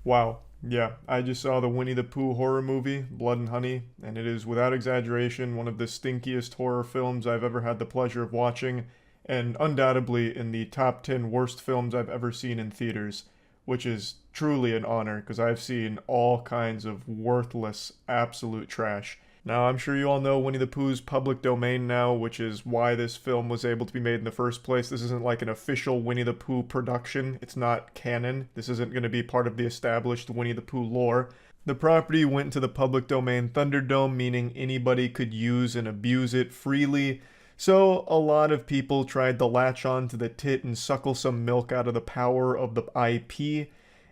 Wow. Yeah, I just saw the Winnie the Pooh horror movie, Blood and Honey, and it is without exaggeration one of the stinkiest horror films I've ever had the pleasure of watching, and undoubtedly in the top 10 worst films I've ever seen in theaters, which is truly an honor because I've seen all kinds of worthless, absolute trash. Now, I'm sure you all know Winnie the Pooh's public domain now, which is why this film was able to be made in the first place. This isn't like an official Winnie the Pooh production. It's not canon. This isn't going to be part of the established Winnie the Pooh lore. The property went into the public domain Thunderdome, meaning anybody could use and abuse it freely. So a lot of people tried to latch on to the tit and suckle some milk out of the power of the IP.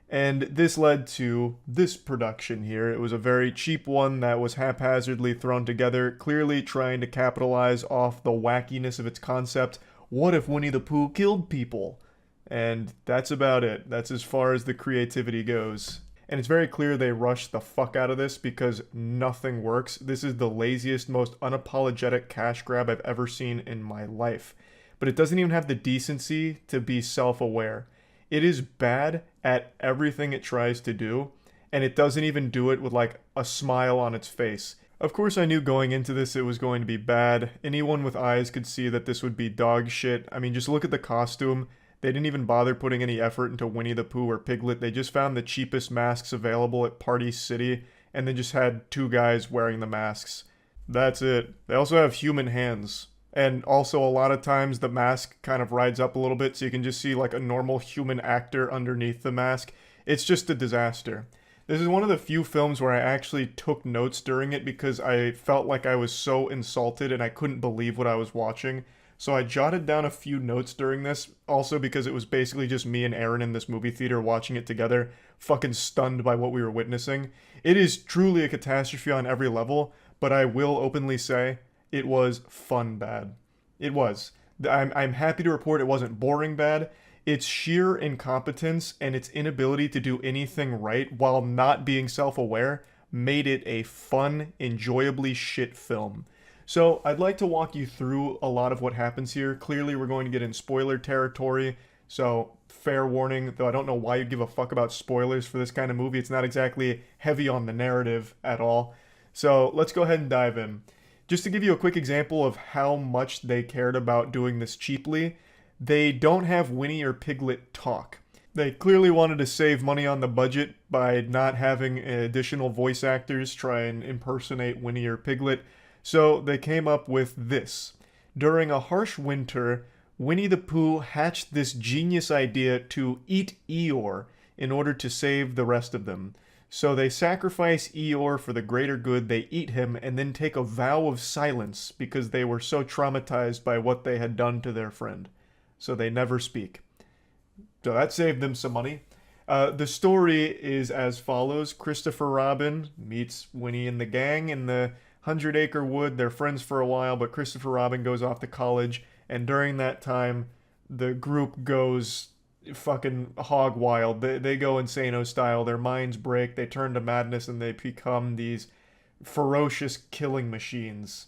And this led to this production here. It was a very cheap one that was haphazardly thrown together, clearly trying to capitalize off the wackiness of its concept. What if Winnie the Pooh killed people? And that's about it. That's as far as the creativity goes. And it's very clear they rushed the fuck out of this because nothing works. This is the laziest, most unapologetic cash grab I've ever seen in my life. But it doesn't even have the decency to be self-aware. It is bad at everything it tries to do, and it doesn't even do it with like a smile on its face. Of course, I knew going into this it was going to be bad. Anyone with eyes could see that this would be dog shit. I mean, just look at the costume. They didn't even bother putting any effort into Winnie the Pooh or Piglet. They just found the cheapest masks available at Party City, and then just had two guys wearing the masks. That's it. They also have human hands. And also, a lot of times the mask kind of rides up a little bit, so you can just see like a normal human actor underneath the mask. It's just a disaster. This is one of the few films where I actually took notes during it because I felt like I was so insulted and I couldn't believe what I was watching. So I jotted down a few notes during this, also because it was basically just me and Aaron in this movie theater watching it together, fucking stunned by what we were witnessing. It is truly a catastrophe on every level, but I will openly say it was fun bad. It was. I'm happy to report it wasn't boring bad. Its sheer incompetence and its inability to do anything right while not being self-aware made it a fun, enjoyably shit film. So I'd like to walk you through a lot of what happens here. Clearly we're going to get in spoiler territory, so fair warning, though I don't know why you'd give a fuck about spoilers for this kind of movie. It's not exactly heavy on the narrative at all. So let's go ahead and dive in. Just to give you a quick example of how much they cared about doing this cheaply, they don't have Winnie or Piglet talk. They clearly wanted to save money on the budget by not having additional voice actors try and impersonate Winnie or Piglet, so they came up with this. During a harsh winter, Winnie the Pooh hatched this genius idea to eat Eeyore in order to save the rest of them. So they sacrifice Eeyore for the greater good, they eat him, and then take a vow of silence because they were so traumatized by what they had done to their friend. So they never speak. So that saved them some money. The story is as follows. Christopher Robin meets Winnie and the gang in the 100-acre wood. They're friends for a while, but Christopher Robin goes off to college, and during that time, the group goes fucking hog wild. They go insano style. Their minds break. They turn to madness and they become these ferocious killing machines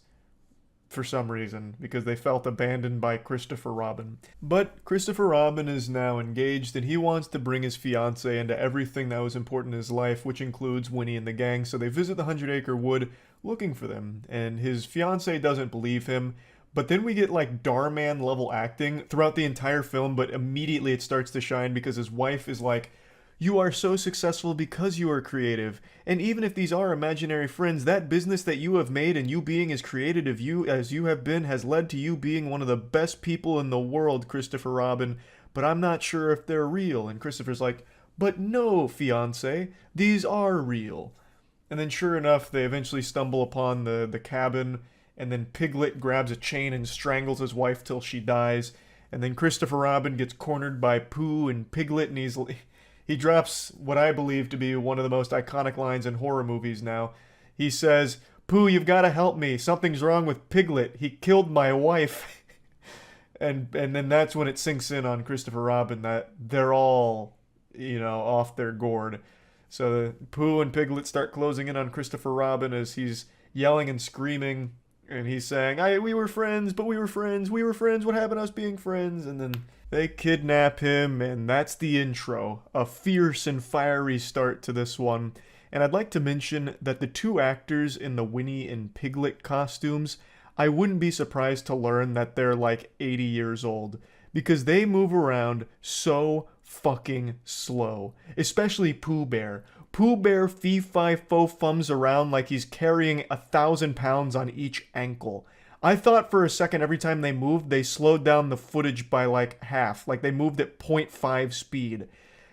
for some reason because they felt abandoned by Christopher Robin. But Christopher Robin is now engaged and he wants to bring his fiancée into everything that was important in his life, which includes Winnie and the gang. So they visit the 100-acre wood looking for them, and his fiancée doesn't believe him. But then we get like Darman level acting throughout the entire film, but immediately it starts to shine because his wife is like, "You are so successful because you are creative. And even if these are imaginary friends, that business that you have made and you being as creative as you have been has led to you being one of the best people in the world, Christopher Robin. But I'm not sure if they're real." And Christopher's like, "But no, fiance, these are real." And then sure enough, they eventually stumble upon the cabin, and then Piglet grabs a chain and strangles his wife till she dies. And then Christopher Robin gets cornered by Pooh and Piglet, and he drops what I believe to be one of the most iconic lines in horror movies now. He says, "Pooh, you've got to help me. Something's wrong with Piglet. He killed my wife." and then that's when it sinks in on Christopher Robin that they're all, off their gourd. So Pooh and Piglet start closing in on Christopher Robin as he's yelling and screaming And he's saying, we were friends, but we were friends. We were friends. What happened to us being friends? And then they kidnap him, and that's the intro. A fierce and fiery start to this one. And I'd like to mention that the two actors in the Winnie and Piglet costumes, I wouldn't be surprised to learn that they're like 80 years old. Because they move around so fucking slow. Especially Pooh Bear. Pooh Bear fee-fi-fo-fums around like he's carrying 1,000 pounds on each ankle. I thought for a second every time they moved, they slowed down the footage by like half. Like they moved at 0.5 speed.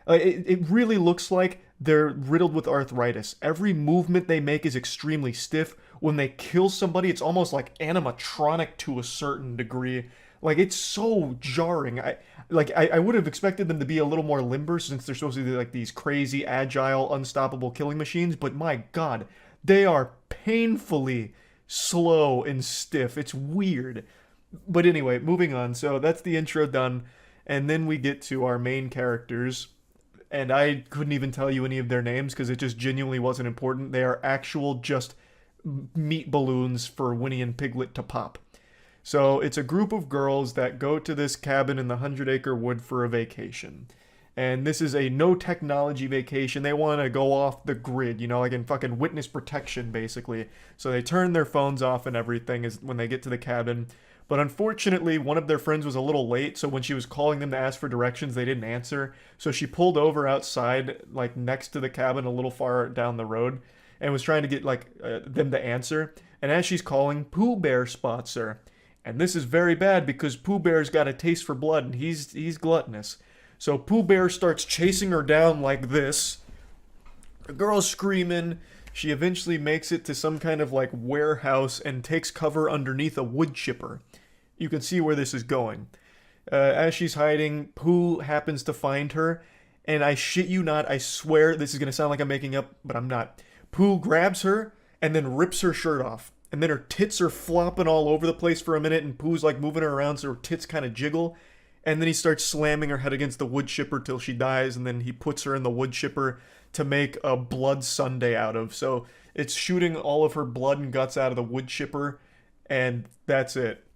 It really looks like they're riddled with arthritis. Every movement they make is extremely stiff. When they kill somebody, it's almost like animatronic to a certain degree. Like, it's so jarring. I would have expected them to be a little more limber since they're supposed to be like these crazy, agile, unstoppable killing machines. But my god, they are painfully slow and stiff. It's weird. But anyway, moving on. So that's the intro done. And then we get to our main characters. And I couldn't even tell you any of their names because it just genuinely wasn't important. They are actual just meat balloons for Winnie and Piglet to pop. So it's a group of girls that go to this cabin in the 100-acre wood for a vacation. And this is a no technology vacation. They want to go off the grid, you know, like in fucking witness protection, basically. So they turn their phones off and everything is when they get to the cabin. But unfortunately, one of their friends was a little late, so when she was calling them to ask for directions, they didn't answer. So she pulled over outside, like next to the cabin a little far down the road, and was trying to get like them to answer. And as she's calling, Pooh Bear spots her. And this is very bad because Pooh Bear's got a taste for blood and he's gluttonous. So Pooh Bear starts chasing her down like this. The girl's screaming. She eventually makes it to some kind of like warehouse and takes cover underneath a wood chipper. You can see where this is going. As she's hiding, Pooh happens to find her. And I shit you not, I swear this is going to sound like I'm making up, but I'm not. Pooh grabs her and then rips her shirt off. And then her tits are flopping all over the place for a minute, and Pooh's like moving her around so her tits kind of jiggle. And then he starts slamming her head against the wood chipper till she dies, and then he puts her in the wood chipper to make a blood sundae out of. So it's shooting all of her blood and guts out of the wood chipper, and that's it.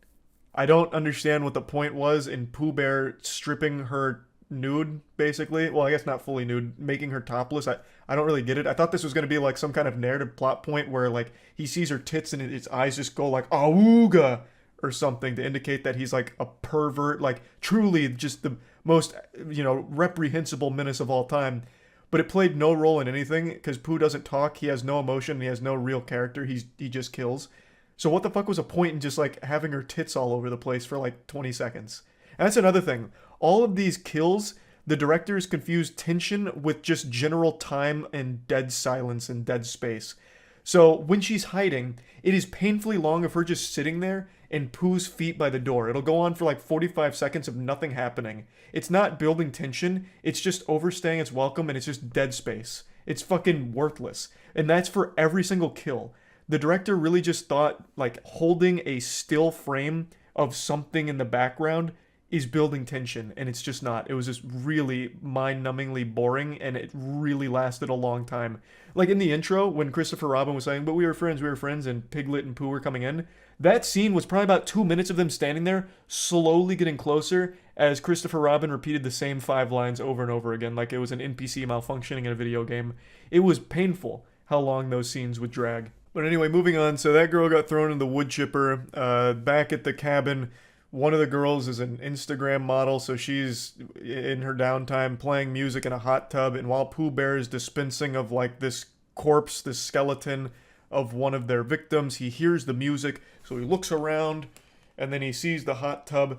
I don't understand what the point was in Pooh Bear stripping her nude, basically. Well, I guess not fully nude, making her topless. I don't really get it. I thought this was going to be like some kind of narrative plot point where like he sees her tits and his eyes just go like awooga or something to indicate that he's like a pervert, like truly just the most, you know, reprehensible menace of all time. But it played no role in anything because Pooh doesn't talk, he has no emotion, he has no real character, he just kills. So what the fuck was a point in just like having her tits all over the place for like 20 seconds? And that's another thing. All of these kills, the directors confused tension with just general time and dead silence and dead space. So when she's hiding, it is painfully long of her just sitting there and Pooh's feet by the door. It'll go on for like 45 seconds of nothing happening. It's not building tension, it's just overstaying its welcome and it's just dead space. It's fucking worthless. And that's for every single kill. The director really just thought like holding a still frame of something in the background is building tension, and it's just not. It was just really mind-numbingly boring, and it really lasted a long time. Like in the intro, when Christopher Robin was saying, but we were friends, and Piglet and Pooh were coming in, that scene was probably about 2 minutes of them standing there, slowly getting closer, as Christopher Robin repeated the same 5 lines over and over again, like it was an NPC malfunctioning in a video game. It was painful how long those scenes would drag. But anyway, moving on, so that girl got thrown in the wood chipper. Back at the cabin, one of the girls is an Instagram model, so she's in her downtime playing music in a hot tub, and while Pooh Bear is dispensing of like this corpse, this skeleton of one of their victims, he hears the music, so he looks around, and then he sees the hot tub.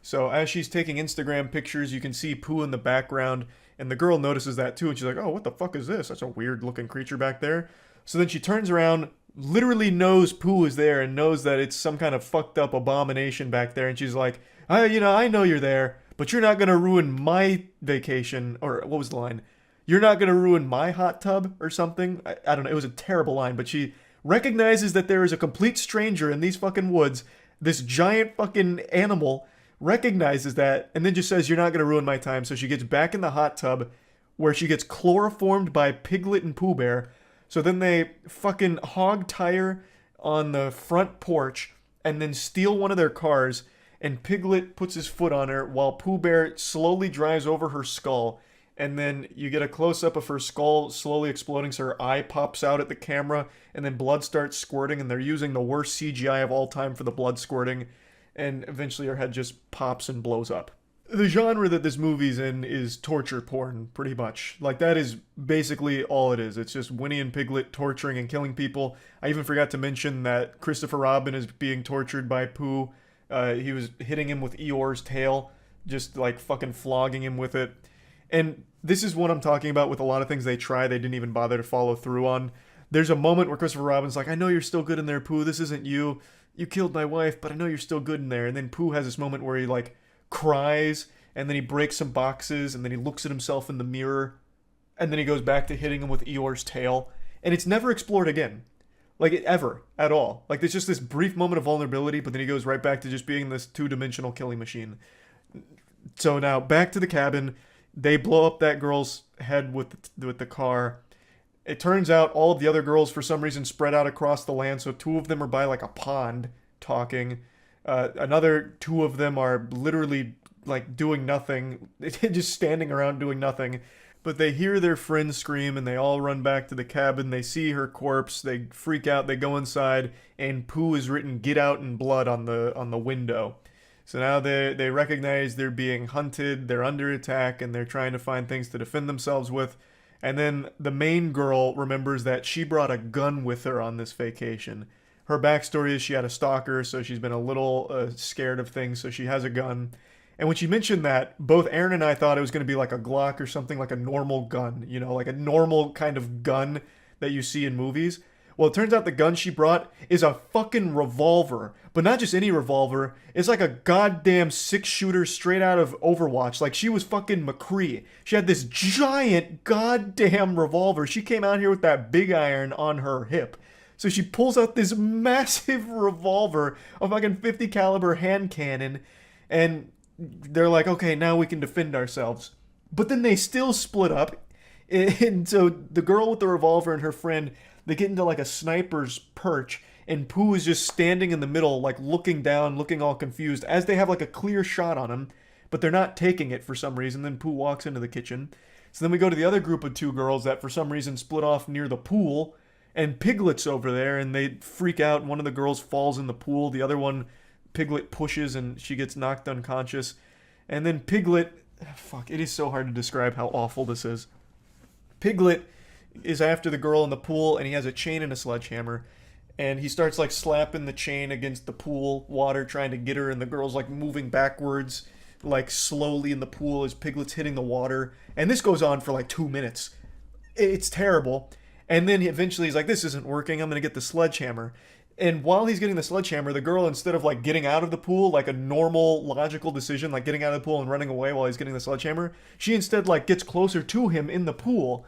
So as she's taking Instagram pictures, you can see Pooh in the background, and the girl notices that too, and she's like, oh, what the fuck is this? That's a weird looking creature back there. So then she turns around, literally knows Pooh is there and knows that it's some kind of fucked up abomination back there, and she's like, I know you're there, but you're not gonna ruin my vacation. Or what was the line? You're not gonna ruin my hot tub or something. I don't know. It was a terrible line, but she recognizes that there is a complete stranger in these fucking woods. This giant fucking animal recognizes that and then just says, you're not gonna ruin my time. So she gets back in the hot tub where she gets chloroformed by Piglet and Pooh Bear. So then they fucking hog tire on the front porch and then steal one of their cars. And Piglet puts his foot on her while Pooh Bear slowly drives over her skull. And then you get a close up of her skull slowly exploding, so her eye pops out at the camera, and then blood starts squirting. And they're using the worst CGI of all time for the blood squirting. And eventually her head just pops and blows up. The genre that this movie's in is torture porn, pretty much. Like, that is basically all it is. It's just Winnie and Piglet torturing and killing people. I even forgot to mention that Christopher Robin is being tortured by Pooh. He was hitting him with Eeyore's tail, just like fucking flogging him with it. And this is what I'm talking about with a lot of things they didn't even bother to follow through on. There's a moment where Christopher Robin's like, I know you're still good in there, Pooh. This isn't you. You killed my wife, but I know you're still good in there. And then Pooh has this moment where he like cries, and then he breaks some boxes, and then he looks at himself in the mirror, and then he goes back to hitting him with Eeyore's tail. And it's never explored again. Like, ever. At all. Like, there's just this brief moment of vulnerability, but then he goes right back to just being this two-dimensional killing machine. So now, back to the cabin. They blow up that girl's head with the car. It turns out all of the other girls, for some reason, spread out across the land, so two of them are by, like, a pond talking. Another two of them are literally, like, doing nothing. Just standing around doing nothing. But they hear their friend scream, and they all run back to the cabin. They see her corpse. They freak out. They go inside, and Pooh is written "Get out" in blood on the window. So now they recognize they're being hunted. They're under attack, and they're trying to find things to defend themselves with. And then the main girl remembers that she brought a gun with her on this vacation. Her backstory is she had a stalker, so she's been a little scared of things, so she has a gun. And when she mentioned that, both Aaron and I thought it was going to be like a Glock or something, like a normal gun, you know, like a normal kind of gun that you see in movies. Well, it turns out the gun she brought is a fucking revolver. But not just any revolver. It's like a goddamn six-shooter straight out of Overwatch. Like, she was fucking McCree. She had this giant goddamn revolver. She came out here with that big iron on her hip. So she pulls out this massive revolver, a fucking 50 caliber hand cannon, and they're like, okay, now we can defend ourselves. But then they still split up. And so the girl with the revolver and her friend, they get into like a sniper's perch, and Pooh is just standing in the middle, like looking down, looking all confused, as they have like a clear shot on him, but they're not taking it for some reason. Then Pooh walks into the kitchen. So then we go to the other group of two girls that for some reason split off near the pool, and Piglet's over there, and they freak out. One of the girls falls in the pool. The other one, Piglet pushes, and she gets knocked unconscious. And then Piglet, fuck, it is so hard to describe how awful this is. Piglet is after the girl in the pool, and he has a chain and a sledgehammer, and he starts like slapping the chain against the pool water, trying to get her, and the girl's like moving backwards, like slowly in the pool as Piglet's hitting the water. And this goes on for like 2 minutes. It's terrible. And then eventually he's like, this isn't working, I'm gonna get the sledgehammer. And while he's getting the sledgehammer, the girl, instead of like getting out of the pool, like a normal logical decision, like getting out of the pool and running away while he's getting the sledgehammer, she instead like gets closer to him in the pool.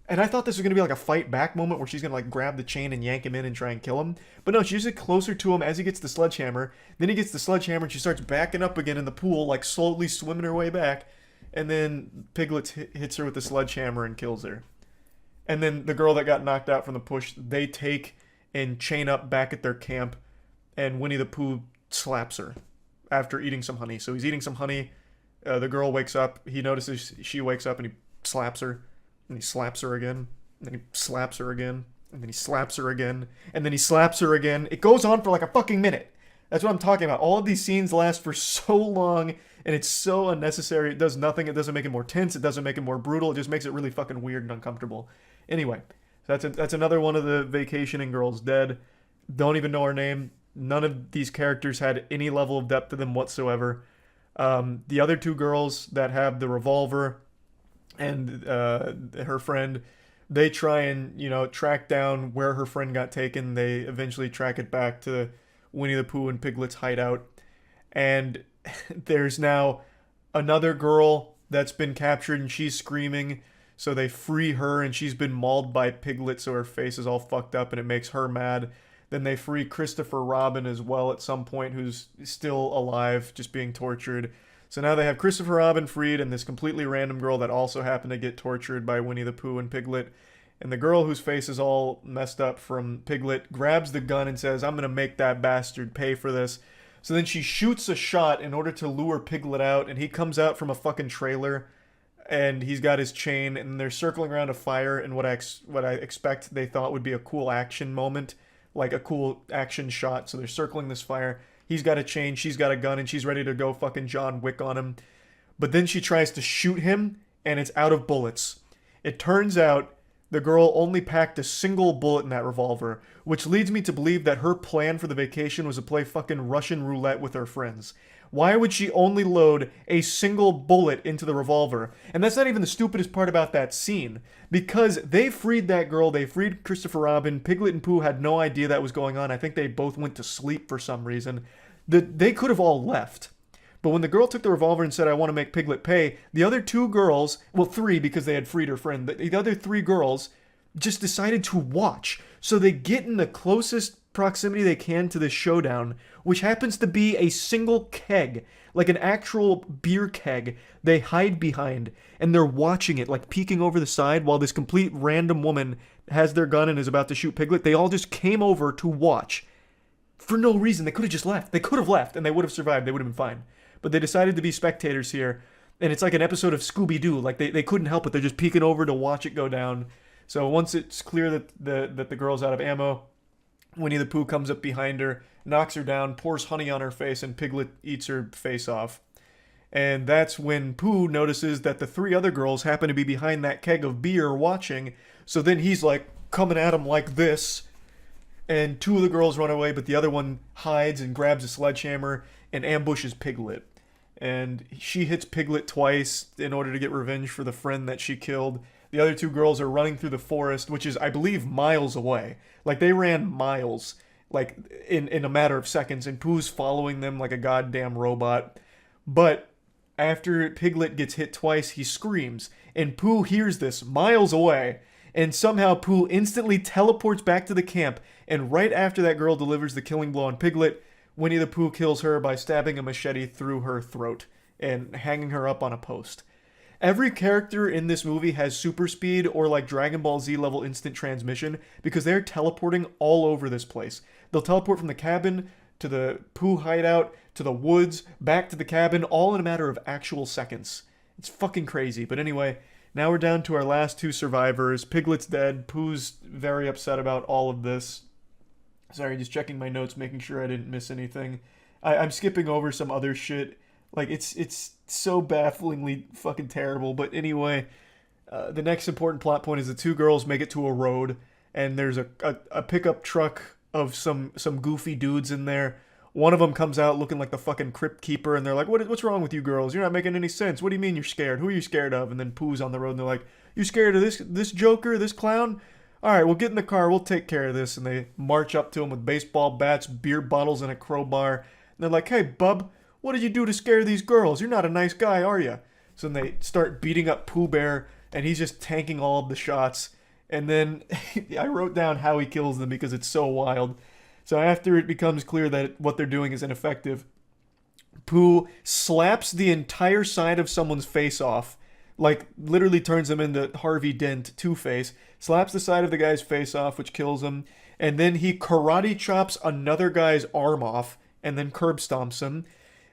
And I thought this was going to be like a fight back moment where she's going to like grab the chain and yank him in and try and kill him. But no, she just gets closer to him as he gets the sledgehammer. Then he gets the sledgehammer and she starts backing up again in the pool, like slowly swimming her way back. And then Piglet hits her with the sledgehammer and kills her. And then the girl that got knocked out from the push, they take and chain up back at their camp. And Winnie the Pooh slaps her after eating some honey. So he's eating some honey. The girl wakes up. He notices she wakes up and he slaps her. And he slaps her again, and then he slaps her again, and then he slaps her again, and then he slaps her again. It goes on for like a fucking minute. That's what I'm talking about. All of these scenes last for so long, and it's so unnecessary. It does nothing. It doesn't make it more tense. It doesn't make it more brutal. It just makes it really fucking weird and uncomfortable. Anyway, that's another one of the vacationing girls dead. Don't even know her name. None of these characters had any level of depth to them whatsoever. The other two girls that have the revolver and her friend, they try and, track down where her friend got taken. They eventually track it back to Winnie the Pooh and Piglet's hideout. And there's now another girl that's been captured and she's screaming. So they free her and she's been mauled by Piglet, so her face is all fucked up and it makes her mad. Then they free Christopher Robin as well at some point, who's still alive, just being tortured. So now they have Christopher Robin freed and this completely random girl that also happened to get tortured by Winnie the Pooh and Piglet. And the girl whose face is all messed up from Piglet grabs the gun and says, I'm going to make that bastard pay for this. So then she shoots a shot in order to lure Piglet out, and he comes out from a fucking trailer, and he's got his chain, and they're circling around a fire in what I expect they thought would be a cool action moment, like a cool action shot. So they're circling this fire. He's got a chain, she's got a gun, and she's ready to go fucking John Wick on him. But then she tries to shoot him, and it's out of bullets. It turns out the girl only packed a single bullet in that revolver, which leads me to believe that her plan for the vacation was to play fucking Russian roulette with her friends. Why would she only load a single bullet into the revolver? And that's not even the stupidest part about that scene. Because they freed that girl, they freed Christopher Robin, Piglet and Pooh had no idea that was going on. I think they both went to sleep for some reason. They could have all left. But when the girl took the revolver and said, I want to make Piglet pay, the other two girls, well, three because they had freed her friend, the other three girls just decided to watch. So they get in the closest proximity they can to this showdown, which happens to be a single keg, like an actual beer keg they hide behind, and they're watching it, like peeking over the side while this complete random woman has their gun and is about to shoot Piglet. They all just came over to watch. For no reason. They could have just left. They could have left, and they would have survived. They would have been fine. But they decided to be spectators here, and it's like an episode of Scooby-Doo. Like, they couldn't help it. They're just peeking over to watch it go down. So once it's clear that the girl's out of ammo, Winnie the Pooh comes up behind her, knocks her down, pours honey on her face, and Piglet eats her face off. And that's when Pooh notices that the three other girls happen to be behind that keg of beer watching. So then he's like coming at him like this, and two of the girls run away, but the other one hides and grabs a sledgehammer and ambushes Piglet. And she hits Piglet twice in order to get revenge for the friend that she killed. The other two girls are running through the forest, which is, I believe, miles away. Like, they ran miles, like, in a matter of seconds, and Pooh's following them like a goddamn robot. But after Piglet gets hit twice, he screams, and Pooh hears this miles away, and somehow Pooh instantly teleports back to the camp, and right after that girl delivers the killing blow on Piglet, Winnie the Pooh kills her by stabbing a machete through her throat and hanging her up on a post. Every character in this movie has super speed or like Dragon Ball Z level instant transmission because they're teleporting all over this place. They'll teleport from the cabin to the Pooh hideout to the woods, back to the cabin, all in a matter of actual seconds. It's fucking crazy. But anyway, now we're down to our last two survivors. Piglet's dead. Pooh's very upset about all of this. Sorry, just checking my notes, making sure I didn't miss anything. I'm skipping over some other shit. Like, it's so bafflingly fucking terrible. But anyway, the next important plot point is the two girls make it to a road, and there's a pickup truck of some goofy dudes in there. One of them comes out looking like the fucking crypt keeper, and they're like, what's wrong with you girls? You're not making any sense. What do you mean you're scared? Who are you scared of? And then Pooh's on the road, and they're like, you scared of this joker, this clown? All right, we'll get in the car. We'll take care of this. And they march up to him with baseball bats, beer bottles, and a crowbar. And they're like, hey, bub, what did you do to scare these girls? You're not a nice guy, are you? So then they start beating up Pooh Bear, and he's just tanking all of the shots. And then I wrote down how he kills them because it's so wild. So after it becomes clear that what they're doing is ineffective, Pooh slaps the entire side of someone's face off. Like, literally turns him into Harvey Dent, Two-Face, slaps the side of the guy's face off, which kills him, and then he karate chops another guy's arm off, and then curb stomps him.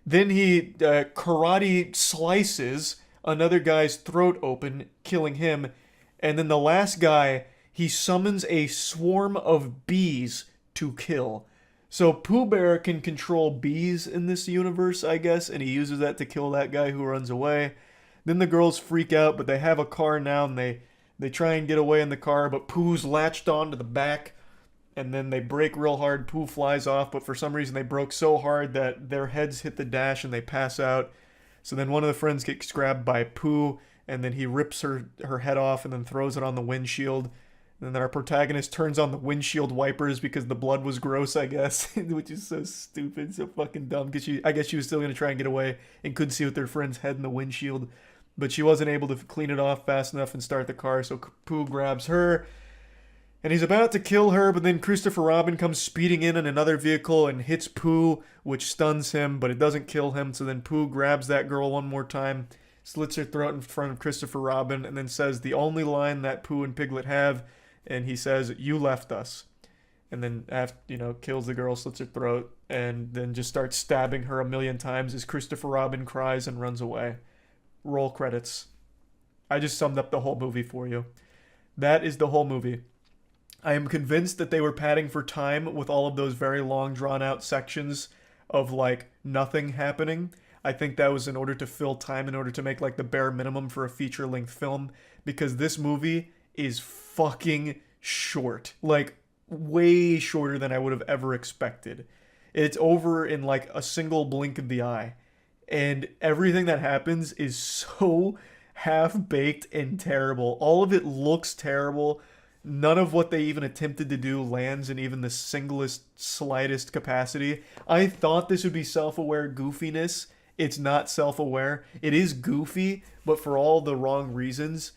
Then he karate slices another guy's throat open, killing him, and then the last guy, he summons a swarm of bees to kill. So Pooh Bear can control bees in this universe, I guess, and he uses that to kill that guy who runs away. Then the girls freak out, but they have a car now, and they try and get away in the car, but Pooh's latched on to the back, and then they brake real hard. Pooh flies off, but for some reason they broke so hard that their heads hit the dash and they pass out. So then one of the friends gets grabbed by Pooh, and then he rips her head off and then throws it on the windshield. And then our protagonist turns on the windshield wipers because the blood was gross, I guess, which is so stupid, so fucking dumb, because I guess she was still going to try and get away and couldn't see with their friend's head in the windshield. But she wasn't able to clean it off fast enough and start the car, so Pooh grabs her. And he's about to kill her, but then Christopher Robin comes speeding in another vehicle and hits Pooh, which stuns him, but it doesn't kill him. So then Pooh grabs that girl one more time, slits her throat in front of Christopher Robin, and then says the only line that Pooh and Piglet have, and he says, "You left us." And then after, kills the girl, slits her throat, and then just starts stabbing her a million times as Christopher Robin cries and runs away. Roll credits. I just summed up the whole movie for you. That is the whole movie. I am convinced that they were padding for time with all of those very long, drawn-out sections of, like, nothing happening. I think that was in order to fill time, in order to make, like, the bare minimum for a feature-length film, because this movie is fucking short. Like, way shorter than I would have ever expected. It's over in, like, a single blink of the eye. And everything that happens is so half-baked and terrible. All of it looks terrible. None of what they even attempted to do lands in even the singlest, slightest capacity. I thought this would be self-aware goofiness. It's not self-aware. It is goofy, but for all the wrong reasons,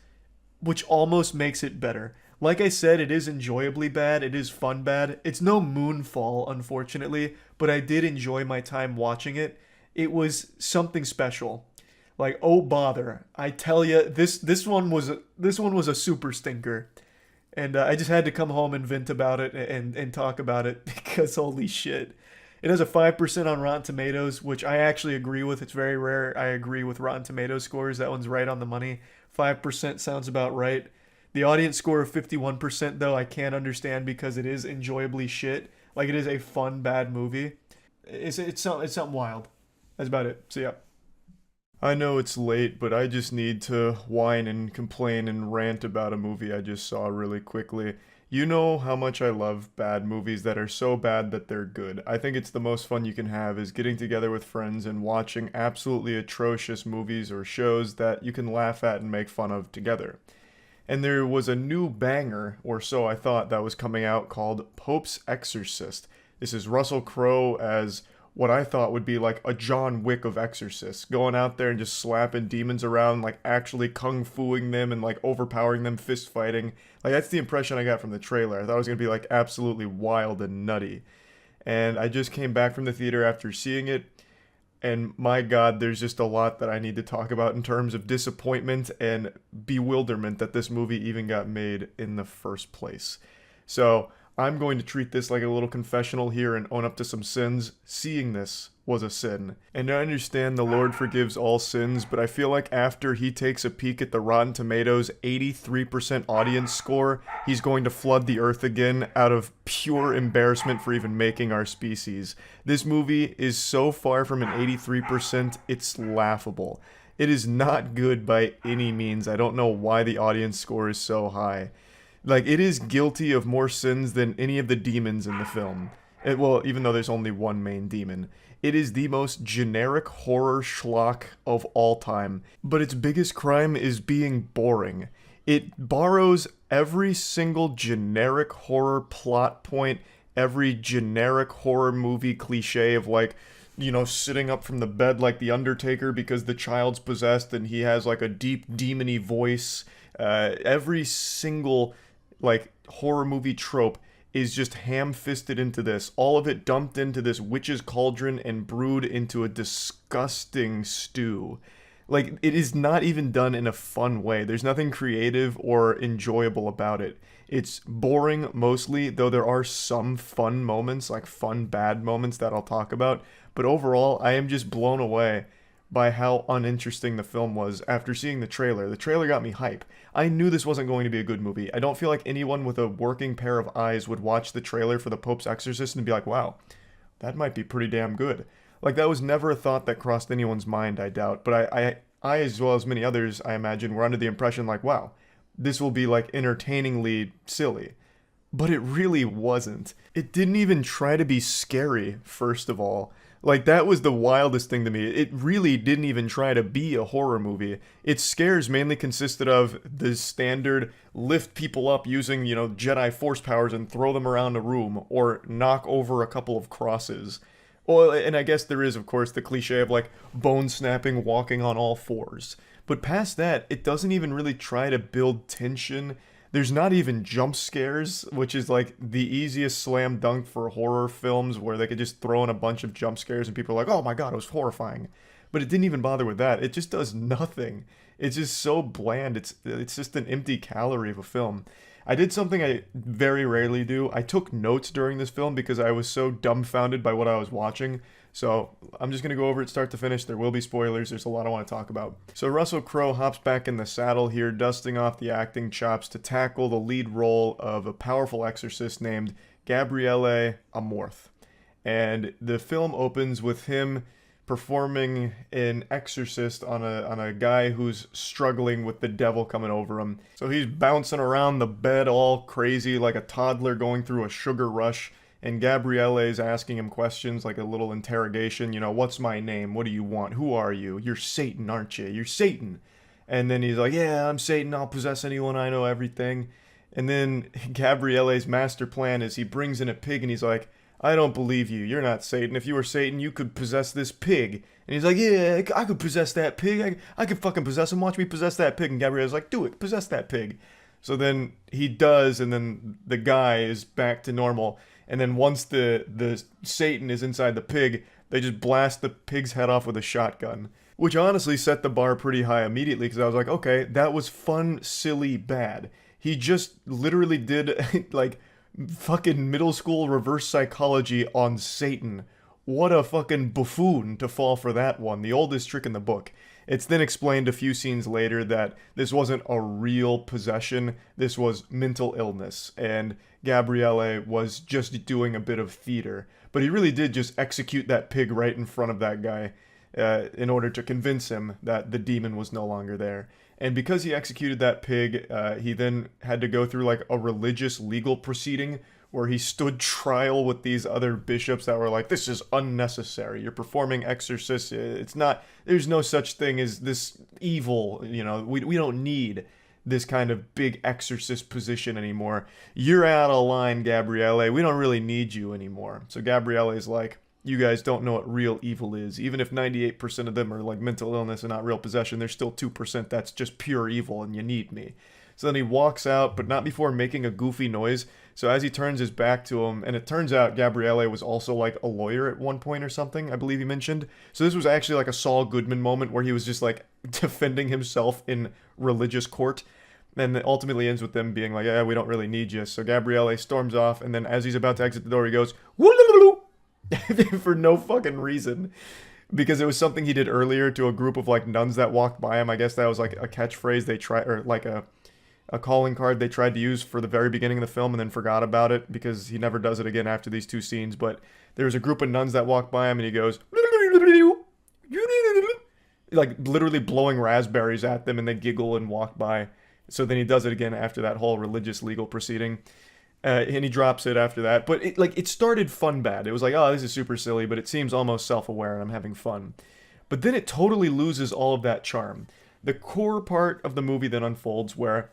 which almost makes it better. Like I said, it is enjoyably bad. It is fun bad. It's no Moonfall, unfortunately, but I did enjoy my time watching it. It was something special. Like, oh bother! I tell you, this one was a super stinker. And I just had to come home and vent about it and talk about it because holy shit. It has a 5% on Rotten Tomatoes, which I actually agree with. It's very rare I agree with Rotten Tomatoes scores. That one's right on the money. 5% sounds about right. The audience score of 51%, though, I can't understand because it is enjoyably shit. Like, it is a fun, bad movie. It's something wild. That's about it. So, yeah. I know it's late, but I just need to whine and complain and rant about a movie I just saw really quickly. You know how much I love bad movies that are so bad that they're good. I think it's the most fun you can have is getting together with friends and watching absolutely atrocious movies or shows that you can laugh at and make fun of together. And there was a new banger, or so I thought, that was coming out called Pope's Exorcist. This is Russell Crowe as what I thought would be like a John Wick of exorcists, going out there and just slapping demons around, like actually kung fuing them and like overpowering them, fist fighting. Like that's the impression I got from the trailer. I thought it was gonna be like absolutely wild and nutty. And I just came back from the theater after seeing it, and my God, there's just a lot that I need to talk about in terms of disappointment and bewilderment that this movie even got made in the first place. So I'm going to treat this like a little confessional here and own up to some sins. Seeing this was a sin. And I understand the Lord forgives all sins, but I feel like after he takes a peek at the Rotten Tomatoes 83% audience score, he's going to flood the earth again out of pure embarrassment for even making our species. This movie is so far from an 83%, it's laughable. It is not good by any means. I don't know why the audience score is so high. Like, it is guilty of more sins than any of the demons in the film. Well, even though there's only one main demon. It is the most generic horror schlock of all time. But its biggest crime is being boring. It borrows every single generic horror plot point, every generic horror movie cliche of like, sitting up from the bed like the Undertaker because the child's possessed and he has like a deep demony voice. Every single like horror movie trope is just ham-fisted into this. All of it dumped into this witch's cauldron and brewed into a disgusting stew. Like, it is not even done in a fun way. There's nothing creative or enjoyable about it. It's boring mostly, though there are some fun moments, like fun bad moments that I'll talk about. But overall, I am just blown away by how uninteresting the film was after seeing the trailer. The trailer got me hype. I knew this wasn't going to be a good movie. I don't feel like anyone with a working pair of eyes would watch the trailer for The Pope's Exorcist and be like, wow, that might be pretty damn good. Like, that was never a thought that crossed anyone's mind, I doubt. But I as well as many others, I imagine, were under the impression like, wow, this will be like entertainingly silly. But it really wasn't. It didn't even try to be scary, first of all. Like, that was the wildest thing to me. It really didn't even try to be a horror movie. Its scares mainly consisted of the standard lift people up using, Jedi Force powers and throw them around a room, or knock over a couple of crosses. Well, and I guess there is, of course, the cliche of, like, bone snapping, walking on all fours. But past that, it doesn't even really try to build tension. There's not even jump scares, which is like the easiest slam dunk for horror films where they could just throw in a bunch of jump scares and people are like, oh my god, it was horrifying. But it didn't even bother with that. It just does nothing. It's just so bland. It's just an empty calorie of a film. I did something I very rarely do. I took notes during this film because I was so dumbfounded by what I was watching. So I'm just going to go over it start to finish. There will be spoilers. There's a lot I want to talk about. So Russell Crowe hops back in the saddle here, dusting off the acting chops to tackle the lead role of a powerful exorcist named Gabriele Amorth. And the film opens with him performing an exorcist on a guy who's struggling with the devil coming over him. So he's bouncing around the bed all crazy like a toddler going through a sugar rush. And Gabriele's asking him questions like a little interrogation. You know, what's my name? What do you want? Who are you? You're Satan, aren't you? You're Satan. And then he's like, yeah, I'm Satan. I'll possess anyone. I know everything. And then Gabriele's master plan is he brings in a pig and he's like, I don't believe you. You're not Satan. If you were Satan, you could possess this pig. And he's like, yeah, I could possess that pig. I could fucking possess him. Watch me possess that pig. And Gabriele's like, do it. Possess that pig. So then he does, and then the guy is back to normal. And then once the Satan is inside the pig, they just blast the pig's head off with a shotgun. Which honestly set the bar pretty high immediately, because I was like, okay, that was fun, silly, bad. He just literally did, like, fucking middle school reverse psychology on Satan. What a fucking buffoon to fall for that one. The oldest trick in the book. It's then explained a few scenes later that this wasn't a real possession. This was mental illness. And Gabriele was just doing a bit of theater. But he really did just execute that pig right in front of that guy in order to convince him that the demon was no longer there. And because he executed that pig, he then had to go through like a religious legal proceeding where he stood trial with these other bishops that were like, this is unnecessary. You're performing exorcists. It's not, there's no such thing as this evil, you know, we don't need this kind of big exorcist position anymore. You're out of line, Gabriele. We don't really need you anymore. So Gabriele's like, you guys don't know what real evil is. Even if 98% of them are like mental illness and not real possession, there's still 2% that's just pure evil and you need me. So then he walks out, but not before making a goofy noise. So as he turns his back to him, and it turns out Gabriele was also like a lawyer at one point or something, I believe he mentioned. So this was actually like a Saul Goodman moment where he was just like defending himself in religious court. And it ultimately ends with them being like, yeah, we don't really need you. So Gabriele storms off, and then as he's about to exit the door, he goes, woo for no fucking reason. Because it was something he did earlier to a group of like nuns that walked by him. I guess that was like a catchphrase they tried, or like a calling card they tried to use for the very beginning of the film and then forgot about it because he never does it again after these two scenes. But there's a group of nuns that walk by him and he goes, like literally blowing raspberries at them, and they giggle and walk by. So then he does it again after that whole religious legal proceeding. And he drops it after that. But it started fun bad. It was like, oh, this is super silly, but it seems almost self-aware and I'm having fun. But then it totally loses all of that charm. The core part of the movie then unfolds where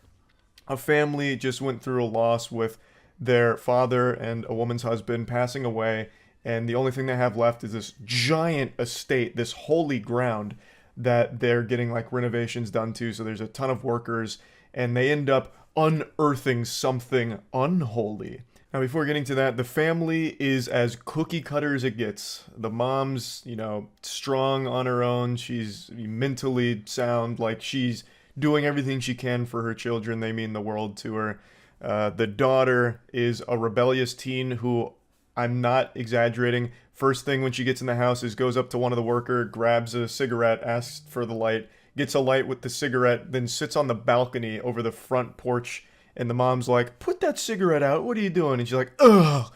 a family just went through a loss with their father and a woman's husband passing away, and the only thing they have left is this giant estate, this holy ground that they're getting like renovations done to. So there's a ton of workers, and they end up unearthing something unholy. Now, before getting to that, the family is as cookie cutter as it gets. The mom's, you know, strong on her own. She's mentally sound, like she's doing everything she can for her children. They mean the world to her. The daughter is a rebellious teen who, I'm not exaggerating, first thing when she gets in the house is goes up to one of the workers, grabs a cigarette, asks for the light, gets a light with the cigarette, then sits on the balcony over the front porch, and the mom's like, put that cigarette out, what are you doing? And she's like, ugh,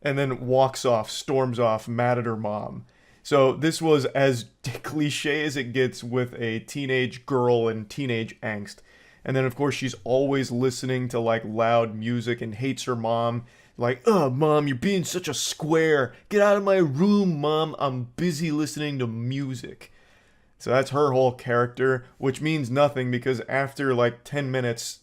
and then walks off, storms off, mad at her mom. So this was as cliche as it gets with a teenage girl and teenage angst. And then, of course, she's always listening to, like, loud music and hates her mom. Like, oh, Mom, you're being such a square. Get out of my room, Mom. I'm busy listening to music. So that's her whole character, which means nothing because after, like, 10 minutes,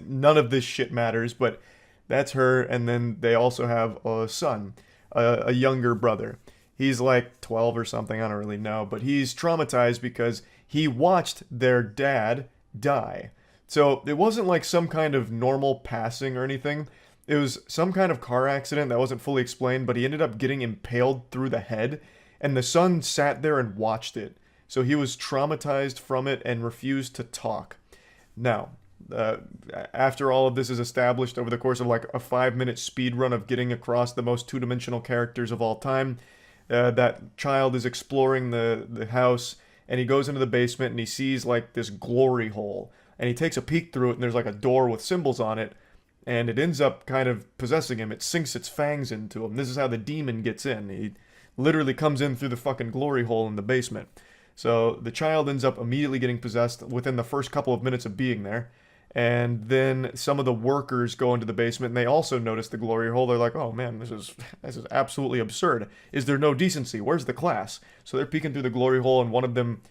none of this shit matters. But that's her, and then they also have a son, a younger brother. He's like 12 or something, I don't really know. But he's traumatized because he watched their dad die. So it wasn't like some kind of normal passing or anything. It was some kind of car accident that wasn't fully explained, but he ended up getting impaled through the head. And the son sat there and watched it. So he was traumatized from it and refused to talk. Now, uh, after all of this is established over the course of like a 5 minute speed run of getting across the most two-dimensional characters of all time, that child is exploring the house, and he goes into the basement and he sees like this glory hole, and he takes a peek through it, and there's like a door with symbols on it, and it ends up kind of possessing him. It sinks its fangs into him. This is how the demon gets in. He literally comes in through the fucking glory hole in the basement. So the child ends up immediately getting possessed within the first couple of minutes of being there. And then some of the workers go into the basement, and they also notice the glory hole. They're like, "Oh man, this is absolutely absurd. Is there no decency? Where's the class?" So they're peeking through the glory hole, and one of them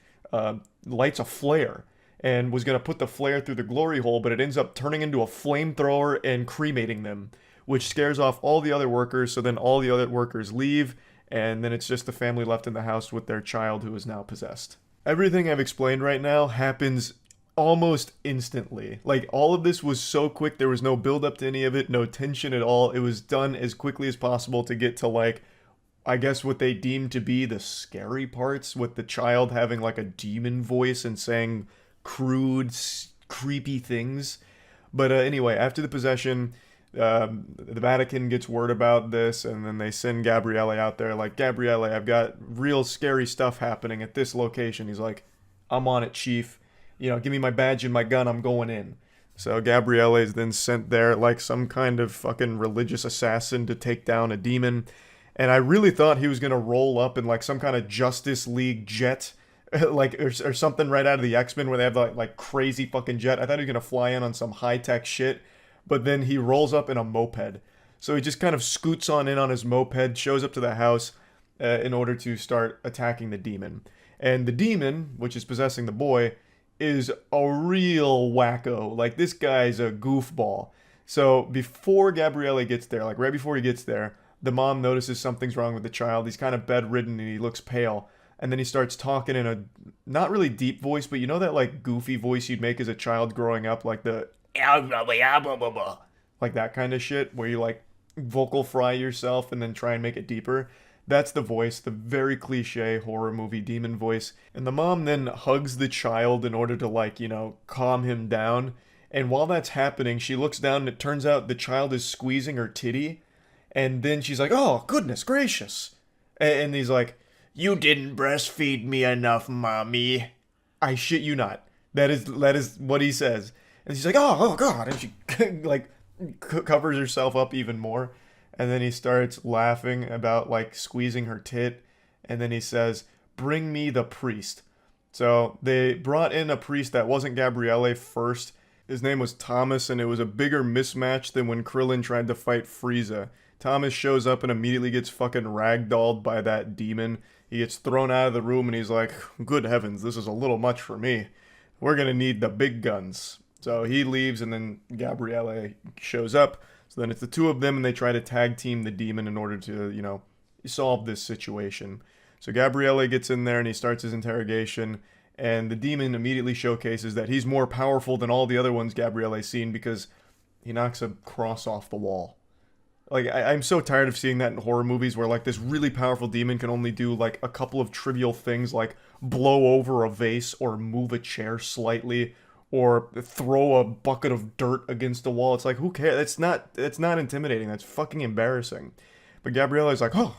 lights a flare and was gonna put the flare through the glory hole, but it ends up turning into a flamethrower and cremating them, which scares off all the other workers. So then all the other workers leave, and then it's just the family left in the house with their child who is now possessed. Everything I've explained right now happens almost instantly. Like, all of this was so quick, there was no build up to any of it, no tension at all. It was done as quickly as possible to get to, like, I guess what they deemed to be the scary parts, with the child having like a demon voice and saying crude, creepy things. But anyway, after the possession, the Vatican gets word about this, and then they send Gabriele out there, like, "Gabriele, I've got real scary stuff happening at this location." He's like, "I'm on it, chief. Give me my badge and my gun, I'm going in." So Gabriele is then sent there like some kind of fucking religious assassin to take down a demon. And I really thought he was going to roll up in like some kind of Justice League jet, like, or something right out of the X-Men where they have like crazy fucking jet. I thought he was going to fly in on some high-tech shit, but then he rolls up in a moped. So he just kind of scoots on in on his moped, shows up to the house in order to start attacking the demon. And the demon, which is possessing the boy, is a real wacko. Like, this guy's a goofball. So before Gabriele gets there, like right before he gets there, the mom notices something's wrong with the child. He's kind of bedridden and he looks pale. And then he starts talking in a not really deep voice, but you know that like goofy voice you'd make as a child growing up, like the like that kind of shit, where you like vocal fry yourself and then try and make it deeper. That's the voice, the very cliche horror movie demon voice. And the mom then hugs the child in order to, like, calm him down. And while that's happening, she looks down and it turns out the child is squeezing her titty. And then she's like, "Oh, goodness gracious." And he's like, "You didn't breastfeed me enough, mommy." I shit you not. That is what he says. And she's like, oh God. And she, like, covers herself up even more. And then he starts laughing about, like, squeezing her tit. And then he says, "Bring me the priest." So they brought in a priest that wasn't Gabriele first. His name was Thomas, and it was a bigger mismatch than when Krillin tried to fight Frieza. Thomas shows up and immediately gets fucking ragdolled by that demon. He gets thrown out of the room, and he's like, "Good heavens, this is a little much for me. We're gonna need the big guns." So he leaves, and then Gabriele shows up. So then it's the two of them, and they try to tag team the demon in order to, solve this situation. So Gabriele gets in there, and he starts his interrogation, and the demon immediately showcases that he's more powerful than all the other ones Gabriele's seen, because he knocks a cross off the wall. Like, I'm so tired of seeing that in horror movies where, like, this really powerful demon can only do, like, a couple of trivial things, like blow over a vase or move a chair slightly or throw a bucket of dirt against the wall. It's like, who cares? It's not intimidating. That's fucking embarrassing. But Gabriele's like, "Oh,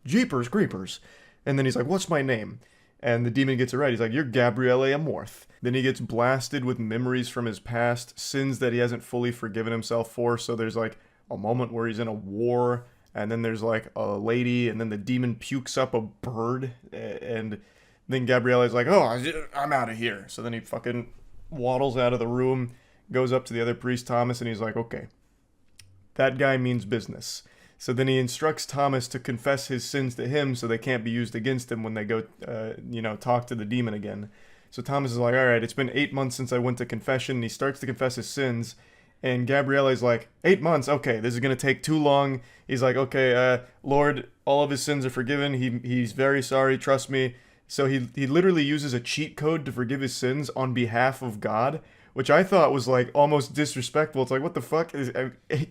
jeepers creepers." And then he's like, "What's my name?" And the demon gets it right. He's like, "You're Gabriele Amorth." Then he gets blasted with memories from his past, sins that he hasn't fully forgiven himself for. So there's like a moment where he's in a war, and then there's like a lady, and then the demon pukes up a bird, and then Gabriele's like, "Oh, I'm out of here." So then he fucking waddles out of the room, goes up to the other priest, Thomas, and he's like, "Okay, that guy means business." So then he instructs Thomas to confess his sins to him so they can't be used against him when they go, talk to the demon again. So Thomas is like, "All right, it's been 8 months since I went to confession." And he starts to confess his sins. And Gabriele's like, 8 months? Okay, this is going to take too long. He's like, "Okay, Lord, all of his sins are forgiven. He's very sorry, trust me." So he literally uses a cheat code to forgive his sins on behalf of God, which I thought was like almost disrespectful. It's like, what the fuck?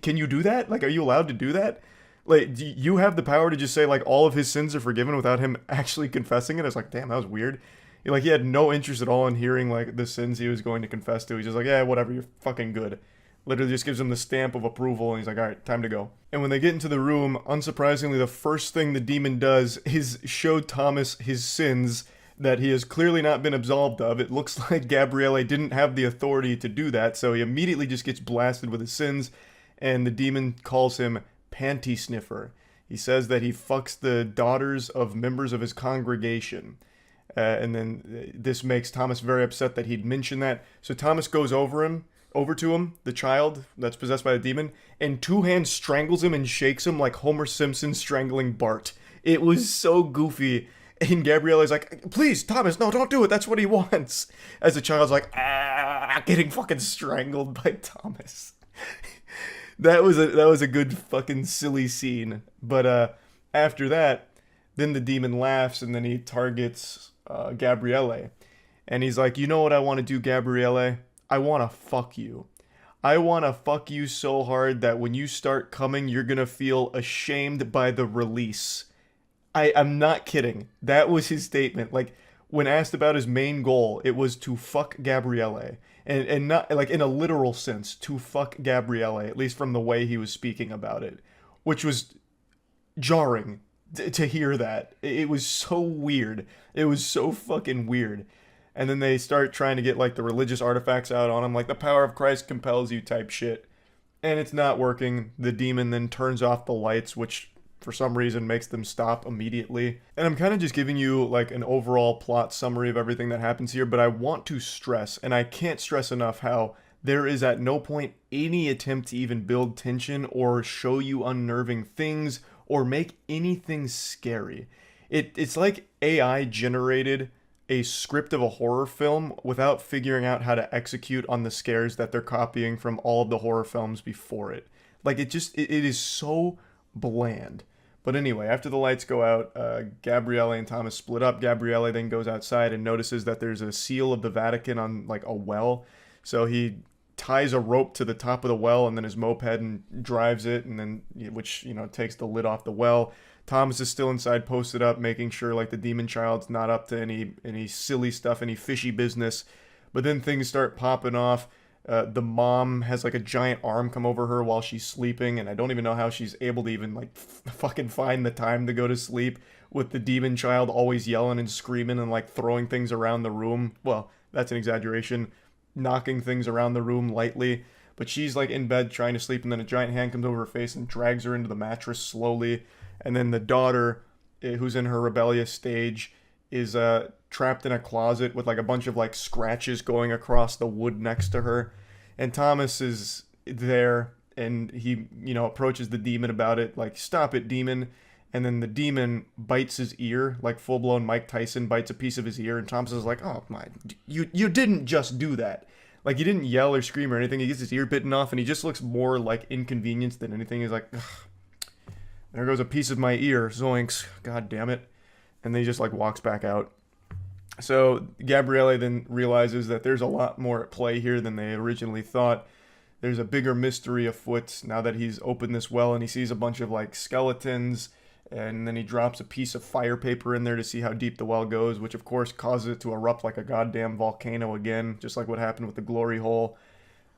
Can you do that? Like, are you allowed to do that? Like, do you have the power to just say, like, all of his sins are forgiven without him actually confessing it? It's like, damn, that was weird. Like, he had no interest at all in hearing, like, the sins he was going to confess to. He's just like, yeah, whatever, you're fucking good. Literally just gives him the stamp of approval, and he's like, all right, time to go. And when they get into the room, unsurprisingly, the first thing the demon does is show Thomas his sins that he has clearly not been absolved of. It looks like Gabriele didn't have the authority to do that, so he immediately just gets blasted with his sins, and the demon calls him Panty Sniffer. He says that he fucks the daughters of members of his congregation. And then this makes Thomas very upset that he'd mentioned that. So Thomas goes over to him, the child that's possessed by the demon, and two hands strangles him and shakes him like Homer Simpson strangling Bart. It was so goofy. And Gabrielle's like, please, Thomas, no, don't do it. That's what he wants. As the child's like, getting fucking strangled by Thomas. That was a good fucking silly scene. But after that, then the demon laughs and then he targets Gabriele. And he's like, you know what I want to do, Gabriele? I want to fuck you. I want to fuck you so hard that when you start coming, you're going to feel ashamed by the release. I'm not kidding. That was his statement. Like, when asked about his main goal, it was to fuck Gabriele. And not, like, in a literal sense, to fuck Gabriele, at least from the way he was speaking about it. Which was jarring to hear that. It was so weird. It was so fucking weird. And then they start trying to get, like, the religious artifacts out on him, like, the power of Christ compels you type shit. And it's not working. The demon then turns off the lights, which for some reason makes them stop immediately. And I'm kind of just giving you, like, an overall plot summary of everything that happens here, but I want to stress, and I can't stress enough how there is at no point any attempt to even build tension or show you unnerving things or make anything scary. It's like AI generated a script of a horror film without figuring out how to execute on the scares that they're copying from all of the horror films before it. Like, it is so bland. But anyway, after the lights go out, Gabriele and Thomas split up. Gabriele then goes outside and notices that there's a seal of the Vatican on, like, a well. So he ties a rope to the top of the well and then his moped and drives it, and then, which, takes the lid off the well. Thomas is still inside, posted up, making sure, like, the demon child's not up to any silly stuff, any fishy business. But then things start popping off. The mom has, like, a giant arm come over her while she's sleeping, and I don't even know how she's able to even, like, fucking find the time to go to sleep with the demon child always yelling and screaming and, like, throwing things around the room. Well, that's an exaggeration. Knocking things around the room lightly. But she's, like, in bed trying to sleep, and then a giant hand comes over her face and drags her into the mattress slowly. And then the daughter, who's in her rebellious stage, is trapped in a closet with, like, a bunch of, like, scratches going across the wood next to her. And Thomas is there, and he, approaches the demon about it, like, stop it, demon. And then the demon bites his ear, like full-blown Mike Tyson bites a piece of his ear, and Thomas is like, oh my, you didn't just do that. Like, he didn't yell or scream or anything. He gets his ear bitten off, and he just looks more like inconvenienced than anything. He's like, ugh, there goes a piece of my ear, zoinks, god damn it. And then he just, like, walks back out. So Gabriele then realizes that there's a lot more at play here than they originally thought. There's a bigger mystery afoot now that he's opened this well, and he sees a bunch of, like, skeletons, and then he drops a piece of fire paper in there to see how deep the well goes, which of course causes it to erupt like a goddamn volcano again, just like what happened with the glory hole.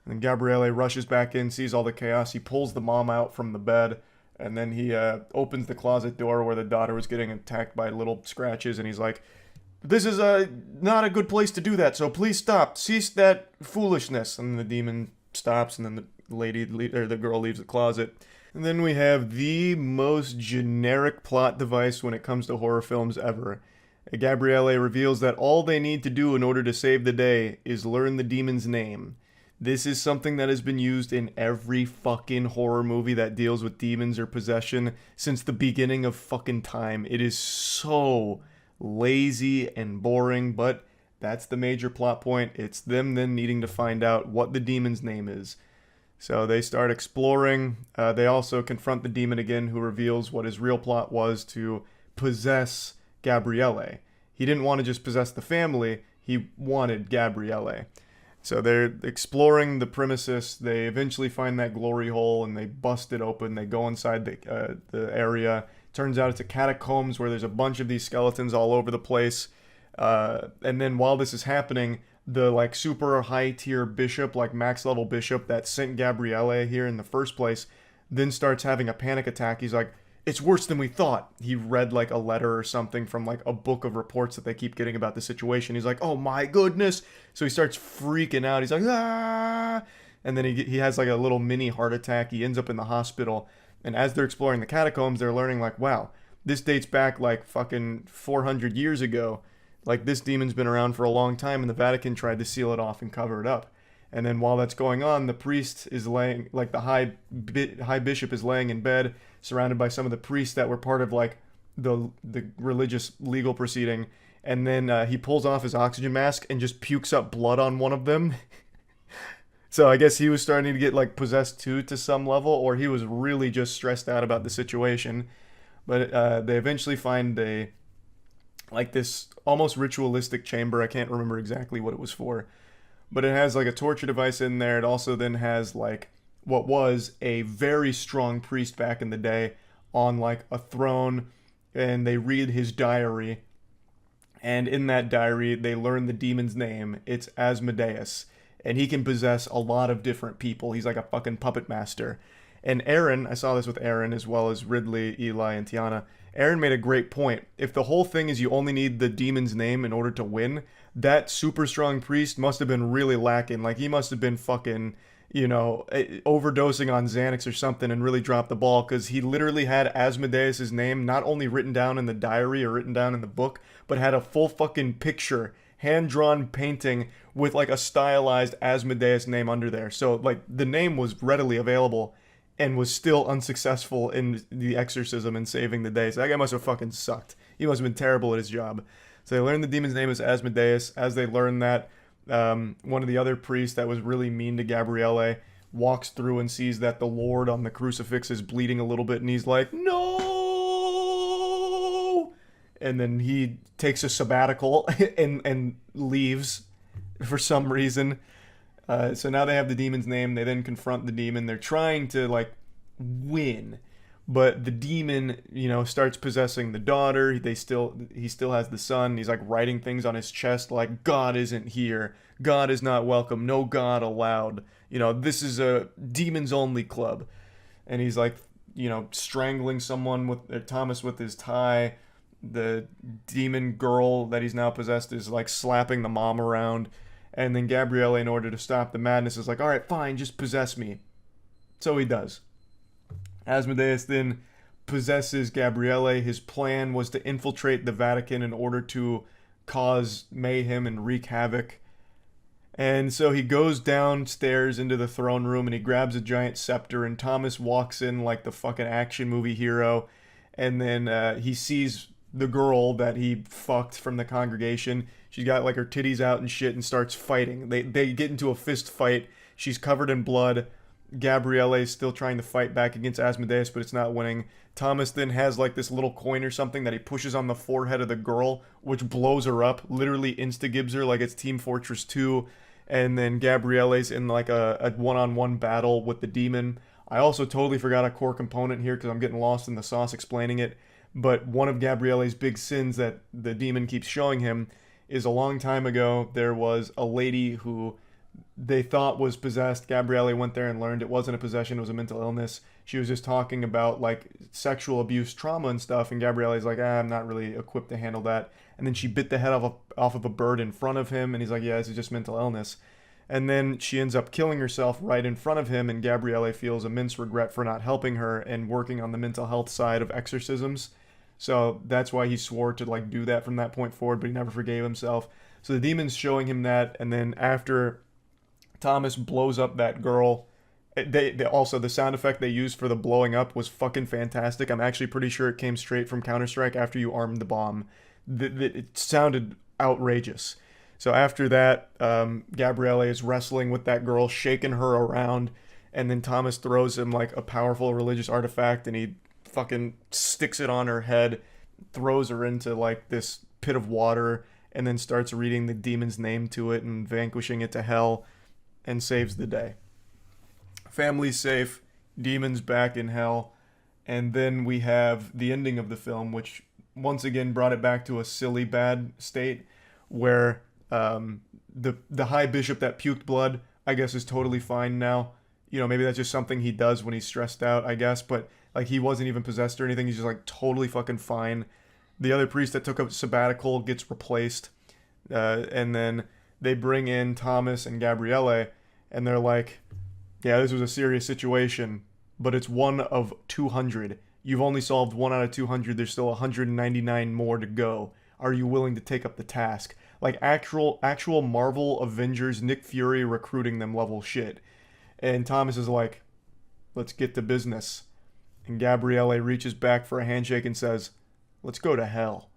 And then Gabriele rushes back in, sees all the chaos. He pulls the mom out from the bed, and then he opens the closet door where the daughter was getting attacked by little scratches, and he's like, this is not a good place to do that, so please stop. Cease that foolishness. And the demon stops, and then the girl leaves the closet. And then we have the most generic plot device when it comes to horror films ever. Gabriele reveals that all they need to do in order to save the day is learn the demon's name. This is something that has been used in every fucking horror movie that deals with demons or possession since the beginning of fucking time. It is so lazy and boring, but that's the major plot point. It's them then needing to find out what the demon's name is. So they start exploring. They also confront the demon again, who reveals what his real plot was: to possess Gabriele. He didn't want to just possess the family, he wanted Gabriele. So they're exploring the premises. They eventually find that glory hole and they bust it open. They go inside the area. Turns out it's a catacombs where there's a bunch of these skeletons all over the place. And then while this is happening, the like super high tier bishop, like max level bishop that sent Gabriele here in the first place, then starts having a panic attack. He's like, it's worse than we thought. He read like a letter or something from like a book of reports that they keep getting about the situation. He's like, oh my goodness. So he starts freaking out. He's like, ah. And then he has like a little mini heart attack. He ends up in the hospital. And as they're exploring the catacombs, they're learning like, wow, this dates back like fucking 400 years ago. Like this demon's been around for a long time and the Vatican tried to seal it off and cover it up. And then while that's going on, the priest is laying, like the high bishop is laying in bed, surrounded by some of the priests that were part of like the religious legal proceeding. And then he pulls off his oxygen mask and just pukes up blood on one of them. So I guess he was starting to get like possessed too to some level, or he was really just stressed out about the situation. But they eventually find this almost ritualistic chamber. I can't remember exactly what it was for. But it has like a torture device in there. It also then has like what was a very strong priest back in the day on like a throne, and they read his diary. And in that diary, they learn the demon's name. It's Asmodeus, and he can possess a lot of different people. He's like a fucking puppet master. And Aaron, I saw this with Aaron as well as Ridley, Eli, and Tiana. Aaron made a great point. If the whole thing is you only need the demon's name in order to win, that super strong priest must have been really lacking. Like, he must have been fucking, overdosing on Xanax or something and really dropped the ball, because he literally had Asmodeus' name not only written down in the diary or written down in the book, but had a full fucking picture, hand-drawn painting with like a stylized Asmodeus name under there. So, like, the name was readily available and was still unsuccessful in the exorcism and saving the day. So that guy must have fucking sucked. He must have been terrible at his job. So they learn the demon's name is Asmodeus. As they learn that, one of the other priests that was really mean to Gabriele walks through and sees that the Lord on the crucifix is bleeding a little bit, and he's like, no! And then he takes a sabbatical and leaves for some reason. So now they have the demon's name. They then confront the demon. They're trying to like win, but the demon, starts possessing the daughter. He still has the son. He's like writing things on his chest like, God isn't here. God is not welcome. No God allowed. This is a demons only club. And he's like, strangling someone with Thomas with his tie. The demon girl that he's now possessed is like slapping the mom around. And then Gabriele, in order to stop the madness, is like, all right, fine, just possess me. So he does. Asmodeus then possesses Gabriele. His plan was to infiltrate the Vatican in order to cause mayhem and wreak havoc. And so he goes downstairs into the throne room and he grabs a giant scepter, and Thomas walks in like the fucking action movie hero. And then he sees the girl that he fucked from the congregation. She's got like her titties out and shit and starts fighting. They get into a fist fight. She's covered in blood. Gabriele is still trying to fight back against Asmodeus, but it's not winning. Thomas then has like this little coin or something that he pushes on the forehead of the girl, which blows her up, literally insta-gibs her like it's Team Fortress 2. And then Gabriele's in like a one-on-one battle with the demon. I also totally forgot a core component here because I'm getting lost in the sauce explaining it. But one of Gabriele's big sins that the demon keeps showing him is a long time ago, there was a lady who they thought was possessed. Gabriele went there and learned it wasn't a possession, it was a mental illness. She was just talking about like sexual abuse, trauma and stuff, and Gabriele's like, I'm not really equipped to handle that. And then she bit the head off of a bird in front of him, and he's like, yeah, this is just mental illness. And then she ends up killing herself right in front of him, and Gabriele feels immense regret for not helping her and working on the mental health side of exorcisms. So that's why he swore to like do that from that point forward, but he never forgave himself. So the demon's showing him that, and then after Thomas blows up that girl, they also, the sound effect they used for the blowing up was fucking fantastic. I'm actually pretty sure it came straight from Counter-Strike after you armed the bomb. It sounded outrageous. So after that, Gabriele is wrestling with that girl, shaking her around, and then Thomas throws him like a powerful religious artifact, and he fucking sticks it on her head, throws her into like this pit of water, and then starts reading the demon's name to it and vanquishing it to hell and saves the day. Family's safe, demons back in hell, and then we have the ending of the film, which once again brought it back to a silly bad state where the high bishop that puked blood, I guess, is totally fine now. You know, maybe that's just something he does when he's stressed out, I guess, but like he wasn't even possessed or anything. He's just like totally fucking fine. The other priest that took a sabbatical gets replaced, and then they bring in Thomas and Gabriele, and they're like, yeah, this was a serious situation, but it's 1 of 200. You've only solved 1 out of 200. There's still 199 more to go. Are you willing to take up the task? Like actual Marvel Avengers, Nick Fury recruiting them level shit. And Thomas is like, let's get to business. And Gabriele reaches back for a handshake and says, let's go to hell.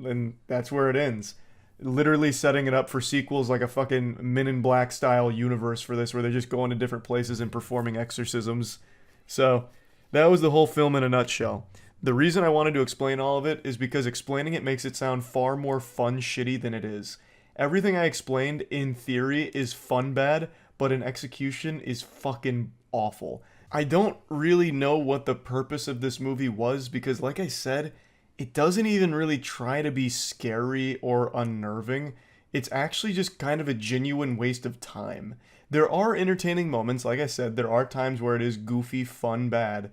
And that's where it ends. Literally setting it up for sequels, like a fucking Men in Black style universe for this, where they're just going to different places and performing exorcisms. So that was the whole film in a nutshell. The reason I wanted to explain all of it is because explaining it makes it sound far more fun shitty than it is. Everything I explained in theory is fun bad, but in execution is fucking awful. I don't really know what the purpose of this movie was because, like I said, it doesn't even really try to be scary or unnerving. It's actually just kind of a genuine waste of time. There are entertaining moments, like I said, there are times where it is goofy, fun, bad,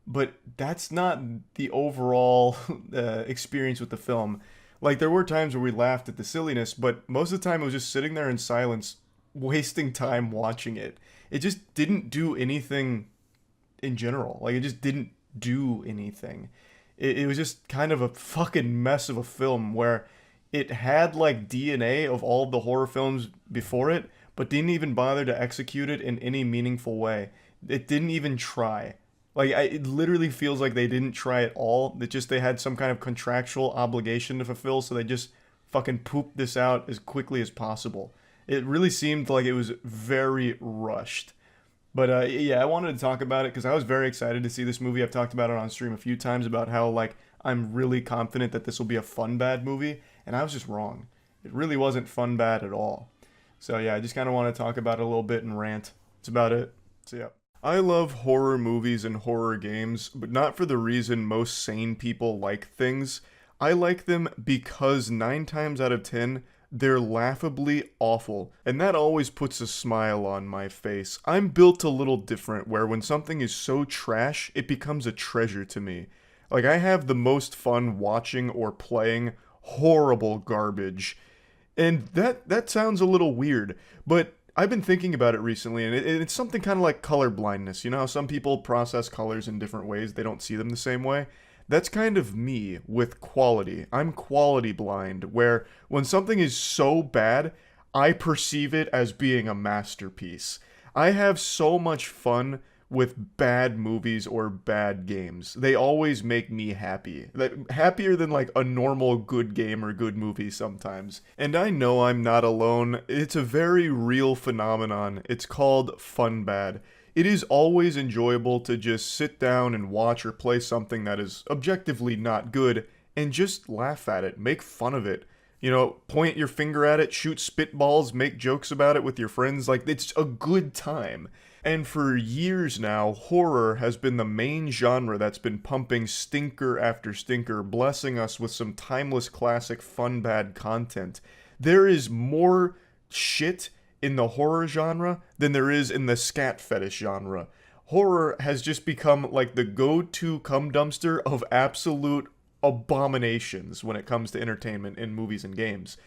but that's not the overall experience with the film. Like, there were times where we laughed at the silliness, but most of the time it was just sitting there in silence, wasting time watching it. It just didn't do anything in general. Like, it just didn't do anything. It was just kind of a fucking mess of a film where it had like DNA of all of the horror films before it, but didn't even bother to execute it in any meaningful way. It didn't even try. Like, it literally feels like they didn't try at all. That just they had some kind of contractual obligation to fulfill, so they just fucking pooped this out as quickly as possible. It really seemed like it was very rushed. But yeah, I wanted to talk about it because I was very excited to see this movie. I've talked about it on stream a few times about how like I'm really confident that this will be a fun bad movie, and I was just wrong. It really wasn't fun bad at all. So yeah, I just kind of want to talk about it a little bit and rant. That's about it. So yeah. I love horror movies and horror games, but not for the reason most sane people like things. I like them because 9 times out of 10, they're laughably awful, and that always puts a smile on my face. I'm built a little different, where when something is so trash, it becomes a treasure to me. Like, I have the most fun watching or playing horrible garbage. And that sounds a little weird, but I've been thinking about it recently, and it's something kind of like color blindness. You know how some people process colors in different ways, they don't see them the same way? That's kind of me with quality. I'm quality blind, where when something is so bad, I perceive it as being a masterpiece. I have so much fun with bad movies or bad games. They always make me happy. Like, happier than like a normal good game or good movie sometimes. And I know I'm not alone. It's a very real phenomenon. It's called fun bad. It is always enjoyable to just sit down and watch or play something that is objectively not good and just laugh at it, make fun of it. You know, point your finger at it, shoot spitballs, make jokes about it with your friends. Like, it's a good time. And for years now, horror has been the main genre that's been pumping stinker after stinker, blessing us with some timeless classic fun bad content. There is more shit in the horror genre than there is in the scat fetish genre. Horror has just become like the go-to cum dumpster of absolute abominations when it comes to entertainment in movies and games.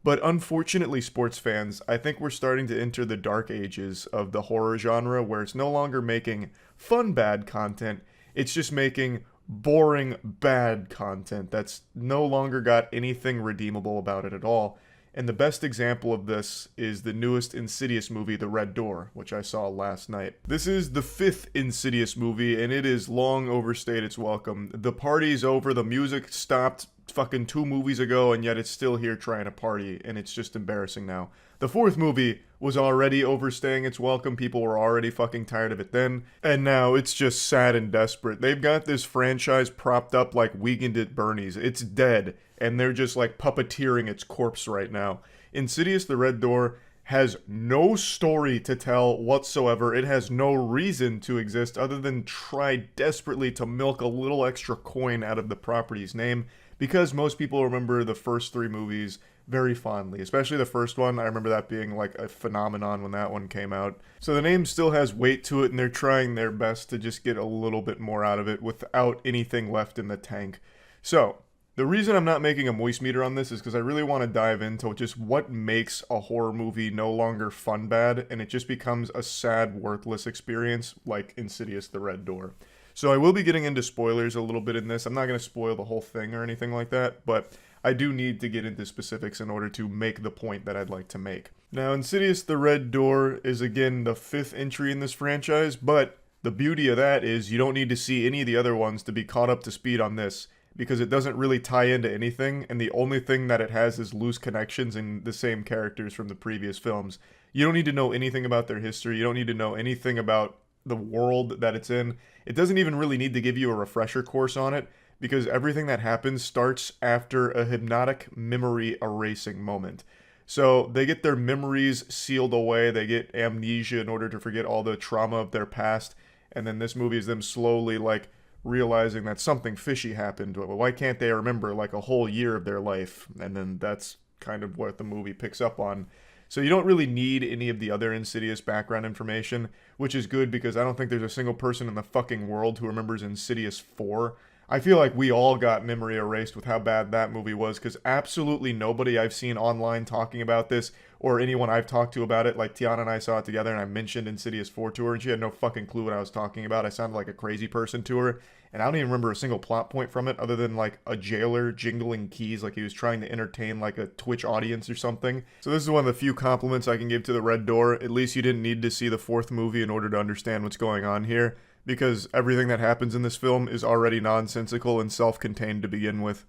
But unfortunately, sports fans, I think we're starting to enter the dark ages of the horror genre, where it's no longer making fun bad content, it's just making boring bad content that's no longer got anything redeemable about it at all. And the best example of this is the newest Insidious movie, The Red Door, which I saw last night. This is the 5th Insidious movie, and it is long overstayed its welcome. The party's over, the music stopped fucking 2 movies ago, and yet it's still here trying to party, and it's just embarrassing now. The 4th movie was already overstaying its welcome. People were already fucking tired of it then. And now it's just sad and desperate. They've got this franchise propped up like Weekend at Bernie's. It's dead, and they're just like puppeteering its corpse right now. Insidious the Red Door has no story to tell whatsoever. It has no reason to exist other than try desperately to milk a little extra coin out of the property's name, because most people remember the first three movies very fondly, especially the first one. I remember that being like a phenomenon when that one came out. So the name still has weight to it, and they're trying their best to just get a little bit more out of it without anything left in the tank. So the reason I'm not making a moist meter on this is because I really want to dive into just what makes a horror movie no longer fun bad, and it just becomes a sad, worthless experience like Insidious the Red Door. So I will be getting into spoilers a little bit in this. I'm not going to spoil the whole thing or anything like that, but I do need to get into specifics in order to make the point that I'd like to make. Now, Insidious the Red Door is again the 5th entry in this franchise, but the beauty of that is you don't need to see any of the other ones to be caught up to speed on this, because it doesn't really tie into anything, and the only thing that it has is loose connections in the same characters from the previous films. You don't need to know anything about their history. You don't need to know anything about the world that it's in. It doesn't even really need to give you a refresher course on it, because everything that happens starts after a hypnotic memory erasing moment. So they get their memories sealed away, they get amnesia in order to forget all the trauma of their past, and then this movie is them slowly like realizing that something fishy happened. Why can't they remember like a whole year of their life? And then that's kind of what the movie picks up on. So you don't really need any of the other Insidious background information, which is good because I don't think there's a single person in the fucking world who remembers Insidious 4. I feel like we all got memory erased with how bad that movie was, because absolutely nobody I've seen online talking about this, or anyone I've talked to about it, like Tiana and I saw it together and I mentioned Insidious 4 to her and she had no fucking clue what I was talking about. I sounded like a crazy person to her, and I don't even remember a single plot point from it other than like a jailer jingling keys like he was trying to entertain like a Twitch audience or something. So this is one of the few compliments I can give to the Red Door. At least you didn't need to see the 4th movie in order to understand what's going on here, because everything that happens in this film is already nonsensical and self-contained to begin with.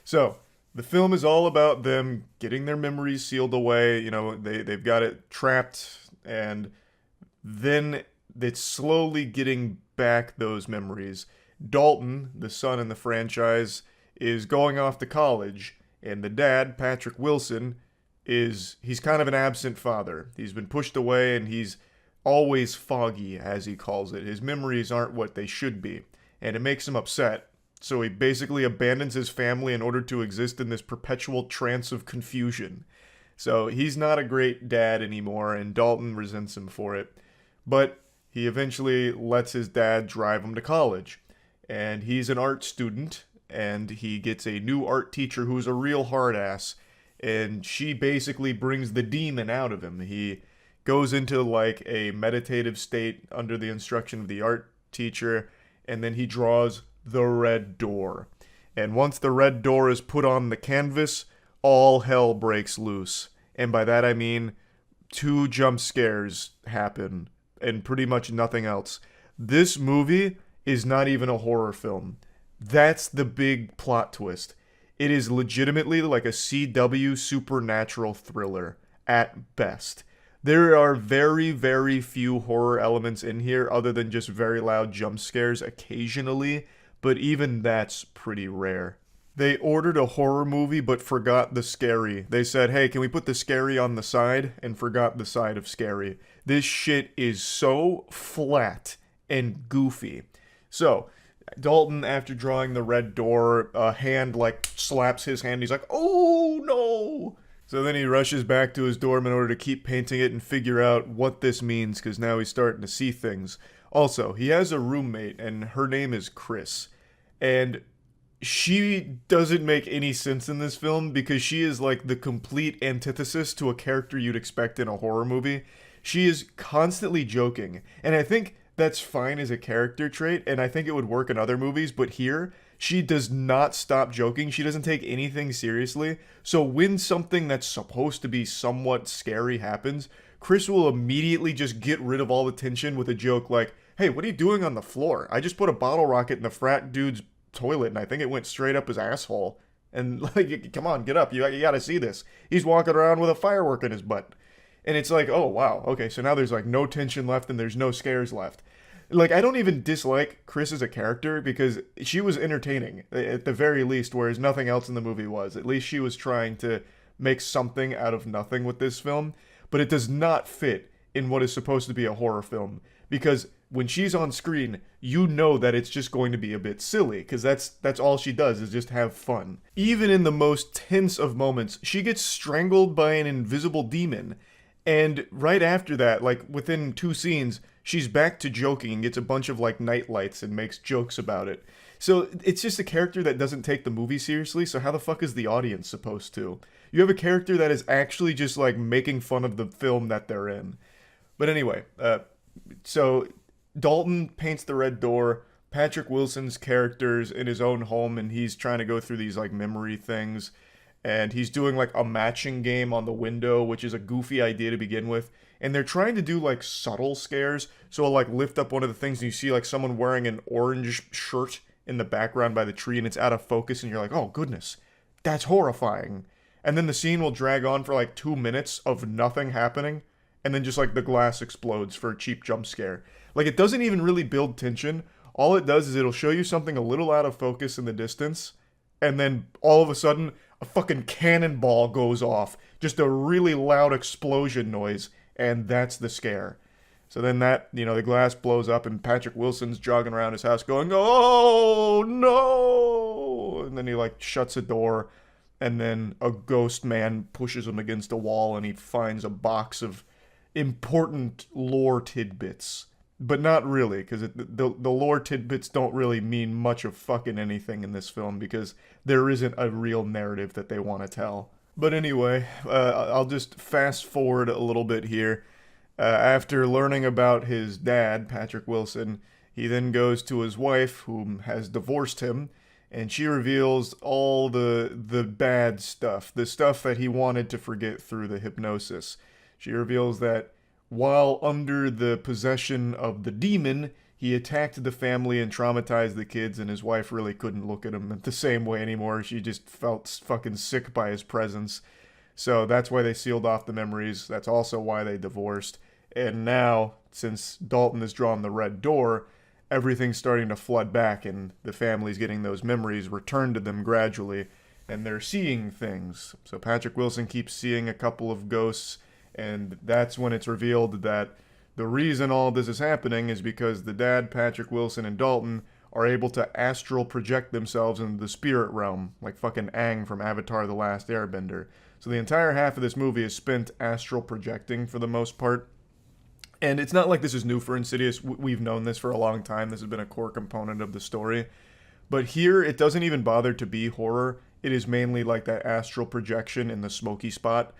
So the film is all about them getting their memories sealed away. You know, they've got it trapped, and then it's slowly getting back those memories. Dalton, the son in the franchise, is going off to college, and the dad, Patrick Wilson, he's kind of an absent father. He's been pushed away, and he's always foggy, as he calls it. His memories aren't what they should be, and it makes him upset. So he basically abandons his family in order to exist in this perpetual trance of confusion. So he's not a great dad anymore, and Dalton resents him for it. But he eventually lets his dad drive him to college. And he's an art student, and he gets a new art teacher who's a real hard ass. And she basically brings the demon out of him. He goes into like a meditative state under the instruction of the art teacher, and then he draws the Red Door. And once the Red Door is put on the canvas, all hell breaks loose. And by that I mean 2 jump scares happen, and pretty much nothing else. This movie is not even a horror film. That's the big plot twist. It is legitimately like a CW supernatural thriller at best. There are very, very few horror elements in here other than just very loud jump scares occasionally, but even that's pretty rare. They ordered a horror movie but forgot the scary. They said, hey, can we put the scary on the side? And forgot the side of scary. This shit is so flat and goofy. So, Dalton, after drawing the Red Door, a hand like slaps his hand. He's like, oh no! So then he rushes back to his dorm in order to keep painting it and figure out what this means, because now he's starting to see things. Also, he has a roommate, and her name is Chris. And she doesn't make any sense in this film because she is like the complete antithesis to a character you'd expect in a horror movie. She is constantly joking, and I think that's fine as a character trait, and I think it would work in other movies, but here, she does not stop joking. She doesn't take anything seriously. So when something that's supposed to be somewhat scary happens, Chris will immediately just get rid of all the tension with a joke like, hey, what are you doing on the floor? I just put a bottle rocket in the frat dude's toilet, and I think it went straight up his asshole. And like, come on, get up. You gotta see this. He's walking around with a firework in his butt. And it's like, oh wow, okay, so now there's like no tension left and there's no scares left. Like, I don't even dislike Chris as a character because she was entertaining at the very least, whereas nothing else in the movie was. At least she was trying to make something out of nothing with this film, but it does not fit in what is supposed to be a horror film because when she's on screen, you know that it's just going to be a bit silly because that's all she does is just have fun. Even in the most tense of moments, she gets strangled by an invisible demon. And right after that, like within 2 scenes, she's back to joking and gets a bunch of like night lights and makes jokes about it. So it's just a character that doesn't take the movie seriously, so how the fuck is the audience supposed to? You have a character that is actually just like making fun of the film that they're in. But anyway, so Dalton paints the red door. Patrick Wilson's character's in his own home and he's trying to go through these like memory things. And he's doing like a matching game on the window, which is a goofy idea to begin with. And they're trying to do like subtle scares. So I'll like lift up one of the things and you see like someone wearing an orange shirt in the background by the tree and it's out of focus and you're like, oh goodness, that's horrifying. And then the scene will drag on for like 2 minutes of nothing happening. And then just like the glass explodes for a cheap jump scare. Like it doesn't even really build tension. All it does is it'll show you something a little out of focus in the distance. And then all of a sudden, a fucking cannonball goes off. Just a really loud explosion noise. And that's the scare. So then that, the glass blows up and Patrick Wilson's jogging around his house going, oh, no. And then he like shuts a door. And then a ghost man pushes him against a wall and he finds a box of important lore tidbits. But not really, because the lore tidbits don't really mean much of fucking anything in this film, because there isn't a real narrative that they want to tell. But anyway, I'll just fast forward a little bit here. After learning about his dad, Patrick Wilson, he then goes to his wife, who has divorced him, and she reveals all the bad stuff, the stuff that he wanted to forget through the hypnosis. She reveals that while under the possession of the demon, he attacked the family and traumatized the kids, and his wife really couldn't look at him the same way anymore. She just felt fucking sick by his presence. So that's why they sealed off the memories. That's also why they divorced. And now, since Dalton has drawn the red door, everything's starting to flood back, and the family's getting those memories returned to them gradually, and they're seeing things. So Patrick Wilson keeps seeing a couple of ghosts, and that's when it's revealed that the reason all this is happening is because the dad, Patrick Wilson, and Dalton are able to astral project themselves into the spirit realm, like fucking Aang from Avatar: The Last Airbender. So the entire half of this movie is spent astral projecting for the most part. And it's not like this is new for Insidious. We've known this for a long time. This has been a core component of the story. But here, it doesn't even bother to be horror. It is mainly like that astral projection in the smoky spot.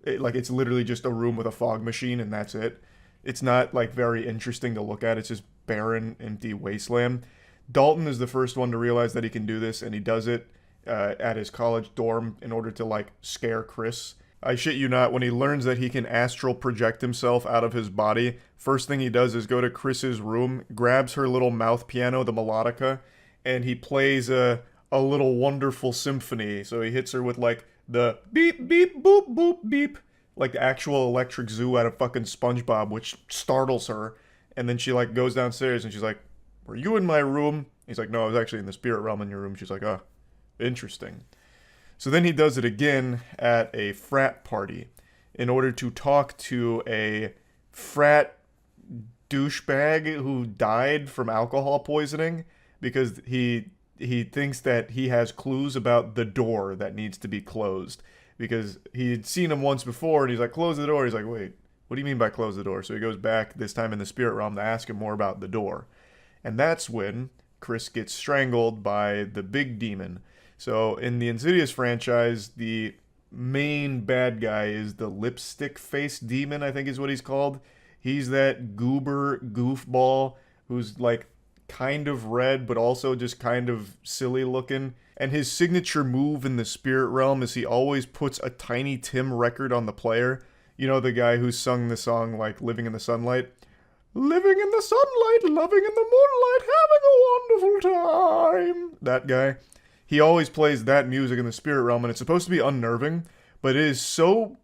It's literally just a room with a fog machine and that's it. It's not like very interesting to look at. It's just barren, empty wasteland. Dalton is the first one to realize that he can do this, and he does it at his college dorm in order to like scare Chris. I shit you not, when he learns that he can astral project himself out of his body, first thing he does is go to Chris's room, grabs her little mouth piano, the melodica, and he plays a little wonderful symphony. So he hits her with like the beep, beep, boop, boop, beep, like the actual electric zoo out of fucking SpongeBob, which startles her. And then she like goes downstairs and she's like, were you in my room? He's like, no, I was actually in the spirit realm in your room. She's like, oh, interesting. So then he does it again at a frat party in order to talk to a frat douchebag who died from alcohol poisoning because he thinks that he has clues about the door that needs to be closed because he'd seen him once before and he's like, close the door. He's like, wait, what do you mean by close the door? So he goes back this time in the spirit realm to ask him more about the door. And that's when Chris gets strangled by the big demon. So in the Insidious franchise, the main bad guy is the lipstick face demon, I think is what he's called. He's that goober goofball who's like kind of red, but also just kind of silly looking. And his signature move in the spirit realm is he always puts a Tiny Tim record on the player. You know, the guy who sung the song like Living in the Sunlight? Living in the sunlight, loving in the moonlight, having a wonderful time. That guy. He always plays that music in the spirit realm, and it's supposed to be unnerving, but it is so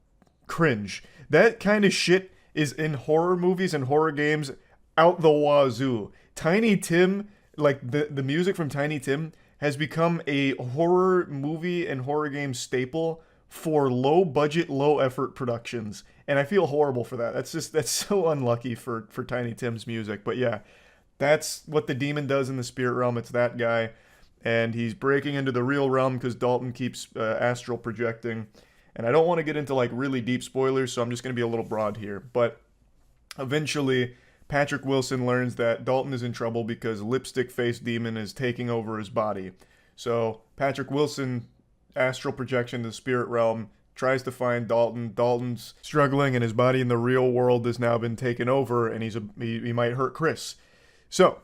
cringe That kind of shit is in horror movies and horror games out the wazoo. Tiny Tim, like the music from Tiny Tim, has become a horror movie and horror game staple for low budget, low effort productions. And I feel horrible for that. That's so unlucky for Tiny Tim's music. But yeah, that's what the demon does in the spirit realm. It's that guy. And he's breaking into the real realm because Dalton keeps astral projecting. And I don't want to get into like really deep spoilers, so I'm just going to be a little broad here. But eventually, Patrick Wilson learns that Dalton is in trouble because lipstick-faced demon is taking over his body. So Patrick Wilson, astral projection to the spirit realm, tries to find Dalton. Dalton's struggling, and his body in the real world has now been taken over, and he might hurt Chris. So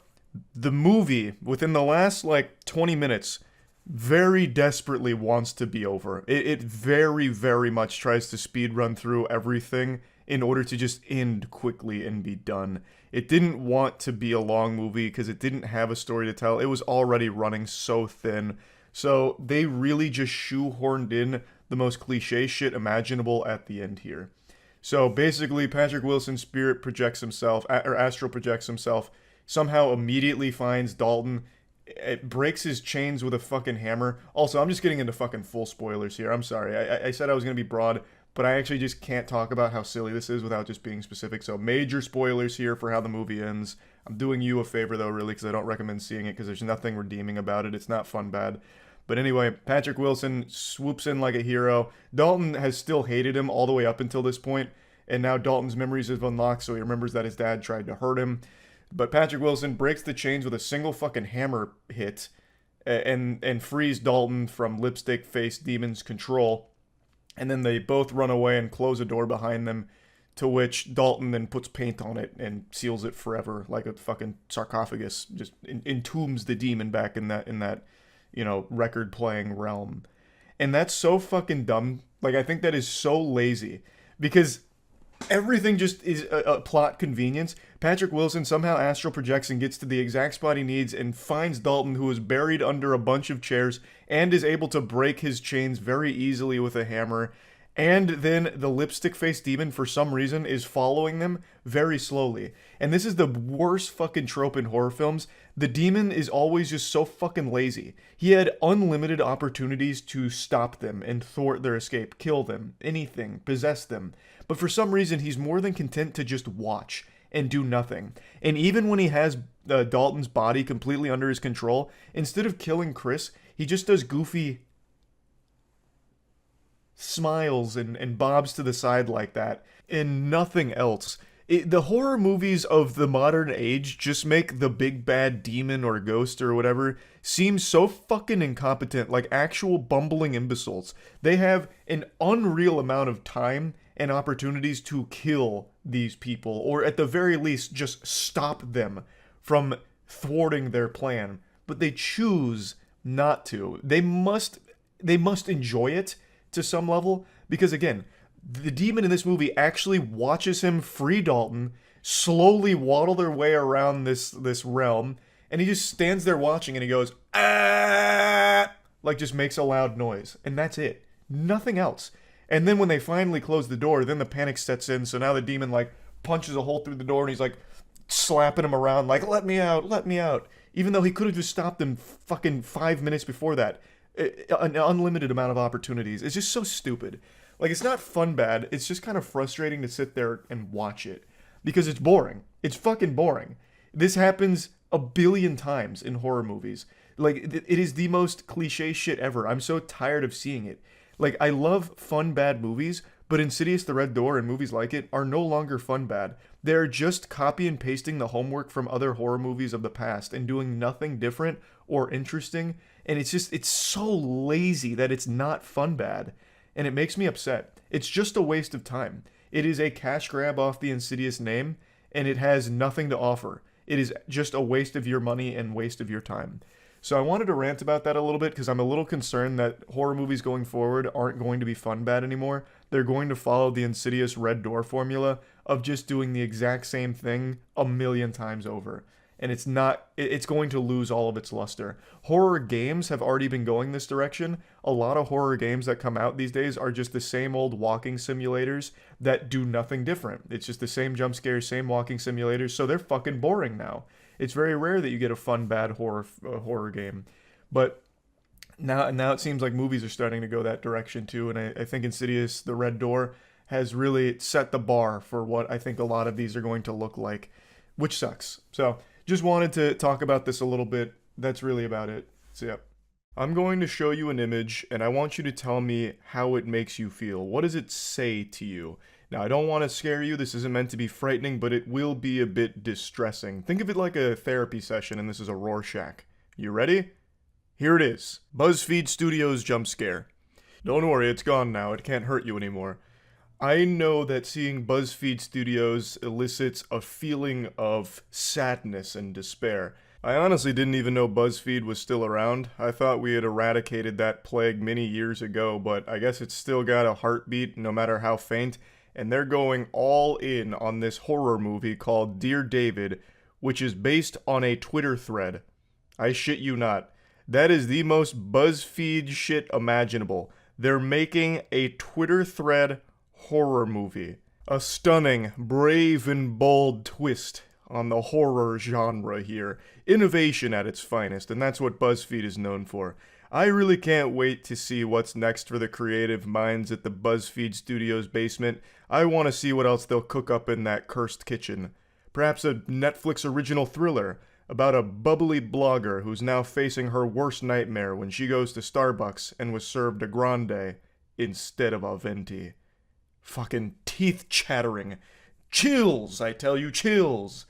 the movie, within the last like 20 minutes, very desperately wants to be over. It very, very much tries to speed run through everything in order to just end quickly and be done. It didn't want to be a long movie because it didn't have a story to tell. It was already running so thin. So they really just shoehorned in the most cliche shit imaginable at the end here. So basically, Patrick Wilson's spirit projects himself, or astral projects himself, somehow immediately finds Dalton. It breaks his chains with a fucking hammer. Also, I'm just getting into fucking full spoilers here. I'm sorry. I said I was going to be broad, but I actually just can't talk about how silly this is without just being specific. So major spoilers here for how the movie ends. I'm doing you a favor, though, really, because I don't recommend seeing it because there's nothing redeeming about it. It's not fun bad. But anyway, Patrick Wilson swoops in like a hero. Dalton has still hated him all the way up until this point, and now Dalton's memories have unlocked, so he remembers that his dad tried to hurt him. But Patrick Wilson breaks the chains with a single fucking hammer hit and frees Dalton from lipstick-faced demon's control. And then they both run away and close a door behind them, to which Dalton then puts paint on it and seals it forever, like a fucking sarcophagus, just entombs the demon back in that record-playing realm. And that's so fucking dumb. Like, I think that is so lazy, because everything just is a plot convenience. Patrick Wilson somehow astral projects and gets to the exact spot he needs and finds Dalton, who is buried under a bunch of chairs, and is able to break his chains very easily with a hammer. And then the lipstick-faced demon, for some reason, is following them very slowly. And this is the worst fucking trope in horror films. The demon is always just so fucking lazy. He had unlimited opportunities to stop them and thwart their escape, kill them, anything, possess them. But for some reason, he's more than content to just watch and do nothing. And even when he has Dalton's body completely under his control, instead of killing Chris, he just does goofy smiles and bobs to the side like that, and nothing else. The horror movies of the modern age just make the big bad demon or ghost or whatever seem so fucking incompetent, like actual bumbling imbeciles. They have an unreal amount of time and opportunities to kill these people, or at the very least just stop them from thwarting their plan, but they choose not to. They must enjoy it to some level, because again, the demon in this movie actually watches him free Dalton, slowly waddle their way around this realm, and he just stands there watching, and he goes, ah, like just makes a loud noise, and that's it. Nothing else. And then when they finally close the door, then the panic sets in, so now the demon like punches a hole through the door, and he's like slapping him around like, let me out, even though he could have just stopped him fucking 5 minutes before that. An unlimited amount of opportunities. It's just so stupid. Like, it's not fun bad, it's just kind of frustrating to sit there and watch it, because it's boring. It's fucking boring. This happens a billion times in horror movies. Like, it is the most cliche shit ever. I'm so tired of seeing it. Like, I love fun bad movies, but Insidious the Red Door and movies like it are no longer fun bad. They're just copy and pasting the homework from other horror movies of the past and doing nothing different or interesting. And it's so lazy that it's not fun bad. And it makes me upset. It's just a waste of time. It is a cash grab off the Insidious name, and it has nothing to offer. It is just a waste of your money and waste of your time. So I wanted to rant about that a little bit, because I'm a little concerned that horror movies going forward aren't going to be fun bad anymore. They're going to follow the Insidious Red Door formula of just doing the exact same thing a million times over. and it's going to lose all of its luster. Horror games have already been going this direction. A lot of horror games that come out these days are just the same old walking simulators that do nothing different. It's just the same jump scares, same walking simulators, so they're fucking boring now. It's very rare that you get a fun bad horror game. But now it seems like movies are starting to go that direction too, and I think Insidious: The Red Door has really set the bar for what I think a lot of these are going to look like, which sucks. So just wanted to talk about this a little bit. That's really about it. So yeah. I'm going to show you an image, and I want you to tell me how it makes you feel. What does it say to you? Now, I don't want to scare you. This isn't meant to be frightening, but it will be a bit distressing. Think of it like a therapy session, and this is a Rorschach. You ready? Here it is. BuzzFeed Studios jump scare. Don't worry, it's gone now. It can't hurt you anymore. I know that seeing BuzzFeed Studios elicits a feeling of sadness and despair. I honestly didn't even know BuzzFeed was still around. I thought we had eradicated that plague many years ago, but I guess it's still got a heartbeat, no matter how faint, and they're going all in on this horror movie called Dear David, which is based on a Twitter thread. I shit you not. That is the most BuzzFeed shit imaginable. They're making a Twitter thread horror movie. A stunning, brave, and bold twist on the horror genre here. Innovation at its finest, and that's what BuzzFeed is known for. I really can't wait to see what's next for the creative minds at the BuzzFeed Studios basement. I want to see what else they'll cook up in that cursed kitchen. Perhaps a Netflix original thriller about a bubbly blogger who's now facing her worst nightmare when she goes to Starbucks and was served a grande instead of a venti. Fucking teeth chattering. Chills, I tell you, chills.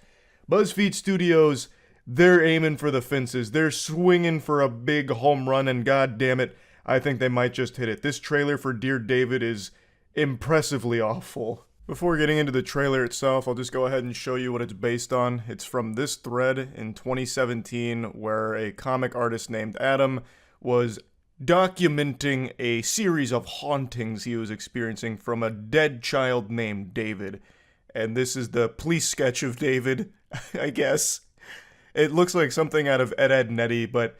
BuzzFeed Studios, they're aiming for the fences. They're swinging for a big home run, and god damn it, I think they might just hit it. This trailer for Dear David is impressively awful. Before getting into the trailer itself, I'll just go ahead and show you what it's based on. It's from this thread in 2017 where a comic artist named Adam was documenting a series of hauntings he was experiencing from a dead child named David. And this is the police sketch of David, I guess. It looks like something out of Ed, Edd n Eddy, but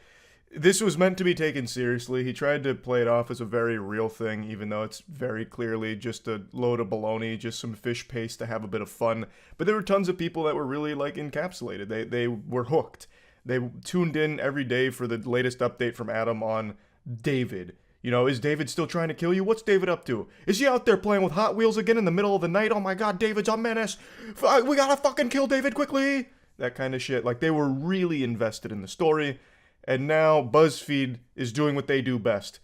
this was meant to be taken seriously. He tried to play it off as a very real thing, even though it's very clearly just a load of baloney, just some fish paste to have a bit of fun. But there were tons of people that were really, encapsulated. They were hooked. They tuned in every day for the latest update from Adam on David. You know, is David still trying to kill you? What's David up to? Is he out there playing with Hot Wheels again in the middle of the night? Oh my god, David's a menace. We gotta fucking kill David quickly. That kind of shit. They were really invested in the story. And now BuzzFeed is doing what they do best.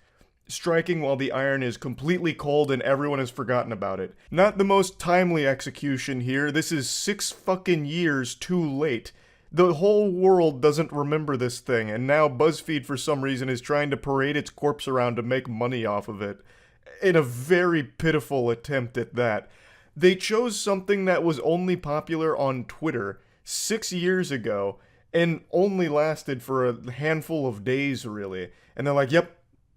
Striking while the iron is completely cold and everyone has forgotten about it. Not the most timely execution here. This is 6 fucking years too late. The whole world doesn't remember this thing, and now BuzzFeed for some reason is trying to parade its corpse around to make money off of it. In a very pitiful attempt at that. They chose something that was only popular on Twitter 6 years ago, and only lasted for a handful of days, really. And they're like, yep,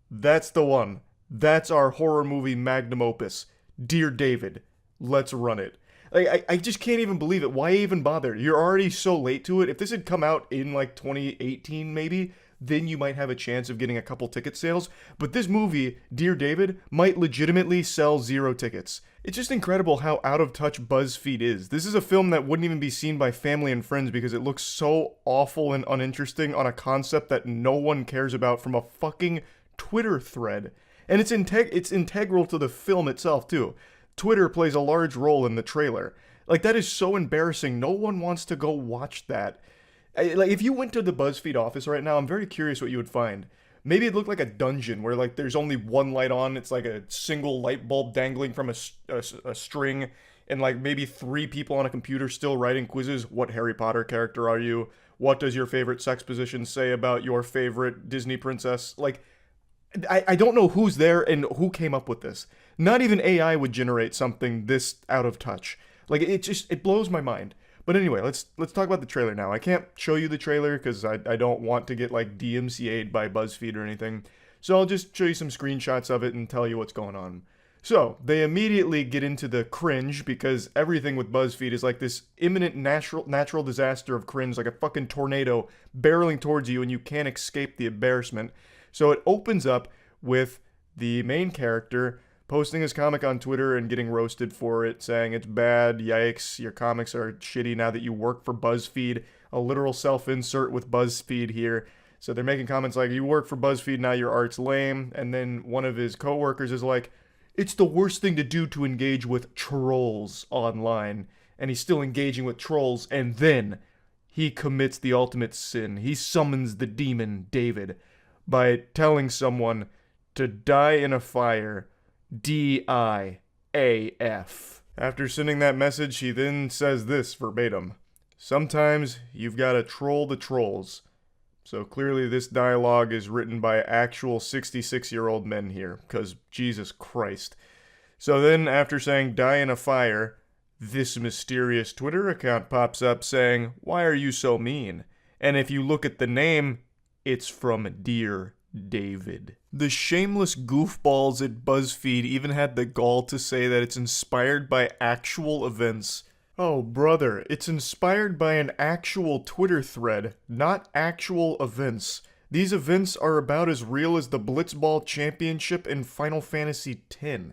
that's the one. That's our horror movie magnum opus. Dear David, let's run it. I just can't even believe it. Why even bother? You're already so late to it. If this had come out in 2018 maybe, then you might have a chance of getting a couple ticket sales. But this movie, Dear David, might legitimately sell 0 tickets. It's just incredible how out of touch BuzzFeed is. This is a film that wouldn't even be seen by family and friends because it looks so awful and uninteresting on a concept that no one cares about from a fucking Twitter thread. And it's integral to the film itself, too. Twitter plays a large role in the trailer. That is so embarrassing. No one wants to go watch that. If you went to the BuzzFeed office right now, I'm very curious what you would find. Maybe it looked like a dungeon where there's only one light on. It's like a single light bulb dangling from a string, and maybe 3 people on a computer still writing quizzes. What Harry Potter character are you? What does your favorite sex position say about your favorite Disney princess? I don't know who's there and who came up with this. Not even AI would generate something this out of touch. It blows my mind. But anyway, let's talk about the trailer now. I can't show you the trailer because I don't want to get DMCA'd by BuzzFeed or anything. So I'll just show you some screenshots of it and tell you what's going on. So, they immediately get into the cringe because everything with BuzzFeed is like this imminent natural disaster of cringe, like a fucking tornado barreling towards you and you can't escape the embarrassment. So, it opens up with the main character posting his comic on Twitter and getting roasted for it, saying it's bad, yikes, your comics are shitty now that you work for BuzzFeed. A literal self-insert with BuzzFeed here. So they're making comments like, you work for BuzzFeed, now your art's lame. And then one of his coworkers is like, it's the worst thing to do to engage with trolls online. And he's still engaging with trolls. And then he commits the ultimate sin. He summons the demon, David, by telling someone to die in a fire. DIAF. After sending that message, he then says this verbatim. Sometimes you've got to troll the trolls. So clearly this dialogue is written by actual 66-year-old men here, because Jesus Christ. So then, after saying die in a fire, this mysterious Twitter account pops up saying, why are you so mean? And if you look at the name, it's from Dear David. The shameless goofballs at BuzzFeed even had the gall to say that it's inspired by actual events. Oh, brother, it's inspired by an actual Twitter thread, not actual events. These events are about as real as the Blitzball Championship in Final Fantasy X.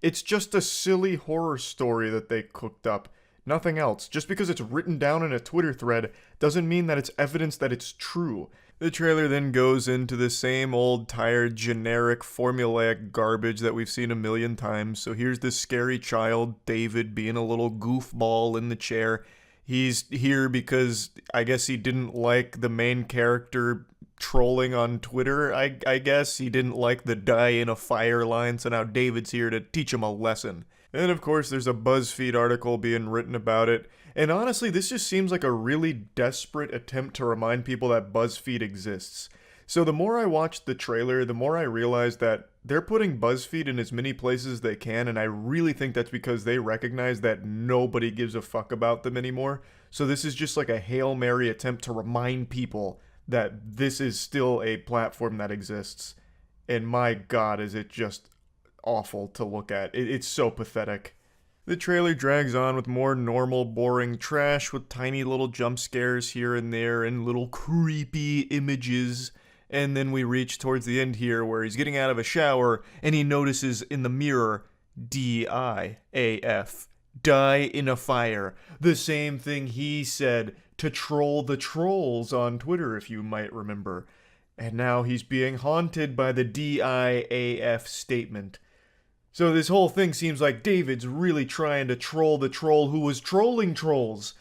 It's just a silly horror story that they cooked up. Nothing else. Just because it's written down in a Twitter thread doesn't mean that it's evidence that it's true. The trailer then goes into the same old, tired, generic, formulaic garbage that we've seen a million times. So here's this scary child, David, being a little goofball in the chair. He's here because I guess he didn't like the main character trolling on Twitter, I guess. He didn't like the die in a fire line, so now David's here to teach him a lesson. And of course, there's a BuzzFeed article being written about it. And honestly, this just seems like a really desperate attempt to remind people that BuzzFeed exists. So the more I watched the trailer, the more I realized that they're putting BuzzFeed in as many places as they can, and I really think that's because they recognize that nobody gives a fuck about them anymore. So this is just like a Hail Mary attempt to remind people that this is still a platform that exists. And my God, is it just awful to look at. It's so pathetic. The trailer drags on with more normal, boring trash with tiny little jump scares here and there and little creepy images. And then we reach towards the end here where he's getting out of a shower and he notices in the mirror, DIAF, die in a fire. The same thing he said to troll the trolls on Twitter, if you might remember. And now he's being haunted by the DIAF statement. So this whole thing seems like David's really trying to troll the troll who was trolling trolls.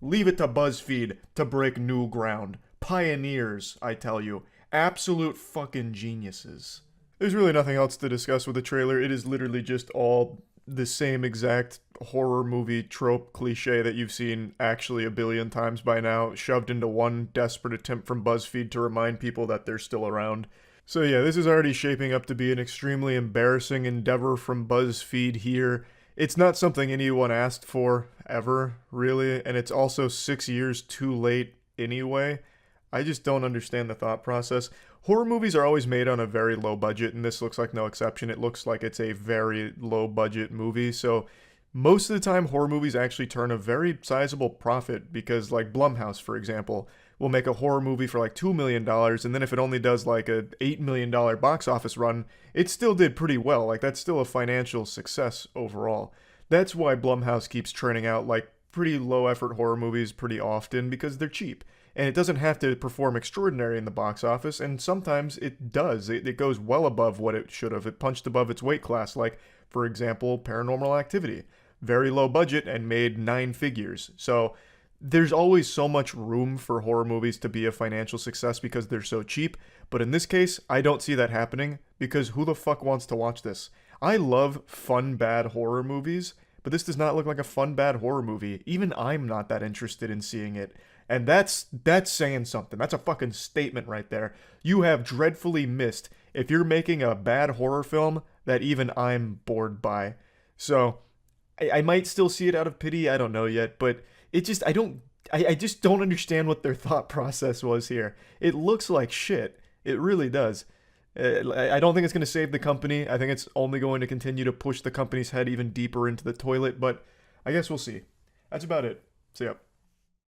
Leave it to BuzzFeed to break new ground. Pioneers, I tell you. Absolute fucking geniuses. There's really nothing else to discuss with the trailer. It is literally just all the same exact horror movie trope cliche that you've seen actually a billion times by now, shoved into one desperate attempt from BuzzFeed to remind people that they're still around. So yeah, this is already shaping up to be an extremely embarrassing endeavor from BuzzFeed here. It's not something anyone asked for, ever, really, and it's also 6 years too late anyway. I just don't understand the thought process. Horror movies are always made on a very low budget, and this looks like no exception. It looks like it's a very low budget movie, so most of the time horror movies actually turn a very sizable profit because, like Blumhouse, for example, will make a horror movie for like $2 million, and then if it only does like a $8 million box office run, it still did pretty well. Like, that's still a financial success overall. That's why Blumhouse keeps churning out like pretty low effort horror movies pretty often, because they're cheap. And it doesn't have to perform extraordinary in the box office, and sometimes it does. It goes well above what it should have. It punched above its weight class, like, for example, Paranormal Activity. Very low budget and made 9 figures. So there's always so much room for horror movies to be a financial success because they're so cheap. But in this case, I don't see that happening, because who the fuck wants to watch this? I love fun, bad horror movies, but this does not look like a fun, bad horror movie. Even I'm not that interested in seeing it. And that's saying something. That's a fucking statement right there. You have dreadfully missed if you're making a bad horror film that even I'm bored by. So I might still see it out of pity. I don't know yet, but it just, I just don't understand what their thought process was here. It looks like shit. It really does. I don't think it's going to save the company. I think it's only going to continue to push the company's head even deeper into the toilet, but I guess we'll see. That's about it. See ya.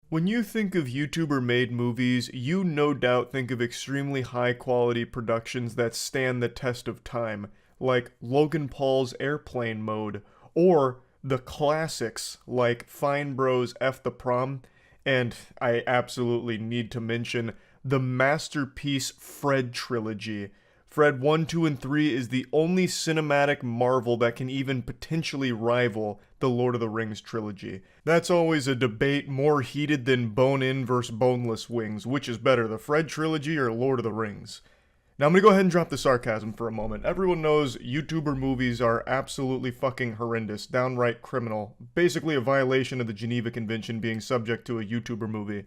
When you think of YouTuber-made movies, you no doubt think of extremely high-quality productions that stand the test of time, like Logan Paul's Airplane Mode, or the classics like Fine Bros F the Prom, and I absolutely need to mention the masterpiece Fred trilogy. Fred 1, 2, and 3 is the only cinematic marvel that can even potentially rival the Lord of the Rings trilogy. That's always a debate more heated than bone-in versus boneless wings. Which is better, the Fred trilogy or Lord of the Rings? Now I'm gonna go ahead and drop the sarcasm for a moment. Everyone knows YouTuber movies are absolutely fucking horrendous, downright criminal, basically a violation of the Geneva Convention being subject to a YouTuber movie.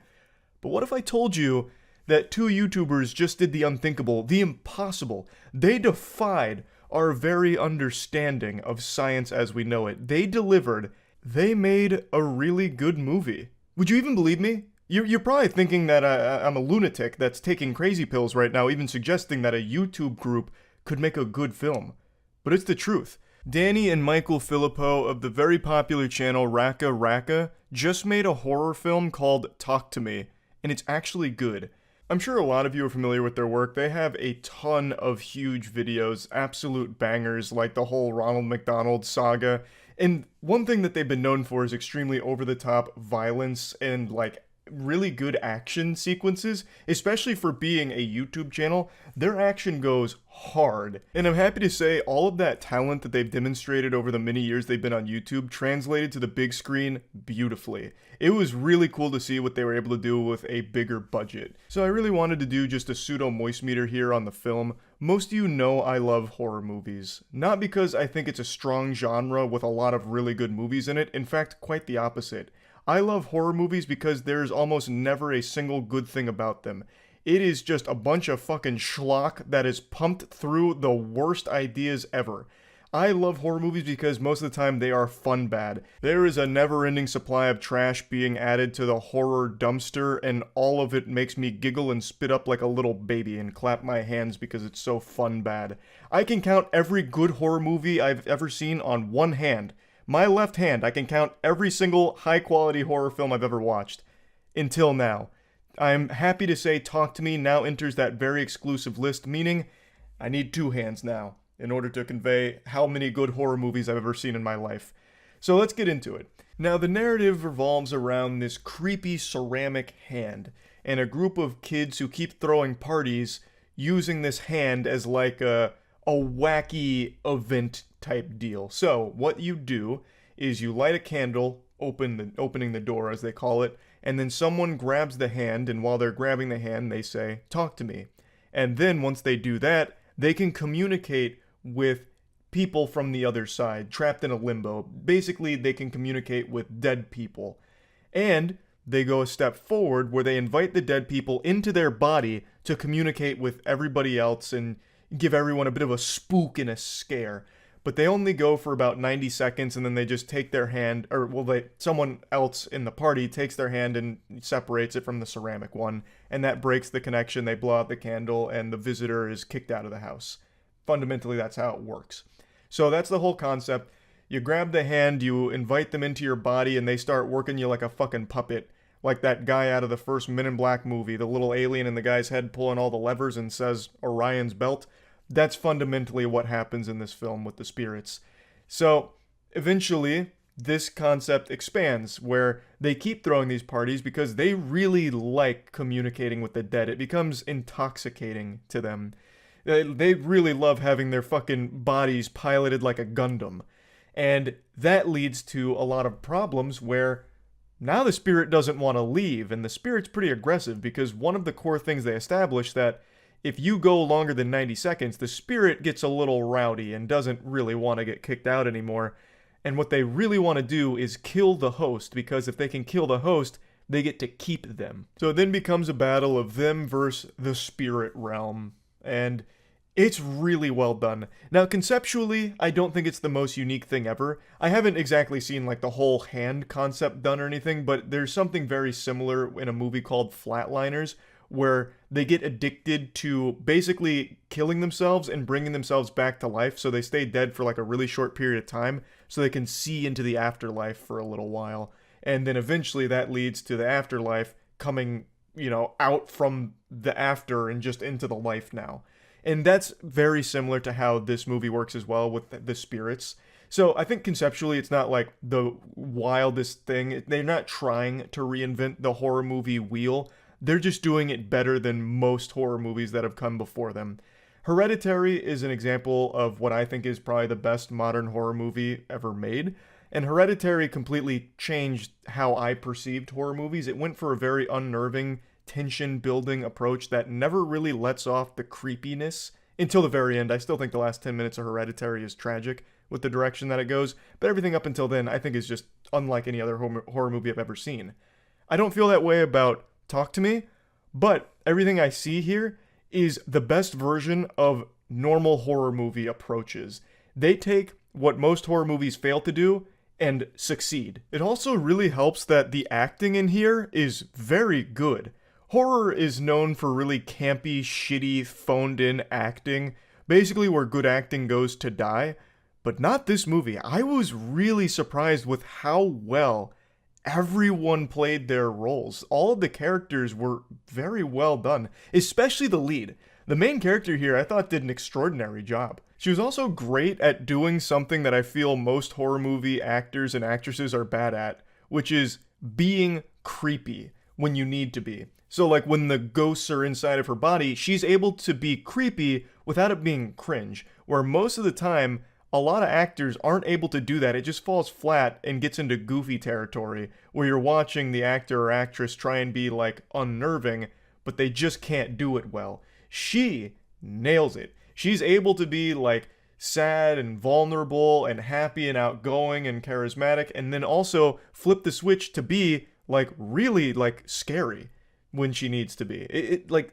But what if I told you that two YouTubers just did the unthinkable, the impossible? They defied our very understanding of science as we know it. They delivered. They made a really good movie. Would you even believe me? You're probably thinking that I'm a lunatic that's taking crazy pills right now, even suggesting that a YouTube group could make a good film. But it's the truth. Danny and Michael Filippo of the very popular channel Raka Raka just made a horror film called Talk to Me, and it's actually good. I'm sure a lot of you are familiar with their work. They have a ton of huge videos, absolute bangers, like the whole Ronald McDonald saga. And one thing that they've been known for is extremely over-the-top violence and, like, really good action sequences, especially for being a YouTube channel. Their action goes hard. And I'm happy to say all of that talent that they've demonstrated over the many years they've been on YouTube translated to the big screen beautifully. It was really cool to see what they were able to do with a bigger budget. So I really wanted to do just a pseudo moist meter here on the film. Most of you know I love horror movies. Not because I think it's a strong genre with a lot of really good movies in it. In fact, quite the opposite. I love horror movies because there's almost never a single good thing about them. It is just a bunch of fucking schlock that is pumped through the worst ideas ever. I love horror movies because most of the time they are fun bad. There is a never-ending supply of trash being added to the horror dumpster, and all of it makes me giggle and spit up like a little baby and clap my hands because it's so fun bad. I can count every good horror movie I've ever seen on one hand. My left hand, I can count every single high-quality horror film I've ever watched. Until now. I'm happy to say Talk to Me now enters that very exclusive list, meaning I need two hands now in order to convey how many good horror movies I've ever seen in my life. So let's get into it. Now, the narrative revolves around this creepy ceramic hand and a group of kids who keep throwing parties using this hand as like a wacky event type deal. So what you do is you light a candle, opening the door as they call it, and then someone grabs the hand, and while they're grabbing the hand, they say, "Talk to me." And then once they do that, they can communicate with people from the other side, trapped in a limbo. Basically, they can communicate with dead people. And they go a step forward where they invite the dead people into their body to communicate with everybody else and give everyone a bit of a spook and a scare. But they only go for about 90 seconds, and then they just take their hand, or someone else in the party takes their hand and separates it from the ceramic one, and that breaks the connection. They blow out the candle, and the visitor is kicked out of the house. Fundamentally, that's how it works. So that's the whole concept. You grab the hand, you invite them into your body, and they start working you like a fucking puppet. Like that guy out of the first Men in Black movie, the little alien in the guy's head pulling all the levers and says, "Orion's belt." That's fundamentally what happens in this film with the spirits. So, eventually, this concept expands, where they keep throwing these parties because they really like communicating with the dead. It becomes intoxicating to them. They really love having their fucking bodies piloted like a Gundam. And that leads to a lot of problems where now the spirit doesn't want to leave, and the spirit's pretty aggressive because one of the core things they establish that if you go longer than 90 seconds, the spirit gets a little rowdy and doesn't really want to get kicked out anymore. And what they really want to do is kill the host, because if they can kill the host, they get to keep them. So it then becomes a battle of them versus the spirit realm. And it's really well done. Now, conceptually, I don't think it's the most unique thing ever. I haven't exactly seen like the whole hand concept done or anything, but there's something very similar in a movie called Flatliners, where they get addicted to basically killing themselves and bringing themselves back to life, so they stay dead for like a really short period of time so they can see into the afterlife for a little while. And then eventually that leads to the afterlife coming, out from the after and just into the life now. And that's very similar to how this movie works as well with the spirits. So I think conceptually it's not like the wildest thing. They're not trying to reinvent the horror movie wheel. They're just doing it better than most horror movies that have come before them. Hereditary is an example of what I think is probably the best modern horror movie ever made. And Hereditary completely changed how I perceived horror movies. It went for a very unnerving, tension-building approach that never really lets off the creepiness until the very end. I still think the last 10 minutes of Hereditary is tragic with the direction that it goes, but everything up until then I think is just unlike any other horror movie I've ever seen. I don't feel that way about Talk to Me, but everything I see here is the best version of normal horror movie approaches. They take what most horror movies fail to do and succeed. It also really helps that the acting in here is very good. Horror is known for really campy, shitty, phoned-in acting, basically where good acting goes to die, but not this movie. I was really surprised with how well everyone played their roles. All of the characters were very well done, especially the lead. The main character here I thought did an extraordinary job. She was also great at doing something that I feel most horror movie actors and actresses are bad at, which is being creepy when you need to be. So like when the ghosts are inside of her body, she's able to be creepy without it being cringe, where most of the time a lot of actors aren't able to do that. It just falls flat and gets into goofy territory where you're watching the actor or actress try and be like unnerving, but they just can't do it well. She nails it. She's able to be like sad and vulnerable and happy and outgoing and charismatic, and then also flip the switch to be like really like scary when she needs to be. It like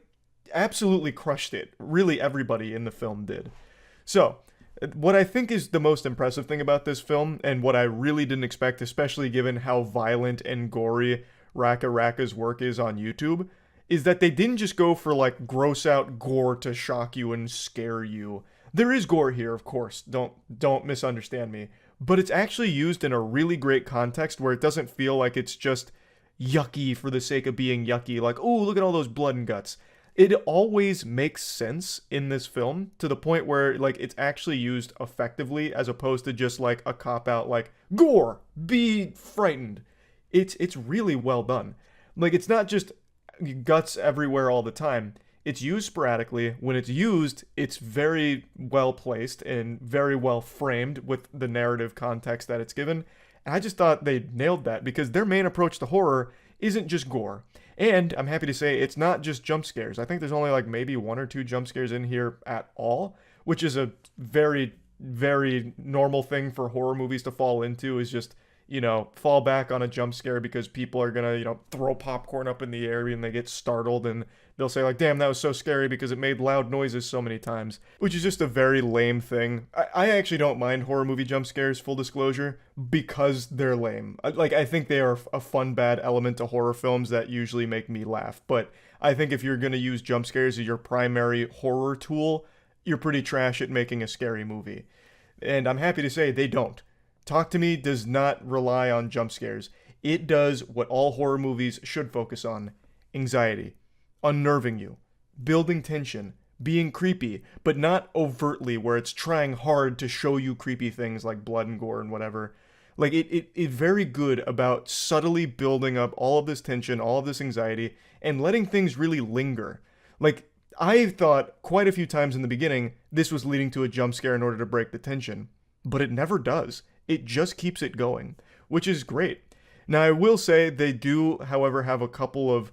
absolutely crushed it. Really everybody in the film did. So what I think is the most impressive thing about this film, and what I really didn't expect, especially given how violent and gory Raka Raka's work is on YouTube, is that they didn't just go for like gross out gore to shock you and scare you. There is gore here, of course, don't misunderstand me, but it's actually used in a really great context where it doesn't feel like it's just yucky for the sake of being yucky, like, oh, look at all those blood and guts. It always makes sense in this film to the point where like it's actually used effectively as opposed to just like a cop-out like gore, be frightened. It's really well done. Like it's not just guts everywhere all the time. It's used sporadically. When it's used, it's very well placed and very well framed with the narrative context that it's given. And I just thought they nailed that because their main approach to horror isn't just gore. And I'm happy to say it's not just jump scares. I think there's only like maybe 1 or 2 jump scares in here at all, which is a very, very normal thing for horror movies to fall into, is just, fall back on a jump scare because people are gonna, throw popcorn up in the air and they get startled and they'll say like, damn, that was so scary because it made loud noises so many times, which is just a very lame thing. I actually don't mind horror movie jump scares, full disclosure, because they're lame. Like, I think they are a fun, bad element to horror films that usually make me laugh. But I think if you're going to use jump scares as your primary horror tool, you're pretty trash at making a scary movie. And I'm happy to say they don't. Talk to Me does not rely on jump scares. It does what all horror movies should focus on: anxiety, unnerving you, building tension, being creepy, but not overtly where it's trying hard to show you creepy things like blood and gore and whatever. Like, it's very good about subtly building up all of this tension, all of this anxiety, and letting things really linger. Like, I thought quite a few times in the beginning this was leading to a jump scare in order to break the tension, but it never does. It just keeps it going, which is great. Now, I will say they do, however, have a couple of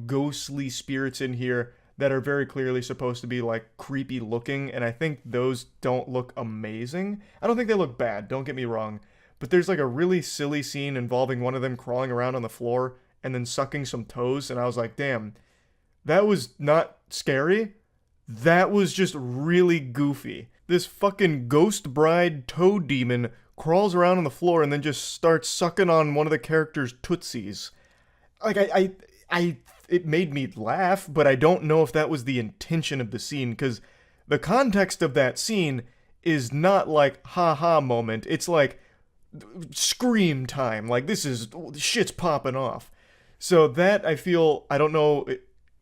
ghostly spirits in here that are very clearly supposed to be like creepy looking, and I think those don't look amazing. I don't think they look bad, don't get me wrong, but there's like a really silly scene involving one of them crawling around on the floor and then sucking some toes, and I was like, damn, that was not scary. That was just really goofy. This fucking ghost bride toe demon crawls around on the floor and then just starts sucking on one of the character's tootsies. Like, it made me laugh, but I don't know if that was the intention of the scene, because the context of that scene is not like ha ha moment. It's like scream time. Like, this is shit's popping off. So that, I feel, I don't know,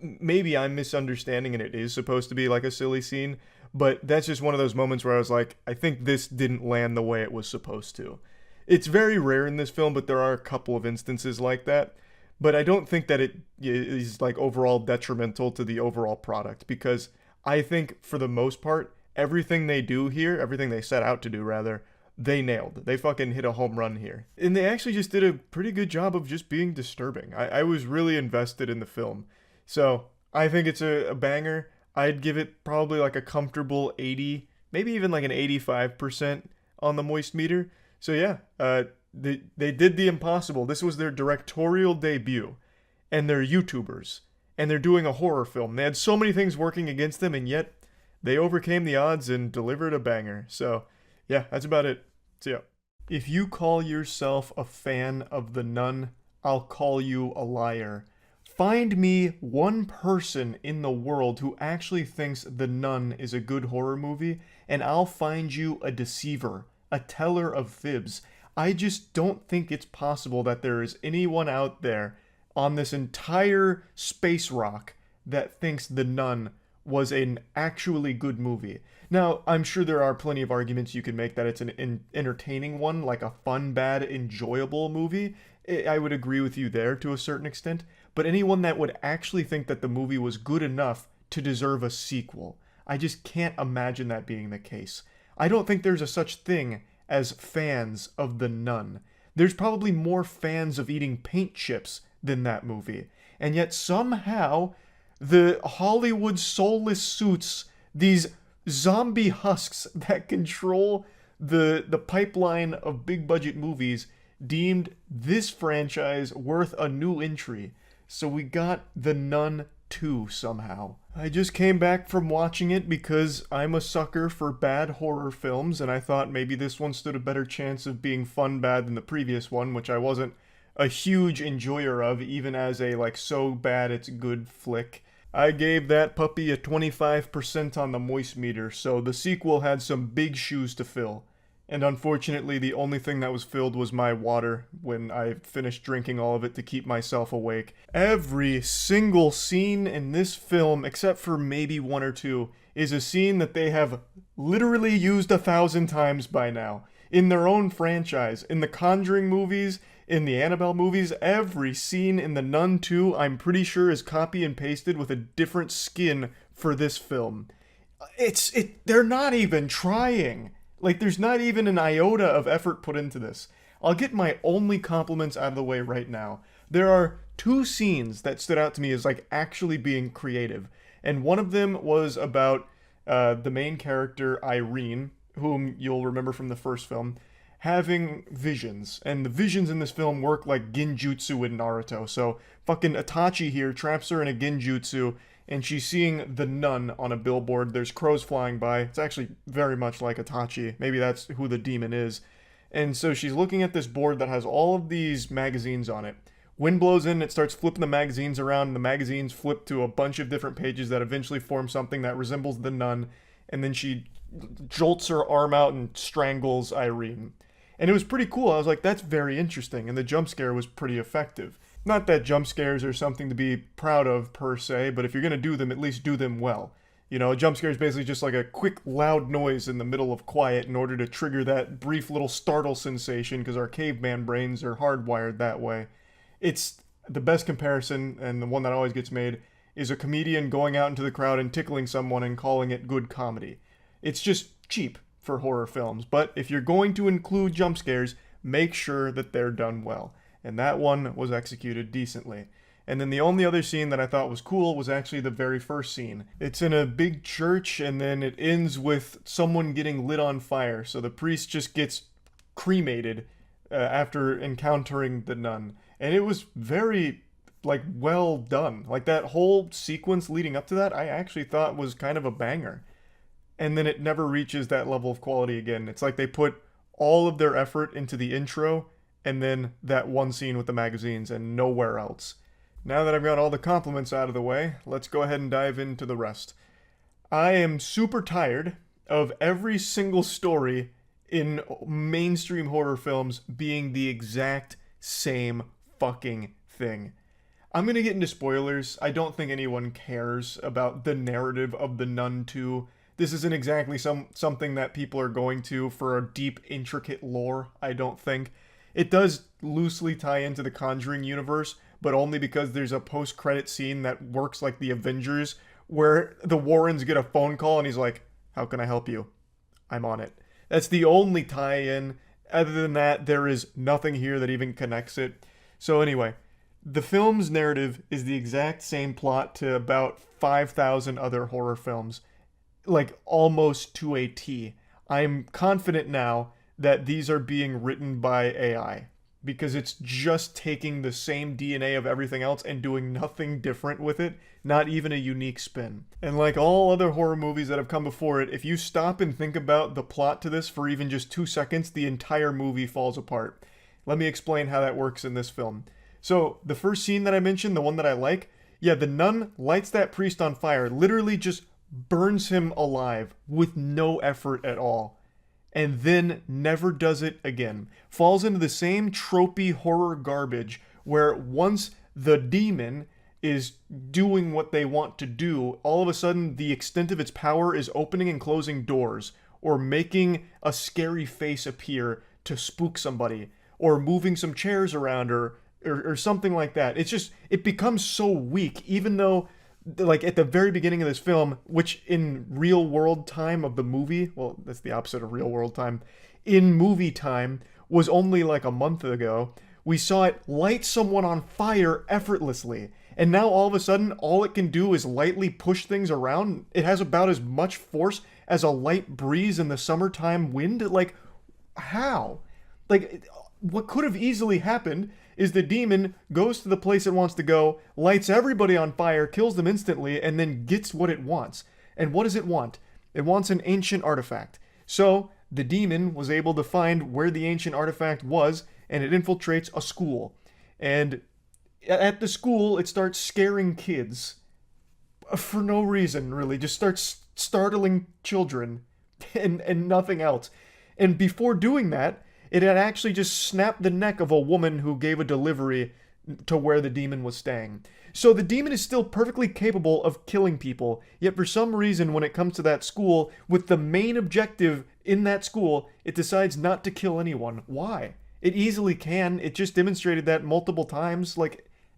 maybe I'm misunderstanding and it is supposed to be like a silly scene, but that's just one of those moments where I was like, I think this didn't land the way it was supposed to. It's very rare in this film, but there are a couple of instances like that. But I don't think that it is like overall detrimental to the overall product, because I think for the most part, everything they do here, everything they set out to do rather, they nailed. They fucking hit a home run here. And they actually just did a pretty good job of just being disturbing. I was really invested in the film. So I think it's a banger. I'd give it probably like a comfortable 80, maybe even like an 85% on the moist meter. So yeah, they did the impossible. This was their directorial debut, and they're YouTubers, and they're doing a horror film. They had so many things working against them, and yet they overcame the odds and delivered a banger. So yeah, that's about it. See ya. If you call yourself a fan of The Nun, I'll call you a liar. Find me one person in the world who actually thinks The Nun is a good horror movie, and I'll find you a deceiver, a teller of fibs. I just don't think it's possible that there is anyone out there on this entire space rock that thinks The Nun was an actually good movie. Now, I'm sure there are plenty of arguments you can make that it's an entertaining one, like a fun, bad, enjoyable movie. I would agree with you there to a certain extent. But anyone that would actually think that the movie was good enough to deserve a sequel, I just can't imagine that being the case. I don't think there's a such thing as fans of The Nun. There's probably more fans of eating paint chips than that movie. And yet somehow, the Hollywood soulless suits, these zombie husks that control the pipeline of big budget movies, deemed this franchise worth a new entry. So we got The Nun 2 somehow. I just came back from watching it because I'm a sucker for bad horror films, and I thought maybe this one stood a better chance of being fun bad than the previous one, which I wasn't a huge enjoyer of, even as a like so bad it's good flick. I gave that puppy a 25% on the moist meter, so the sequel had some big shoes to fill. And unfortunately, the only thing that was filled was my water when I finished drinking all of it to keep myself awake. Every single scene in this film, except for maybe one or two, is a scene that they have literally used 1,000 times by now. In their own franchise, in the Conjuring movies, in the Annabelle movies, every scene in The Nun 2, I'm pretty sure, is copy and pasted with a different skin for this film. They're not even trying. Like, there's not even an iota of effort put into this. I'll get my only compliments out of the way right now. There are two scenes that stood out to me as, like, actually being creative. And one of them was about the main character, Irene, whom you'll remember from the first film, having visions. And the visions in this film work like genjutsu in Naruto. So, fucking Itachi here traps her in a genjutsu, and she's seeing the nun on a billboard. There's crows flying by. It's actually very much like Itachi. Maybe that's who the demon is. And so she's looking at this board that has all of these magazines on it. Wind blows in, it starts flipping the magazines around, and the magazines flip to a bunch of different pages that eventually form something that resembles the nun. And then she jolts her arm out and strangles Irene. And it was pretty cool. I was like, that's very interesting. And the jump scare was pretty effective. Not that jump scares are something to be proud of per se, but if you're going to do them, at least do them well. You know, a jump scare is basically just like a quick, loud noise in the middle of quiet in order to trigger that brief little startle sensation, because our caveman brains are hardwired that way. It's the best comparison, and the one that always gets made, is a comedian going out into the crowd and tickling someone and calling it good comedy. It's just cheap for horror films, but if you're going to include jump scares, make sure that they're done well. And that one was executed decently. And then the only other scene that I thought was cool was actually the very first scene. It's in a big church, and then it ends with someone getting lit on fire. So the priest just gets cremated after encountering the nun. And it was very, like, well done. Like, that whole sequence leading up to that, I actually thought was kind of a banger. And then it never reaches that level of quality again. It's like they put all of their effort into the intro, and then that one scene with the magazines, and nowhere else. Now that I've got all the compliments out of the way, let's go ahead and dive into the rest. I am super tired of every single story in mainstream horror films being the exact same fucking thing. I'm going to get into spoilers. I don't think anyone cares about the narrative of The Nun 2. This isn't exactly something that people are going to for a deep, intricate lore, I don't think. It does loosely tie into the Conjuring universe, but only because there's a post-credit scene that works like the Avengers, where the Warrens get a phone call and he's like, "How can I help you?" I'm on it. That's the only tie-in. Other than that, there is nothing here that even connects it. So anyway, the film's narrative is the exact same plot to about 5,000 other horror films, like almost to a T. I'm confident now that these are being written by AI because it's just taking the same DNA of everything else and doing nothing different with it, not even a unique spin. And like all other horror movies that have come before it, if you stop and think about the plot to this for even just 2 seconds, the entire movie falls apart. Let me explain how that works in this film. So, the first scene that I mentioned, the one that I like, yeah, the nun lights that priest on fire, literally just burns him alive with no effort at all. And then never does it again. Falls into the same tropey horror garbage where once the demon is doing what they want to do, all of a sudden the extent of its power is opening and closing doors, or making a scary face appear to spook somebody, or moving some chairs around, or something like that. It's just, it becomes so weak, even though, like, at the very beginning of this film, which in real world time of the movie, well, that's the opposite of real world time, in movie time was only like a month ago, we saw it light someone on fire effortlessly. And now all of a sudden, all it can do is lightly push things around. It has about as much force as a light breeze in the summertime wind. Like, how? Like, what could have easily happened is the demon goes to the place it wants to go, lights everybody on fire, kills them instantly, and then gets what it wants. And what does it want? It wants an ancient artifact. So, the demon was able to find where the ancient artifact was, and it infiltrates a school. And at the school, it starts scaring kids. For no reason, really. Just starts startling children. And nothing else. And before doing that, it had actually just snapped the neck of a woman who gave a delivery to where the demon was staying. So the demon is still perfectly capable of killing people, yet for some reason when it comes to that school, with the main objective in that school, it decides not to kill anyone. Why? It easily can. It just demonstrated that multiple times,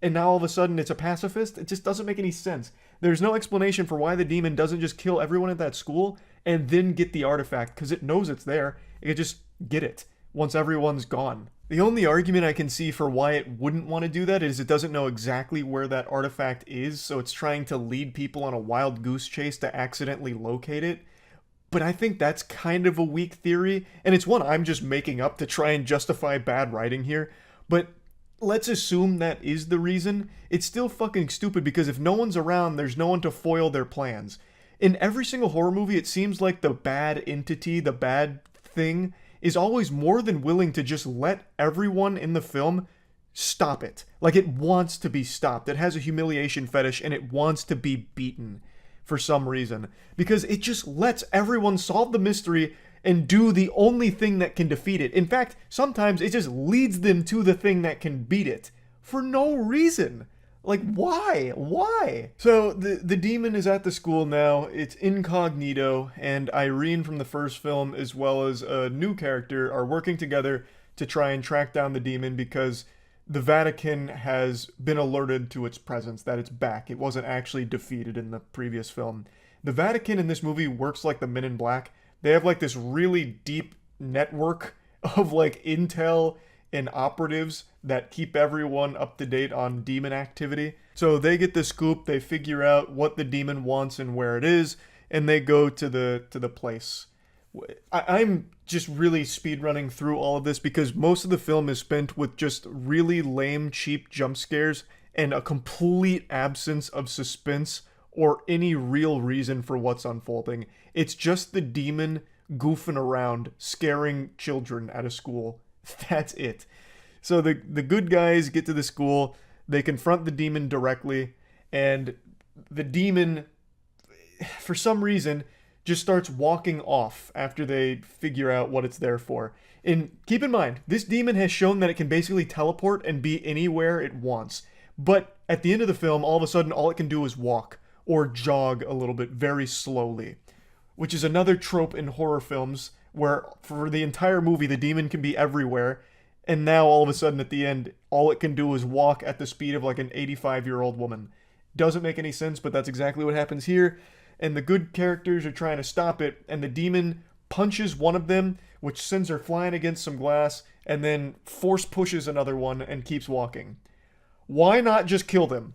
and now all of a sudden it's a pacifist? It just doesn't make any sense. There's no explanation for why the demon doesn't just kill everyone at that school and then get the artifact, because it knows it's there. It could just get it once everyone's gone. The only argument I can see for why it wouldn't want to do that is it doesn't know exactly where that artifact is, so it's trying to lead people on a wild goose chase to accidentally locate it. But I think that's kind of a weak theory, and it's one I'm just making up to try and justify bad writing here. But let's assume that is the reason. It's still fucking stupid because if no one's around, there's no one to foil their plans. In every single horror movie, it seems like the bad entity, the bad thing, is always more than willing to just let everyone in the film stop it. Like, it wants to be stopped. It has a humiliation fetish and it wants to be beaten for some reason. Because it just lets everyone solve the mystery and do the only thing that can defeat it. In fact, sometimes it just leads them to the thing that can beat it. For no reason. Like, why? Why? So, the demon is at the school now. It's incognito, and Irene from the first film, as well as a new character, are working together to try and track down the demon because the Vatican has been alerted to its presence, that it's back. It wasn't actually defeated in the previous film. The Vatican in this movie works like the Men in Black. They have, like, this really deep network of, like, intel and operatives that keep everyone up to date on demon activity. So they get the scoop, they figure out what the demon wants and where it is, and they go to the place. I'm just really speedrunning through all of this because most of the film is spent with just really lame, cheap jump scares and a complete absence of suspense or any real reason for what's unfolding. It's just the demon goofing around, scaring children at a school. That's it. So the good guys get to the school. They confront the demon directly, and the demon, for some reason, just starts walking off after they figure out what it's there for. And keep in mind, this demon has shown that it can basically teleport and be anywhere it wants. But at the end of the film, all of a sudden, all it can do is walk or jog a little bit very slowly, which is another trope in horror films where for the entire movie, the demon can be everywhere. And now all of a sudden at the end, all it can do is walk at the speed of like an 85-year-old woman. Doesn't make any sense, but that's exactly what happens here. And the good characters are trying to stop it, and the demon punches one of them, which sends her flying against some glass, and then force pushes another one and keeps walking. Why not just kill them?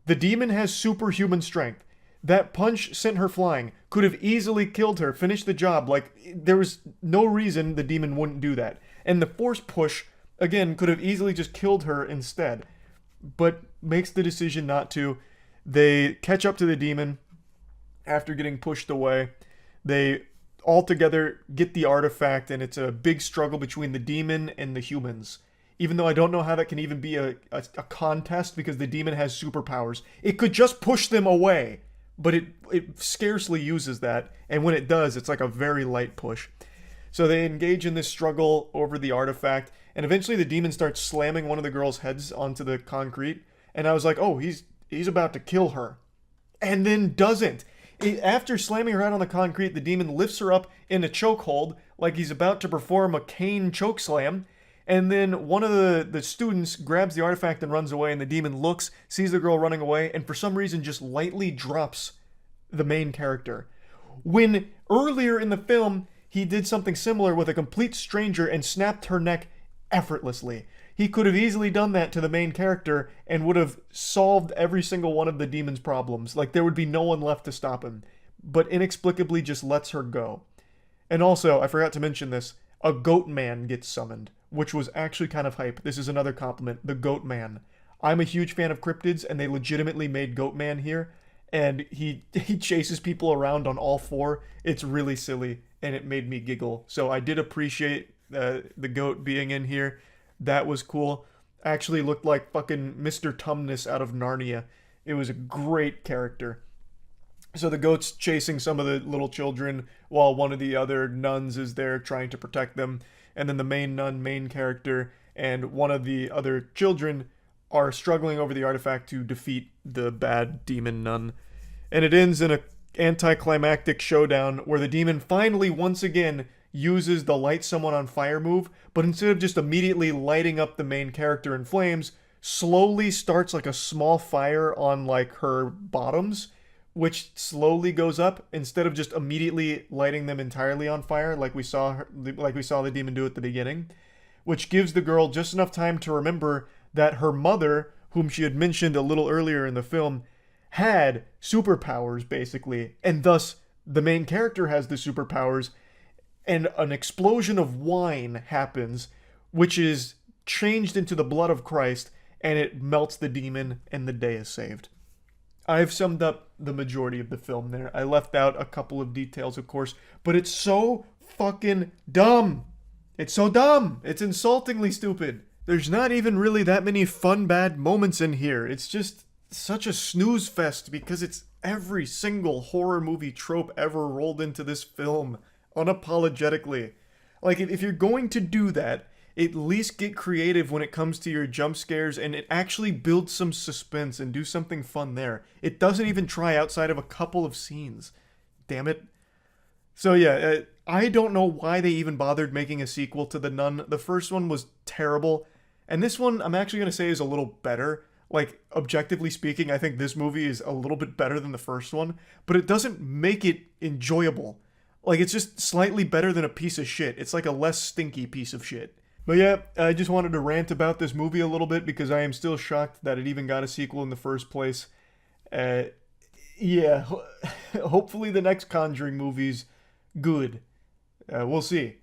The demon has superhuman strength. That punch sent her flying. Could have easily killed her, finished the job. Like, there was no reason the demon wouldn't do that. And the force push, again, could have easily just killed her instead. But makes the decision not to. They catch up to the demon after getting pushed away. They all together get the artifact, and it's a big struggle between the demon and the humans. Even though I don't know how that can even be a contest, because the demon has superpowers. It could just push them away, but it scarcely uses that, and when it does, it's like a very light push. So they engage in this struggle over the artifact, and eventually the demon starts slamming one of the girls' heads onto the concrete, and I was like, oh, he's about to kill her. And then doesn't. After slamming her head on the concrete, the demon lifts her up in a chokehold, like he's about to perform a cane choke slam, and then one of the students grabs the artifact and runs away, and the demon looks, sees the girl running away, and for some reason just lightly drops the main character. When earlier in the film, he did something similar with a complete stranger and snapped her neck effortlessly. He could have easily done that to the main character and would have solved every single one of the demon's problems. Like, there would be no one left to stop him. But inexplicably just lets her go. And also, I forgot to mention this, a goat man gets summoned, which was actually kind of hype. This is another compliment, the goat man. I'm a huge fan of cryptids, and they legitimately made goat man here. And he chases people around on all four. It's really silly, and it made me giggle. So I did appreciate the goat being in here. That was cool. Actually looked like fucking Mr. Tumnus out of Narnia. It was a great character. So the goat's chasing some of the little children while one of the other nuns is there trying to protect them. And then the main character, and one of the other children are struggling over the artifact to defeat the bad demon nun. And it ends in an anticlimactic showdown where the demon finally once again uses the light someone on fire move, but instead of just immediately lighting up the main character in flames, slowly starts like a small fire on like her bottoms, which slowly goes up instead of just immediately lighting them entirely on fire like we saw the demon do at the beginning, which gives the girl just enough time to remember that her mother, whom she had mentioned a little earlier in the film, had superpowers basically, and thus the main character has the superpowers. And an explosion of wine happens, which is changed into the blood of Christ, and it melts the demon, and the day is saved. I've summed up the majority of the film there. I left out a couple of details, of course, but it's so fucking dumb. It's so dumb. It's insultingly stupid. There's not even really that many fun, bad moments in here. It's just such a snooze fest because it's every single horror movie trope ever rolled into this film. Unapologetically. Like, if you're going to do that, at least get creative when it comes to your jump scares, and it actually builds some suspense and do something fun there. It doesn't even try outside of a couple of scenes. Damn it. So yeah, I don't know why they even bothered making a sequel to The Nun. The first one was terrible, and this one I'm actually going to say is a little better. Like, objectively speaking, I think this movie is a little bit better than the first one, but it doesn't make it enjoyable. Like, it's just slightly better than a piece of shit. It's like a less stinky piece of shit. But yeah, I just wanted to rant about this movie a little bit because I am still shocked that it even got a sequel in the first place. Yeah, hopefully the next Conjuring movie's good. We'll see.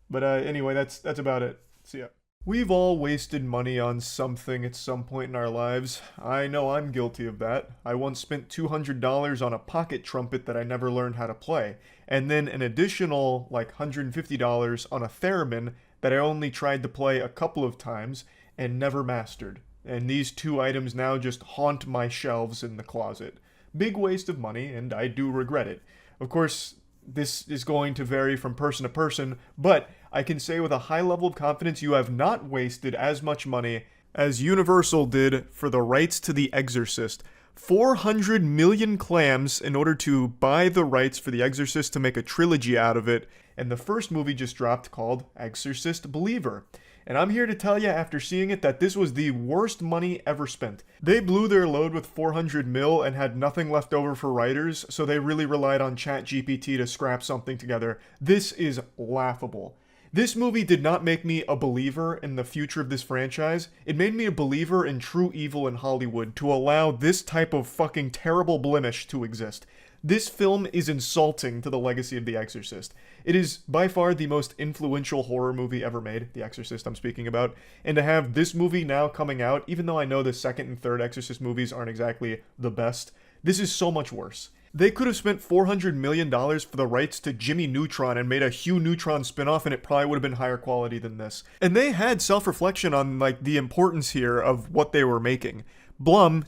But anyway, that's about it. See ya. We've all wasted money on something at some point in our lives. I know I'm guilty of that. I once spent $200 on a pocket trumpet that I never learned how to play, and then an additional like $150 on a theremin that I only tried to play a couple of times and never mastered. and these 2 items now just haunt my shelves in the closet. Big waste of money, and I do regret it. Of course, this is going to vary from person to person, but I can say with a high level of confidence you have not wasted as much money as Universal did for the rights to The Exorcist. 400 million clams in order to buy the rights for The Exorcist to make a trilogy out of it, and the first movie just dropped called Exorcist Believer. And I'm here to tell you after seeing it that this was the worst money ever spent. They blew their load with 400 mil and had nothing left over for writers, so they really relied on ChatGPT to scrap something together. This is laughable. This movie did not make me a believer in the future of this franchise. It made me a believer in true evil in Hollywood to allow this type of fucking terrible blemish to exist. This film is insulting to the legacy of The Exorcist. It is by far the most influential horror movie ever made, The Exorcist I'm speaking about, and to have this movie now coming out, even though I know the second and third Exorcist movies aren't exactly the best, this is so much worse. They could have spent $400 million for the rights to Jimmy Neutron and made a Hugh Neutron spinoff, and it probably would have been higher quality than this. And they had self-reflection on the importance here of what they were making.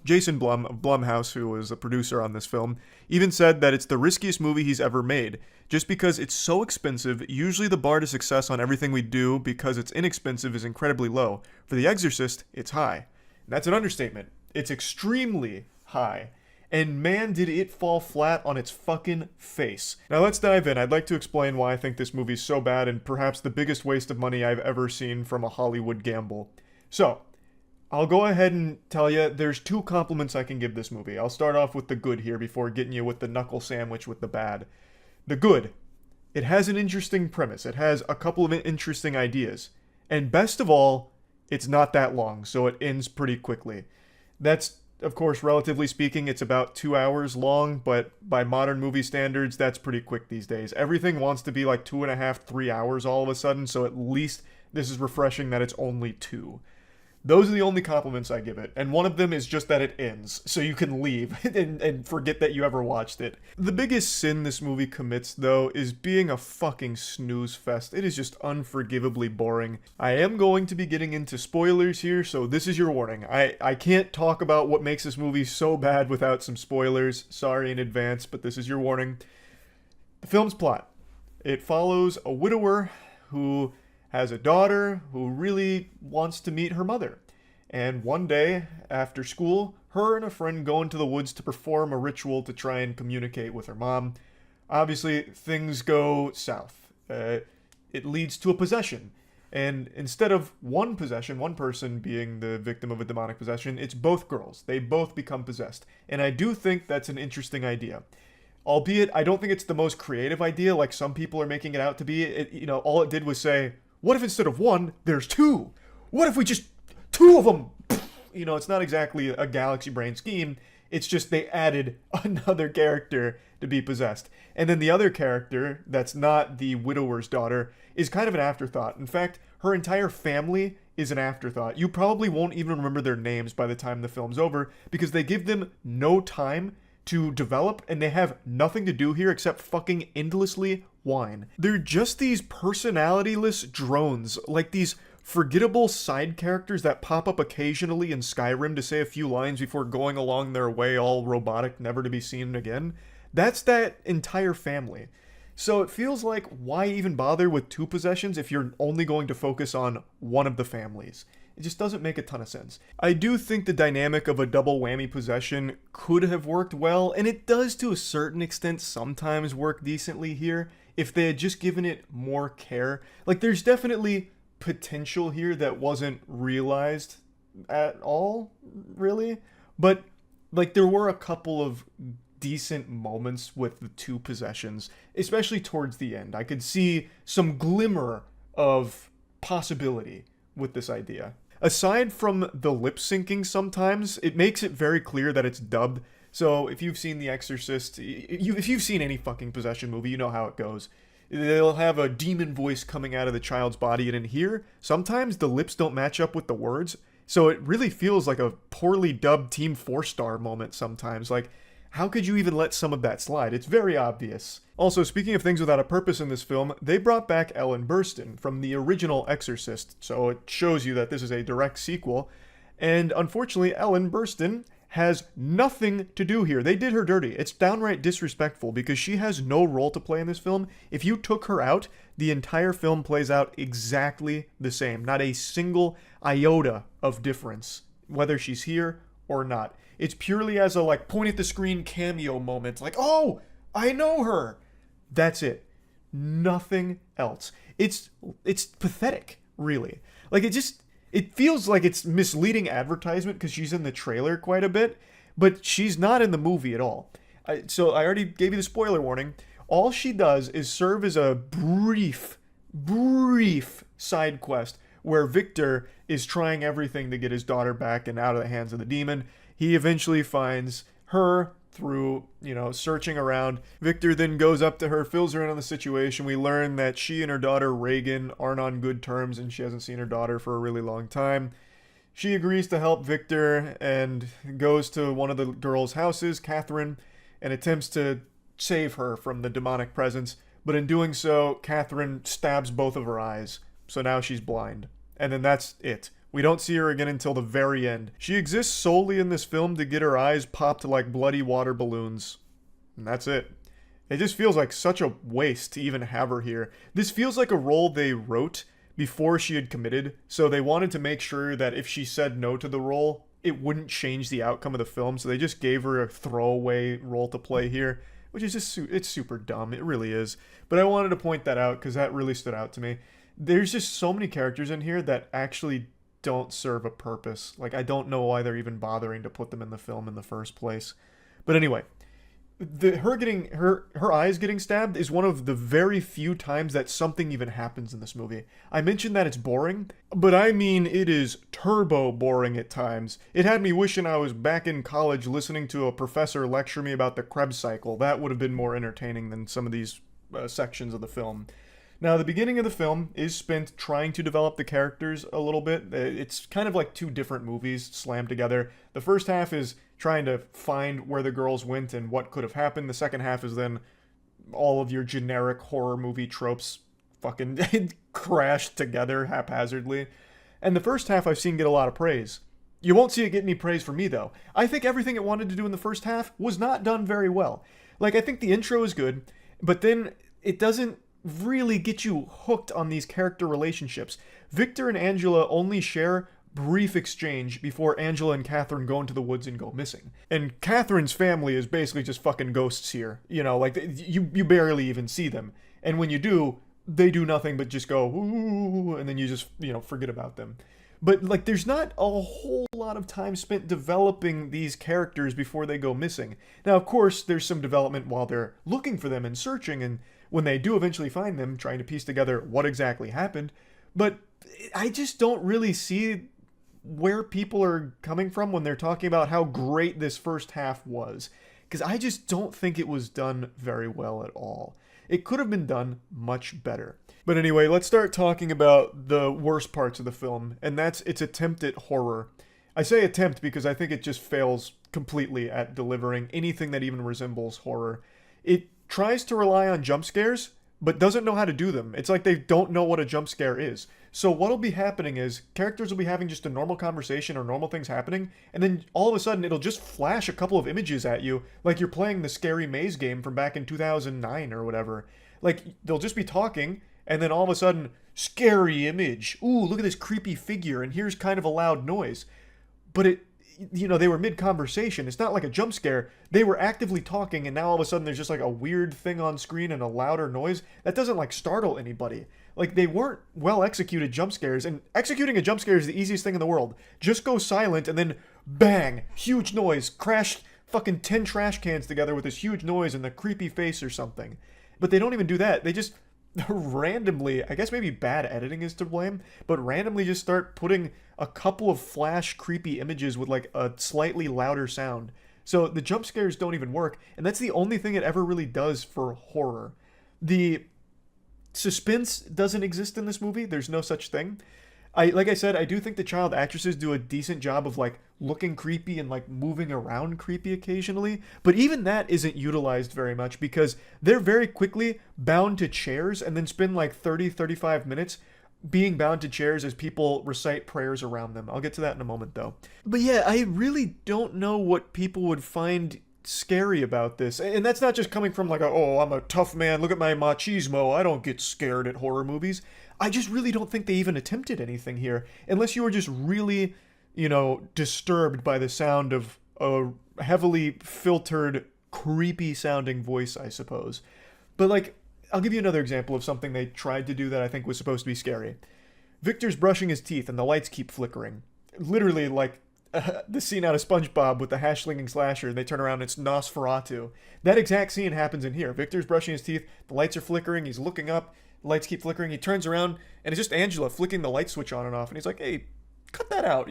Jason Blum of Blumhouse, who was a producer on this film, even said that it's the riskiest movie he's ever made. Just because it's so expensive, usually the bar to success on everything we do because it's inexpensive is incredibly low. For The Exorcist, it's high. And that's an understatement. It's extremely high. And man, did it fall flat on its fucking face. Now let's dive in. I'd like to explain why I think this movie's so bad and perhaps the biggest waste of money I've ever seen from a Hollywood gamble. So, I'll go ahead and tell you there's 2 compliments I can give this movie. I'll start off with the good here before getting you with the knuckle sandwich with the bad. The good. It has an interesting premise. It has a couple of interesting ideas. And best of all, it's not that long, so it ends pretty quickly. That's, of course, relatively speaking, it's about 2 hours long, but by modern movie standards, that's pretty quick these days. Everything wants to be like 2.5, 3 hours all of a sudden, so at least this is refreshing that it's only 2. Those are the only compliments I give it, and one of them is just that it ends, so you can leave and forget that you ever watched it. The biggest sin this movie commits, though, is being a fucking snooze fest. It is just unforgivably boring. I am going to be getting into spoilers here, so this is your warning. I can't talk about what makes this movie so bad without some spoilers. Sorry in advance, but this is your warning. The film's plot. It follows a widower who has a daughter who really wants to meet her mother. And one day, after school, her and a friend go into the woods to perform a ritual to try and communicate with her mom. Obviously, things go south. It leads to a possession. And instead of one person being the victim of a demonic possession, it's both girls. They both become possessed. And I do think that's an interesting idea. Albeit, I don't think it's the most creative idea like some people are making it out to be. All it did was say, what if instead of 1, there's 2? What if we just 2 of them? It's not exactly a galaxy brain scheme. It's just they added another character to be possessed. And then the other character, that's not the widower's daughter, is kind of an afterthought. In fact, her entire family is an afterthought. You probably won't even remember their names by the time the film's over because they give them no time to develop, and they have nothing to do here except fucking endlessly whine. They're just these personality-less drones, like these forgettable side characters that pop up occasionally in Skyrim to say a few lines before going along their way all robotic, never to be seen again. That's that entire family. So it feels like, why even bother with 2 possessions if you're only going to focus on one of the families? It just doesn't make a ton of sense. I do think the dynamic of a double whammy possession could have worked well, and it does to a certain extent sometimes work decently here if they had just given it more care. There's definitely potential here that wasn't realized at all, really. But, there were a couple of decent moments with the 2 possessions, especially towards the end. I could see some glimmer of possibility with this idea. Aside from the lip syncing sometimes, it makes it very clear that it's dubbed. So if you've seen The Exorcist, if you've seen any fucking possession movie, you know how it goes. They'll have a demon voice coming out of the child's body, and in here, sometimes the lips don't match up with the words. So it really feels like a poorly dubbed Team 4-star moment sometimes. How could you even let some of that slide? It's very obvious. Also, speaking of things without a purpose in this film, they brought back Ellen Burstyn from the original Exorcist, so it shows you that this is a direct sequel. And unfortunately, Ellen Burstyn has nothing to do here. They did her dirty. It's downright disrespectful because she has no role to play in this film. If you took her out, the entire film plays out exactly the same. Not a single iota of difference, whether she's here or not. It's purely as a like point at the screen cameo moment. Like, oh, I know her. That's it. Nothing else. It's pathetic, really. Like it feels like it's misleading advertisement because she's in the trailer quite a bit, but she's not in the movie at all. So I already gave you the spoiler warning. All she does is serve as a brief side quest where Victor is trying everything to get his daughter back and out of the hands of the demon. He eventually finds her through, searching around. Victor then goes up to her, fills her in on the situation. We learn that she and her daughter Reagan aren't on good terms and she hasn't seen her daughter for a really long time. She agrees to help Victor and goes to one of the girls' houses, Catherine, and attempts to save her from the demonic presence. But in doing so, Catherine stabs both of her eyes. So now she's blind. And then that's it. We don't see her again until the very end. She exists solely in this film to get her eyes popped like bloody water balloons. And that's it. It just feels like such a waste to even have her here. This feels like a role they wrote before she had committed, so they wanted to make sure that if she said no to the role, it wouldn't change the outcome of the film, so they just gave her a throwaway role to play here, which is just, it's super dumb. It really is. But I wanted to point that out because that really stood out to me. There's just so many characters in here that actually don't serve a purpose. Like, I don't know why they're even bothering to put them in the film in the first place. But anyway, her eyes getting stabbed is one of the very few times that something even happens in this movie. I mentioned that it's boring, but I mean it is turbo boring at times. It had me wishing I was back in college listening to a professor lecture me about the Krebs cycle. That would have been more entertaining than some of these sections of the film. Now, the beginning of the film is spent trying to develop the characters a little bit. It's kind of like two different movies slammed together. The first half is trying to find where the girls went and what could have happened. The second half is then all of your generic horror movie tropes fucking crashed together haphazardly. And the first half I've seen get a lot of praise. You won't see it get any praise from me, though. I think everything it wanted to do in the first half was not done very well. Like, I think the intro is good, but then it doesn't really get you hooked on these character relationships. Victor and Angela only share brief exchange before Angela and Catherine go into the woods and go missing. And Catherine's family is basically just fucking ghosts here. You barely even see them. And when you do, they do nothing but just go, ooh, and then you just, forget about them. But, there's not a whole lot of time spent developing these characters before they go missing. Now, of course, there's some development while they're looking for them and searching, and when they do eventually find them, trying to piece together what exactly happened. But I just don't really see where people are coming from when they're talking about how great this first half was. Because I just don't think it was done very well at all. It could have been done much better. But anyway, let's start talking about the worst parts of the film, and that's its attempt at horror. I say attempt because I think it just fails completely at delivering anything that even resembles horror. It tries to rely on jump scares, but doesn't know how to do them. It's like they don't know what a jump scare is. So what'll be happening is characters will be having just a normal conversation or normal things happening, and then all of a sudden it'll just flash a couple of images at you like you're playing the Scary Maze game from back in 2009 or whatever. Like, they'll just be talking, and then all of a sudden, scary image. Ooh, look at this creepy figure, and here's kind of a loud noise. But they were mid-conversation. It's not like a jump scare. They were actively talking, and now all of a sudden there's just like a weird thing on screen and a louder noise. That doesn't startle anybody. They weren't well-executed jump scares, and executing a jump scare is the easiest thing in the world. Just go silent, and then bang, huge noise, crash fucking 10 trash cans together with this huge noise and the creepy face or something. But they don't even do that. They just randomly, I guess maybe bad editing is to blame, but randomly just start putting a couple of flash creepy images with a slightly louder sound. So the jump scares don't even work, and that's the only thing it ever really does for horror. The suspense doesn't exist in this movie. There's no such thing. Like I said, I do think the child actresses do a decent job of looking creepy and moving around creepy occasionally, but even that isn't utilized very much because they're very quickly bound to chairs and then spend 30-35 minutes being bound to chairs as people recite prayers around them. I'll get to that in a moment, though. But yeah, I really don't know what people would find scary about this. And that's not just coming from like, oh, I'm a tough man, look at my machismo, I don't get scared at horror movies. I just really don't think they even attempted anything here. Unless you were just really, disturbed by the sound of a heavily filtered, creepy sounding voice, I suppose. But like, I'll give you another example of something they tried to do that I think was supposed to be scary. Victor's brushing his teeth and the lights keep flickering. Literally like the scene out of SpongeBob with the hash-slinging slasher, and they turn around and it's Nosferatu. That exact scene happens in here. Victor's brushing his teeth, the lights are flickering, he's looking up, the lights keep flickering, he turns around, and it's just Angela flicking the light switch on and off, and he's like, hey, cut that out,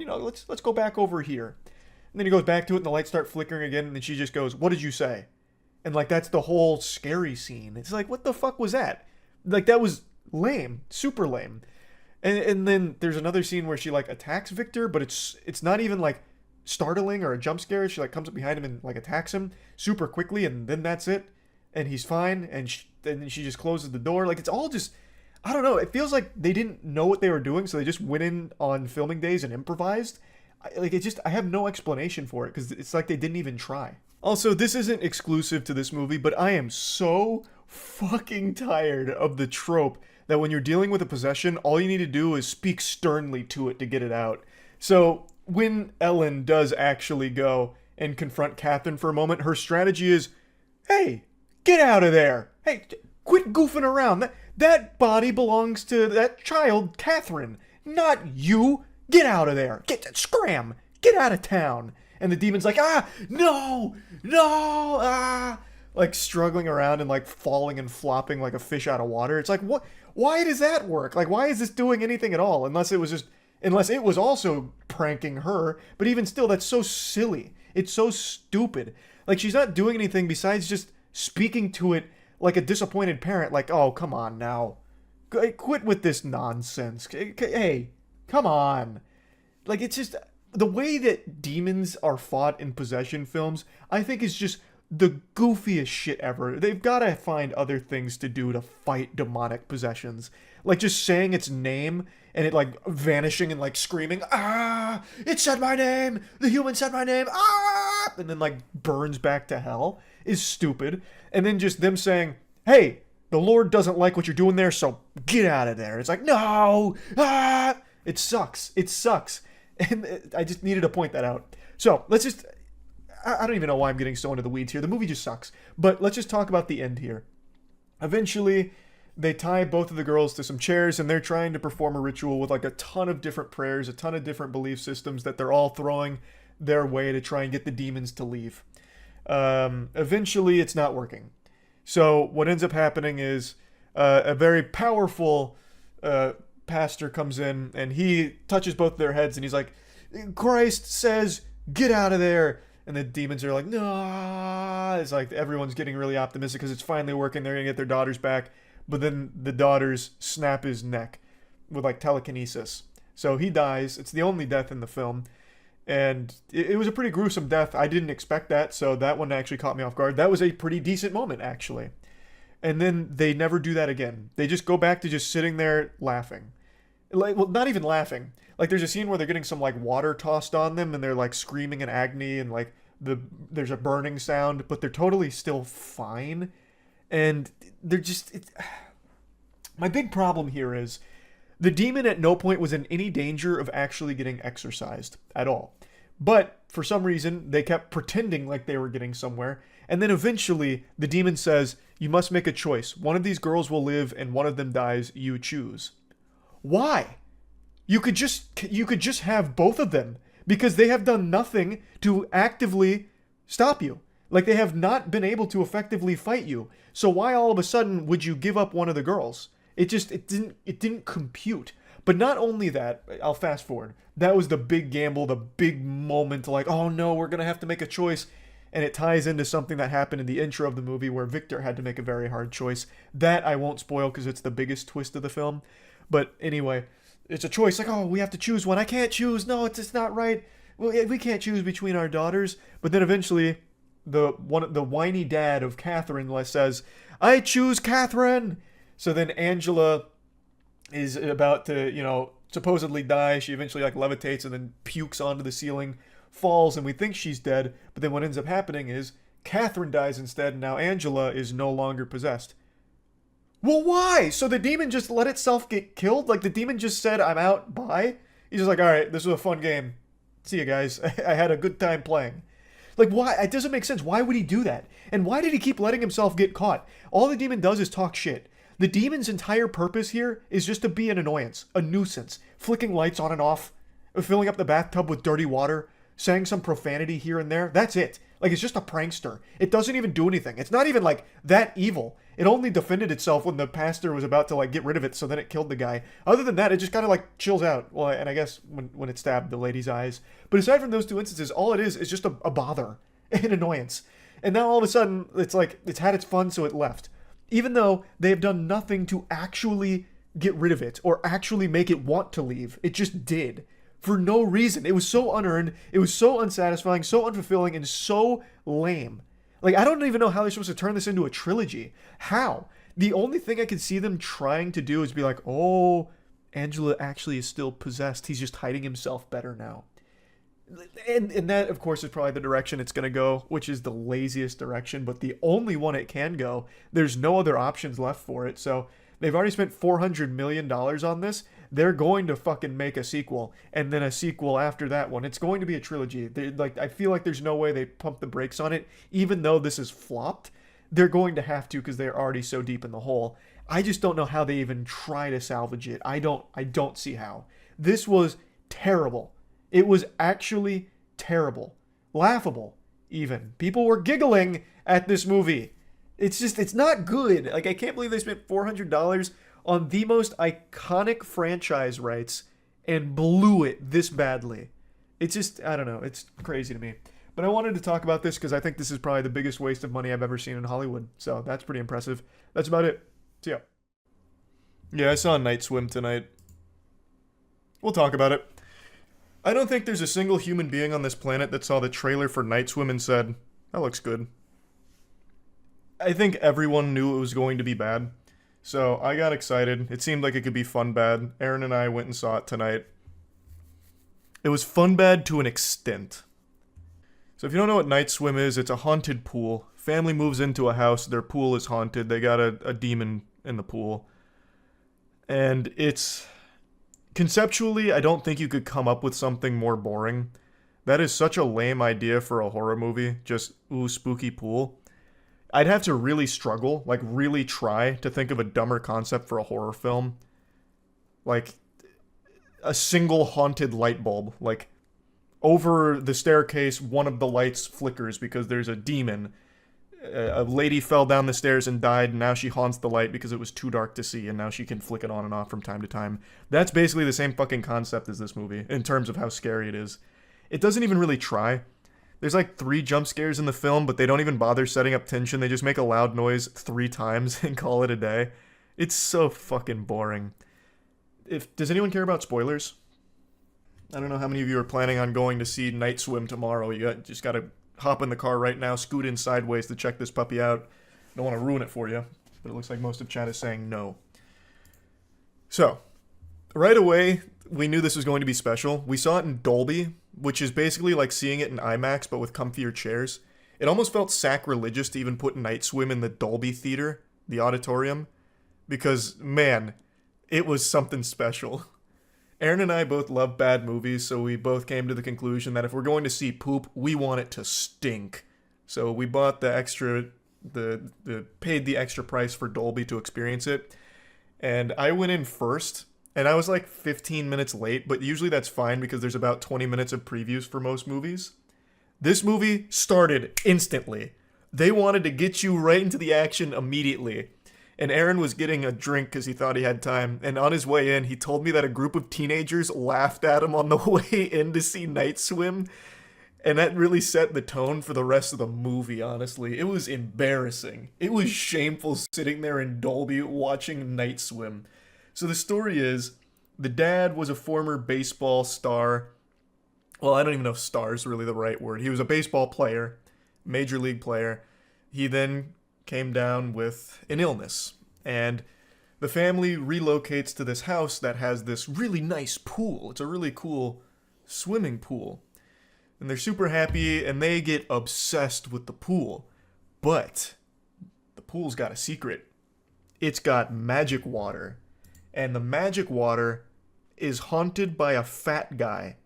let's go back over here. And then he goes back to it, and the lights start flickering again, and then she just goes, what did you say? And like, that's the whole scary scene. It's like, what the fuck was that? Like, that was lame, super lame. And then there's another scene where she like attacks Victor, but it's not even like startling or a jump scare. She like comes up behind him and like attacks him super quickly, and then that's it. And he's fine, and then she just closes the door. Like, it's all just, I don't know. It feels like they didn't know what they were doing, so they just went in on filming days and improvised. I have no explanation for it, because it's like they didn't even try. Also, this isn't exclusive to this movie, but I am so fucking tired of the trope that when you're dealing with a possession, all you need to do is speak sternly to it to get it out. So, when Ellen does actually go and confront Catherine for a moment, her strategy is, hey, get out of there! Hey, quit goofing around! That body belongs to that child, Catherine, not you! Get out of there! Scram! Get out of town! And the demon's like, no! Like struggling around and like falling and flopping like a fish out of water. It's like, what? Why does that work? Like, why is this doing anything at all? Unless it was also pranking her. But even still, that's so silly. It's so stupid. Like, she's not doing anything besides just speaking to it like a disappointed parent. Like, oh, come on now. Quit with this nonsense. Hey, come on. Like, it's just, the way that demons are fought in possession films, I think is just the goofiest shit ever. They've got to find other things to do to fight demonic possessions. Like just saying its name and it like vanishing and like screaming, it said my name! The human said my name! And then like burns back to hell is stupid. And then just them saying, hey, the Lord doesn't like what you're doing there, so get out of there. It's like, no! It sucks. It sucks. And I just needed to point that out. So let's just, I don't even know why I'm getting so into the weeds here. The movie just sucks. But let's just talk about the end here. Eventually, they tie both of the girls to some chairs, and they're trying to perform a ritual with like a ton of different prayers, a ton of different belief systems that they're all throwing their way to try and get the demons to leave. Eventually, it's not working. So what ends up happening is a very powerful pastor comes in, and he touches both their heads, and he's like, Christ says, get out of there. And the demons are like, no. It's like everyone's getting really optimistic because it's finally working. They're going to get their daughters back. But then the daughters snap his neck with like telekinesis. So he dies. It's the only death in the film. And it was a pretty gruesome death. I didn't expect that. So that one actually caught me off guard. That was a pretty decent moment, actually. And then they never do that again. They just go back to just sitting there laughing. Like, well, not even laughing. Like, there's a scene where they're getting some, like, water tossed on them, and they're, like, screaming in agony, and, like, there's a burning sound, but they're totally still fine. And they're just... My big problem here is the demon at no point was in any danger of actually getting exorcised at all. But, for some reason, they kept pretending like they were getting somewhere, and then eventually, the demon says, you must make a choice. One of these girls will live, and one of them dies. You choose. Why? You could just have both of them, because they have done nothing to actively stop you. Like, they have not been able to effectively fight you. So why all of a sudden would you give up one of the girls? It didn't compute. But not only that, I'll fast forward. That was the big gamble, the big moment, like, oh no, we're gonna have to make a choice. And it ties into something that happened in the intro of the movie where Victor had to make a very hard choice. That I won't spoil because it's the biggest twist of the film. But anyway, it's a choice. Like, oh, we have to choose one. I can't choose. No, it's not right. Well, we can't choose between our daughters. But then eventually, the whiny dad of Catherine says, I choose Catherine. So then Angela is about to, supposedly die. She eventually like levitates and then pukes onto the ceiling, falls, and we think she's dead. But then what ends up happening is Catherine dies instead, and now Angela is no longer possessed. Well, why? So the demon just let itself get killed? Like the demon just said, "I'm out, bye." He's just like, "All right, this was a fun game. See you guys. I had a good time playing." Like, why? It doesn't make sense. Why would he do that? And why did he keep letting himself get caught? All the demon does is talk shit. The demon's entire purpose here is just to be an annoyance, a nuisance, flicking lights on and off, filling up the bathtub with dirty water, saying some profanity here and there. That's it. Like, it's just a prankster. It doesn't even do anything. It's not even, like, that evil. It only defended itself when the pastor was about to, like, get rid of it, so then it killed the guy. Other than that, it just kind of, like, chills out. Well, and I guess when it stabbed the lady's eyes. But aside from those two instances, all it is just a bother. An annoyance. And now all of a sudden, it's like, it's had its fun, so it left. Even though they have done nothing to actually get rid of it, or actually make it want to leave. It just did. For no reason. It was so unearned, it was so unsatisfying, so unfulfilling, and so lame. Like, I don't even know how they're supposed to turn this into a trilogy. How? The only thing I could see them trying to do is be like, oh, Angela actually is still possessed. He's just hiding himself better now. And that, of course, is probably the direction it's going to go, which is the laziest direction, but the only one it can go. There's no other options left for it, so they've already spent $400 million on this. They're going to fucking make a sequel, and then a sequel after that one. It's going to be a trilogy. I feel like there's no way they pump the brakes on it, even though this is flopped. They're going to have to because they're already so deep in the hole. I just don't know how they even try to salvage it. I don't see how. This was terrible. It was actually terrible. Laughable, even. People were giggling at this movie. It's not good. Like, I can't believe they spent $400 on the most iconic franchise rights and blew it this badly. It's just, I don't know. It's crazy to me. But I wanted to talk about this because I think this is probably the biggest waste of money I've ever seen in Hollywood. So that's pretty impressive. That's about it. See ya. Yeah, I saw Night Swim tonight. We'll talk about it. I don't think there's a single human being on this planet that saw the trailer for Night Swim and said, that looks good. I think everyone knew it was going to be bad. So I got excited. It seemed like it could be fun bad. Aaron and I went and saw it tonight. It was fun bad to an extent. So if you don't know what Night Swim is, it's a haunted pool. Family moves into a house, their pool is haunted. They got a demon in the pool. And it's... Conceptually, I don't think you could come up with something more boring. That is such a lame idea for a horror movie. Just, ooh, spooky pool. I'd have to really struggle, like really try to think of a dumber concept for a horror film. Like, a single haunted light bulb. Like, over the staircase, one of the lights flickers because there's a demon. A lady fell down the stairs and died, and now she haunts the light because it was too dark to see, and now she can flick it on and off from time to time. That's basically the same fucking concept as this movie, in terms of how scary it is. It doesn't even really try. There's like 3 jump scares in the film, but they don't even bother setting up tension. They just make a loud noise 3 times and call it a day. It's so fucking boring. Does anyone care about spoilers? I don't know how many of you are planning on going to see Night Swim tomorrow. Just gotta hop in the car right now, scoot in sideways to check this puppy out. Don't want to ruin it for you, but it looks like most of chat is saying no. So, right away, we knew this was going to be special. We saw it in Dolby, which is basically like seeing it in IMAX, but with comfier chairs. It almost felt sacrilegious to even put Night Swim in the Dolby Theater, the auditorium, because, man, it was something special. Aaron and I both love bad movies, so we both came to the conclusion that if we're going to see poop, we want it to stink. So we bought the extra, paid the extra price for Dolby to experience it. And I went in first, and I was like 15 minutes late, but usually that's fine because there's about 20 minutes of previews for most movies. This movie started instantly. They wanted to get you right into the action immediately. And Aaron was getting a drink because he thought he had time. And on his way in, he told me that a group of teenagers laughed at him on the way in to see Night Swim. And that really set the tone for the rest of the movie, honestly. It was embarrassing. It was shameful sitting there in Dolby watching Night Swim. So the story is, the dad was a former baseball star. Well, I don't even know if star is really the right word. He was a baseball player, major league player. He then came down with an illness, and The family relocates to this house that has this really nice pool. It's a really cool swimming pool. And they're super happy and they get obsessed with the pool. But the pool's got a secret. It's got magic water. And the magic water is haunted by a fat guy.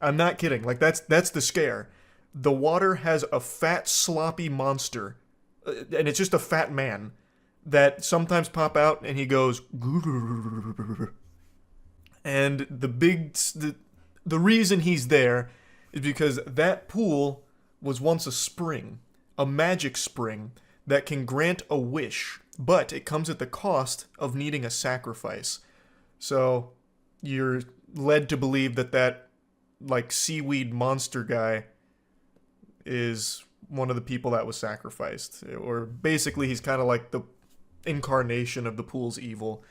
I'm not kidding. Like, that's the scare. The water has a fat, sloppy monster. And it's just a fat man that sometimes pop out and he goes... And the reason he's there is because that pool was once a spring. A magic spring that can grant a wish. But it comes at the cost of needing a sacrifice. So you're led to believe that like seaweed monster guy is one of the people that was sacrificed. Or basically he's kind of like the incarnation of the pool's evil.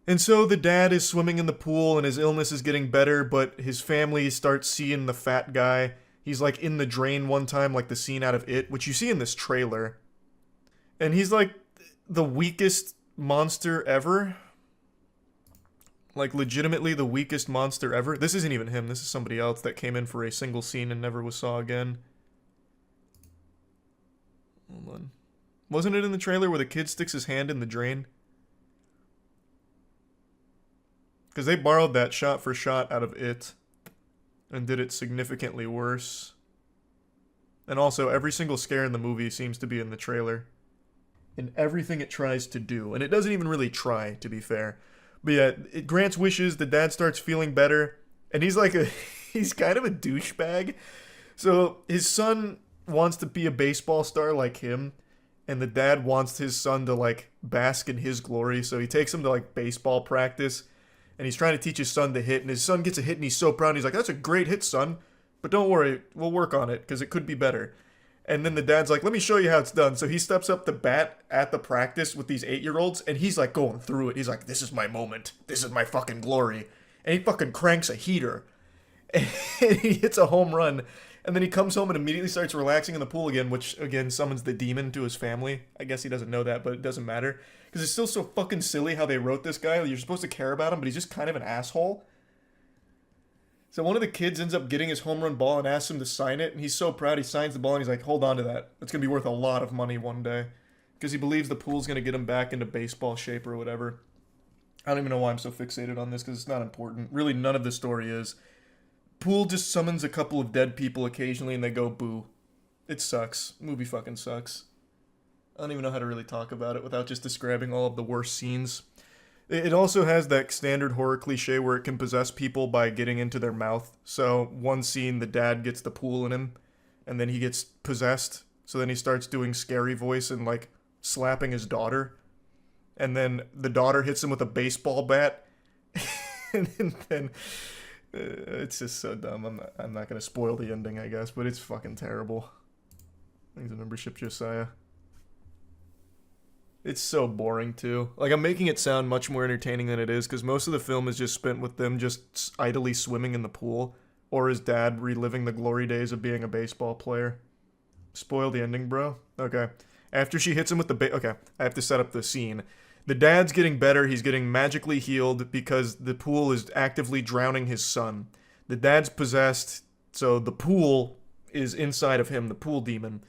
And so the dad is swimming in the pool and his illness is getting better, but his family starts seeing the fat guy. He's like in the drain one time, like the scene out of It, which you see in this trailer. And he's like the weakest monster ever. Like, legitimately the weakest monster ever. This isn't even him. This is somebody else that came in for a single scene and never was saw again. Hold on. Wasn't it in the trailer where the kid sticks his hand in the drain? Because they borrowed that shot for shot out of It and did it significantly worse. And also, every single scare in the movie seems to be in the trailer. In everything it tries to do. And it doesn't even really try, to be fair. But yeah, it grants wishes, the dad starts feeling better, and he's kind of a douchebag. So his son wants to be a baseball star like him, and the dad wants his son to like bask in his glory, so he takes him to like baseball practice, and he's trying to teach his son to hit, and his son gets a hit and he's so proud, and he's like, "That's a great hit, son, but don't worry, we'll work on it, because it could be better." And then the dad's like, "Let me show you how it's done." So he steps up to bat at the practice with these 8-year-olds, and he's like going through it. He's like, "This is my moment. This is my fucking glory." And he fucking cranks a heater. And he hits a home run. And then he comes home and immediately starts relaxing in the pool again, which, again, summons the demon to his family. I guess he doesn't know that, but it doesn't matter. Because it's still so fucking silly how they wrote this guy. You're supposed to care about him, but he's just kind of an asshole. So one of the kids ends up getting his home run ball and asks him to sign it, and he's so proud he signs the ball, and he's like, "Hold on to that. It's going to be worth a lot of money one day." Because he believes the pool's going to get him back into baseball shape or whatever. I don't even know why I'm so fixated on this, because it's not important. Really, none of the story is. Pool just summons a couple of dead people occasionally, and they go, "Boo." It sucks. Movie fucking sucks. I don't even know how to really talk about it without just describing all of the worst scenes. It also has that standard horror cliche where it can possess people by getting into their mouth. So one scene, the dad gets the pool in him, and then he gets possessed. So then he starts doing scary voice and like slapping his daughter. And then the daughter hits him with a baseball bat. And then it's just so dumb. I'm not going to spoil the ending, I guess, but it's fucking terrible. Thanks for membership, Josiah. It's so boring, too. Like, I'm making it sound much more entertaining than it is, because most of the film is just spent with them just idly swimming in the pool, or his dad reliving the glory days of being a baseball player. Spoil the ending, bro? Okay. After she hits him with the okay, I have to set up the scene. The dad's getting better, he's getting magically healed, because the pool is actively drowning his son. The dad's possessed, so the pool is inside of him, the pool demon.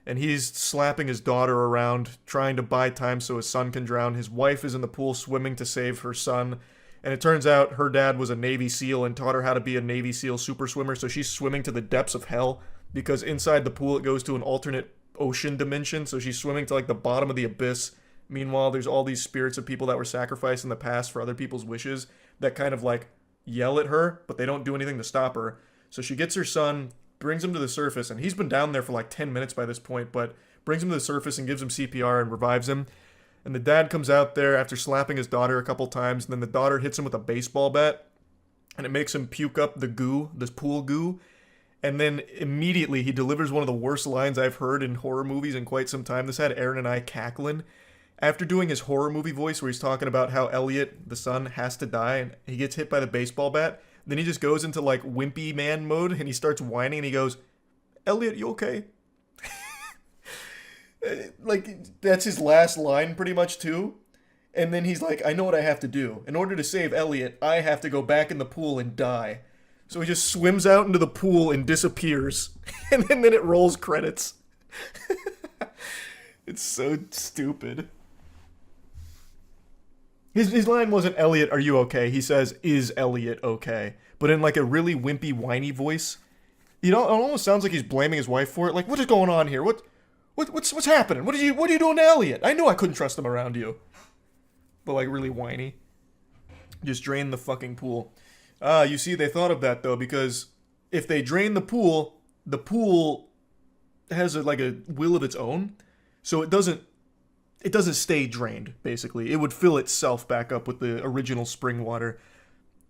And he's slapping his daughter around, trying to buy time so his son can drown. His wife is in the pool swimming to save her son. And it turns out her dad was a Navy SEAL and taught her how to be a Navy SEAL super swimmer. So she's swimming to the depths of hell, because inside the pool it goes to an alternate ocean dimension. So she's swimming to like the bottom of the abyss. Meanwhile, there's all these spirits of people that were sacrificed in the past for other people's wishes that kind of like yell at her, but they don't do anything to stop her. So she gets her son, brings him to the surface, and he's been down there for like 10 minutes by this point, but brings him to the surface and gives him CPR and revives him. And the dad comes out there after slapping his daughter a couple times, and then the daughter hits him with a baseball bat, and it makes him puke up the goo, this pool goo. And then immediately he delivers one of the worst lines I've heard in horror movies in quite some time. This had Aaron and I cackling. After doing his horror movie voice where he's talking about how Elliot, the son, has to die, and he gets hit by the baseball bat, then he just goes into like wimpy man mode and he starts whining and he goes, "Elliot, you okay?" Like, that's his last line pretty much too. And then he's like, I know what I have to do. In order to save Elliot, I have to go back in the pool and die. So he just swims out into the pool and disappears. And then it rolls credits. It's so stupid. His line wasn't, Elliot, are you okay? He says, is Elliot okay? But in like a really wimpy, whiny voice. You know, it almost sounds like he's blaming his wife for it. Like, what is going on here? What's happening? What are you doing to Elliot? I knew I couldn't trust him around you. But like really whiny. Just drain the fucking pool. You see, they thought of that though, because if they drain the pool has like a will of its own, so it doesn't stay drained. Basically, it would fill itself back up with the original spring water.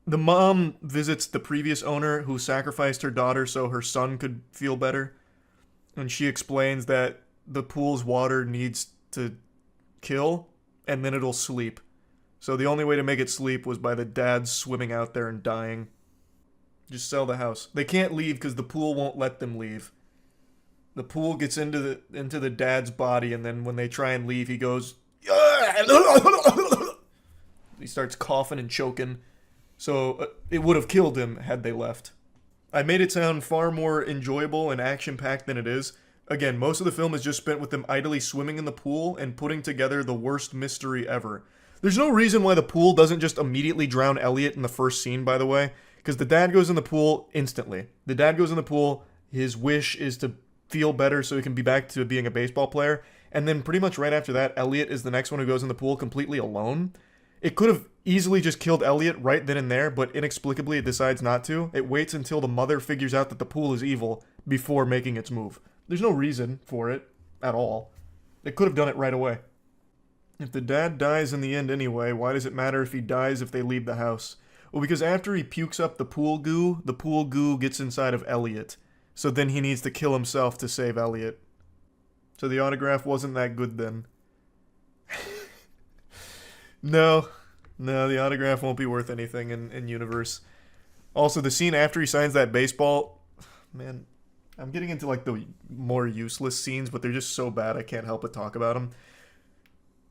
The mom visits the previous owner who sacrificed her daughter so her son could feel better, and she explains that the pool's water needs to kill, and then it'll sleep. So the only way to make it sleep was by the dad swimming out there and dying. Just sell the house. They can't leave because the pool won't let them leave. The pool gets into the dad's body, and then when they try and leave, he goes... He starts coughing and choking. So it would have killed him had they left. I made it sound far more enjoyable and action-packed than it is. Again, most of the film is just spent with them idly swimming in the pool and putting together the worst mystery ever. There's no reason why the pool doesn't just immediately drown Elliot in the first scene, by the way, because the dad goes in the pool instantly. The dad goes in the pool, his wish is to feel better so he can be back to being a baseball player, and then pretty much right after that, Elliot is the next one who goes in the pool completely alone. It could have easily just killed Elliot right then and there, but inexplicably it decides not to. It waits until the mother figures out that the pool is evil before making its move. There's no reason for it at all. It could have done it right away. If the dad dies in the end anyway, why does it matter if he dies if they leave the house? Well, because after he pukes up the pool goo gets inside of Elliot. So then he needs to kill himself to save Elliot. So the autograph wasn't that good then. No, the autograph won't be worth anything in universe. Also, the scene after he signs that baseball... Man, I'm getting into like the more useless scenes, but they're just so bad I can't help but talk about them.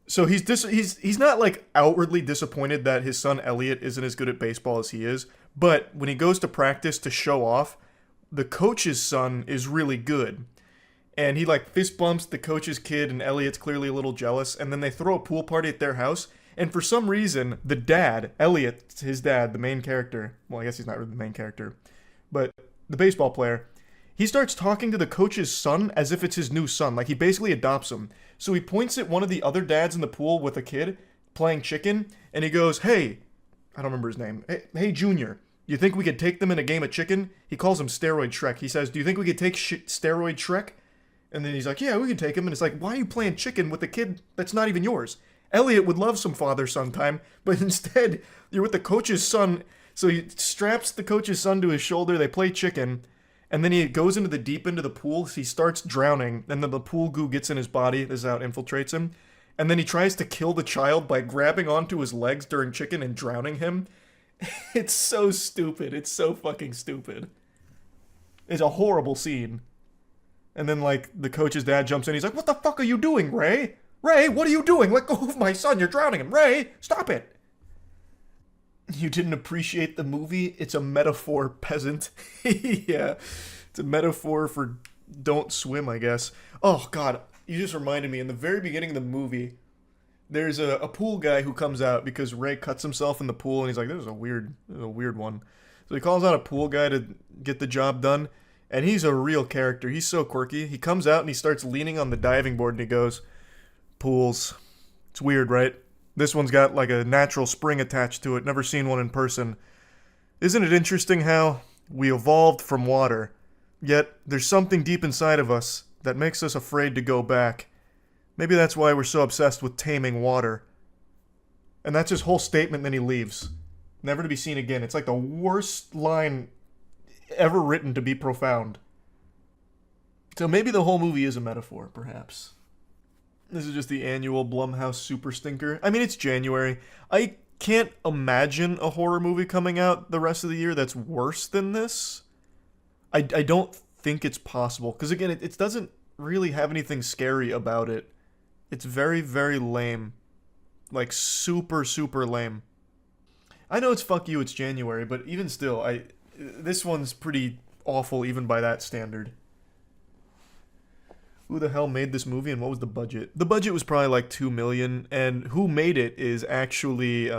So he's not like outwardly disappointed that his son Elliot isn't as good at baseball as he is, but when he goes to practice to show off, the coach's son is really good. And he like fist bumps the coach's kid, and Elliot's clearly a little jealous, and then they throw a pool party at their house, and for some reason, the dad, Elliot, his dad, the main character, well, I guess he's not really the main character, but the baseball player, he starts talking to the coach's son as if it's his new son. Like, he basically adopts him. So he points at one of the other dads in the pool with a kid playing chicken, and he goes, hey, I don't remember his name. Hey, Junior, you think we could take them in a game of chicken? He calls him Steroid Shrek. He says, do you think we could take Steroid Shrek? And then he's like, yeah, we can take him. And it's like, why are you playing chicken with a kid that's not even yours? Elliot would love some father-son time, but instead, you're with the coach's son. So he straps the coach's son to his shoulder, they play chicken, and then he goes into the deep end of the pool, he starts drowning, and then the pool goo gets in his body, this is how it infiltrates him, and then he tries to kill the child by grabbing onto his legs during chicken and drowning him. It's so stupid, it's so fucking stupid. It's a horrible scene. And then, like, the coach's dad jumps in, he's like, what the fuck are you doing, Ray? Ray, what are you doing? Let go of my son, you're drowning him. Ray, stop it. You didn't appreciate the movie? It's a metaphor, peasant. Yeah, it's a metaphor for don't swim, I guess. Oh, God, you just reminded me, in the very beginning of the movie, there's a pool guy who comes out because Ray cuts himself in the pool, and he's like, this is a weird one. So he calls out a pool guy to get the job done, and he's a real character. He's so quirky. He comes out and he starts leaning on the diving board, and he goes, pools. It's weird, right? This one's got like a natural spring attached to it. Never seen one in person. Isn't it interesting how we evolved from water, yet there's something deep inside of us that makes us afraid to go back. Maybe that's why we're so obsessed with taming water. And that's his whole statement, then he leaves. Never to be seen again. It's like the worst line ever written to be profound. So maybe the whole movie is a metaphor, perhaps. This is just the annual Blumhouse super stinker. I mean, it's January. I can't imagine a horror movie coming out the rest of the year that's worse than this. I don't think it's possible. Because again, it doesn't really have anything scary about it. It's very, very lame. Like, super, super lame. I know it's fuck you, it's January, but even still, this one's pretty awful even by that standard. Who the hell made this movie and what was the budget? The budget was probably like 2 million, and who made it is actually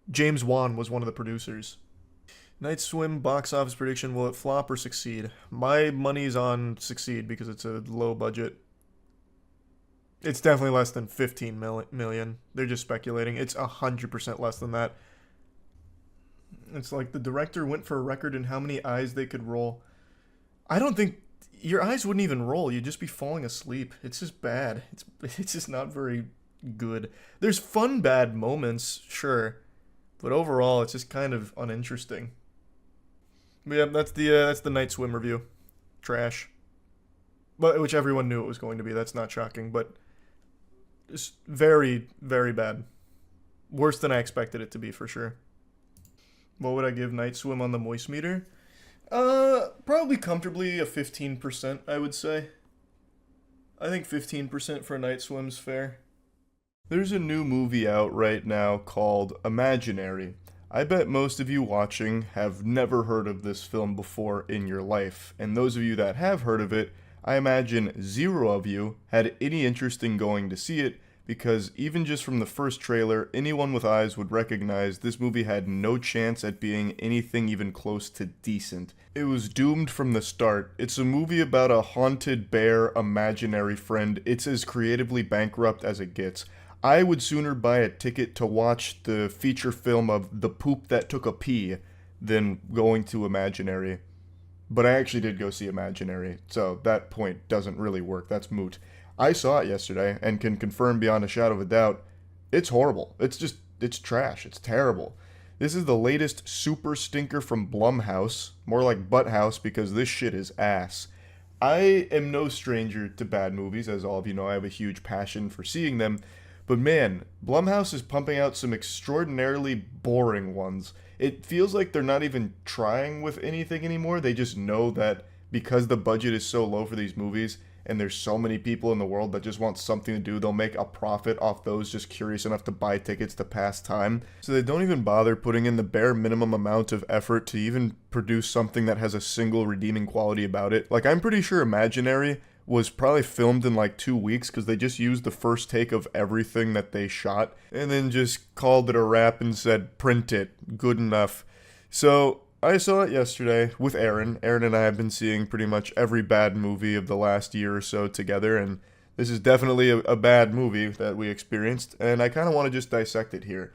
James Wan was one of the producers. Night Swim box office prediction: will it flop or succeed? My money's on succeed because it's a low budget. It's definitely less than 15 million. They're just speculating. It's 100% less than that. It's like the director went for a record in how many eyes they could roll. I don't think your eyes wouldn't even roll. You'd just be falling asleep. It's just bad. It's just not very good. There's fun bad moments, sure, but overall it's just kind of uninteresting. But yeah, that's the Night Swim review. Trash. But which everyone knew it was going to be. That's not shocking, but it's very, very bad. Worse than I expected it to be, for sure. What would I give Night Swim on the moist meter? Probably comfortably a 15%, I would say. I think 15% for Night Swim's fair. There's a new movie out right now called Imaginary. I bet most of you watching have never heard of this film before in your life, and those of you that have heard of it, I imagine 0 of you had any interest in going to see it, because even just from the first trailer, anyone with eyes would recognize this movie had no chance at being anything even close to decent. It was doomed from the start. It's a movie about a haunted bear imaginary friend. It's as creatively bankrupt as it gets. I would sooner buy a ticket to watch the feature film of The Poop That Took a Pee than going to Imaginary. But I actually did go see Imaginary, so that point doesn't really work. That's moot. I saw it yesterday and can confirm beyond a shadow of a doubt, it's horrible. It's trash. It's terrible. This is the latest super stinker from Blumhouse, more like Butthouse because this shit is ass. I am no stranger to bad movies, as all of you know. I have a huge passion for seeing them. But man, Blumhouse is pumping out some extraordinarily boring ones. It feels like they're not even trying with anything anymore. They just know that because the budget is so low for these movies, and there's so many people in the world that just want something to do, they'll make a profit off those just curious enough to buy tickets to pass time. So they don't even bother putting in the bare minimum amount of effort to even produce something that has a single redeeming quality about it. Like, I'm pretty sure Imaginary was probably filmed in like 2 weeks because they just used the first take of everything that they shot and then just called it a wrap and said, print it, good enough. So I saw it yesterday with Aaron. Aaron and I have been seeing pretty much every bad movie of the last year or so together, and this is definitely a bad movie that we experienced, and I kind of want to just dissect it here.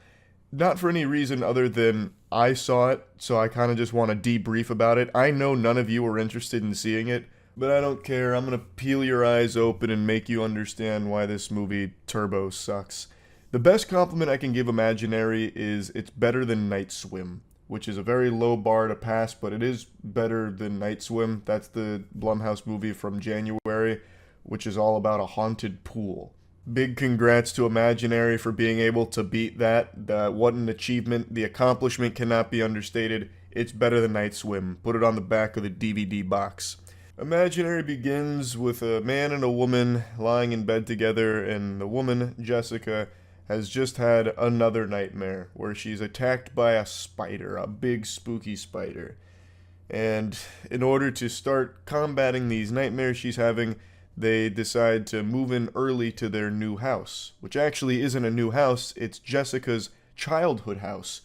Not for any reason other than I saw it, so I kind of just want to debrief about it. I know none of you are interested in seeing it, but I don't care. I'm going to peel your eyes open and make you understand why this movie turbo sucks. The best compliment I can give Imaginary is it's better than Night Swim, which is a very low bar to pass, but it is better than Night Swim. That's the Blumhouse movie from January, which is all about a haunted pool. Big congrats to Imaginary for being able to beat that. What an achievement. The accomplishment cannot be understated. It's better than Night Swim. Put it on the back of the DVD box. Imaginary begins with a man and a woman lying in bed together, and the woman, Jessica, has just had another nightmare where she's attacked by a spider, a big spooky spider. And in order to start combating these nightmares she's having, they decide to move in early to their new house, which actually isn't a new house, it's Jessica's childhood house.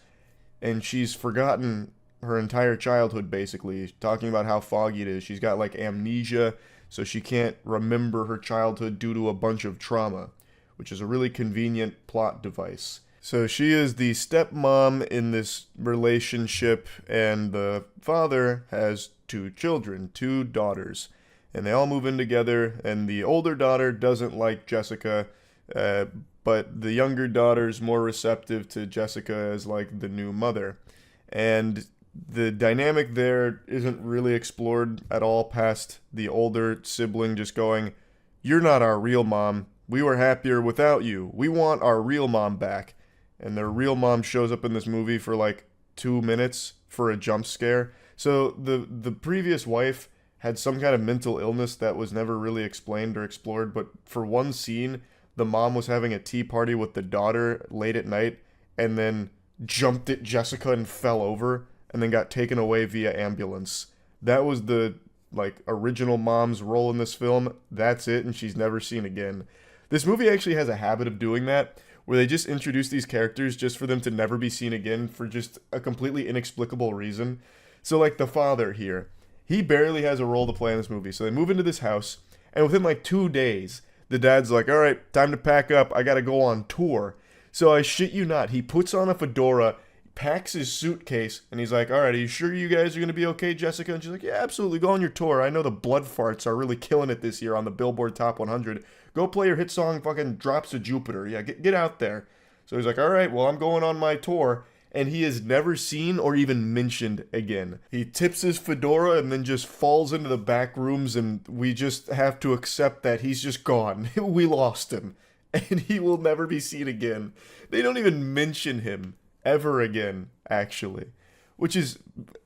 And she's forgotten her entire childhood, basically, talking about how foggy it is. She's got like amnesia, so she can't remember her childhood due to a bunch of trauma, which is a really convenient plot device. So she is the stepmom in this relationship, and the father has 2 children, 2 daughters. And they all move in together, and the older daughter doesn't like Jessica, but the younger daughter's more receptive to Jessica as like the new mother. And the dynamic there isn't really explored at all past the older sibling just going, "You're not our real mom. We were happier without you. We want our real mom back." And their real mom shows up in this movie for like 2 minutes for a jump scare. So the previous wife had some kind of mental illness that was never really explained or explored, but for one scene, the mom was having a tea party with the daughter late at night and then jumped at Jessica and fell over and then got taken away via ambulance. That was the original mom's role in this film. That's it, and she's never seen again. This movie actually has a habit of doing that, where they just introduce these characters just for them to never be seen again for just a completely inexplicable reason. So like the father here, he barely has a role to play in this movie. So they move into this house, and within 2 days, the dad's like, all right, time to pack up. I gotta go on tour. So I shit you not, he puts on a fedora, packs his suitcase, and he's like, all right, are you sure you guys are going to be okay, Jessica? And she's like, yeah, absolutely, go on your tour. I know the blood farts are really killing it this year on the Billboard Top 100. Go play your hit song, fucking Drops of Jupiter. Yeah, get out there. So he's like, all right, well, I'm going on my tour. And he is never seen or even mentioned again. He tips his fedora and then just falls into the back rooms, and we just have to accept that he's just gone. We lost him. And he will never be seen again. They don't even mention him ever again, actually. Which is,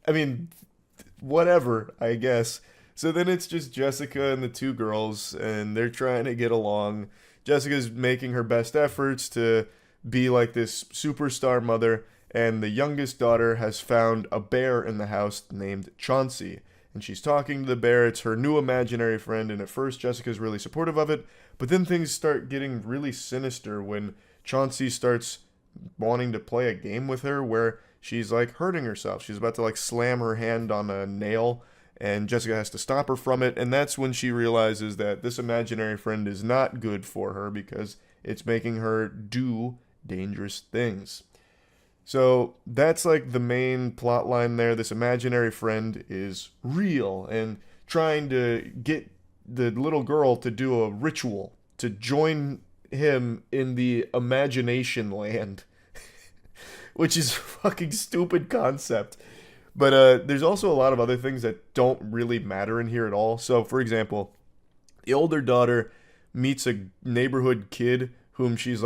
I mean, whatever, I guess. So then it's just Jessica and the two girls, and they're trying to get along. Jessica's making her best efforts to be like this superstar mother, and the youngest daughter has found a bear in the house named Chauncey. And she's talking to the bear. It's her new imaginary friend, and at first Jessica's really supportive of it, but then things start getting really sinister when Chauncey starts wanting to play a game with her where she's hurting herself. She's about to slam her hand on a nail, and Jessica has to stop her from it, and that's when she realizes that this imaginary friend is not good for her because it's making her do dangerous things. So that's the main plot line there. This imaginary friend is real and trying to get the little girl to do a ritual to join him in the imagination land, which is a fucking stupid concept. But there's also a lot of other things that don't really matter in here at all. So, for example, the older daughter meets a neighborhood kid whom she's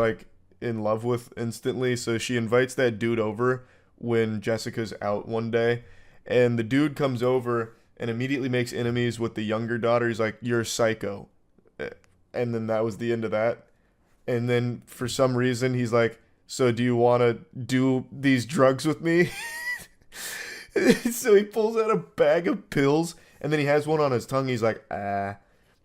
in love with instantly. So she invites that dude over when Jessica's out one day, and the dude comes over and immediately makes enemies with the younger daughter. He's like, you're a psycho. And then that was the end of that. And then for some reason he's like, so do you want to do these drugs with me? So he pulls out a bag of pills, and then he has one on his tongue. He's like,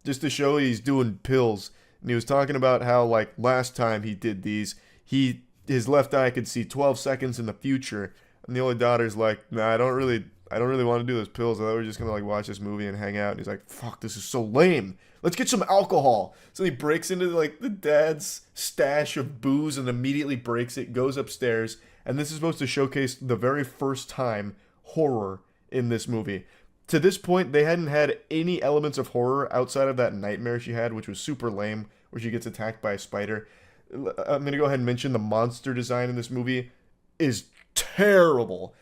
just to show he's doing pills. And he was talking about how last time he did these, his left eye could see 12 seconds in the future. And the older daughter's like, nah, I don't really want to do those pills. I thought we were just gonna watch this movie and hang out. And he's like, fuck, this is so lame. Let's get some alcohol. So he breaks into the dad's stash of booze and immediately breaks it, goes upstairs, and this is supposed to showcase the very first time horror in this movie. To this point, they hadn't had any elements of horror outside of that nightmare she had, which was super lame, where she gets attacked by a spider. I'm going to go ahead and mention the monster design in this movie is terrible.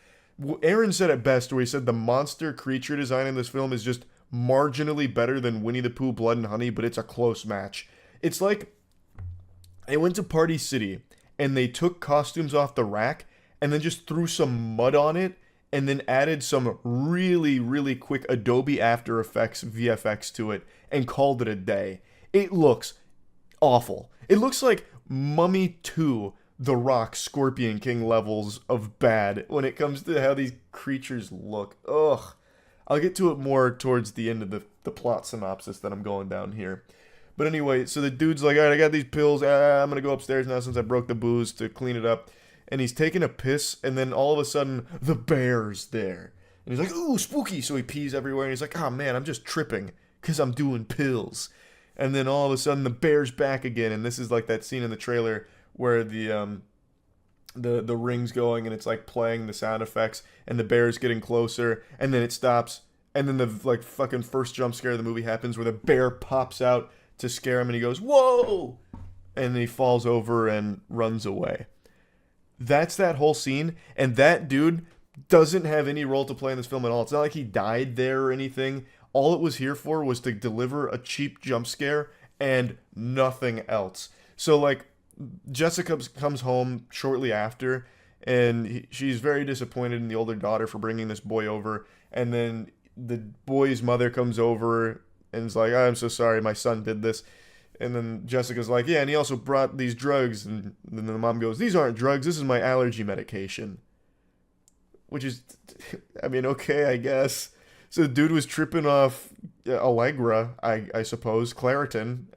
Aaron said it best, where he said the monster creature design in this film is just marginally better than Winnie the Pooh, Blood and Honey, but it's a close match. It's like I went to Party City, and they took costumes off the rack, and then just threw some mud on it, and then added some really, really quick Adobe After Effects VFX to it, and called it a day. It looks awful. It looks like Mummy 2, The Rock, Scorpion King levels of bad when it comes to how these creatures look. Ugh. I'll get to it more towards the end of the plot synopsis that I'm going down here. But anyway, so the dude's like, all right, I got these pills. I'm going to go upstairs now since I broke the booze to clean it up. And he's taking a piss, and then all of a sudden, the bear's there. And he's like, ooh, spooky. So he pees everywhere, and he's like, oh man, I'm just tripping because I'm doing pills. And then all of a sudden, the bear's back again. And this is that scene in the trailer where the ring's going, and it's playing the sound effects, and the bear's getting closer, and then it stops. And then the fucking first jump scare of the movie happens where the bear pops out to scare him, and he goes, whoa! And then he falls over and runs away. That's that whole scene, and that dude doesn't have any role to play in this film at all. It's not like he died there or anything. All it was here for was to deliver a cheap jump scare and nothing else. So, Jessica comes home shortly after, and she's very disappointed in the older daughter for bringing this boy over, and then the boy's mother comes over and is like, I'm so sorry, my son did this. And then Jessica's like, yeah, and he also brought these drugs. And then the mom goes, these aren't drugs. This is my allergy medication. Which is, I mean, okay, I guess. So the dude was tripping off Allegra, I suppose, Claritin,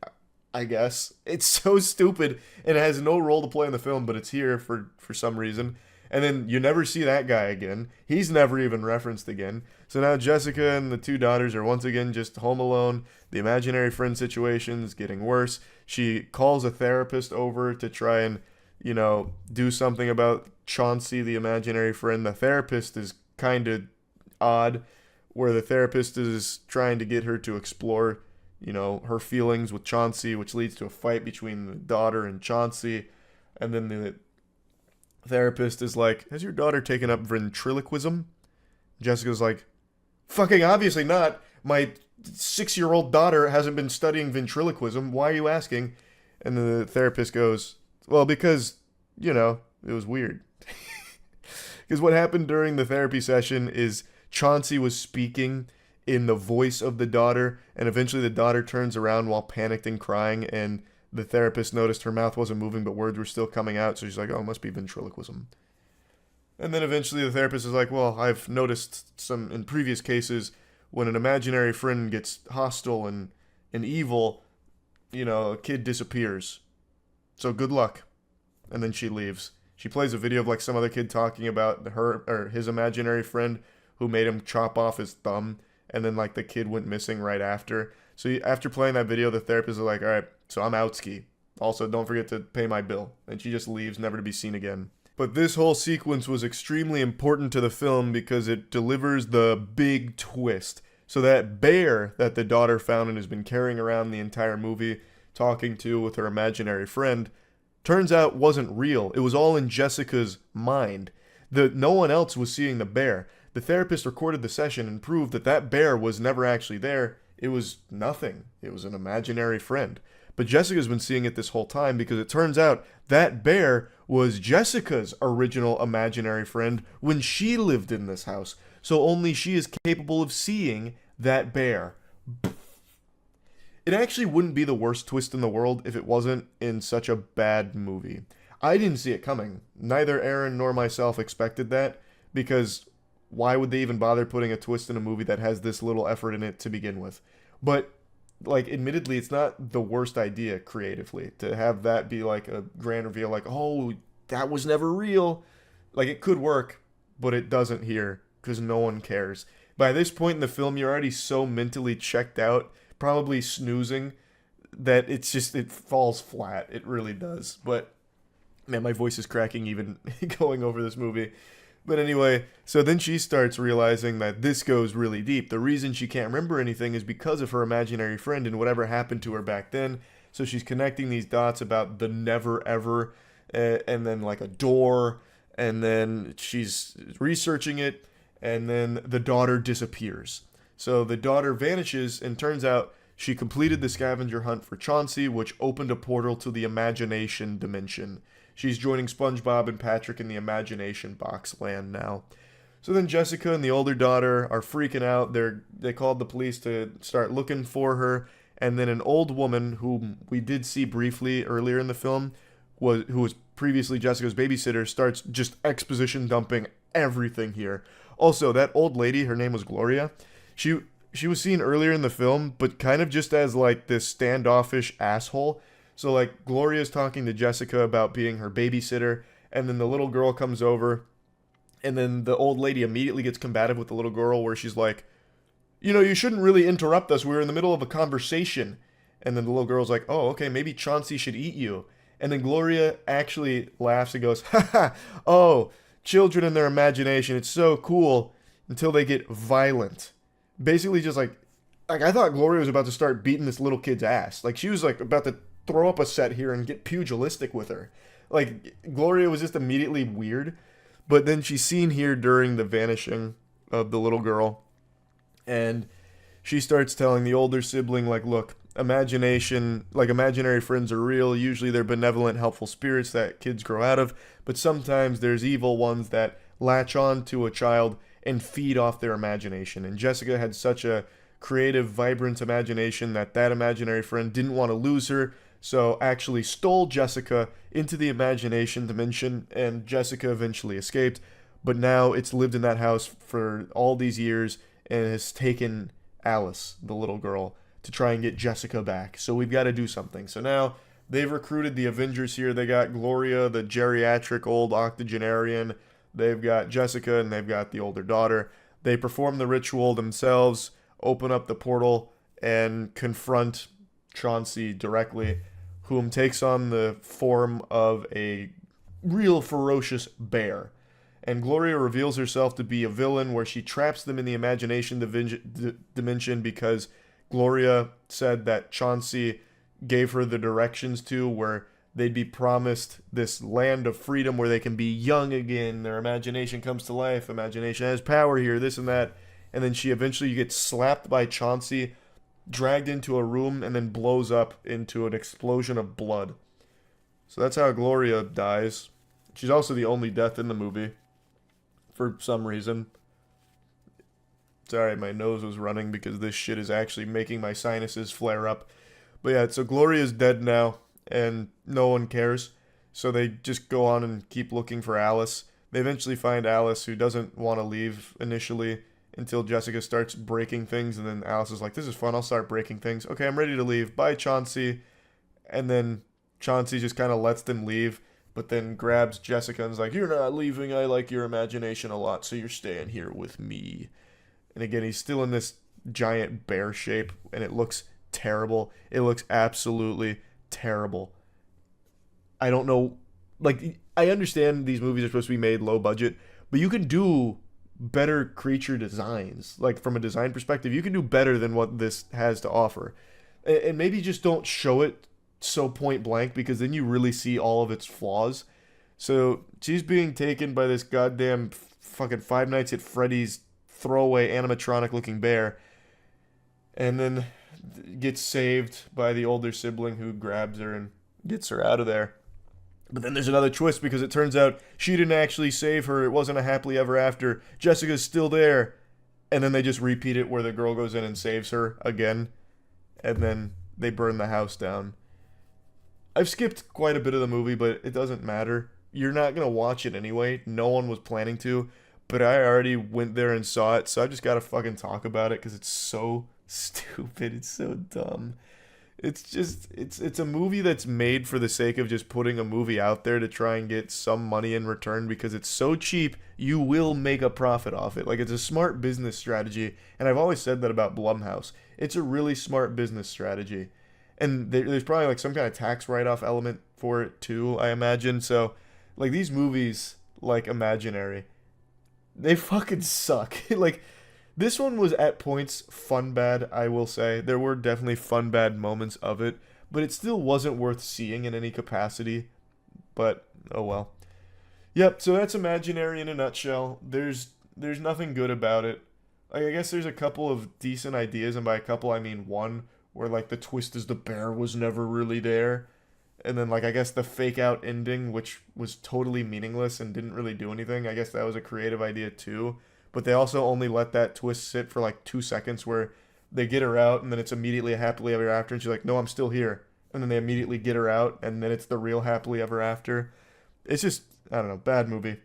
I guess. It's so stupid, and it has no role to play in the film, but it's here for some reason. And then you never see that guy again. He's never even referenced again. So now Jessica and the two daughters are once again just home alone. The imaginary friend situation's getting worse. She calls a therapist over to try and, do something about Chauncey, the imaginary friend. The therapist is kind of odd, where the therapist is trying to get her to explore, her feelings with Chauncey, which leads to a fight between the daughter and Chauncey. And then the therapist is like, has your daughter taken up ventriloquism? Jessica's like, fucking obviously not. My 6-year-old daughter hasn't been studying ventriloquism. Why are you asking? And the therapist goes, well, because, it was weird. Because what happened during the therapy session is Chauncey was speaking in the voice of the daughter, and eventually the daughter turns around while panicked and crying, and the therapist noticed her mouth wasn't moving, but words were still coming out, so she's like, oh, it must be ventriloquism. And then eventually the therapist is like, well, I've noticed some, in previous cases, when an imaginary friend gets hostile and evil, a kid disappears. So good luck. And then she leaves. She plays a video of like some other kid talking about her or his imaginary friend who made him chop off his thumb, and then like the kid went missing right after. So after playing that video, the therapist is like, all right, so I'm out ski. Also, don't forget to pay my bill. And she just leaves, never to be seen again. But this whole sequence was extremely important to the film because it delivers the big twist. So that bear that the daughter found and has been carrying around the entire movie, talking to with her imaginary friend, turns out wasn't real. It was all in Jessica's mind. No one else was seeing the bear. The therapist recorded the session and proved that bear was never actually there. It was nothing. It was an imaginary friend. But Jessica's been seeing it this whole time because it turns out that bear was Jessica's original imaginary friend when she lived in this house. So only she is capable of seeing that bear. It actually wouldn't be the worst twist in the world if it wasn't in such a bad movie. I didn't see it coming. Neither Aaron nor myself expected that, because why would they even bother putting a twist in a movie that has this little effort in it to begin with? But, admittedly, it's not the worst idea creatively to have that be like a grand reveal, like, oh, that was never real. It could work, but it doesn't here, because no one cares. By this point in the film, you're already so mentally checked out, probably snoozing, that it falls flat. It really does. But, man, my voice is cracking even going over this movie. But anyway, so then she starts realizing that this goes really deep. The reason she can't remember anything is because of her imaginary friend and whatever happened to her back then. So she's connecting these dots about the never ever, and then like a door, and then she's researching it, and then the daughter disappears. So the daughter vanishes, and turns out she completed the scavenger hunt for Chauncey, which opened a portal to the imagination dimension. She's joining SpongeBob and Patrick in the imagination box land now. So then Jessica and the older daughter are freaking out. They called the police to start looking for her. And then an old woman, whom we did see briefly earlier in the film, who was previously Jessica's babysitter, starts just exposition dumping everything here. Also, that old lady, her name was Gloria. She was seen earlier in the film, but kind of just as like this standoffish asshole. So like Gloria's talking to Jessica about being her babysitter, and then the little girl comes over, and then the old lady immediately gets combative with the little girl, where she's like, you shouldn't really interrupt us. We were in the middle of a conversation. And then the little girl's like, oh, okay, maybe Chauncey should eat you. And then Gloria actually laughs and goes, haha, oh, children and their imagination, it's so cool, until they get violent. Basically just like I thought Gloria was about to start beating this little kid's ass. Like she was like about to throw up a set here and get pugilistic with her. Like Gloria was just immediately weird. But then she's seen here during the vanishing of the little girl. And she starts telling the older sibling, like, look, imaginary friends are real. Usually they're benevolent, helpful spirits that kids grow out of. But sometimes there's evil ones that latch on to a child and feed off their imagination. And Jessica had such a creative, vibrant imagination that imaginary friend didn't want to lose her, so actually stole Jessica into the imagination dimension, and Jessica eventually escaped. But now it's lived in that house for all these years and has taken Alice, the little girl, to try and get Jessica back. So we've got to do something. So now they've recruited the Avengers here. They got Gloria, the geriatric old octogenarian. They've got Jessica, and they've got the older daughter. They perform the ritual themselves, open up the portal, and confront Chauncey directly, whom takes on the form of a real ferocious bear. And Gloria reveals herself to be a villain, where she traps them in the imagination dimension because Gloria said that Chauncey gave her the directions to where they'd be promised this land of freedom where they can be young again. Their imagination comes to life. Imagination has power here, this and that. And then she eventually gets slapped by Chauncey, dragged into a room, and then blows up into an explosion of blood. So that's how Gloria dies. She's also the only death in the movie, for some reason. Sorry, my nose was running because this shit is actually making my sinuses flare up. But yeah, so Gloria's dead now, and no one cares. So they just go on and keep looking for Alice. They eventually find Alice, who doesn't want to leave initially until Jessica starts breaking things. And then Alice is like, this is fun, I'll start breaking things. Okay, I'm ready to leave. Bye, Chauncey. And then Chauncey just kind of lets them leave, but then grabs Jessica and is like, you're not leaving, I like your imagination a lot, so you're staying here with me. And again, he's still in this giant bear shape, and it looks terrible. It looks absolutely terrible. I don't know, like, I understand these movies are supposed to be made low budget, but you can do better creature designs. Like, from a design perspective, you can do better than what this has to offer. And maybe just don't show it so point blank, because then you really see all of its flaws. So she's being taken by this goddamn fucking Five Nights at Freddy's throwaway animatronic looking bear, and then gets saved by the older sibling, who grabs her and gets her out of there. But then there's another twist, because it turns out she didn't actually save her. It wasn't a happily ever after. Jessica's still there. And then they just repeat it where the girl goes in and saves her again, and then they burn the house down. I've skipped quite a bit of the movie, but it doesn't matter. You're not going to watch it anyway. No one was planning to, but I already went there and saw it, so I just got to fucking talk about it because it's so stupid. It's so dumb. It's just, it's a movie that's made for the sake of just putting a movie out there to try and get some money in return, because it's so cheap, you will make a profit off it. Like, it's a smart business strategy, and I've always said that about Blumhouse. It's a really smart business strategy. And there's probably like some kind of tax write-off element for it too, I imagine. So, like, these movies, like Imaginary, they fucking suck. Like, this one was at points fun bad, I will say. There were definitely fun bad moments of it, but it still wasn't worth seeing in any capacity. But, oh well. Yep, so that's Imaginary in a nutshell. There's nothing good about it. Like, I guess there's a couple of decent ideas, and by a couple I mean one, where, like, the twist is the bear was never really there. And then, like, I guess the fake out ending, which was totally meaningless and didn't really do anything, I guess that was a creative idea too. But they also only let that twist sit for, like, 2 seconds, where they get her out, and then it's immediately a happily ever after, and she's like, no, I'm still here. And then they immediately get her out, and then it's the real happily ever after. It's just, I don't know, bad movie.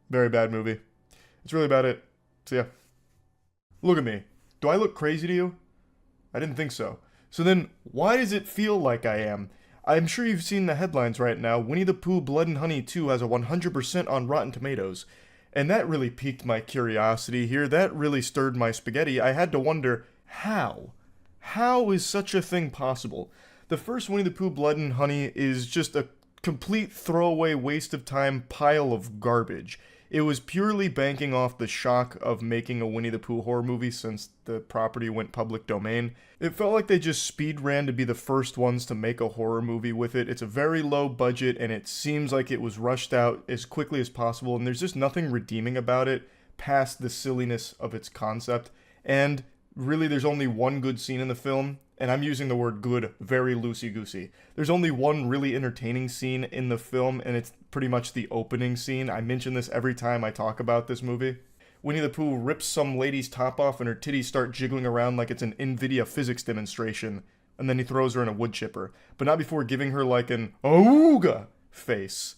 Very bad movie. That's really about it. So, yeah. Look at me. Do I look crazy to you? I didn't think so. So then, why does it feel like I am? I'm sure you've seen the headlines right now. Winnie the Pooh Blood and Honey 2 has a 100% on Rotten Tomatoes. And that really piqued my curiosity here. That really stirred my spaghetti. I had to wonder, how? How is such a thing possible? The first Winnie the Pooh Blood and Honey is just a complete throwaway waste of time pile of garbage. It was purely banking off the shock of making a Winnie the Pooh horror movie since the property went public domain. It felt like they just speed ran to be the first ones to make a horror movie with it. It's a very low budget, and it seems like it was rushed out as quickly as possible, and there's just nothing redeeming about it past the silliness of its concept. And really, there's only one good scene in the film, and I'm using the word good very loosey-goosey. There's only one really entertaining scene in the film, and it's pretty much the opening scene. I mention this every time I talk about this movie, Winnie the Pooh rips some lady's top off and her titties start jiggling around like it's an NVIDIA physics demonstration, and then he throws her in a wood chipper, but not before giving her like an ooga face.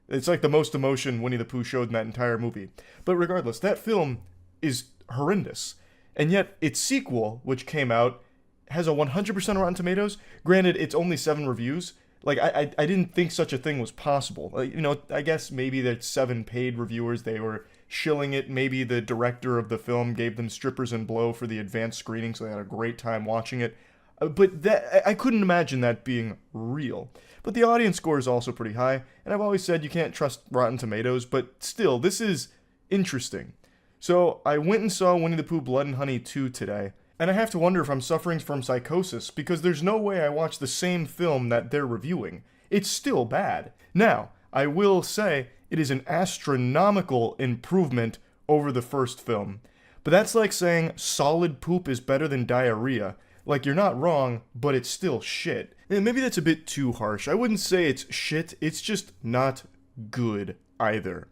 It's like the most emotion Winnie the Pooh showed in that entire movie. But regardless, that film is horrendous. And yet, its sequel, which came out, has a 100% Rotten Tomatoes. Granted, it's only 7 reviews. Like, I didn't think such a thing was possible. Like, you know, I guess maybe there's 7 paid reviewers. They were shilling it. Maybe the director of the film gave them strippers and blow for the advanced screening, so they had a great time watching it. But that I couldn't imagine that being real. But the audience score is also pretty high, and I've always said you can't trust Rotten Tomatoes, but still, this is interesting. So I went and saw Winnie the Pooh Blood and Honey 2 today, and I have to wonder if I'm suffering from psychosis, because there's no way I watched the same film that they're reviewing. It's still bad. Now, I will say it is an astronomical improvement over the first film. But that's like saying solid poop is better than diarrhea. Like, you're not wrong, but it's still shit. And maybe that's a bit too harsh. I wouldn't say it's shit, it's just not good either.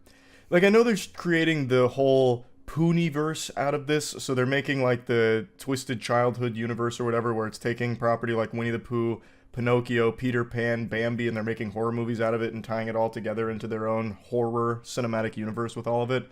Like, I know they're creating the whole Pooniverse out of this, so they're making like the Twisted Childhood universe or whatever, where it's taking property like Winnie the Pooh, Pinocchio, Peter Pan, Bambi, and they're making horror movies out of it and tying it all together into their own horror cinematic universe with all of it.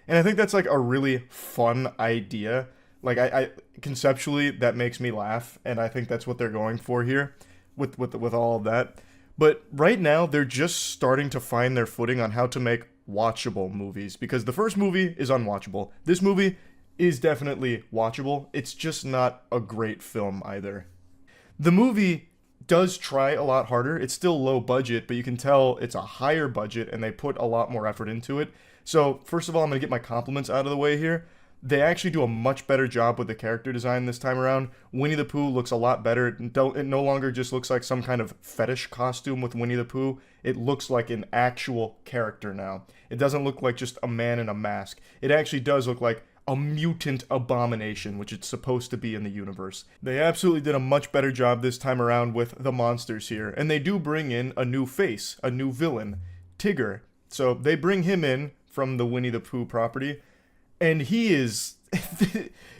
And I think that's like a really fun idea. Like, I conceptually, that makes me laugh, and I think that's what they're going for here with all of that. But right now, they're just starting to find their footing on how to make watchable movies, because the first movie is unwatchable. This movie is definitely watchable. It's just not a great film either. The movie does try a lot harder. It's still low budget, but you can tell it's a higher budget and they put a lot more effort into it. So first of all, I'm going to get my compliments out of the way here. They actually do a much better job with the character design this time around. Winnie the Pooh looks a lot better. It no longer just looks like some kind of fetish costume with Winnie the Pooh. It looks like an actual character now. It doesn't look like just a man in a mask. It actually does look like a mutant abomination, which it's supposed to be in the universe. They absolutely did a much better job this time around with the monsters here. And they do bring in a new face, a new villain, Tigger. So they bring him in from the Winnie the Pooh property. And he is,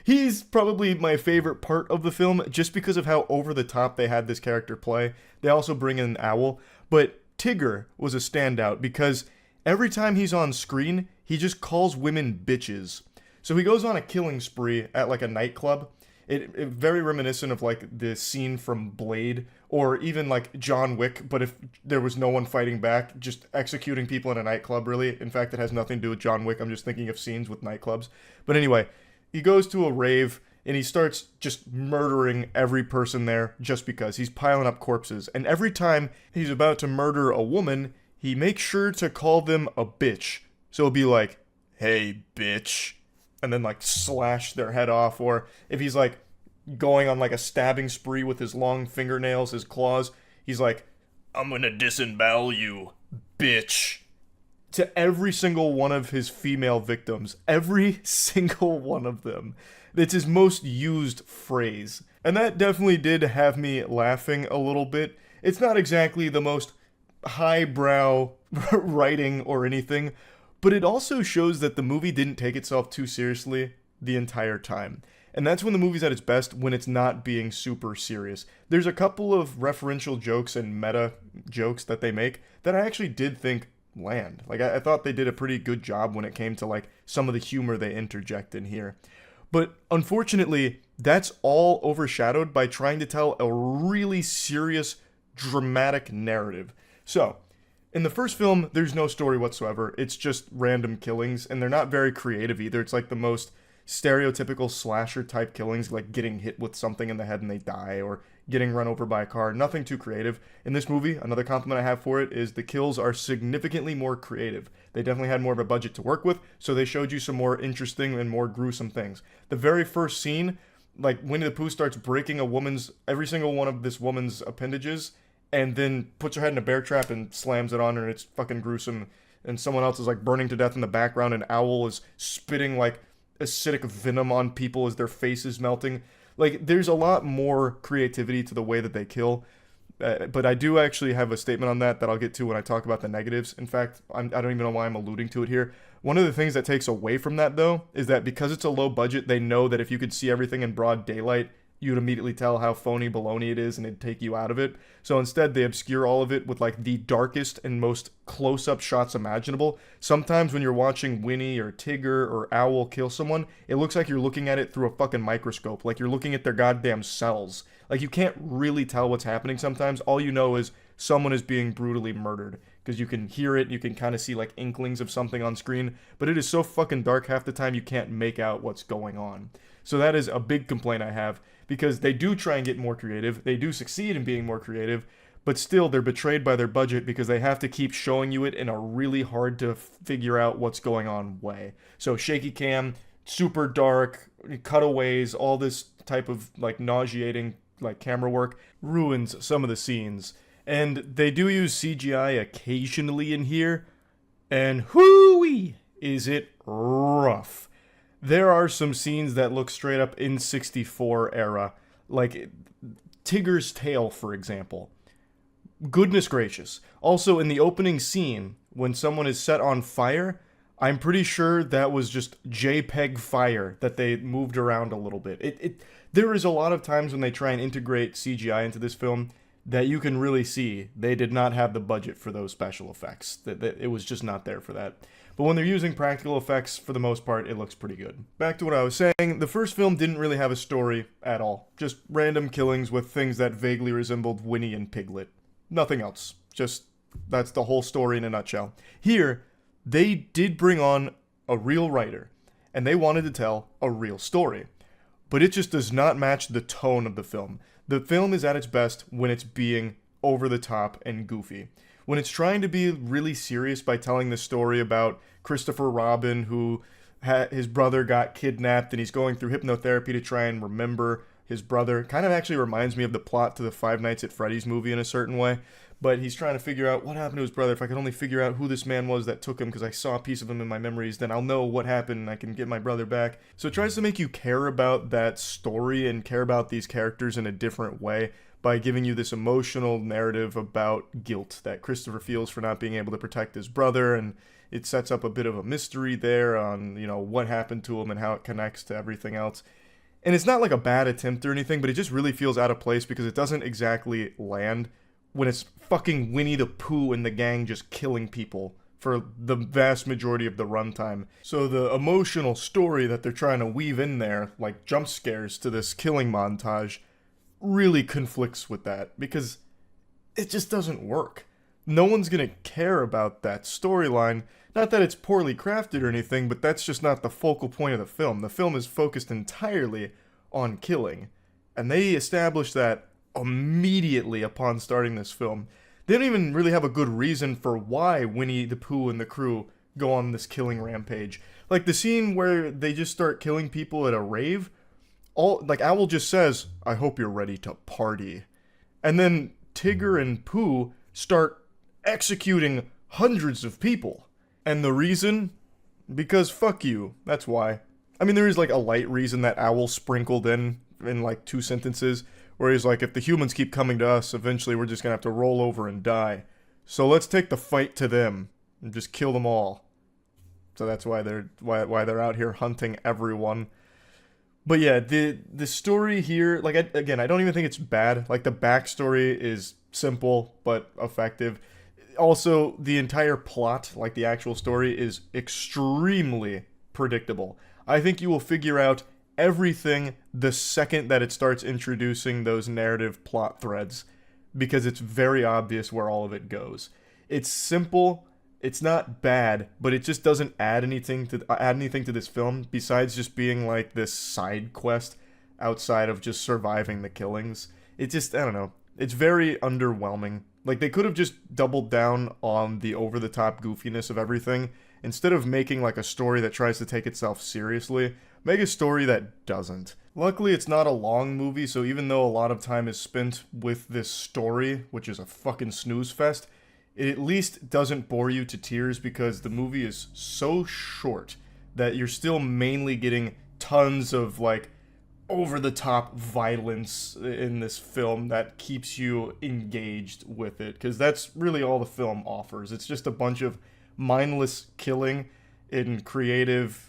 he's probably my favorite part of the film, just because of how over the top they had this character play. They also bring in an owl, but Tigger was a standout because every time he's on screen, he just calls women bitches. So he goes on a killing spree at like a nightclub. It very reminiscent of like the scene from Blade, or even like John Wick, but if there was no one fighting back, just executing people in a nightclub, really. In fact, it has nothing to do with John Wick. I'm just thinking of scenes with nightclubs. But anyway, he goes to a rave and he starts just murdering every person there just because. He's piling up corpses. And every time he's about to murder a woman, he makes sure to call them a bitch. So it'll be like, hey, bitch. And then like slash their head off. Or if he's like going on like a stabbing spree with his long fingernails, his claws, he's like, I'm gonna disembowel you, bitch. To every single one of his female victims. Every single one of them. It's his most used phrase. And that definitely did have me laughing a little bit. It's not exactly the most highbrow writing or anything, but it also shows that the movie didn't take itself too seriously the entire time. And that's when the movie's at its best, when it's not being super serious. There's a couple of referential jokes and meta jokes that they make that I actually did think land. Like, I thought they did a pretty good job when it came to, like, some of the humor they interject in here. But unfortunately, that's all overshadowed by trying to tell a really serious, dramatic narrative. So, in the first film, there's no story whatsoever. It's just random killings, and they're not very creative either. It's like the most stereotypical slasher-type killings, like getting hit with something in the head and they die, or getting run over by a car. Nothing too creative. In this movie, another compliment I have for it is the kills are significantly more creative. They definitely had more of a budget to work with, so they showed you some more interesting and more gruesome things. The very first scene, like Winnie the Pooh starts breaking every single one of this woman's appendages, and then puts her head in a bear trap and slams it on her, and it's fucking gruesome. And someone else is like burning to death in the background, and Owl is spitting like acidic venom on people as their face is melting. Like, there's a lot more creativity to the way that they kill. But I do actually have a statement on that I'll get to when I talk about the negatives. In fact, I don't even know why I'm alluding to it here. One of the things that takes away from that, though, is that because it's a low budget, they know that if you could see everything in broad daylight, you'd immediately tell how phony baloney it is and it'd take you out of it. So instead, they obscure all of it with like the darkest and most close-up shots imaginable. Sometimes when you're watching Winnie or Tigger or Owl kill someone, it looks like you're looking at it through a fucking microscope, like you're looking at their goddamn cells. Like you can't really tell what's happening sometimes. All you know is someone is being brutally murdered, because you can hear it, you can kind of see like inklings of something on screen, but it is so fucking dark half the time you can't make out what's going on. So that is a big complaint I have, because they do try and get more creative, they do succeed in being more creative, but still they're betrayed by their budget because they have to keep showing you it in a really hard to figure out what's going on way. So shaky cam, super dark, cutaways, all this type of like nauseating like camera work ruins some of the scenes. And they do use CGI occasionally in here, and whoo-wee, is it rough. There are some scenes that look straight up N64 era, like Tigger's tail, for example. Goodness gracious. Also, in the opening scene, when someone is set on fire, I'm pretty sure that was just JPEG fire that they moved around a little bit. There is a lot of times when they try and integrate CGI into this film that you can really see they did not have the budget for those special effects. That it was just not there for that. But when they're using practical effects, for the most part, it looks pretty good. Back to what I was saying, the first film didn't really have a story at all. Just random killings with things that vaguely resembled Winnie and Piglet. Nothing else. Just, that's the whole story in a nutshell. Here, they did bring on a real writer, and they wanted to tell a real story. But it just does not match the tone of the film. The film is at its best when it's being over the top and goofy. When it's trying to be really serious by telling the story about Christopher Robin, who his brother got kidnapped and he's going through hypnotherapy to try and remember his brother. Kind of actually reminds me of the plot to the Five Nights at Freddy's movie in a certain way. But he's trying to figure out what happened to his brother. If I could only figure out who this man was that took him, because I saw a piece of him in my memories, then I'll know what happened and I can get my brother back. So it tries to make you care about that story and care about these characters in a different way by giving you this emotional narrative about guilt that Christopher feels for not being able to protect his brother, and it sets up a bit of a mystery there on, you know, what happened to him and how it connects to everything else. And it's not like a bad attempt or anything, but it just really feels out of place because it doesn't exactly land when it's fucking Winnie the Pooh and the gang just killing people for the vast majority of the runtime. So the emotional story that they're trying to weave in there, like jump scares to this killing montage, really conflicts with that because it just doesn't work. No one's gonna care about that storyline. Not that it's poorly crafted or anything, but that's just not the focal point of the film. The film is focused entirely on killing, and they established that immediately upon starting this film. They don't even really have a good reason for why Winnie the Pooh and the crew go on this killing rampage. Like the scene where they just start killing people at a rave, Owl just says, "I hope you're ready to party." And then Tigger and Pooh start executing hundreds of people. And the reason? Because fuck you. That's why. I mean, there is like a light reason that Owl sprinkled in like 2 sentences, where he's like, if the humans keep coming to us, eventually we're just gonna have to roll over and die. So let's take the fight to them and just kill them all. So that's why they're out here hunting everyone. But yeah, the story here, like, again, I don't even think it's bad. Like, the backstory is simple but effective. Also, the entire plot, like the actual story, is extremely predictable. I think you will figure out everything the second that it starts introducing those narrative plot threads, because it's very obvious where all of it goes. It's simple, it's not bad, but it just doesn't add anything to this film besides just being like this side quest outside of just surviving the killings. It just, I don't know, it's very underwhelming. Like, they could have just doubled down on the over-the-top goofiness of everything. Instead of making like a story that tries to take itself seriously, make a story that doesn't. Luckily, it's not a long movie, so even though a lot of time is spent with this story, which is a fucking snooze fest, it at least doesn't bore you to tears because the movie is so short that you're still mainly getting tons of like over-the-top violence in this film that keeps you engaged with it, because that's really all the film offers. It's just a bunch of mindless killing in creative,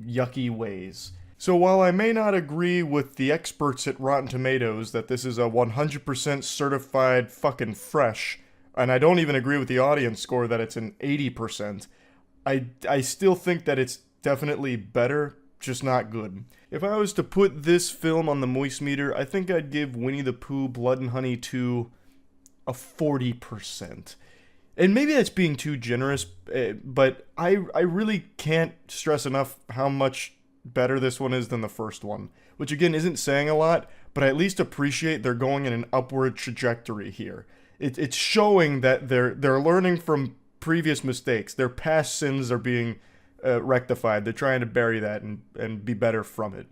yucky ways. So while I may not agree with the experts at Rotten Tomatoes that this is a 100% certified fucking fresh, and I don't even agree with the audience score that it's an 80%, I still think that it's definitely better, just not good. If I was to put this film on the moist meter, I think I'd give Winnie the Pooh Blood and Honey 2 a 40%. And maybe that's being too generous, but I really can't stress enough how much better this one is than the first one. Which again isn't saying a lot, but I at least appreciate they're going in an upward trajectory here. It's showing that they're learning from previous mistakes. Their past sins are being rectified. They're trying to bury that and be better from it.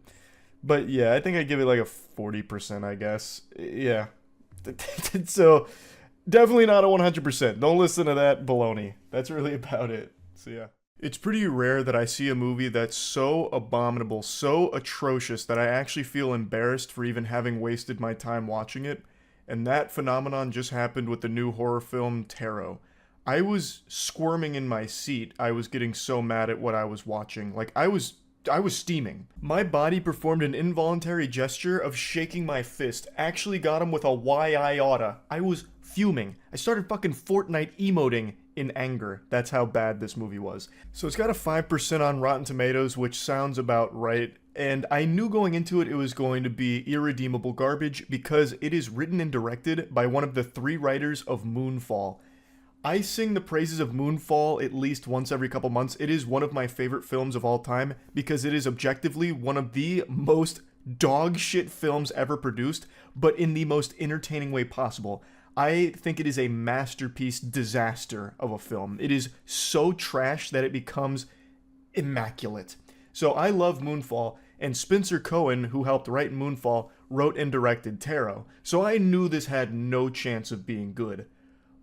But yeah, I think I'd give it like a 40%, I guess. Yeah. So, definitely not a 100%. Don't listen to that baloney. That's really about it. So yeah. It's pretty rare that I see a movie that's so abominable, so atrocious, that I actually feel embarrassed for even having wasted my time watching it. And that phenomenon just happened with the new horror film, Tarot. I was squirming in my seat. I was getting so mad at what I was watching. Like, I was steaming. My body performed an involuntary gesture of shaking my fist. Actually got him with a why I oughta. I was fuming. I started fucking Fortnite emoting in anger. That's how bad this movie was. So it's got a 5% on Rotten Tomatoes, which sounds about right. And I knew going into it was going to be irredeemable garbage because it is written and directed by one of the 3 writers of Moonfall. I sing the praises of Moonfall at least once every couple months. It is one of my favorite films of all time because it is objectively one of the most dog shit films ever produced, but in the most entertaining way possible. I think it is a masterpiece disaster of a film. It is so trash that it becomes immaculate. So I love Moonfall, and Spencer Cohen, who helped write Moonfall, wrote and directed Tarot. So I knew this had no chance of being good.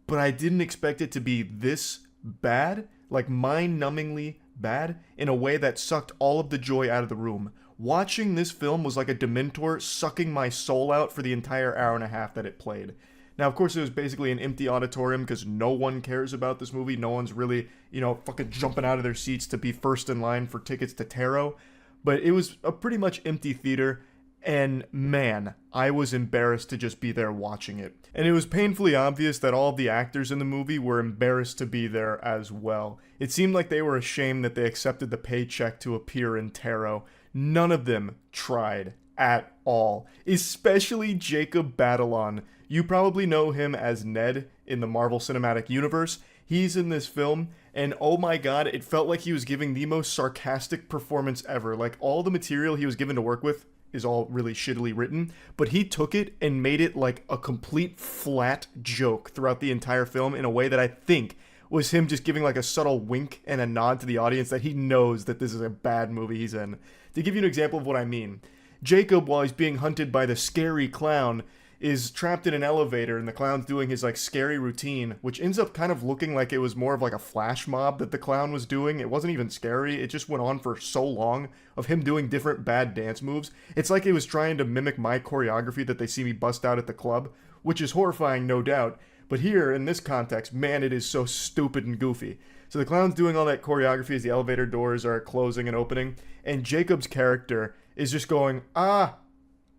But I didn't expect it to be this bad, like mind-numbingly bad, in a way that sucked all of the joy out of the room. Watching this film was like a Dementor sucking my soul out for the entire hour and a half that it played. Now, of course, it was basically an empty auditorium because no one cares about this movie. No one's really, fucking jumping out of their seats to be first in line for tickets to Tarot. But it was a pretty much empty theater. And man, I was embarrassed to just be there watching it. And it was painfully obvious that all of the actors in the movie were embarrassed to be there as well. It seemed like they were ashamed that they accepted the paycheck to appear in Tarot. None of them tried at all. Especially Jacob Batalon. You probably know him as Ned in the Marvel Cinematic Universe. He's in this film, and oh my god, it felt like he was giving the most sarcastic performance ever. Like, all the material he was given to work with is all really shittily written, but he took it and made it like a complete flat joke throughout the entire film in a way that I think was him just giving like a subtle wink and a nod to the audience that he knows that this is a bad movie he's in. To give you an example of what I mean, Jacob, while he's being hunted by the scary clown, is trapped in an elevator, and the clown's doing his like scary routine, which ends up kind of looking like it was more of like a flash mob that the clown was doing. It wasn't even scary. It just went on for so long of him doing different bad dance moves. It's like it was trying to mimic my choreography that they see me bust out at the club, which is horrifying, no doubt. But here, in this context, man, it is so stupid and goofy. So the clown's doing all that choreography as the elevator doors are closing and opening, and Jacob's character is just going, ah,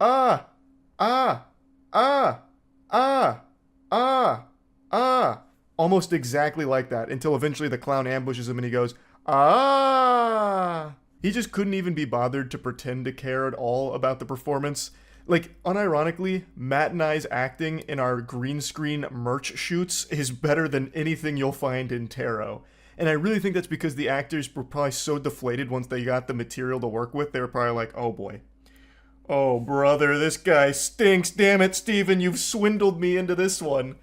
ah, ah, ah, ah, ah, ah, almost exactly like that, until eventually the clown ambushes him and he goes, ah. He just couldn't even be bothered to pretend to care at all about the performance. Like, unironically, Matt and I's acting in our green screen merch shoots is better than anything you'll find in Tarot. And I really think that's because the actors were probably so deflated once they got the material to work with, they were probably like, oh boy. Oh, brother, this guy stinks. Damn it, Steven, you've swindled me into this one.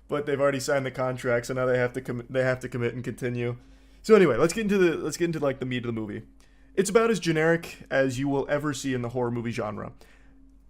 But they've already signed the contract, so now they have to commit and continue. So anyway, let's get into like the meat of the movie. It's about as generic as you will ever see in the horror movie genre.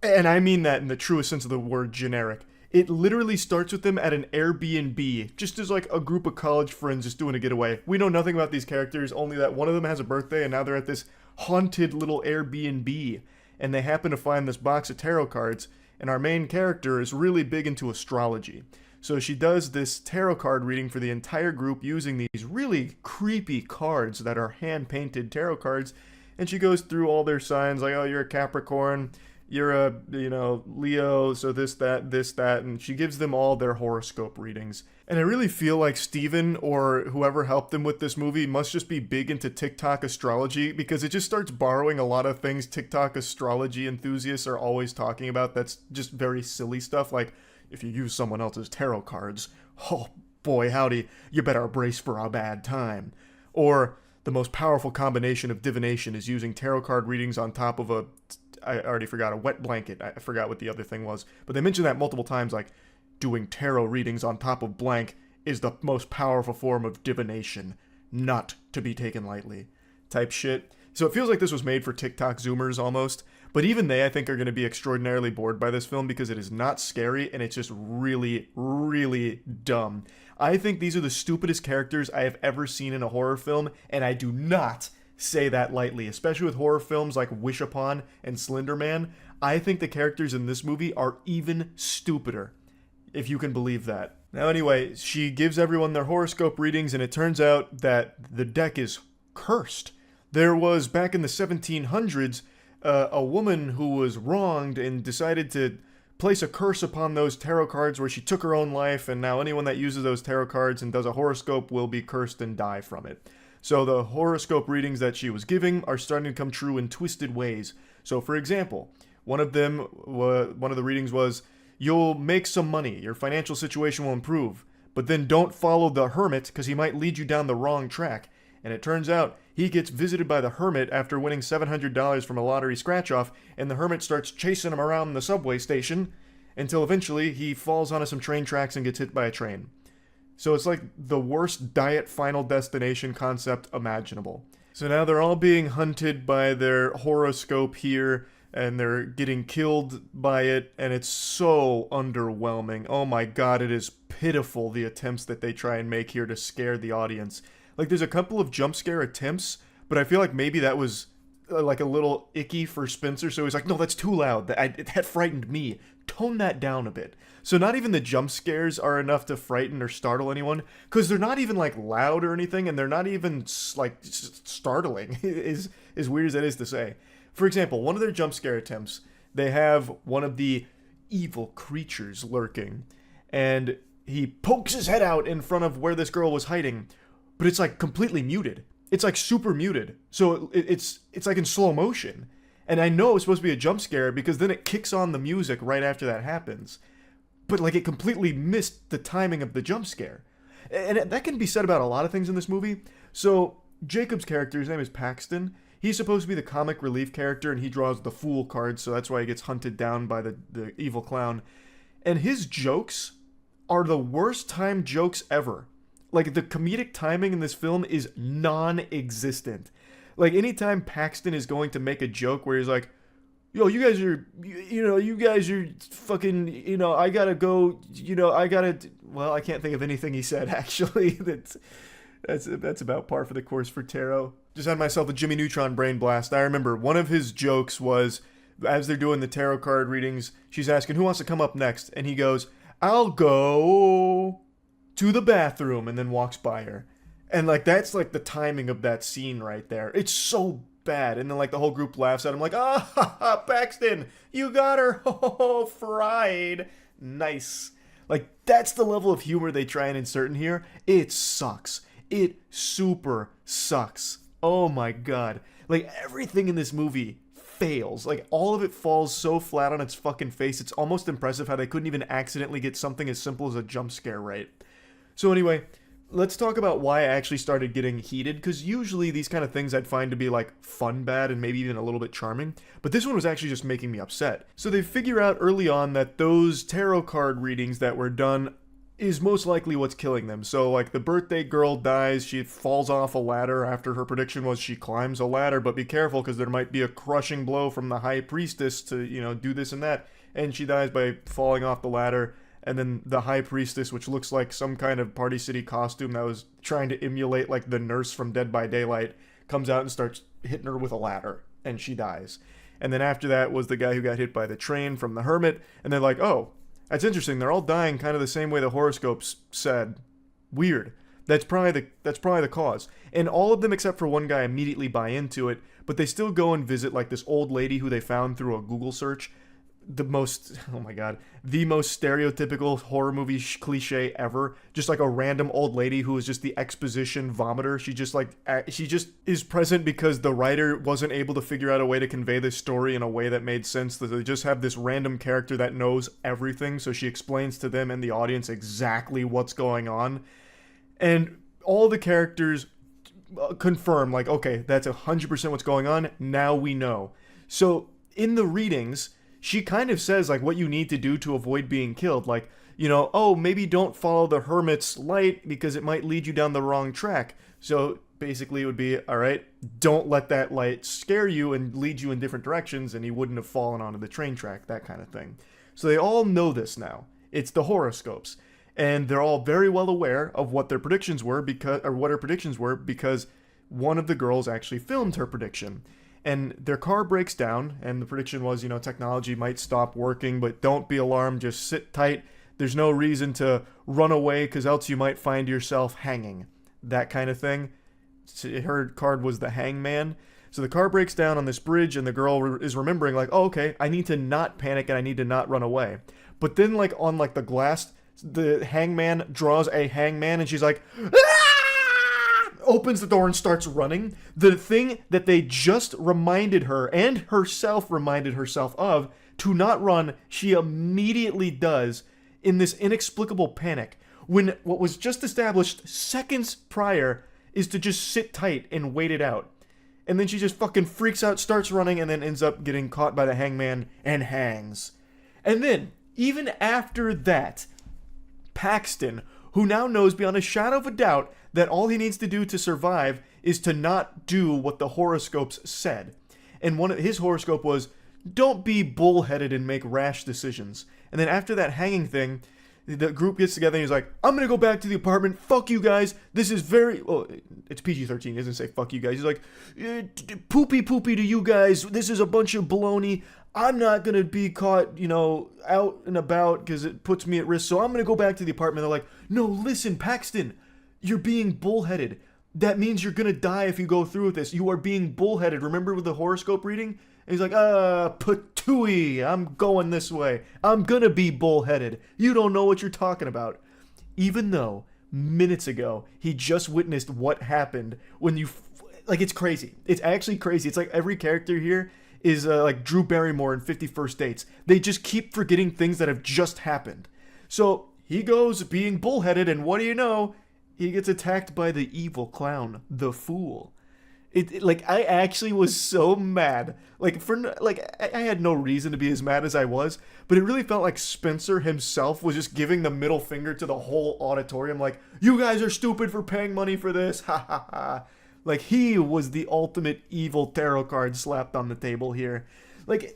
And I mean that in the truest sense of the word generic. It literally starts with them at an Airbnb, just as like a group of college friends just doing a getaway. We know nothing about these characters, only that one of them has a birthday and now they're at this haunted little Airbnb. and they happen to find this box of tarot cards, and our main character is really big into astrology. So she does this tarot card reading for the entire group using these really creepy cards that are hand-painted tarot cards, and she goes through all their signs, like, oh, you're a Capricorn, you're a, Leo, so this, that, and she gives them all their horoscope readings. And I really feel like Steven, or whoever helped them with this movie, must just be big into TikTok astrology, because it just starts borrowing a lot of things TikTok astrology enthusiasts are always talking about that's just very silly stuff, like, if you use someone else's tarot cards, oh boy howdy, you better brace for a bad time. Or, the most powerful combination of divination is using tarot card readings on top of I already forgot, a wet blanket. I forgot what the other thing was. But they mentioned that multiple times, like, doing tarot readings on top of blank is the most powerful form of divination, not to be taken lightly, type shit. So it feels like this was made for TikTok Zoomers almost. But even they, I think, are going to be extraordinarily bored by this film because it is not scary and it's just really, really dumb. I think these are the stupidest characters I have ever seen in a horror film, and I do not say that lightly, especially with horror films like Wish Upon and Slender Man. I think the characters in this movie are even stupider, if you can believe that. Now anyway, she gives everyone their horoscope readings, and it turns out that the deck is cursed. There was, back in the 1700s, a woman who was wronged and decided to place a curse upon those tarot cards where she took her own life, and now anyone that uses those tarot cards and does a horoscope will be cursed and die from it. So the horoscope readings that she was giving are starting to come true in twisted ways. So for example, one of the readings was, you'll make some money, your financial situation will improve, but then don't follow the hermit because he might lead you down the wrong track. And it turns out he gets visited by the hermit after winning $700 from a lottery scratch-off, and the hermit starts chasing him around the subway station until eventually he falls onto some train tracks and gets hit by a train. So it's like the worst diet Final Destination concept imaginable. So now they're all being hunted by their horoscope here, and they're getting killed by it, and it's so underwhelming. Oh my god, it is pitiful, the attempts that they try and make here to scare the audience. Like, there's a couple of jump scare attempts, but I feel like maybe that was like a little icky for Spencer, so he's like, no, that's too loud, that frightened me. Tone that down a bit. So not even the jump scares are enough to frighten or startle anyone, because they're not even like loud or anything, and they're not even like startling, as weird as that is to say. For example, one of their jump scare attempts, they have one of the evil creatures lurking, and he pokes his head out in front of where this girl was hiding, but it's like completely muted. It's like super muted. So it's like in slow motion. And I know it's supposed to be a jump scare because then it kicks on the music right after that happens. But like it completely missed the timing of the jump scare. And that can be said about a lot of things in this movie. So Jacob's character, his name is Paxton. He's supposed to be the comic relief character, and he draws the Fool card, so that's why he gets hunted down by the evil clown. And his jokes are the worst timed jokes ever. Like, the comedic timing in this film is non-existent. Like, anytime Paxton is going to make a joke where he's like, yo, you guys are fucking, I gotta go, well, I can't think of anything he said, actually. That's about par for the course for Taro. Just had myself a Jimmy Neutron brain blast. I remember one of his jokes was, as they're doing the tarot card readings, she's asking, who wants to come up next? And he goes, I'll go to the bathroom, and then walks by her. And like, that's like the timing of that scene right there. It's so bad. And then like the whole group laughs at him like, Paxton, you got her. Oh, fried. Nice. Like, that's the level of humor they try and insert in here. It sucks. It super sucks. Oh my god. Like, everything in this movie fails. Like, all of it falls so flat on its fucking face. It's almost impressive how they couldn't even accidentally get something as simple as a jump scare right. So anyway, let's talk about why I actually started getting heated, because usually these kind of things I'd find to be like fun bad and maybe even a little bit charming, but this one was actually just making me upset. So they figure out early on that those tarot card readings that were done is most likely what's killing them. So like, the birthday girl dies, she falls off a ladder after her prediction was she climbs a ladder, but be careful because there might be a crushing blow from the high priestess to, do this and that, and she dies by falling off the ladder. And then the high priestess, which looks like some kind of Party City costume that was trying to emulate like the nurse from Dead by Daylight, comes out and starts hitting her with a ladder, and she dies. And then after that was the guy who got hit by the train from the hermit. And they're like, oh, that's interesting. They're all dying kind of the same way the horoscopes said. Weird. That's probably the cause. And all of them except for one guy immediately buy into it, but they still go and visit like this old lady who they found through a Google search. The most stereotypical horror movie cliche ever. Just like a random old lady who is just the exposition vomiter. She just is present because the writer wasn't able to figure out a way to convey this story in a way that made sense. That they just have this random character that knows everything, so she explains to them and the audience exactly what's going on. And all the characters confirm, like, okay, that's 100% what's going on. Now we know. So in the readings, she kind of says, like, what you need to do to avoid being killed. Like, you know, oh, maybe don't follow the hermit's light because it might lead you down the wrong track. So basically it would be, all right, don't let that light scare you and lead you in different directions and you wouldn't have fallen onto the train track, that kind of thing. So they all know this now. It's the horoscopes. And they're all very well aware of what their predictions were what her predictions were because one of the girls actually filmed her prediction. And their car breaks down, and the prediction was, you know, technology might stop working, but don't be alarmed, just sit tight. There's no reason to run away, because else you might find yourself hanging. That kind of thing. Her card was the hangman. So the car breaks down on this bridge, and the girl is remembering, like, oh, okay, I need to not panic, and I need to not run away. But then, like, on, like, the glass, the hangman draws a hangman, and she's like, ah! Opens the door and starts running. The thing that they just reminded her and herself reminded herself of to not run, she immediately does in this inexplicable panic when what was just established seconds prior is to just sit tight and wait it out. And then she just fucking freaks out, starts running, and then ends up getting caught by the hangman and hangs. And then, even after that, Paxton, who now knows beyond a shadow of a doubt that all he needs to do to survive is to not do what the horoscopes said. And his horoscope was, don't be bullheaded and make rash decisions. And then after that hanging thing, the group gets together and he's like, I'm gonna go back to the apartment, fuck you guys, this is well, it's PG-13, he doesn't say fuck you guys, he's like, poopy to you guys, this is a bunch of baloney, I'm not gonna be caught, you know, out and about because it puts me at risk, so I'm gonna go back to the apartment. They're like, no, listen, Paxton, you're being bullheaded. That means you're gonna die if you go through with this. You are being bullheaded. Remember with the horoscope reading? And he's like, patooey, I'm going this way. I'm gonna be bullheaded. You don't know what you're talking about. Even though, minutes ago, he just witnessed what happened when you, like, it's crazy. It's actually crazy. It's like every character here is like Drew Barrymore in 50 First Dates. They just keep forgetting things that have just happened. So he goes being bullheaded, and what do you know? He gets attacked by the evil clown, the Fool. Like, I actually was so mad. Like, I had no reason to be as mad as I was, but it really felt like Spencer himself was just giving the middle finger to the whole auditorium, like, you guys are stupid for paying money for this, ha ha ha. Like, he was the ultimate evil tarot card slapped on the table here. Like,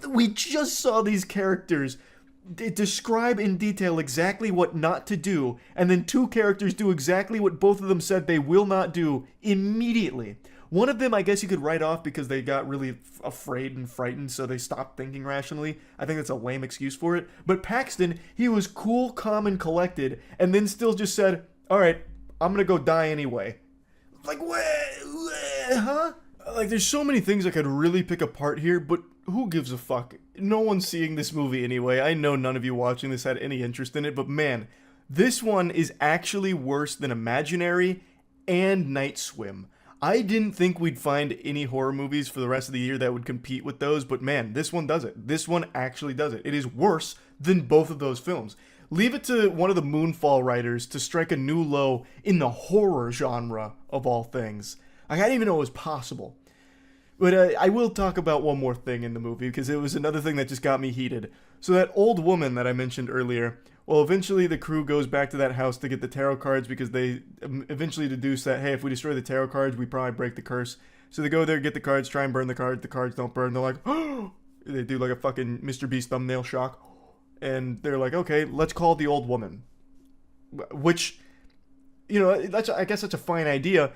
we just saw these characters describe in detail exactly what not to do, and then two characters do exactly what both of them said they will not do immediately. One of them, I guess you could write off because they got really afraid and frightened, so they stopped thinking rationally. I think that's a lame excuse for it. But Paxton, he was cool, calm, and collected, and then still just said, alright, I'm gonna go die anyway. Like, what? Huh? Like, there's so many things I could really pick apart here, but who gives a fuck? No one's seeing this movie anyway. I know none of you watching this had any interest in it, but man, this one is actually worse than Imaginary and Night Swim. I didn't think we'd find any horror movies for the rest of the year that would compete with those, but man, this one does it. This one actually does it. It is worse than both of those films. Leave it to one of the Moonfall writers to strike a new low in the horror genre of all things. Like, I didn't even know it was possible. But I will talk about one more thing in the movie, because it was another thing that just got me heated. So that old woman that I mentioned earlier, well, eventually the crew goes back to that house to get the tarot cards, because they eventually deduce that, hey, if we destroy the tarot cards, we probably break the curse. So they go there, get the cards, try and burn the cards don't burn. They're like, oh! They do like a fucking Mr. Beast thumbnail shock. And they're like, okay, let's call the old woman. Which, you know, I guess that's a fine idea.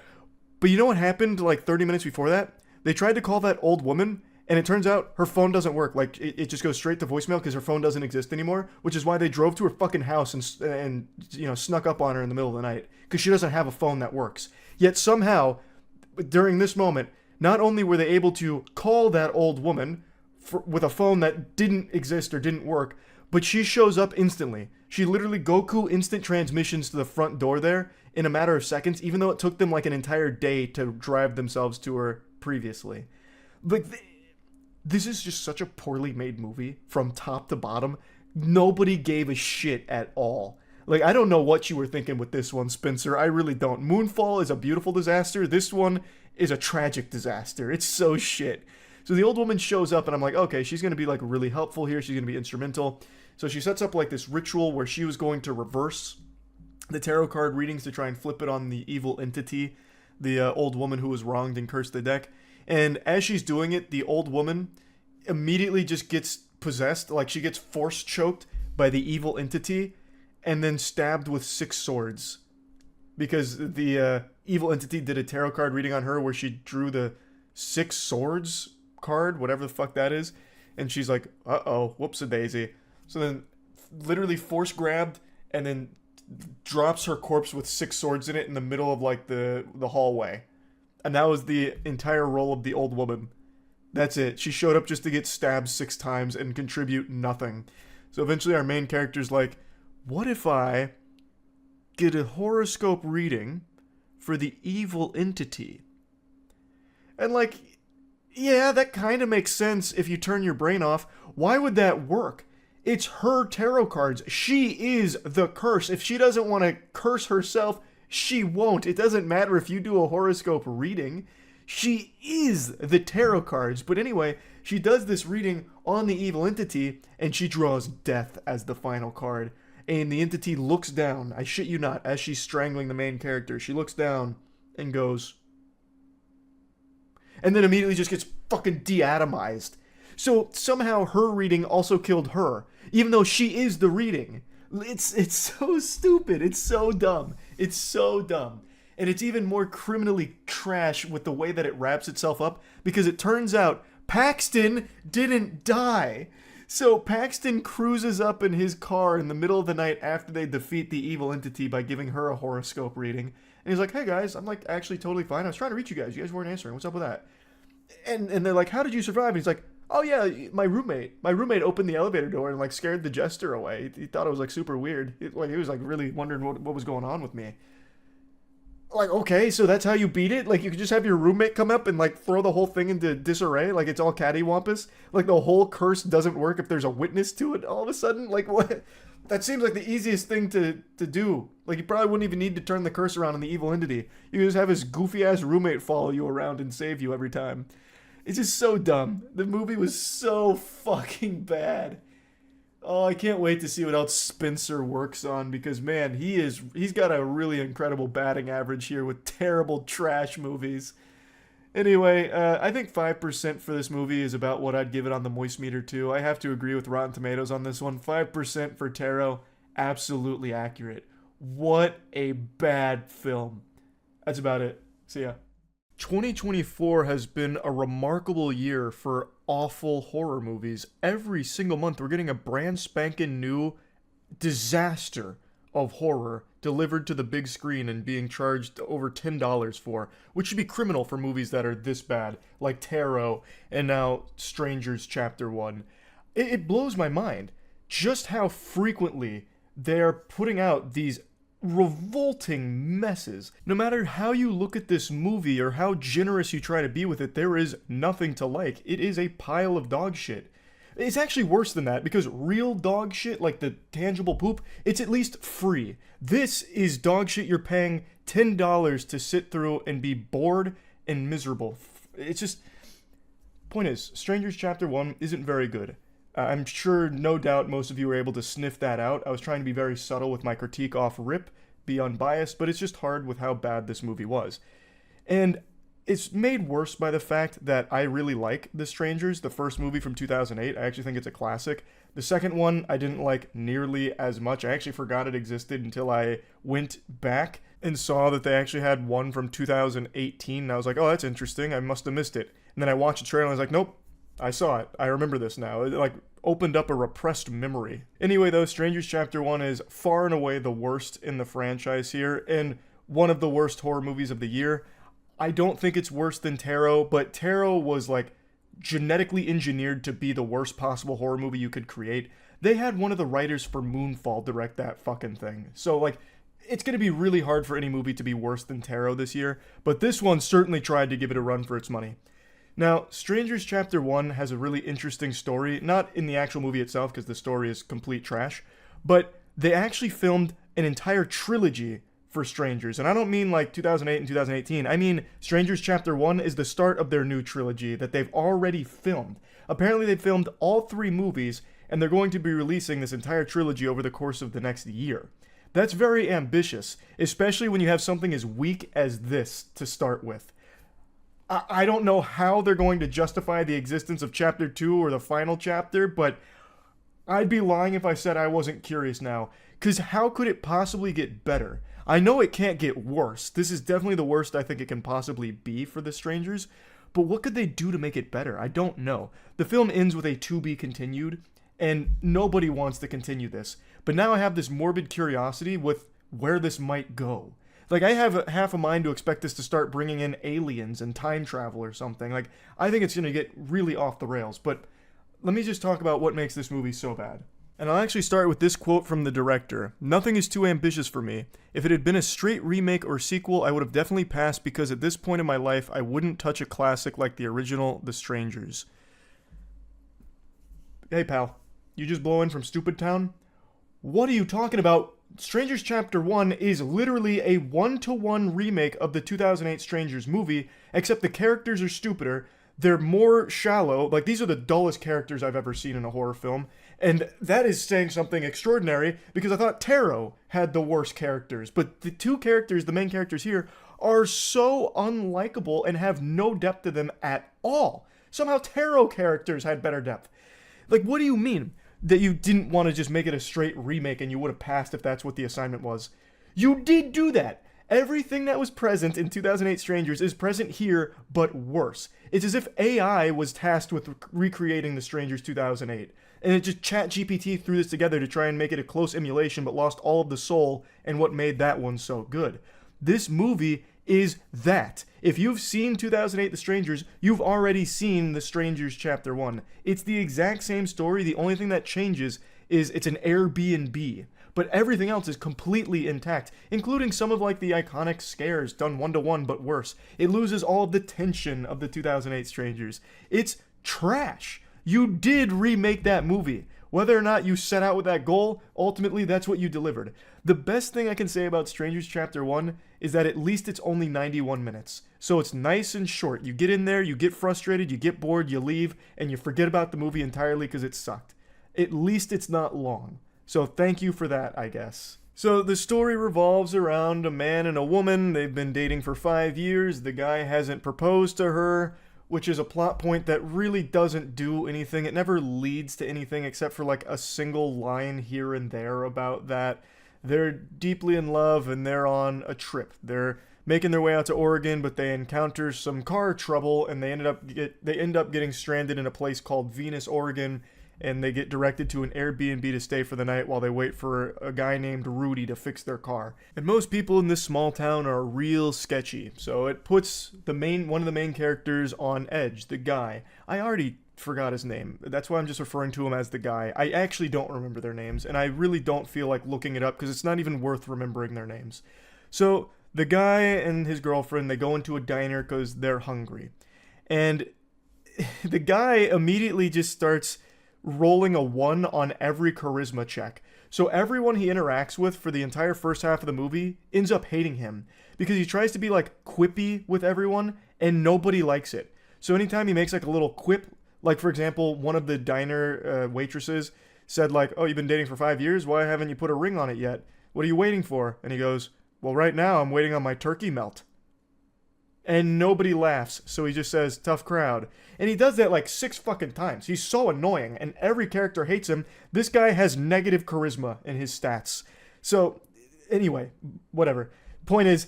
But you know what happened like 30 minutes before that? They tried to call that old woman, And it turns out her phone doesn't work. Like, it just goes straight to voicemail because her phone doesn't exist anymore, which is why they drove to her fucking house and snuck up on her in the middle of the night because she doesn't have a phone that works. Yet somehow, during this moment, not only were they able to call that old woman with a phone that didn't exist or didn't work, but she shows up instantly. She literally Goku instant transmissions to the front door there in a matter of seconds, even though it took them like an entire day to drive themselves to her previously. Like, this is just such a poorly made movie from top to bottom. Nobody gave a shit at all. Like, I don't know what you were thinking with this one, Spencer. I really don't. Moonfall is a beautiful disaster. This one is a tragic disaster. It's so shit. So the old woman shows up and I'm like, okay, she's going to be like really helpful here. She's going to be instrumental. So she sets up like this ritual where she was going to reverse the tarot card readings to try and flip it on the evil entity, the old woman who was wronged and cursed the deck. And as she's doing it, the old woman immediately just gets possessed. Like, she gets force choked by the evil entity and then stabbed with 6 swords. Because the evil entity did a tarot card reading on her where she drew the 6 swords card, whatever the fuck that is. And she's like, uh-oh, whoops-a-daisy. So then literally force grabbed and then drops her corpse with 6 swords in it in the middle of like the hallway. And that was the entire role of the old woman. That's it. She showed up just to get stabbed 6 times and contribute nothing. So eventually our main character's like, what if I get a horoscope reading for the evil entity? And like, yeah, that kind of makes sense if you turn your brain off. Why would that work? It's her tarot cards. She is the curse. If she doesn't want to curse herself, she won't. It doesn't matter if you do a horoscope reading. She is the tarot cards. But anyway, she does this reading on the evil entity, and she draws death as the final card. And the entity looks down, I shit you not, as she's strangling the main character. She looks down and goes... and then immediately just gets fucking deatomized. So somehow her reading also killed her, even though she is the reading. It's so stupid. It's so dumb. It's so dumb. And it's even more criminally trash with the way that it wraps itself up, because it turns out Paxton didn't die. So Paxton cruises up in his car in the middle of the night after they defeat the evil entity by giving her a horoscope reading. And he's like, hey guys, I'm like actually totally fine. I was trying to reach you guys. You guys weren't answering. What's up with that? And they're like, how did you survive? And he's like, oh yeah, my roommate opened the elevator door and like scared the jester away. He thought it was like super weird. He was like really wondering what was going on with me. Like, okay, so that's how you beat it? Like, you could just have your roommate come up and like throw the whole thing into disarray? Like, it's all cattywampus? Like, the whole curse doesn't work if there's a witness to it all of a sudden? Like, what? That seems like the easiest thing to do. Like, you probably wouldn't even need to turn the curse around on the evil entity. You could just have his goofy-ass roommate follow you around and save you every time. It's just so dumb. The movie was so fucking bad. Oh, I can't wait to see what else Spencer works on, because man, he's got a really incredible batting average here with terrible trash movies. Anyway, I think 5% for this movie is about what I'd give it on the Moist Meter too. I have to agree with Rotten Tomatoes on this one. 5% for Tarot, absolutely accurate. What a bad film. That's about it. See ya. 2024 has been a remarkable year for awful horror movies. Every single month we're getting a brand spanking new disaster of horror delivered to the big screen and being charged over $10 for, which should be criminal for movies that are this bad, like Tarot and now Strangers Chapter 1. It blows my mind just how frequently they're putting out these revolting messes. No matter how you look at this movie or how generous you try to be with it, there is nothing to like. It is a pile of dog shit. It's actually worse than that, because real dog shit, like the tangible poop, it's at least free. This is dog shit you're paying $10 to sit through and be bored and miserable. It's just... Point is, Strangers Chapter 1 isn't very good. I'm sure, no doubt, most of you were able to sniff that out. I was trying to be very subtle with my critique off rip, be unbiased, but it's just hard with how bad this movie was. And it's made worse by the fact that I really like The Strangers, the first movie from 2008. I actually think it's a classic. The second one I didn't like nearly as much. I actually forgot it existed until I went back and saw that they actually had one from 2018. And I was like, oh, that's interesting. I must have missed it. And then I watched the trailer and I was like, nope. I saw it. I remember this now. It like opened up a repressed memory. Anyway, though, Strangers Chapter 1 is far and away the worst in the franchise here, and one of the worst horror movies of the year. I don't think it's worse than Tarot, but Tarot was like genetically engineered to be the worst possible horror movie you could create. They had one of the writers for Moonfall direct that fucking thing. So like, it's going to be really hard for any movie to be worse than Tarot this year, but this one certainly tried to give it a run for its money. Now, Strangers Chapter 1 has a really interesting story, not in the actual movie itself, because the story is complete trash, but they actually filmed an entire trilogy for Strangers. And I don't mean like 2008 and 2018. I mean Strangers Chapter 1 is the start of their new trilogy that they've already filmed. Apparently they filmed all 3 movies, and they're going to be releasing this entire trilogy over the course of the next year. That's very ambitious, especially when you have something as weak as this to start with. I don't know how they're going to justify the existence of Chapter 2 or the final chapter, but I'd be lying if I said I wasn't curious now. Because how could it possibly get better? I know it can't get worse. This is definitely the worst I think it can possibly be for the Strangers. But what could they do to make it better? I don't know. The film ends with a to be continued, and nobody wants to continue this. But now I have this morbid curiosity with where this might go. Like, I have half a mind to expect this to start bringing in aliens and time travel or something. Like, I think it's going to get really off the rails. But let me just talk about what makes this movie so bad. And I'll actually start with this quote from the director. "Nothing is too ambitious for me. If it had been a straight remake or sequel, I would have definitely passed because at this point in my life, I wouldn't touch a classic like the original The Strangers." Hey, pal. You just blow in from Stupid Town? What are you talking about? Strangers Chapter 1 is literally a 1-to-1 remake of the 2008 Strangers movie, except the characters are stupider, they're more shallow, like these are the dullest characters I've ever seen in a horror film, and that is saying something extraordinary, because I thought Tarot had the worst characters, but the 2 characters, the main characters here, are so unlikable and have no depth to them at all. Somehow Tarot characters had better depth. Like, what do you mean? That you didn't want to just make it a straight remake and you would have passed if that's what the assignment was. You did do that. Everything that was present in 2008 Strangers is present here, but worse. It's as if AI was tasked with recreating the Strangers 2008. And it just ChatGPT threw this together to try and make it a close emulation, but lost all of the soul and what made that one so good. This movie is that. If you've seen 2008 The Strangers, you've already seen The Strangers Chapter 1. It's the exact same story. The only thing that changes is it's an Airbnb. But everything else is completely intact, including some of like the iconic scares done 1-to-1 but worse. It loses all of the tension of the 2008 Strangers. It's trash. You did remake that movie. Whether or not you set out with that goal, ultimately that's what you delivered. The best thing I can say about Strangers Chapter 1 is that at least it's only 91 minutes. So it's nice and short. You get in there, you get frustrated, you get bored, you leave, and you forget about the movie entirely because it sucked. At least it's not long. So thank you for that, I guess. So the story revolves around a man and a woman. They've been dating for 5 years. The guy hasn't proposed to her, which is a plot point that really doesn't do anything. It never leads to anything except for like a single line here and there about that. They're deeply in love and they're on a trip. They're making their way out to Oregon, but they encounter some car trouble and they end up getting stranded in a place called Venus, Oregon, and they get directed to an Airbnb to stay for the night while they wait for a guy named Rudy to fix their car. And most people in this small town are real sketchy, so it puts one of the main characters on edge, the guy. I already forgot his name. That's why I'm just referring to him as the guy. I actually don't remember their names, and I really don't feel like looking it up because it's not even worth remembering their names. So the guy and his girlfriend, they go into a diner because they're hungry. And the guy immediately just starts rolling a 1 on every charisma check. So everyone he interacts with for the entire first half of the movie ends up hating him because he tries to be like quippy with everyone and nobody likes it. So anytime he makes like a little quip, like for example, one of the diner waitresses said like, "Oh, you've been dating for 5 years? Why haven't you put a ring on it yet? What are you waiting for?" And he goes, "Well, right now I'm waiting on my turkey melt." And nobody laughs, so he just says, "Tough crowd." And he does that like 6 fucking times. He's so annoying, and every character hates him. This guy has negative charisma in his stats. So, anyway, whatever. Point is,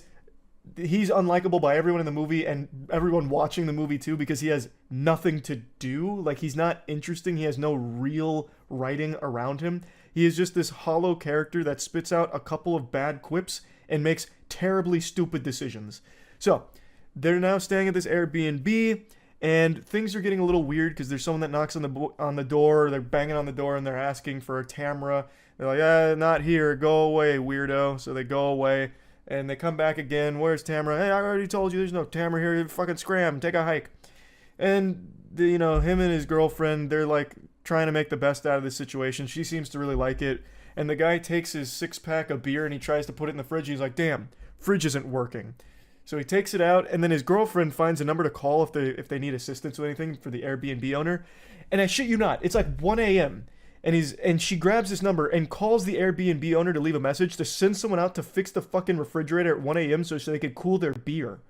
he's unlikable by everyone in the movie and everyone watching the movie too, because he has nothing to do. Like, he's not interesting. He has no real writing around him. He is just this hollow character that spits out a couple of bad quips and makes terribly stupid decisions. So they're now staying at this Airbnb, and things are getting a little weird because there's someone that knocks on the door. They're banging on the door and they're asking for Tamara. They're like, not here. Go away, weirdo. So they go away. And they come back again. Where's Tamara? Hey, I already told you there's no Tamara here. Fucking scram. Take a hike. And, him and his girlfriend, they're like trying to make the best out of this situation. She seems to really like it. And the guy takes his 6-pack of beer and he tries to put it in the fridge. He's like, damn, fridge isn't working. So he takes it out, and then his girlfriend finds a number to call if they need assistance with anything for the Airbnb owner. And I shit you not, it's like 1 a.m. And she grabs this number and calls the Airbnb owner to leave a message to send someone out to fix the fucking refrigerator at 1 a.m. so they could cool their beer.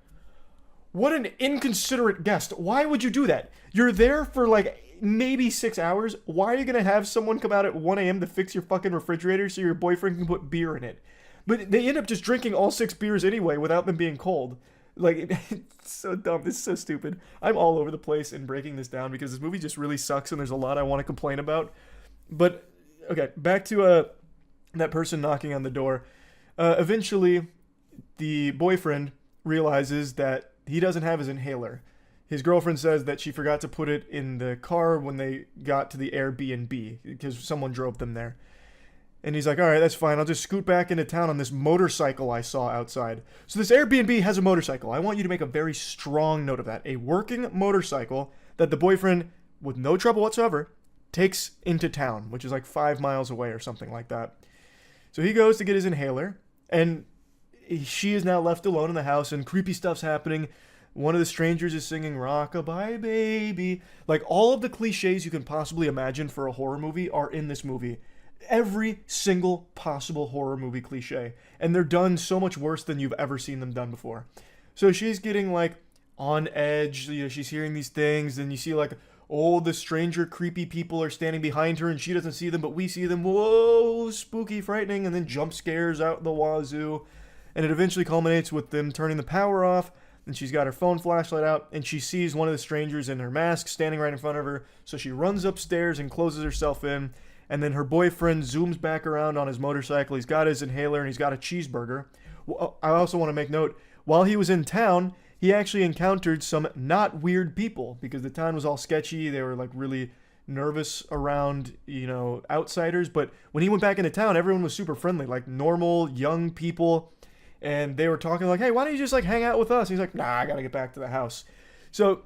What an inconsiderate guest. Why would you do that? You're there for like maybe 6 hours. Why are you going to have someone come out at 1 a.m. to fix your fucking refrigerator so your boyfriend can put beer in it? But they end up just drinking all 6 beers anyway without them being cold. Like, it's so dumb. This is so stupid. I'm all over the place in breaking this down because this movie just really sucks and there's a lot I want to complain about. But, okay, back to that person knocking on the door. Eventually, the boyfriend realizes that he doesn't have his inhaler. His girlfriend says that she forgot to put it in the car when they got to the Airbnb because someone drove them there. And he's like, all right, that's fine. I'll just scoot back into town on this motorcycle I saw outside. So this Airbnb has a motorcycle. I want you to make a very strong note of that. A working motorcycle that the boyfriend, with no trouble whatsoever, takes into town, which is like 5 miles away or something like that. So he goes to get his inhaler, and she is now left alone in the house, and creepy stuff's happening. One of the strangers is singing "Rockabye Baby." Like, all of the cliches you can possibly imagine for a horror movie are in this movie. Every single possible horror movie cliche. And they're done so much worse than you've ever seen them done before. So she's getting, like, on edge. She's hearing these things, and you see, like, the stranger creepy people are standing behind her, and she doesn't see them, but we see them. Whoa, spooky, frightening, and then jump scares out the wazoo. And it eventually culminates with them turning the power off, and she's got her phone flashlight out, and she sees one of the strangers in her mask standing right in front of her. So she runs upstairs and closes herself in. And then her boyfriend zooms back around on his motorcycle. He's got his inhaler and he's got a cheeseburger. I also want to make note, while he was in town, he actually encountered some not weird people because the town was all sketchy. They were like really nervous around, outsiders. But when he went back into town, everyone was super friendly, like normal young people. And they were talking like, hey, why don't you just like hang out with us? And he's like, nah, I got to get back to the house. So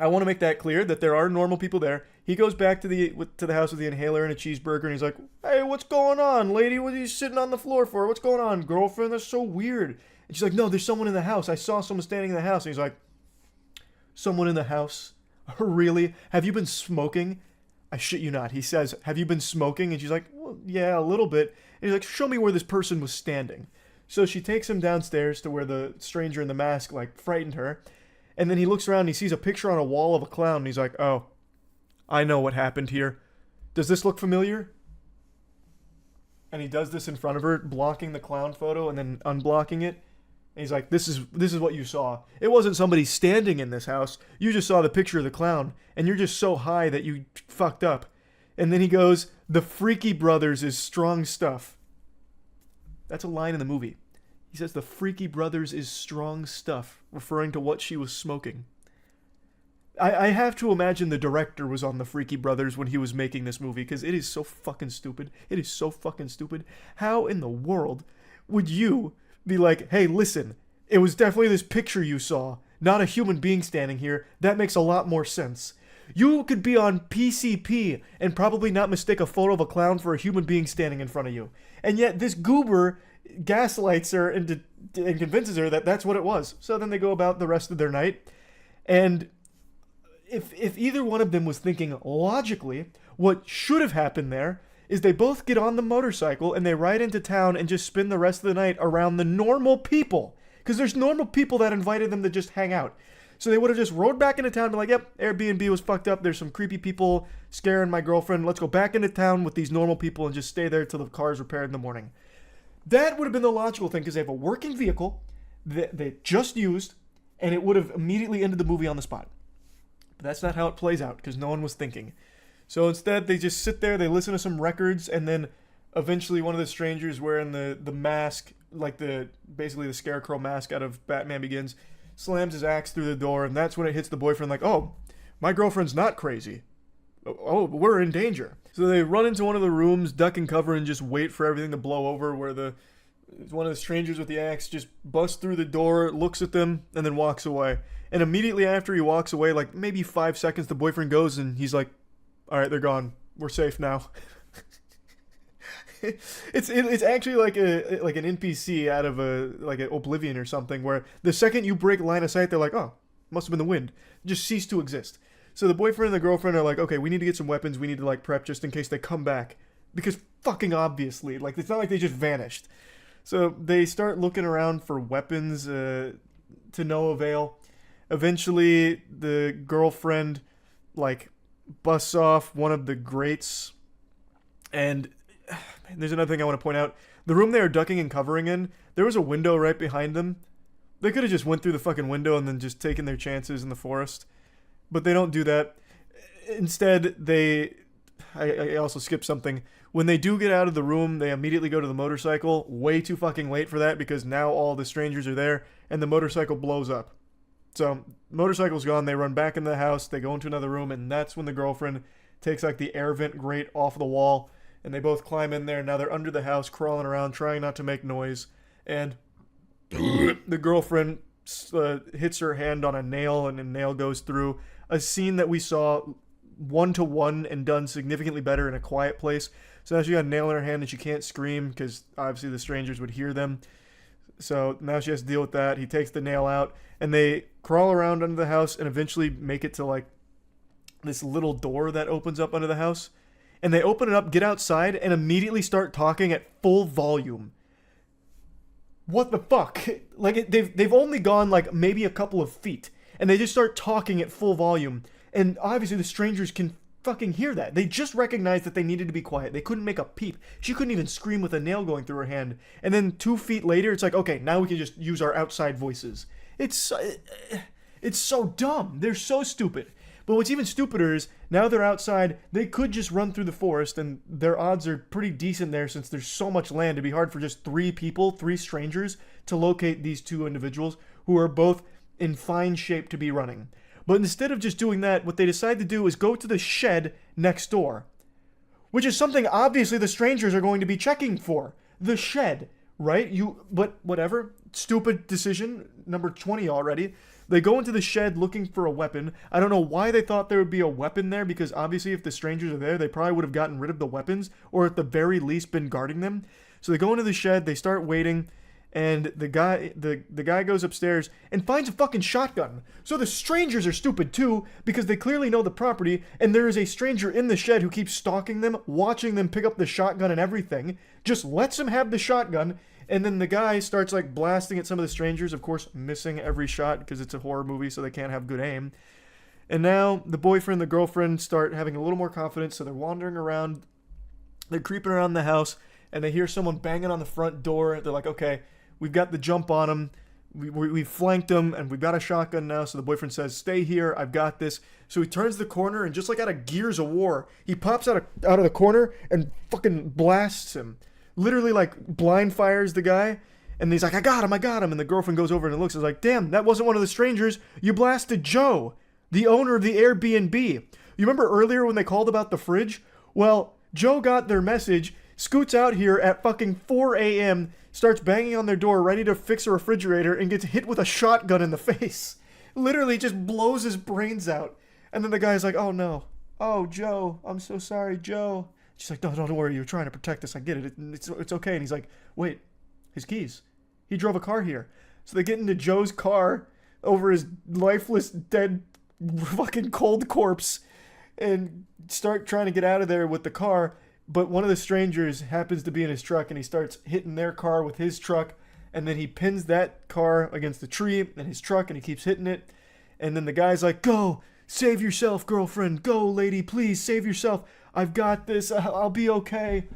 I want to make that clear that there are normal people there. He goes back to the house with the inhaler and a cheeseburger, and he's like, hey, what's going on, lady? What are you sitting on the floor for? What's going on, girlfriend? That's so weird. And she's like, no, there's someone in the house. I saw someone standing in the house. And he's like, someone in the house? Really? Have you been smoking? I shit you not. He says, have you been smoking? And she's like, well, yeah, a little bit. And he's like, show me where this person was standing. So she takes him downstairs to where the stranger in the mask, like, frightened her. And then he looks around and he sees a picture on a wall of a clown. And he's like, oh, I know what happened here. Does this look familiar? And he does this in front of her, blocking the clown photo and then unblocking it. And he's like, this is what you saw. It wasn't somebody standing in this house. You just saw the picture of the clown. And you're just so high that you fucked up. And then he goes, the Freaky Brothers is strong stuff. That's a line in the movie. He says the Freaky Brothers is strong stuff, referring to what she was smoking. I have to imagine the director was on the Freaky Brothers when he was making this movie, because it is so fucking stupid. It is so fucking stupid. How in the world would you be like, hey, listen, it was definitely this picture you saw, not a human being standing here. That makes a lot more sense. You could be on PCP and probably not mistake a photo of a clown for a human being standing in front of you. And yet this goober gaslights her and convinces her that that's what it was. So then they go about the rest of their night. And if either one of them was thinking logically, what should have happened there is they both get on the motorcycle and they ride into town and just spend the rest of the night around the normal people. Because there's normal people that invited them to just hang out. So they would have just rode back into town and be like, yep, Airbnb was fucked up. There's some creepy people scaring my girlfriend. Let's go back into town with these normal people and just stay there till the car's repaired in the morning. That would have been the logical thing because they have a working vehicle. they just used, and it would have immediately ended the movie on the spot. But that's not how it plays out, because no one was thinking. So instead, they just sit there, they listen to some records, and then eventually one of the strangers wearing the mask, like basically the scarecrow mask out of Batman Begins, slams his axe through the door, and that's when it hits the boyfriend like, oh, my girlfriend's not crazy. Oh, we're in danger. So they run into one of the rooms, duck and cover, and just wait for everything to blow over, where one of the strangers with the axe just busts through the door, looks at them, and then walks away. And immediately after he walks away, like maybe 5 seconds, the boyfriend goes and he's like, all right, they're gone. We're safe now. It's actually like an NPC out of like an Oblivion or something, where the second you break line of sight, they're like, oh, must have been the wind. Just cease to exist. So the boyfriend and the girlfriend are like, okay, we need to get some weapons. We need to like prep just in case they come back, because fucking obviously, like it's not like they just vanished. So they start looking around for weapons to no avail. Eventually, the girlfriend like busts off one of the grates, and there's another thing I want to point out. The room they are ducking and covering in, there was a window right behind them. They could have just went through the fucking window and then just taken their chances in the forest. But they don't do that. Instead, I also skipped something. When they do get out of the room, they immediately go to the motorcycle. Way too fucking late for that, because now all the strangers are there, and the motorcycle blows up. So, motorcycle's gone, they run back into the house, they go into another room, and that's when the girlfriend takes like the air vent grate off the wall, and they both climb in there. Now they're under the house, crawling around, trying not to make noise, and the girlfriend hits her hand on a nail, and a nail goes through. A scene that we saw 1-to-1 and done significantly better in A Quiet Place. So now she got a nail in her hand and she can't scream, because obviously the strangers would hear them. So now she has to deal with that. He takes the nail out, and they crawl around under the house and eventually make it to like this little door that opens up under the house. And they open it up, get outside, and immediately start talking at full volume. What the fuck? Like they've only gone like maybe a couple of feet, and they just start talking at full volume. And obviously the strangers can fucking hear that. They just recognized that they needed to be quiet. They couldn't make a peep. She couldn't even scream with a nail going through her hand. And then 2 feet later, it's like, okay, now we can just use our outside voices. It's so dumb. They're so stupid. But what's even stupider is, now they're outside, they could just run through the forest, and their odds are pretty decent there since there's so much land. It'd be hard for just 3 strangers, to locate these 2 individuals who are both in fine shape to be running. But instead of just doing that, what they decide to do is go to the shed next door, which is something obviously the strangers are going to be checking for. The shed, right? But whatever. Stupid decision. Number 20 already. They go into the shed looking for a weapon. I don't know why they thought there would be a weapon there, because obviously if the strangers are there, they probably would have gotten rid of the weapons, or at the very least been guarding them. So they go into the shed, they start waiting, and the guy goes upstairs and finds a fucking shotgun. So the strangers are stupid too, because they clearly know the property, and there is a stranger in the shed who keeps stalking them, watching them pick up the shotgun and everything, just lets them have the shotgun. And then the guy starts like blasting at some of the strangers, of course missing every shot because it's a horror movie, so they can't have good aim. And now the boyfriend and the girlfriend start having a little more confidence, so they're wandering around, they're creeping around the house, and they hear someone banging on the front door. They're like, okay, we've got the jump on them, we've flanked them, and we've got a shotgun now. So the boyfriend says, stay here, I've got this. So he turns the corner, and just like out of Gears of War, he pops out of the corner and fucking blasts him. Literally like blind fires the guy, and he's like, I got him. And the girlfriend goes over and looks and is like, damn, that wasn't one of the strangers. You blasted Joe, the owner of the Airbnb. You remember earlier when they called about the fridge? Well, Joe got their message, scoots out here at fucking 4 a.m., starts banging on their door ready to fix a refrigerator, and gets hit with a shotgun in the face. Literally just blows his brains out. And then the guy's like, oh no. Oh, Joe, I'm so sorry, Joe. She's like, no, don't worry, you're trying to protect us, I get it, it's okay. And he's like, wait, his keys. He drove a car here. So they get into Joe's car over his lifeless, dead, fucking cold corpse, and start trying to get out of there with the car. But one of the strangers happens to be in his truck, and he starts hitting their car with his truck, and then he pins that car against the tree and his truck, and he keeps hitting it. And then the guy's like, go, save yourself, girlfriend, go, lady, please, save yourself. I've got this, I'll be okay.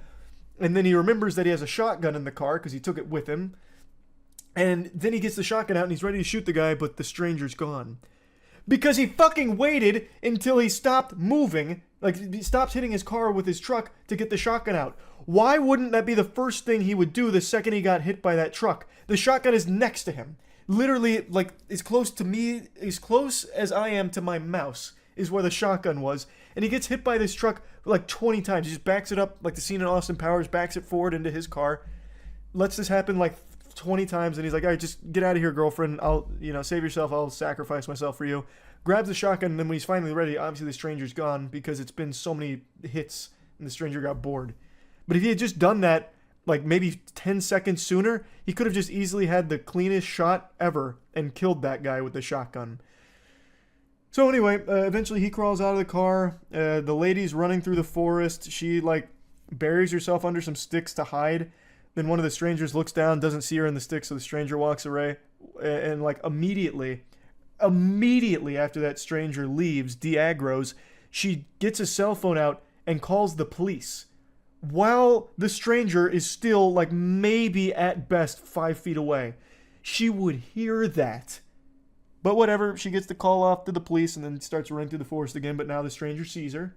And then he remembers that he has a shotgun in the car because he took it with him. And then he gets the shotgun out and he's ready to shoot the guy, but the stranger's gone. Because he fucking waited until he stopped moving, like he stops hitting his car with his truck to get the shotgun out. Why wouldn't that be the first thing he would do the second he got hit by that truck? The shotgun is next to him. Literally, like, as close to me, as close as I am to my mouse is where the shotgun was. And he gets hit by this truck like 20 times. He just backs it up, like the scene in Austin Powers, backs it forward into his car. Lets this happen like 20 times, and he's like, all right, just get out of here, girlfriend. I'll, save yourself. I'll sacrifice myself for you. Grabs the shotgun, and then when he's finally ready, obviously the stranger's gone because it's been so many hits, and the stranger got bored. But if he had just done that, like maybe 10 seconds sooner, he could have just easily had the cleanest shot ever and killed that guy with the shotgun. So anyway, eventually he crawls out of the car. The lady's running through the forest. She, buries herself under some sticks to hide. Then one of the strangers looks down, doesn't see her in the sticks, so the stranger walks away. And immediately after that stranger leaves, de-aggroes, she gets a cell phone out and calls the police. While the stranger is still, maybe at best 5 feet away. She would hear that. But whatever, she gets the call off to the police and then starts running through the forest again, but now the stranger sees her.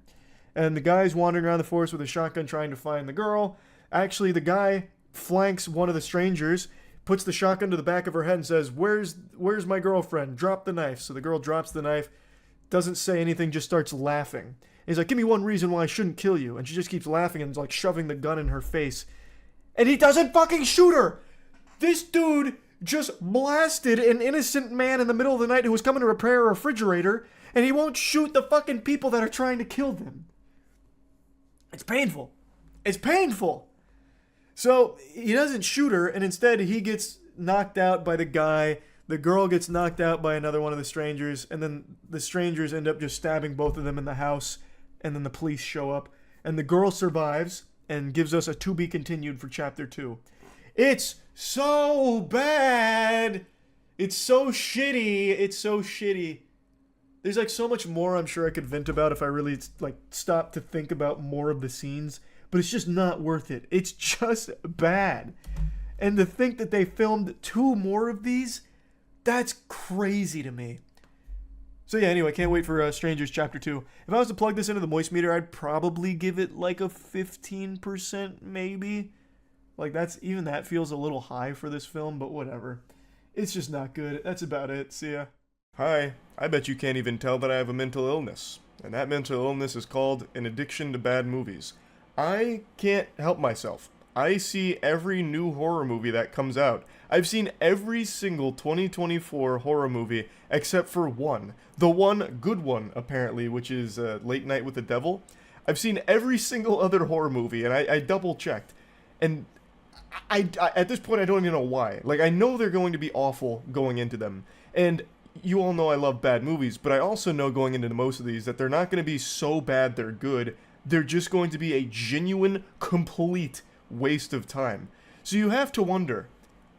And the guy's wandering around the forest with a shotgun trying to find the girl. Actually, the guy flanks one of the strangers, puts the shotgun to the back of her head and says, where's my girlfriend? Drop the knife. So the girl drops the knife, doesn't say anything, just starts laughing. And he's like, give me one reason why I shouldn't kill you. And she just keeps laughing and is shoving the gun in her face. And he doesn't fucking shoot her! This dude just blasted an innocent man in the middle of the night who was coming to repair a refrigerator, and he won't shoot the fucking people that are trying to kill them. It's painful. It's painful! So, he doesn't shoot her, and instead he gets knocked out by the guy. The girl gets knocked out by another one of the strangers, and then the strangers end up just stabbing both of them in the house, and then the police show up. And the girl survives, and gives us a to be continued for Chapter 2. It's so bad! It's so shitty! It's so shitty. There's so much more I'm sure I could vent about if I really stopped to think about more of the scenes. But it's just not worth it. It's just bad. And to think that they filmed 2 more of these, that's crazy to me. So yeah, anyway, can't wait for Strangers Chapter 2. If I was to plug this into the moist meter, I'd probably give it a 15% maybe. That feels a little high for this film, but whatever. It's just not good. That's about it. See ya. Hi, I bet you can't even tell that I have a mental illness. And that mental illness is called an addiction to bad movies. I can't help myself. I see every new horror movie that comes out. I've seen every single 2024 horror movie except for one. The one good one, apparently, which is Late Night with the Devil. I've seen every single other horror movie, and I double-checked. And I at this point, I don't even know why. I know they're going to be awful going into them. And you all know I love bad movies, but I also know going into most of these that they're not going to be so bad they're good. They're just going to be a genuine, complete waste of time. So you have to wonder,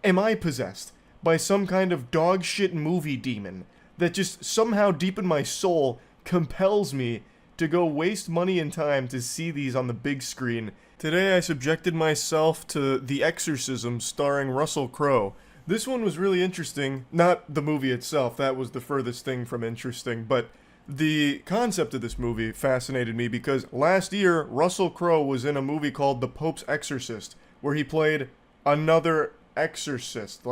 am I possessed by some kind of dog shit movie demon that just somehow deep in my soul compels me to go waste money and time to see these on the big screen? Today I subjected myself to The Exorcism starring Russell Crowe. This one was really interesting. Not the movie itself, that was the furthest thing from interesting, but the concept of this movie fascinated me because last year, Russell Crowe was in a movie called The Pope's Exorcist, where he played another exorcist.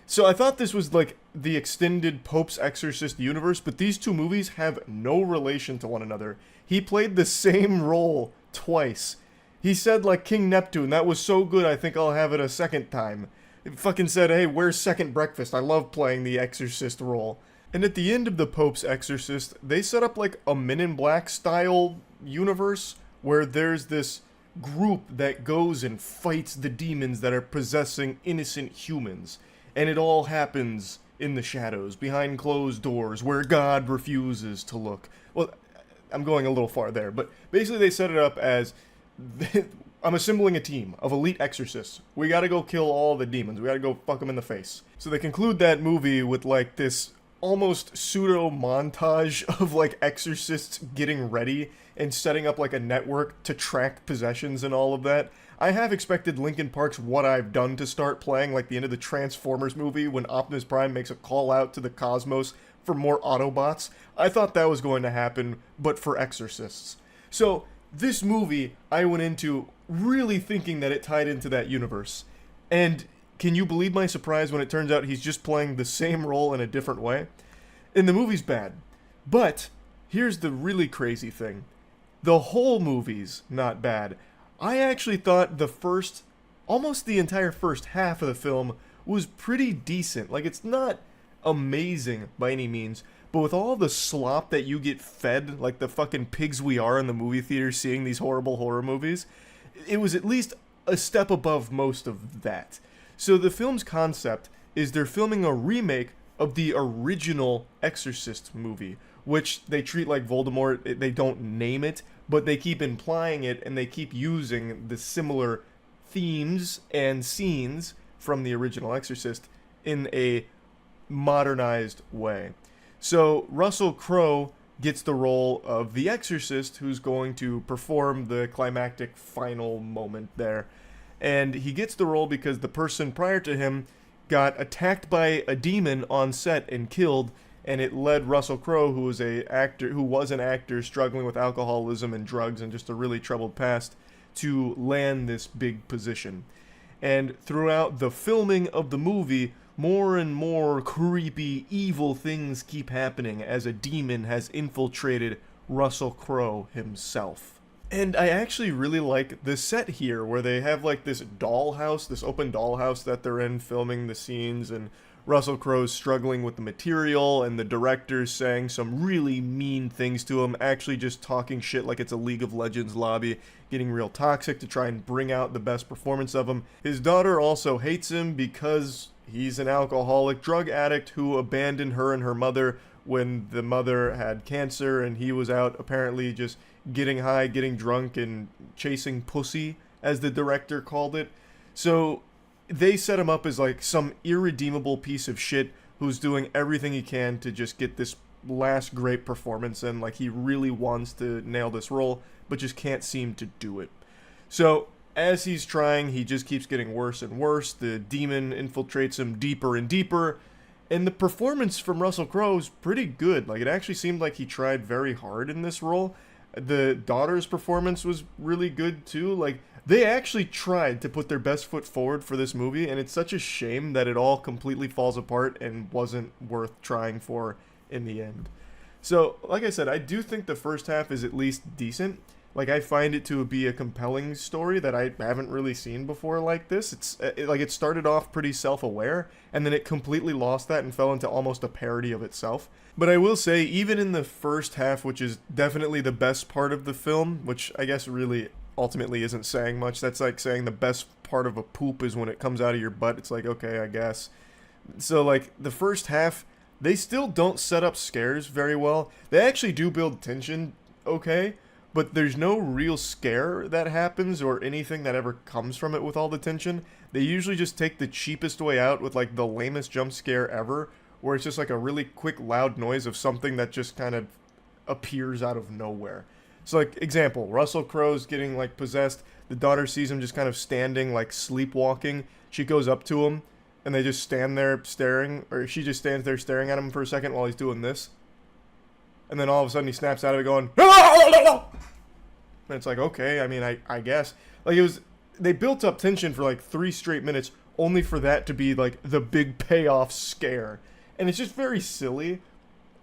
So I thought this was the extended Pope's Exorcist universe, but these 2 movies have no relation to one another. He played the same role twice. He said King Neptune, that was so good I think I'll have it a second time. He fucking said, hey, where's second breakfast? I love playing the exorcist role. And at the end of The Pope's Exorcist, they set up a Men in Black style universe where there's this group that goes and fights the demons that are possessing innocent humans. And it all happens in the shadows, behind closed doors, where God refuses to look. Well, I'm going a little far there, but basically they set it up as I'm assembling a team of elite exorcists. We gotta go kill all the demons. We gotta go fuck them in the face. So they conclude that movie with this almost pseudo montage of exorcists getting ready and setting up a network to track possessions and all of that. I have expected Linkin Park's What I've Done to start playing, like the end of the Transformers movie when Optimus Prime makes a call out to the cosmos for more Autobots. I thought that was going to happen, but for exorcists. So, this movie, I went into really thinking that it tied into that universe. And can you believe my surprise when it turns out he's just playing the same role in a different way? And the movie's bad. But, here's the really crazy thing. The whole movie's not bad. I actually thought almost the entire first half of the film was pretty decent. Like, it's not amazing by any means, but with all the slop that you get fed, like the fucking pigs we are in the movie theater seeing these horrible horror movies, it was at least a step above most of that. So the film's concept is they're filming a remake of the original Exorcist movie, which they treat like Voldemort. They don't name it, but they keep implying it, and they keep using the similar themes and scenes from the original Exorcist in a modernized way. So Russell Crowe gets the role of the Exorcist, who's going to perform the climactic final moment there. And he gets the role because the person prior to him got attacked by a demon on set and killed, and it led Russell Crowe, who was an actor struggling with alcoholism and drugs and just a really troubled past, to land this big position. And throughout the filming of the movie, more and more creepy, evil things keep happening as a demon has infiltrated Russell Crowe himself. And I actually really like the set here, where they have like this dollhouse, this open dollhouse that they're in filming the scenes, and Russell Crowe's struggling with the material, and the director's saying some really mean things to him, actually just talking shit like it's a League of Legends lobby, getting real toxic to try and bring out the best performance of him. His daughter also hates him because he's an alcoholic drug addict who abandoned her and her mother when the mother had cancer, and he was out apparently just getting high, getting drunk, and chasing pussy, as the director called it. So they set him up as like some irredeemable piece of shit who's doing everything he can to just get this last great performance, and like he really wants to nail this role, but just can't seem to do it. So as he's trying, he just keeps getting worse and worse. The demon infiltrates him deeper and deeper, and the performance from Russell Crowe is pretty good. Like, it actually seemed like he tried very hard in this role. The daughter's performance was really good too. Like, they actually tried to put their best foot forward for this movie, and it's such a shame that it all completely falls apart and wasn't worth trying for in the end. So, like I said, I do think the first half is at least decent. Like, I find it to be a compelling story that I haven't really seen before like this. It started off pretty self-aware, and then it completely lost that and fell into almost a parody of itself. But I will say, even in the first half, which is definitely the best part of the film, which I guess really ultimately isn't saying much. That's like saying the best part of a poop is when it comes out of your butt. It's like, okay, I guess. So, like, the first half, they still don't set up scares very well. They actually do build tension okay, but there's no real scare that happens or anything that ever comes from it with all the tension. They usually just take the cheapest way out with, like, the lamest jump scare ever, where it's just like a really quick loud noise of something that just kind of appears out of nowhere. So, like, example, Russell Crowe's getting, like, possessed. The daughter sees him just kind of standing, like, sleepwalking. She goes up to him, and they just stand there staring, or she just stands there staring at him for a second while he's doing this. And then all of a sudden he snaps out of it going, and it's like, okay, I mean, I guess. Like, they built up tension for, like, 3 straight minutes, only for that to be, like, the big payoff scare. And it's just very silly.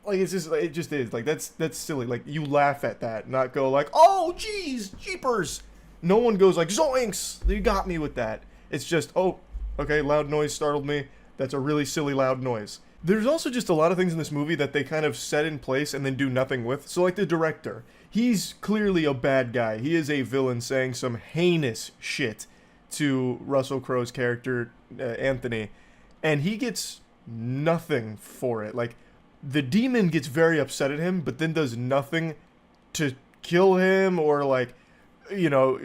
Like, it just is. Like, that's silly. Like, you laugh at that, not go like, oh, jeez, jeepers. No one goes like, zoinks, you got me with that. It's just, oh, okay, loud noise startled me. That's a really silly loud noise. There's also just a lot of things in this movie that they kind of set in place and then do nothing with. So, like, the director, he's clearly a bad guy. He is a villain saying some heinous shit to Russell Crowe's character, Anthony, and he gets nothing for it. Like, the demon gets very upset at him, but then does nothing to kill him or, like, you know,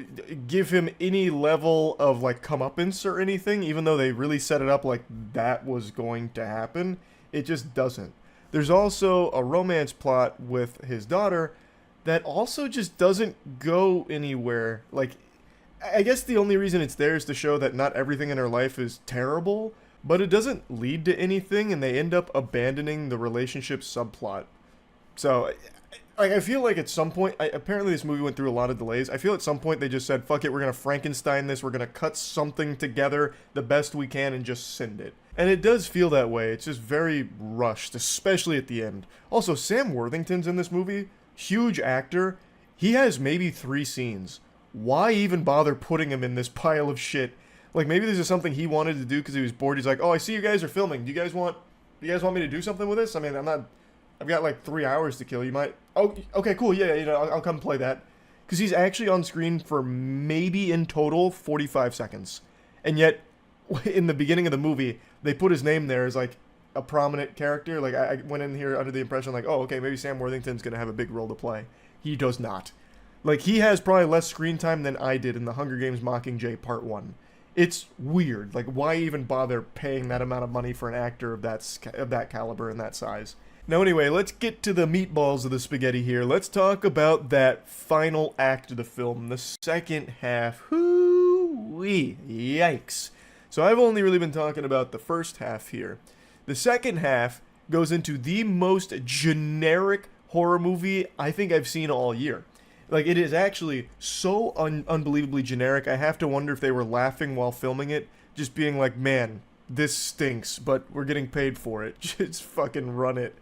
give him any level of, like, comeuppance or anything, even though they really set it up like that was going to happen. It just doesn't. There's also a romance plot with his daughter that also just doesn't go anywhere. Like, I guess the only reason it's there is to show that not everything in her life is terrible, but it doesn't lead to anything, and they end up abandoning the relationship subplot. So, I feel like at some point, apparently this movie went through a lot of delays. I feel at some point they just said, fuck it, we're going to Frankenstein this, we're going to cut something together the best we can and just send it. And it does feel that way. It's just very rushed, especially at the end. Also, Sam Worthington's in this movie. Huge actor. He has maybe 3 scenes. Why even bother putting him in this pile of shit? Like, maybe this is something he wanted to do because he was bored. He's like, oh, I see you guys are filming. Do you guys want me to do something with this? I mean, I've got like 3 hours to kill. You might... Oh, okay, cool. Yeah, I'll come play that. Because he's actually on screen for maybe in total 45 seconds. And yet, in the beginning of the movie, they put his name there as like a prominent character. Like, I went in here under the impression like, oh, okay, maybe Sam Worthington's going to have a big role to play. He does not. Like, he has probably less screen time than I did in The Hunger Games Mockingjay Part 1. It's weird. Like, why even bother paying that amount of money for an actor of that caliber and that size? Now anyway, let's get to the meatballs of the spaghetti here. Let's talk about that final act of the film, the second half. Hoo-wee, yikes. So I've only really been talking about the first half here. The second half goes into the most generic horror movie I think I've seen all year. Like, it is actually so unbelievably generic, I have to wonder if they were laughing while filming it, just being like, man, this stinks, but we're getting paid for it. Just fucking run it.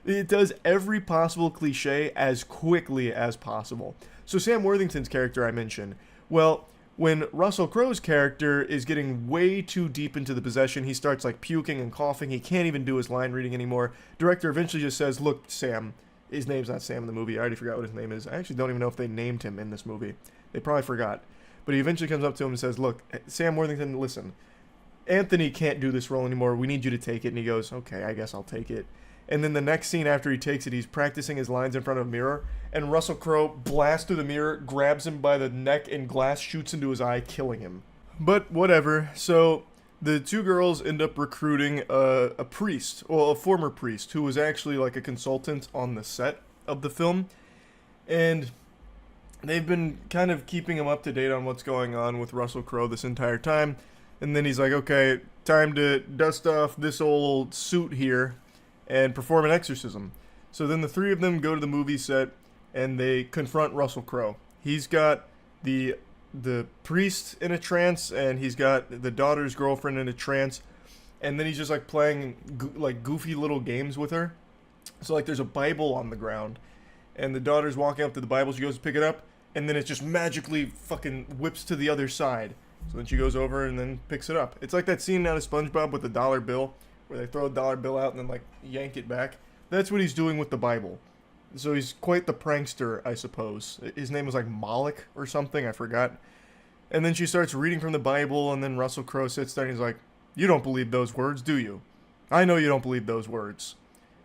It does every possible cliche as quickly as possible. So Sam Worthington's character I mentioned, well, when Russell Crowe's character is getting way too deep into the possession, he starts like puking and coughing, he can't even do his line reading anymore. Director eventually just says, look, Sam... His name's not Sam in the movie. I already forgot what his name is. I actually don't even know if they named him in this movie. They probably forgot. But he eventually comes up to him and says, look, Sam Worthington, listen. Anthony can't do this role anymore. We need you to take it. And he goes, okay, I guess I'll take it. And then the next scene after he takes it, he's practicing his lines in front of a mirror. And Russell Crowe blasts through the mirror, grabs him by the neck, and glass shoots into his eye, killing him. But whatever. So... the 2 girls end up recruiting a priest, well, a former priest, who was actually like a consultant on the set of the film. And they've been kind of keeping him up to date on what's going on with Russell Crowe this entire time. And then he's like, okay, time to dust off this old suit here and perform an exorcism. So then the 3 of them go to the movie set and they confront Russell Crowe. He's got the priest in a trance, and he's got the daughter's girlfriend in a trance, and then he's just like playing like goofy little games with her. So like there's a Bible on the ground, and the daughter's walking up to the Bible, she goes to pick it up, and then it just magically fucking whips to the other side. So then she goes over and then picks it up. It's like that scene out of SpongeBob with the dollar bill, where they throw a dollar bill out and then like yank it back. That's what he's doing with the Bible. So he's quite the prankster, I suppose. His name was like Moloch or something, I forgot. And then she starts reading from the Bible, and then Russell Crowe sits there and he's like, you don't believe those words, do you? I know you don't believe those words.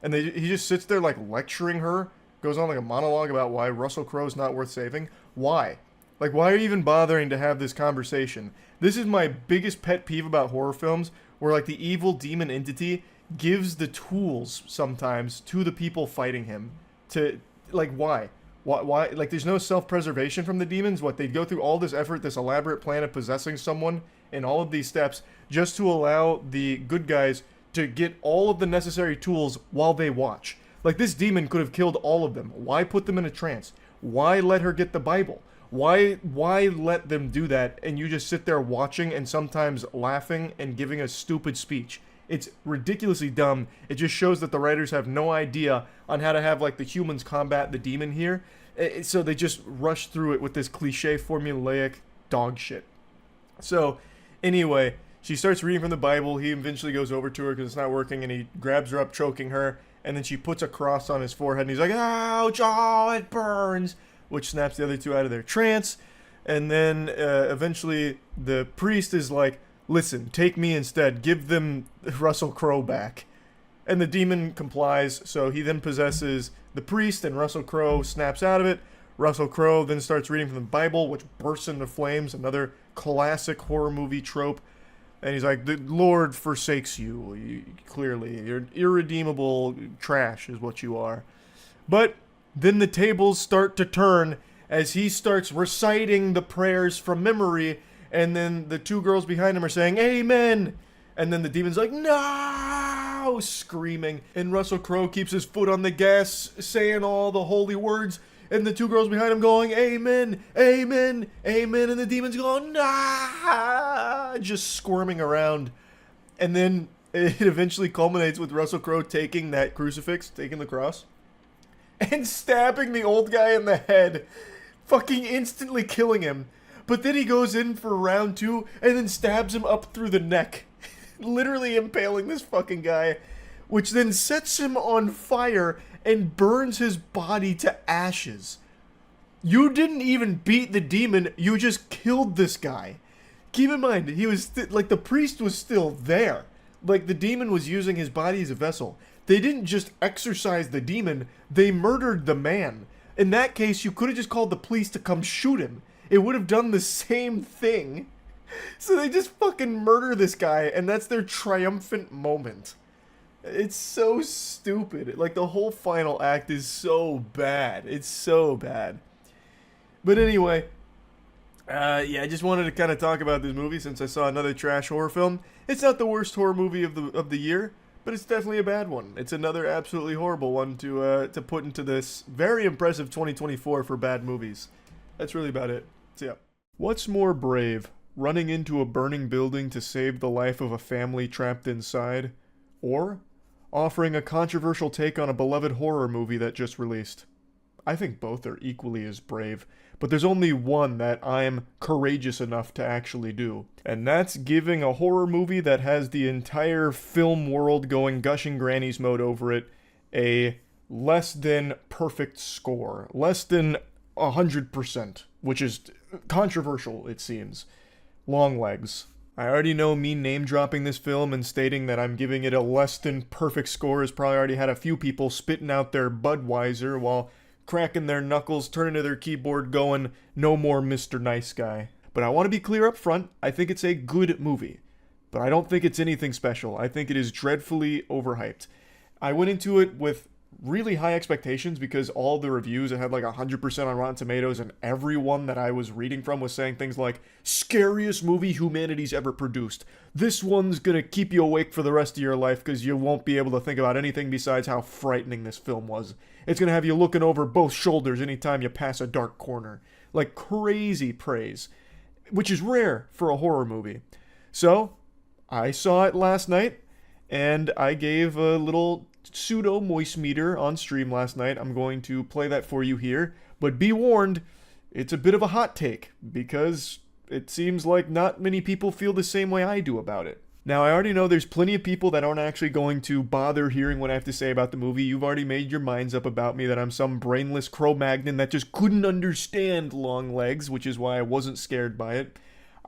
And he just sits there like lecturing her, goes on like a monologue about why Russell Crowe's not worth saving. Why? Like, why are you even bothering to have this conversation? This is my biggest pet peeve about horror films, where like the evil demon entity gives the tools sometimes to the people fighting him. To, like, why? Like, there's no self-preservation from the demons? What, they'd go through all this effort, this elaborate plan of possessing someone, and all of these steps, just to allow the good guys to get all of the necessary tools while they watch. Like, this demon could have killed all of them. Why put them in a trance? Why let her get the Bible? Why let them do that, and you just sit there watching and sometimes laughing and giving a stupid speech? It's ridiculously dumb. It just shows that the writers have no idea on how to have, like, the humans combat the demon here. So they just rush through it with this cliche formulaic dog shit. So, anyway, she starts reading from the Bible. He eventually goes over to her because it's not working, and he grabs her up, choking her. And then she puts a cross on his forehead, and he's like, ouch, oh, it burns, which snaps the other 2 out of their trance. And then eventually the priest is like, listen, take me instead. Give them Russell Crowe back. And the demon complies, so he then possesses the priest, and Russell Crowe snaps out of it. Russell Crowe then starts reading from the Bible, which bursts into flames, another classic horror movie trope. And he's like, the Lord forsakes you, clearly. You're irredeemable trash is what you are. But then the tables start to turn, as he starts reciting the prayers from memory, and then the two girls behind him are saying, "Amen!" And then the demon's like, "No!" screaming. And Russell Crowe keeps his foot on the gas, saying all the holy words. And the two girls behind him going, "Amen, amen, amen." And the demon's going, "Nah!" just squirming around. And then it eventually culminates with Russell Crowe taking that crucifix, taking the cross, and stabbing the old guy in the head, fucking instantly killing him. But then he goes in for round 2 and then stabs him up through the neck, literally impaling this fucking guy, which then sets him on fire and burns his body to ashes. You didn't even beat the demon, you just killed this guy. Keep in mind, he was, the priest was still there. Like, the demon was using his body as a vessel. They didn't just exorcise the demon, they murdered the man. In that case, you could have just called the police to come shoot him. It would have done the same thing. So they just fucking murder this guy, and that's their triumphant moment. It's so stupid. Like, the whole final act is so bad. It's so bad. But anyway, I just wanted to kind of talk about this movie since I saw another trash horror film. It's not the worst horror movie of the year, but it's definitely a bad one. It's another absolutely horrible one to put into this very impressive 2024 for bad movies. That's really about it. So yeah. What's more brave, running into a burning building to save the life of a family trapped inside, or offering a controversial take on a beloved horror movie that just released? I think both are equally as brave, but there's only one that I'm courageous enough to actually do, and that's giving a horror movie that has the entire film world going gushing grannies mode over it a less than perfect score, less than 100%, which is controversial, it seems. Longlegs. I already know me name-dropping this film and stating that I'm giving it a less than perfect score has probably already had a few people spitting out their Budweiser while cracking their knuckles, turning to their keyboard going, "No more Mr. Nice Guy." But I want to be clear up front, I think it's a good movie. But I don't think it's anything special. I think it is dreadfully overhyped. I went into it with really high expectations because all the reviews, it had like 100% on Rotten Tomatoes, and everyone that I was reading from was saying things like, "Scariest movie humanity's ever produced. This one's gonna keep you awake for the rest of your life because you won't be able to think about anything besides how frightening this film was. It's gonna have you looking over both shoulders anytime you pass a dark corner." Like, crazy praise, which is rare for a horror movie. So, I saw it last night, and I gave a little pseudo moist meter on stream last night. I'm going to play that for you here, but be warned, it's a bit of a hot take because it seems like not many people feel the same way I do about it. Now, I already know there's plenty of people that aren't actually going to bother hearing what I have to say about the movie. You've already made your minds up about me that I'm some brainless Cro-Magnon that just couldn't understand Longlegs, which is why I wasn't scared by it.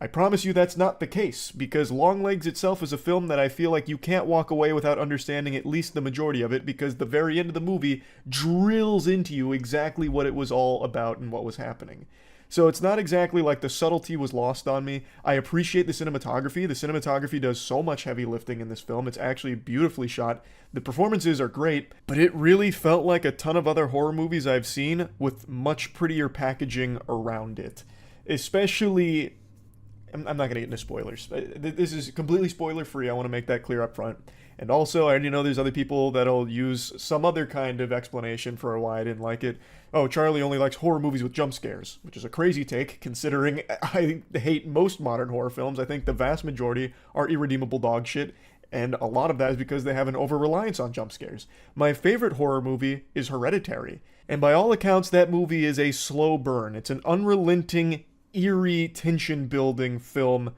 I promise you that's not the case, because Longlegs itself is a film that I feel like you can't walk away without understanding at least the majority of it, because the very end of the movie drills into you exactly what it was all about and what was happening. So it's not exactly like the subtlety was lost on me. I appreciate the cinematography. The cinematography does so much heavy lifting in this film. It's actually beautifully shot. The performances are great, but it really felt like a ton of other horror movies I've seen with much prettier packaging around it. Especially, I'm not going to get into spoilers. This is completely spoiler free. I want to make that clear up front. And also, I already know there's other people that'll use some other kind of explanation for why I didn't like it. Oh, Charlie only likes horror movies with jump scares, which is a crazy take, considering I hate most modern horror films. I think the vast majority are irredeemable dog shit, and a lot of that is because they have an over-reliance on jump scares. My favorite horror movie is Hereditary, and by all accounts, that movie is a slow burn. It's an unrelenting, eerie, tension-building film,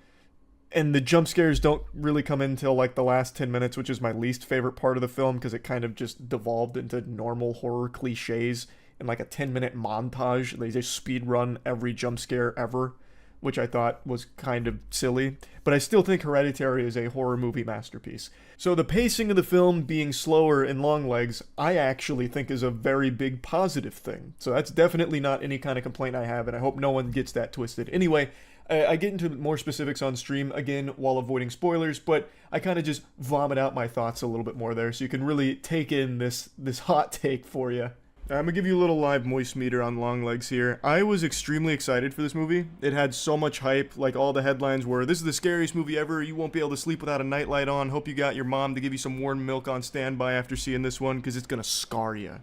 and the jump scares don't really come in until like the last 10 minutes, which is my least favorite part of the film because it kind of just devolved into normal horror cliches in like a 10-minute montage. They just speed run every jump scare ever, which I thought was kind of silly. But I still think Hereditary is a horror movie masterpiece. So the pacing of the film being slower in Longlegs, I actually think is a very big positive thing. So that's definitely not any kind of complaint I have, and I hope no one gets that twisted. Anyway, I get into more specifics on stream, again, while avoiding spoilers, but I kind of just vomit out my thoughts a little bit more there, so you can really take in this hot take for you. I'm gonna give you a little live moist meter on Longlegs here. I was extremely excited for this movie. It had so much hype, like all the headlines were, "This is the scariest movie ever, you won't be able to sleep without a nightlight on, hope you got your mom to give you some warm milk on standby after seeing this one, because it's gonna scar you."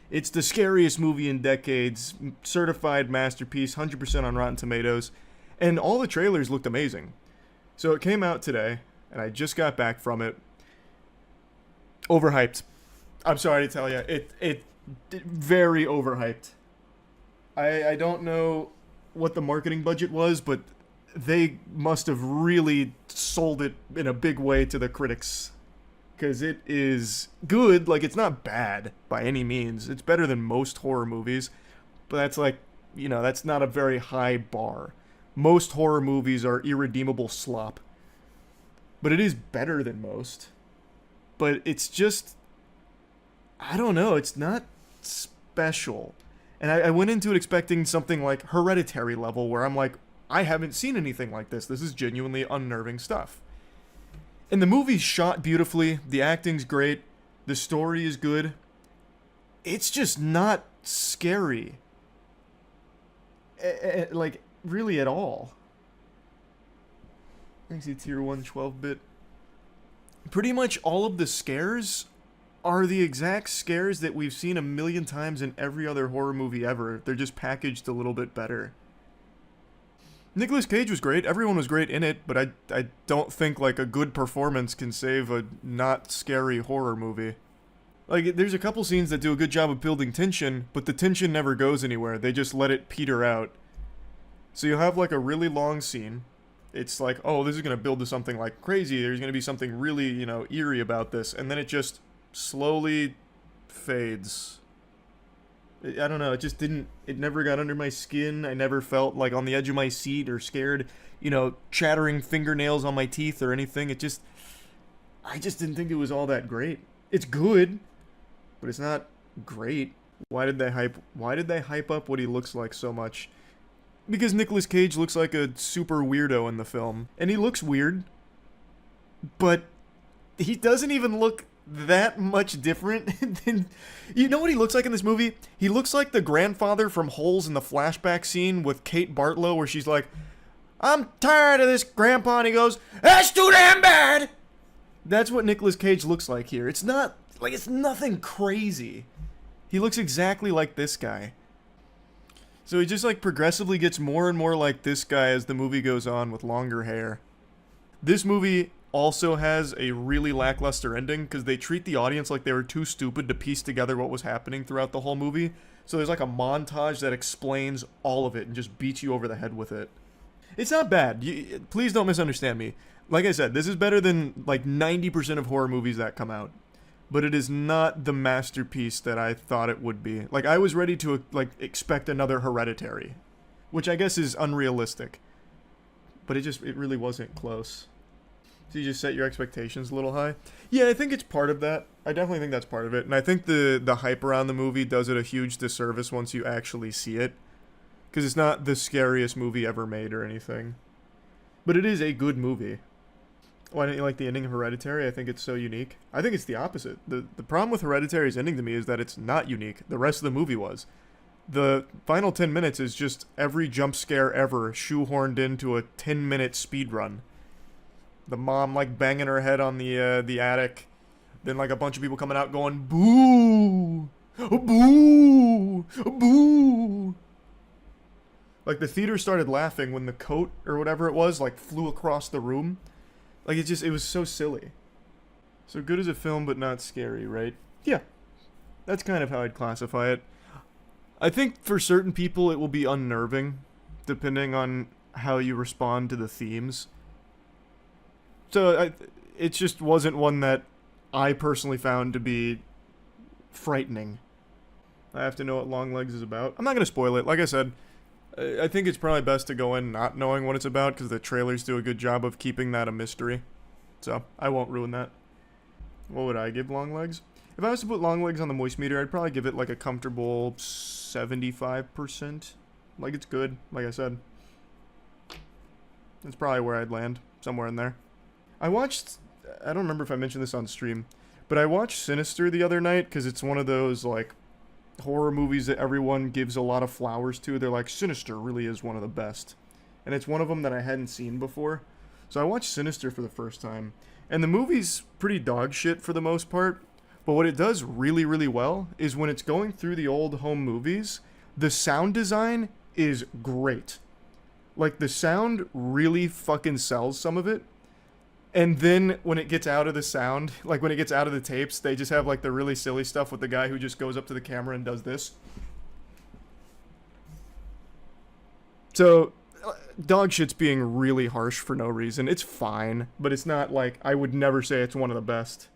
It's the scariest movie in decades, certified masterpiece, 100% on Rotten Tomatoes, and all the trailers looked amazing. So it came out today, and I just got back from it. Overhyped. I'm sorry to tell you, it very overhyped. I don't know what the marketing budget was, but they must have really sold it in a big way to the critics. Because it is good, like, it's not bad by any means. It's better than most horror movies, but that's like, that's not a very high bar. Most horror movies are irredeemable slop. But it is better than most. But it's just, I don't know, it's not special. And I went into it expecting something like Hereditary level, where I'm like, I haven't seen anything like this. This is genuinely unnerving stuff. And the movie's shot beautifully, the acting's great, the story is good. It's just not scary. Like, really at all. I see tier 1 12-bit. Pretty much all of the scares are the exact scares that we've seen a million times in every other horror movie ever. They're just packaged a little bit better. Nicolas Cage was great. Everyone was great in it, but I don't think, like, a good performance can save a not scary horror movie. Like, there's a couple scenes that do a good job of building tension, but the tension never goes anywhere. They just let it peter out. So you'll have, like, a really long scene. It's like, oh, this is going to build to something, like, crazy. There's going to be something really, eerie about this. And then it just slowly fades. I don't know, it never got under my skin. I never felt like on the edge of my seat or scared, chattering fingernails on my teeth or anything. I just didn't think it was all that great. It's good, but it's not great. Why did they hype up what he looks like so much? Because Nicolas Cage looks like a super weirdo in the film. And he looks weird, but he doesn't even look that much different than... You know what he looks like in this movie? He looks like the grandfather from Holes in the flashback scene with Kate Bartlow, where she's like, "I'm tired of this, Grandpa," and he goes, "That's too damn bad!" That's what Nicolas Cage looks like here. It's not, like, it's nothing crazy. He looks exactly like this guy. So he just, like, progressively gets more and more like this guy as the movie goes on with longer hair. This movie also has a really lackluster ending because they treat the audience like they were too stupid to piece together what was happening throughout the whole movie. So there's like a montage that explains all of it and just beats you over the head with it. It's not bad. Please don't misunderstand me. Like I said, this is better than like 90% of horror movies that come out. But it is not the masterpiece that I thought it would be. Like, I was ready to expect another Hereditary, which I guess is unrealistic. But it really wasn't close. So you just set your expectations a little high? Yeah, I think it's part of that. I definitely think that's part of it. And I think the hype around the movie does it a huge disservice once you actually see it. Because it's not the scariest movie ever made or anything. But it is a good movie. Why didn't you like the ending of Hereditary? I think it's so unique. I think it's the opposite. The problem with Hereditary's ending to me is that it's not unique. The rest of the movie was. The final 10 minutes is just every jump scare ever shoehorned into a 10-minute speed run. The mom, like, banging her head on the attic. Then, like, a bunch of people coming out going, "Boo! Boo! Boo!" Like, the theater started laughing when the coat, or whatever it was, like, flew across the room. Like, it was so silly. So good as a film, but not scary, right? Yeah. That's kind of how I'd classify it. I think for certain people it will be unnerving, depending on how you respond to the themes. So it just wasn't one that I personally found to be frightening. I have to know what Longlegs is about. I'm not going to spoil it. Like I said, I think it's probably best to go in not knowing what it's about, because the trailers do a good job of keeping that a mystery. So, I won't ruin that. What would I give Longlegs? If I was to put Longlegs on the moist meter, I'd probably give it like a comfortable 75%. Like, it's good, like I said. That's probably where I'd land. Somewhere in there. I don't remember if I mentioned this on stream, but I watched Sinister the other night, because it's one of those, like, horror movies that everyone gives a lot of flowers to. They're like, Sinister really is one of the best. And it's one of them that I hadn't seen before. So I watched Sinister for the first time. And the movie's pretty dog shit for the most part. But what it does really, really well is when it's going through the old home movies, the sound design is great. Like, the sound really fucking sells some of it. And then when it gets out of the sound, like when it gets out of the tapes, they just have like the really silly stuff with the guy who just goes up to the camera and does this. So, dog shit's being really harsh for no reason. It's fine, but it's not like, I would never say it's one of the best.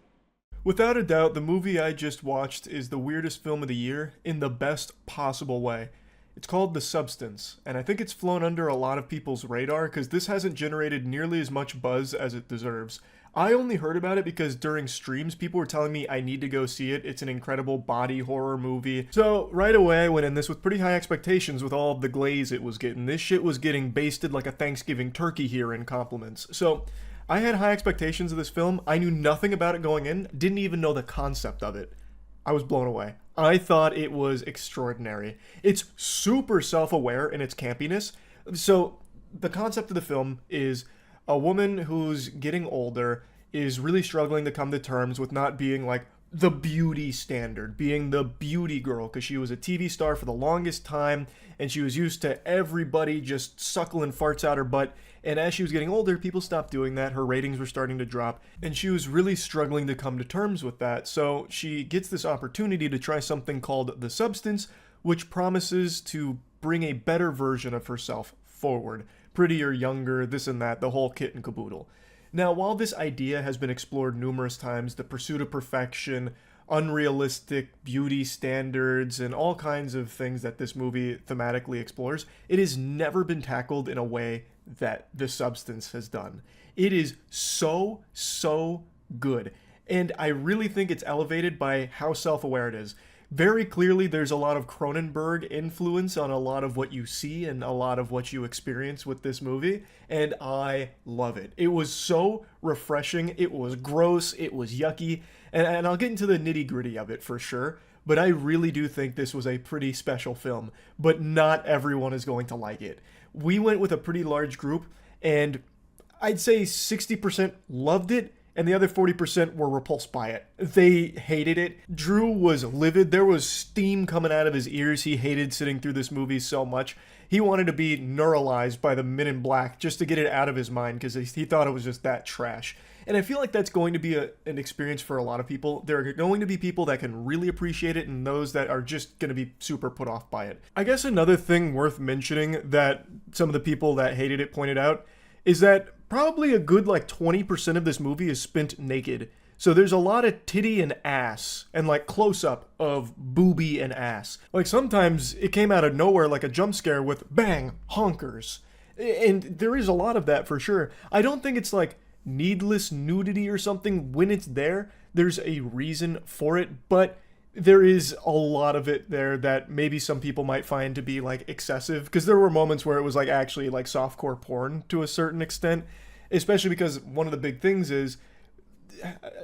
Without a doubt, the movie I just watched is the weirdest film of the year in the best possible way. It's called The Substance, and I think it's flown under a lot of people's radar because this hasn't generated nearly as much buzz as it deserves. I only heard about it because during streams, people were telling me I need to go see it. It's an incredible body horror movie. So right away, I went in this with pretty high expectations with all of the glaze it was getting. This shit was getting basted like a Thanksgiving turkey here in compliments. So I had high expectations of this film. I knew nothing about it going in, didn't even know the concept of it. I was blown away. I thought it was extraordinary. It's super self-aware in its campiness. So the concept of the film is a woman who's getting older is really struggling to come to terms with not being like the beauty standard, being the beauty girl, because she was a TV star for the longest time and she was used to everybody just suckling farts out her butt. And as she was getting older, people stopped doing that. Her ratings were starting to drop, and she was really struggling to come to terms with that. So she gets this opportunity to try something called The Substance, which promises to bring a better version of herself forward. Prettier, younger, this and that, the whole kit and caboodle. Now, while this idea has been explored numerous times, the pursuit of perfection, unrealistic beauty standards, and all kinds of things that this movie thematically explores, it has never been tackled in a way that The Substance has done. It is so good. And I really think it's elevated by how self-aware it is. Very clearly, there's a lot of Cronenberg influence on a lot of what you see and a lot of what you experience with this movie, and I love it. It was so refreshing, it was gross, it was yucky, and I'll get into the nitty-gritty of it for sure, but I really do think this was a pretty special film, but not everyone is going to like it. We went with a pretty large group, and I'd say 60% loved it, and the other 40% were repulsed by it. They hated it. Drew was livid. There was steam coming out of his ears. He hated sitting through this movie so much. He wanted to be neuralized by the Men in Black just to get it out of his mind because he thought it was just that trash. And I feel like that's going to be an experience for a lot of people. There are going to be people that can really appreciate it and those that are just going to be super put off by it. I guess another thing worth mentioning that some of the people that hated it pointed out is that probably a good like 20% of this movie is spent naked. So there's a lot of titty and ass and like close up of booby and ass. Like sometimes it came out of nowhere like a jump scare with bang, honkers. And there is a lot of that for sure. I don't think it's like needless nudity or something. When it's there, there's a reason for it, but there is a lot of it there that maybe some people might find to be like excessive, because there were moments where it was like actually like softcore porn to a certain extent, especially because one of the big things is,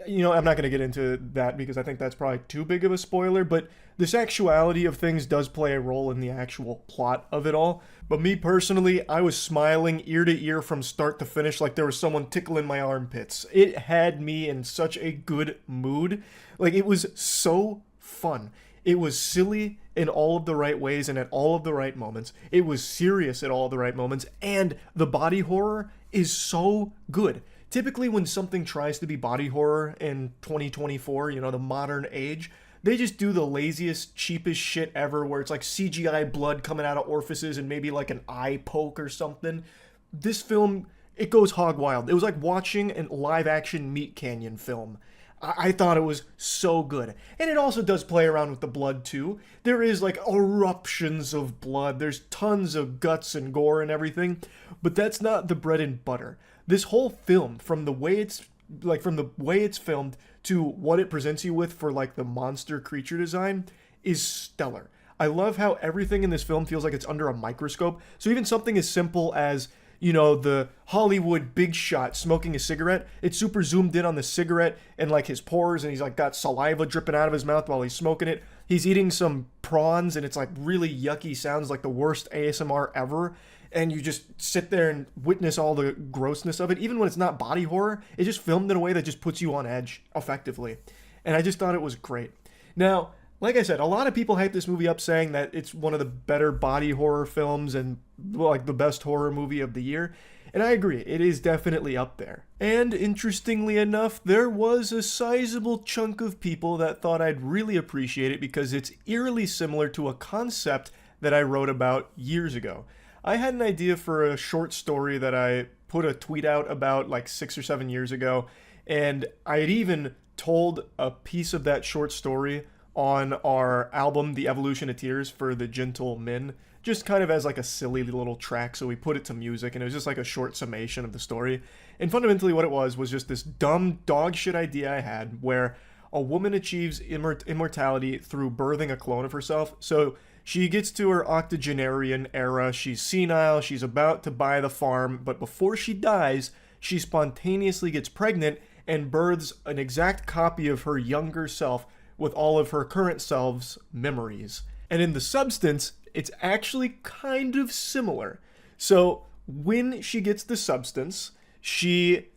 you know, I'm not going to get into that because I think that's probably too big of a spoiler, but the sexuality of things does play a role in the actual plot of it all. But me personally, I was smiling ear to ear from start to finish like there was someone tickling my armpits. It had me in such a good mood. Like, it was so fun. It was silly in all of the right ways and at all of the right moments. It was serious at all of the right moments, and the body horror is so good. Typically when something tries to be body horror in 2024, you know, the modern age, they just do the laziest, cheapest shit ever where it's like CGI blood coming out of orifices and maybe like an eye poke or something. This film, it goes hog wild. It was like watching a live action Meat Canyon film. I thought it was so good. And it also does play around with the blood too. There is like eruptions of blood. There's tons of guts and gore and everything. But that's not the bread and butter. This whole film, from the way it's filmed to what it presents you with for like the monster creature design, is stellar. I love how everything in this film feels like it's under a microscope. So even something as simple as, you know, the Hollywood big shot smoking a cigarette. It's super zoomed in on the cigarette and like his pores, and he's like got saliva dripping out of his mouth while he's smoking it. He's eating some prawns, and it's like really yucky sounds, like the worst ASMR ever. And you just sit there and witness all the grossness of it. Even when it's not body horror, it's just filmed in a way that just puts you on edge effectively. And I just thought it was great. Now, like I said, a lot of people hype this movie up saying that it's one of the better body horror films and like the best horror movie of the year. And I agree, it is definitely up there. And interestingly enough, there was a sizable chunk of people that thought I'd really appreciate it because it's eerily similar to a concept that I wrote about years ago. I had an idea for a short story that I put a tweet out about like 6 or 7 years ago, and I had even told a piece of that short story on our album, The Evolution of Tears, for the Gentle Min, just kind of as like a silly little track, so we put it to music, and it was just like a short summation of the story. And fundamentally what it was just this dumb dog shit idea I had where a woman achieves immortality through birthing a clone of herself. So she gets to her octogenarian era, she's senile, she's about to buy the farm, but before she dies, she spontaneously gets pregnant and births an exact copy of her younger self with all of her current self's memories. And in the substance, it's actually kind of similar. So when she gets the substance, she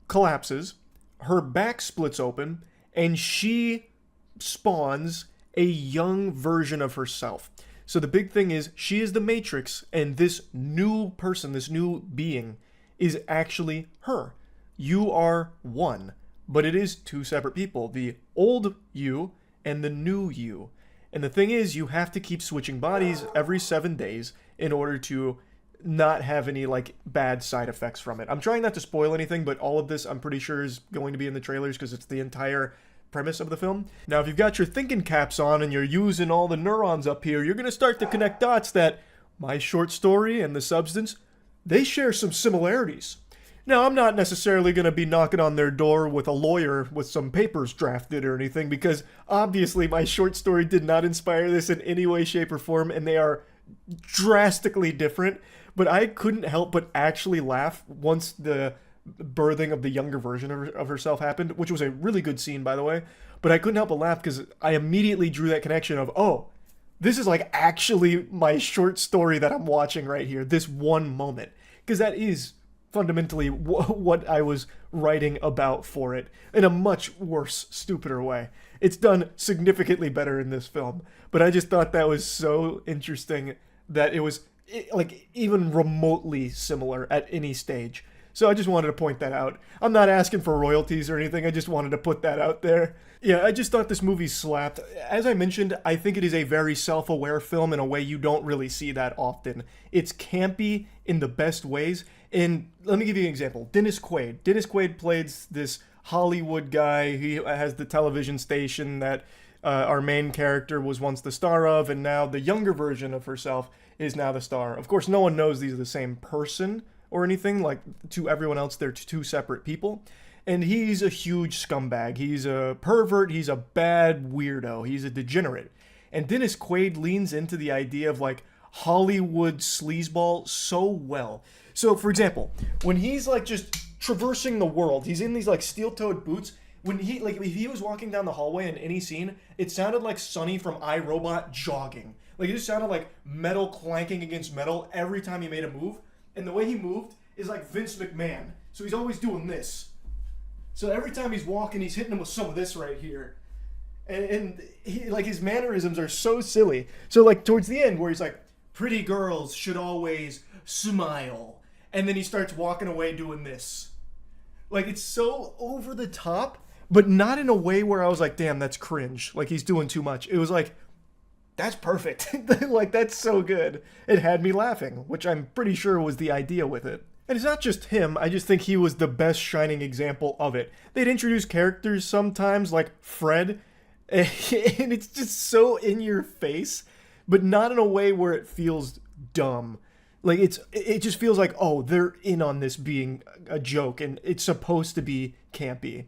collapses, her back splits open, and she spawns a young version of herself. So the big thing is she is the Matrix, and this new person, this new being, is actually her. You are one, but it is two separate people, the old you and the new you. And the thing is, you have to keep switching bodies every 7 days in order to not have any like bad side effects from it. I'm trying not to spoil anything, but all of this I'm pretty sure is going to be in the trailers because it's the entire premise of the film. Now, if you've got your thinking caps on and you're using all the neurons up here, you're going to start to connect dots that my short story and the substance, they share some similarities. Now, I'm not necessarily going to be knocking on their door with a lawyer with some papers drafted or anything, because obviously my short story did not inspire this in any way, shape, or form, and they are drastically different. But I couldn't help but actually laugh once the birthing of the younger version of herself happened, which was a really good scene, by the way. But I couldn't help but laugh because I immediately drew that connection of, oh, this is like actually my short story that I'm watching right here, this one moment. Because that is fundamentally what I was writing about for it, in a much worse, stupider way. It's done significantly better in this film, but I just thought that was so interesting that it was like even remotely similar at any stage. So I just wanted to point that out. I'm not asking for royalties or anything, I just wanted to put that out there. Yeah, I just thought this movie slapped. As I mentioned, I think it is a very self-aware film in a way you don't really see that often. It's campy in the best ways. And let me give you an example. Dennis Quaid. Dennis Quaid plays this Hollywood guy. He has the television station that our main character was once the star of, and now the younger version of herself is now the star. Of course, no one knows these are the same person or anything. Like, to everyone else, they're two separate people. And he's a huge scumbag. He's a pervert. He's a bad weirdo. He's a degenerate. And Dennis Quaid leans into the idea of like Hollywood sleazeball so well. So, for example, when he's like just traversing the world, he's in these like steel-toed boots. When he like if he was walking down the hallway in any scene, it sounded like Sonny from iRobot jogging. Like it just sounded like metal clanking against metal every time he made a move. And the way he moved is like Vince McMahon. So he's always doing this. So every time he's walking, he's hitting him with some of this right here. And he, like his mannerisms are so silly. So like towards the end where he's like, pretty girls should always smile. And then he starts walking away doing this. Like it's so over the top, but not in a way where I was like, damn, that's cringe. Like he's doing too much. It was like, that's perfect. Like that's so good. It had me laughing, which I'm pretty sure was the idea with it. And it's not just him, I just think he was the best shining example of it. They'd introduce characters sometimes like Fred, and it's just so in your face, but not in a way where it feels dumb. Like it just feels like, oh, they're in on this being a joke and it's supposed to be campy.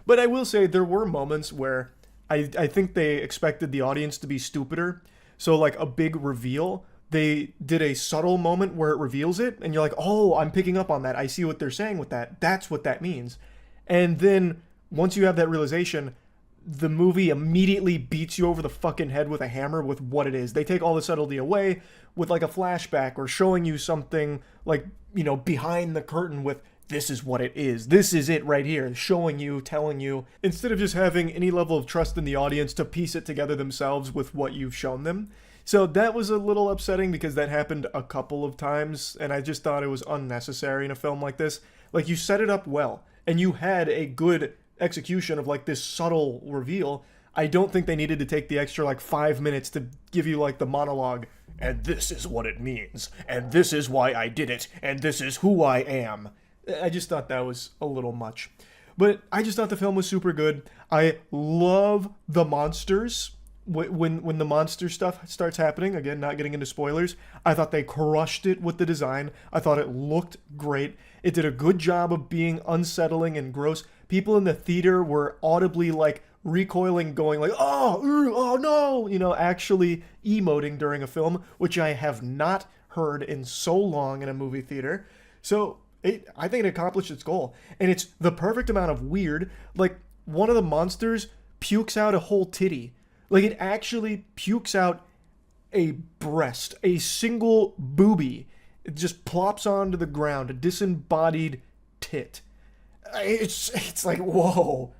But I will say there were moments where I think they expected the audience to be stupider. So like a big reveal, they did a subtle moment where it reveals it, and you're like, oh, I'm picking up on that. I see what they're saying with that. That's what that means. And then once you have that realization, the movie immediately beats you over the fucking head with a hammer with what it is. They take all the subtlety away with like a flashback or showing you something like, you know, behind the curtain with this is what it is. This is it right here. Showing you, telling you, instead of just having any level of trust in the audience to piece it together themselves with what you've shown them. So that was a little upsetting because that happened a couple of times, and I just thought it was unnecessary in a film like this. Like, you set it up well, and you had a good execution of like this subtle reveal. I don't think they needed to take the extra like 5 minutes to give you like the monologue, and this is what it means, and this is why I did it, and this is who I am. I just thought that was a little much. But I just thought the film was super good. I love the monsters. When the monster stuff starts happening, again, not getting into spoilers, I thought they crushed it with the design. I thought it looked great. It did a good job of being unsettling and gross. People in the theater were audibly like recoiling, going like, oh no, you know, actually emoting during a film, which I have not heard in so long in a movie theater. So I think it accomplished its goal. And it's the perfect amount of weird. Like, one of the monsters pukes out a whole titty. Like, it actually pukes out a breast, a single boobie. It just plops onto the ground, a disembodied tit. It's like, whoa,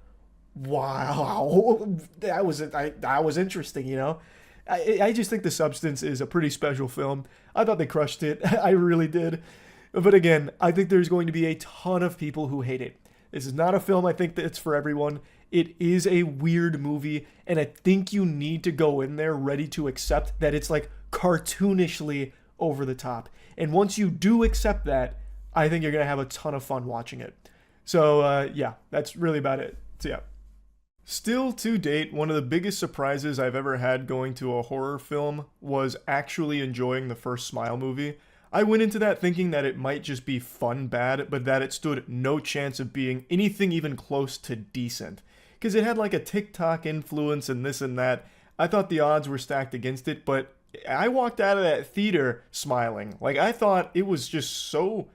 wow, that was interesting, you know? I just think The Substance is a pretty special film. I thought they crushed it. I really did. But again, I think there's going to be a ton of people who hate it. This is not a film I think that's for everyone. It is a weird movie, and I think you need to go in there ready to accept that it's like cartoonishly over the top. And once you do accept that, I think you're going to have a ton of fun watching it. So yeah, that's really about it. So yeah. Still to date, one of the biggest surprises I've ever had going to a horror film was actually enjoying the first Smile movie. I went into that thinking that it might just be fun bad, but that it stood no chance of being anything even close to decent. Because it had like a TikTok influence and this and that. I thought the odds were stacked against it, but I walked out of that theater smiling. Like, I thought it was just so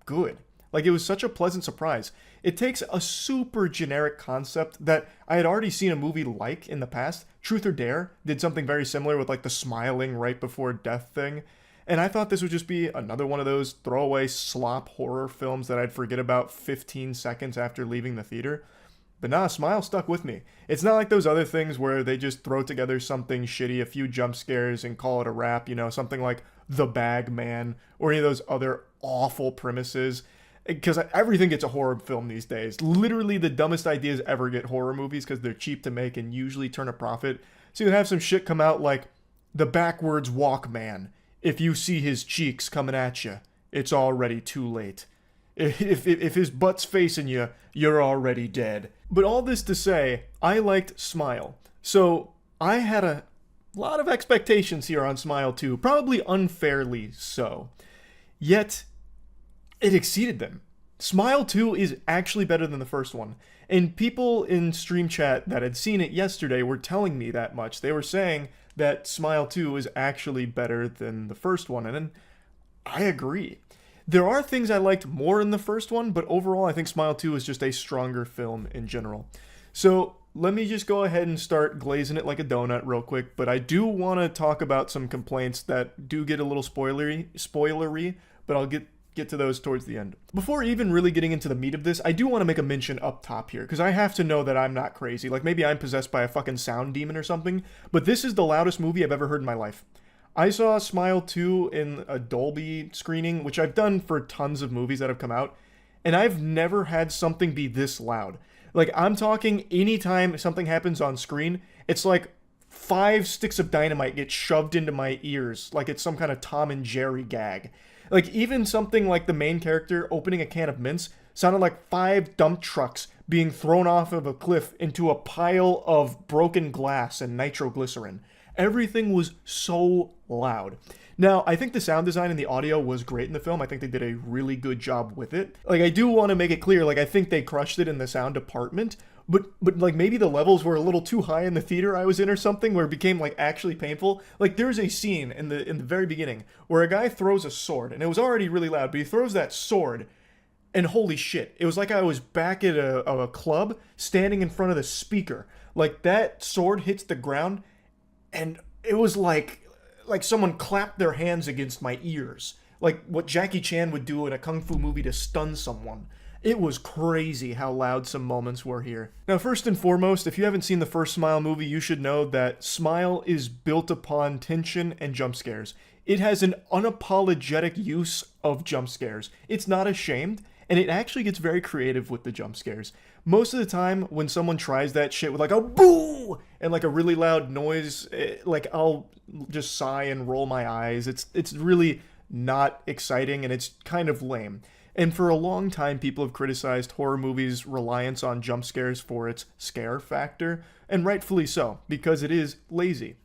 good. Like, it was such a pleasant surprise. It takes a super generic concept that I had already seen a movie like in the past. Truth or Dare did something very similar with like the smiling right before death thing. And I thought this would just be another one of those throwaway slop horror films that I'd forget about 15 seconds after leaving the theater. But nah, Smile stuck with me. It's not like those other things where they just throw together something shitty, a few jump scares, and call it a wrap, you know, something like The Bag Man, or any of those other awful premises. Because everything gets a horror film these days. Literally the dumbest ideas ever get horror movies because they're cheap to make and usually turn a profit. So you have some shit come out like The Backwards Walk Man. If you see his cheeks coming at you, it's already too late. If his butt's facing you, you're already dead. But all this to say, I liked Smile. So I had a lot of expectations here on Smile 2, probably unfairly so. Yet, it exceeded them. Smile 2 is actually better than the first one. And people in stream chat that had seen it yesterday were telling me that much. They were saying that Smile 2 is actually better than the first one, and I agree. There are things I liked more in the first one, but overall I think Smile 2 is just a stronger film in general. So let me just go ahead and start glazing it like a donut real quick, but I do want to talk about some complaints that do get a little spoilery, but I'll get to those towards the end. Before even really getting into the meat of this, I do want to make a mention up top here, because I have to know that I'm not crazy. Like, maybe I'm possessed by a fucking sound demon or something, but this is the loudest movie I've ever heard in my life. I saw Smile 2 in a Dolby screening, which I've done for tons of movies that have come out, and I've never had something be this loud. Like, I'm talking anytime something happens on screen, it's like 5 sticks of dynamite get shoved into my ears, like it's some kind of Tom and Jerry gag. Like, even something like the main character opening a can of mints sounded like 5 dump trucks being thrown off of a cliff into a pile of broken glass and nitroglycerin. Everything was so loud. Now, I think the sound design and the audio was great in the film. I think they did a really good job with it. Like, I do want to make it clear, like, I think they crushed it in the sound department, but like maybe the levels were a little too high in the theater I was in or something, where it became like actually painful. Like there's a scene in the very beginning where a guy throws a sword, and it was already really loud, but he throws that sword, and holy shit, it was like I was back at a club standing in front of the speaker. Like that sword hits the ground, and it was like someone clapped their hands against my ears, like what Jackie Chan would do in a kung fu movie to stun someone. It was crazy how loud some moments were here. Now, first and foremost, if you haven't seen the first Smile movie, you should know that Smile is built upon tension and jump scares. It has an unapologetic use of jump scares. It's not ashamed, and it actually gets very creative with the jump scares. Most of the time, when someone tries that shit with like a boo and like a really loud noise, like I'll just sigh and roll my eyes. It's really not exciting, and it's kind of lame. And for a long time, people have criticized horror movies' reliance on jump scares for its scare factor, and rightfully so, because it is lazy.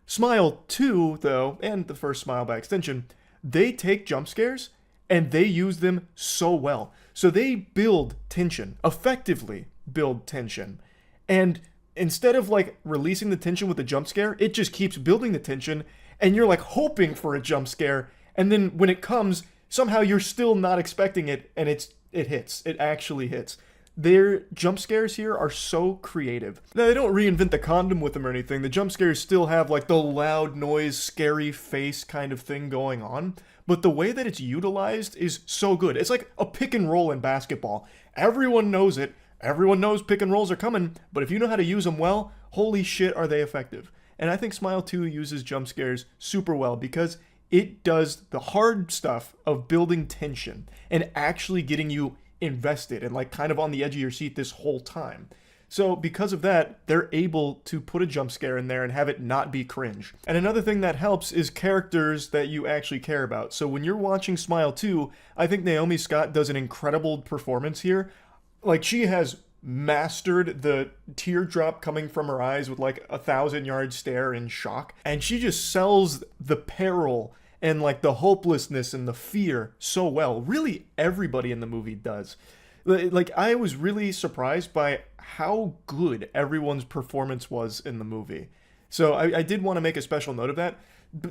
Smile 2, though, and the first Smile by extension, they take jump scares, and they use them so well. So they build tension, effectively build tension. And instead of like releasing the tension with a jump scare, it just keeps building the tension, and you're like hoping for a jump scare, and then when it comes, somehow you're still not expecting it, and it hits. It actually hits. Their jump scares here are so creative. Now, they don't reinvent the condom with them or anything. The jump scares still have like the loud noise, scary face kind of thing going on, but the way that it's utilized is so good. It's like a pick and roll in basketball. Everyone knows it. Everyone knows pick and rolls are coming, but if you know how to use them well, holy shit are they effective. And I think Smile 2 uses jump scares super well because it does the hard stuff of building tension and actually getting you invested and like kind of on the edge of your seat this whole time. So because of that, they're able to put a jump scare in there and have it not be cringe. And another thing that helps is characters that you actually care about. So when you're watching Smile 2, I think Naomi Scott does an incredible performance here. Like she has mastered the teardrop coming from her eyes with like 1,000-yard stare in shock, and she just sells the peril and like the hopelessness and the fear so well. Really everybody in the movie does. Like I was really surprised by how good everyone's performance was in the movie. So I did want to make a special note of that.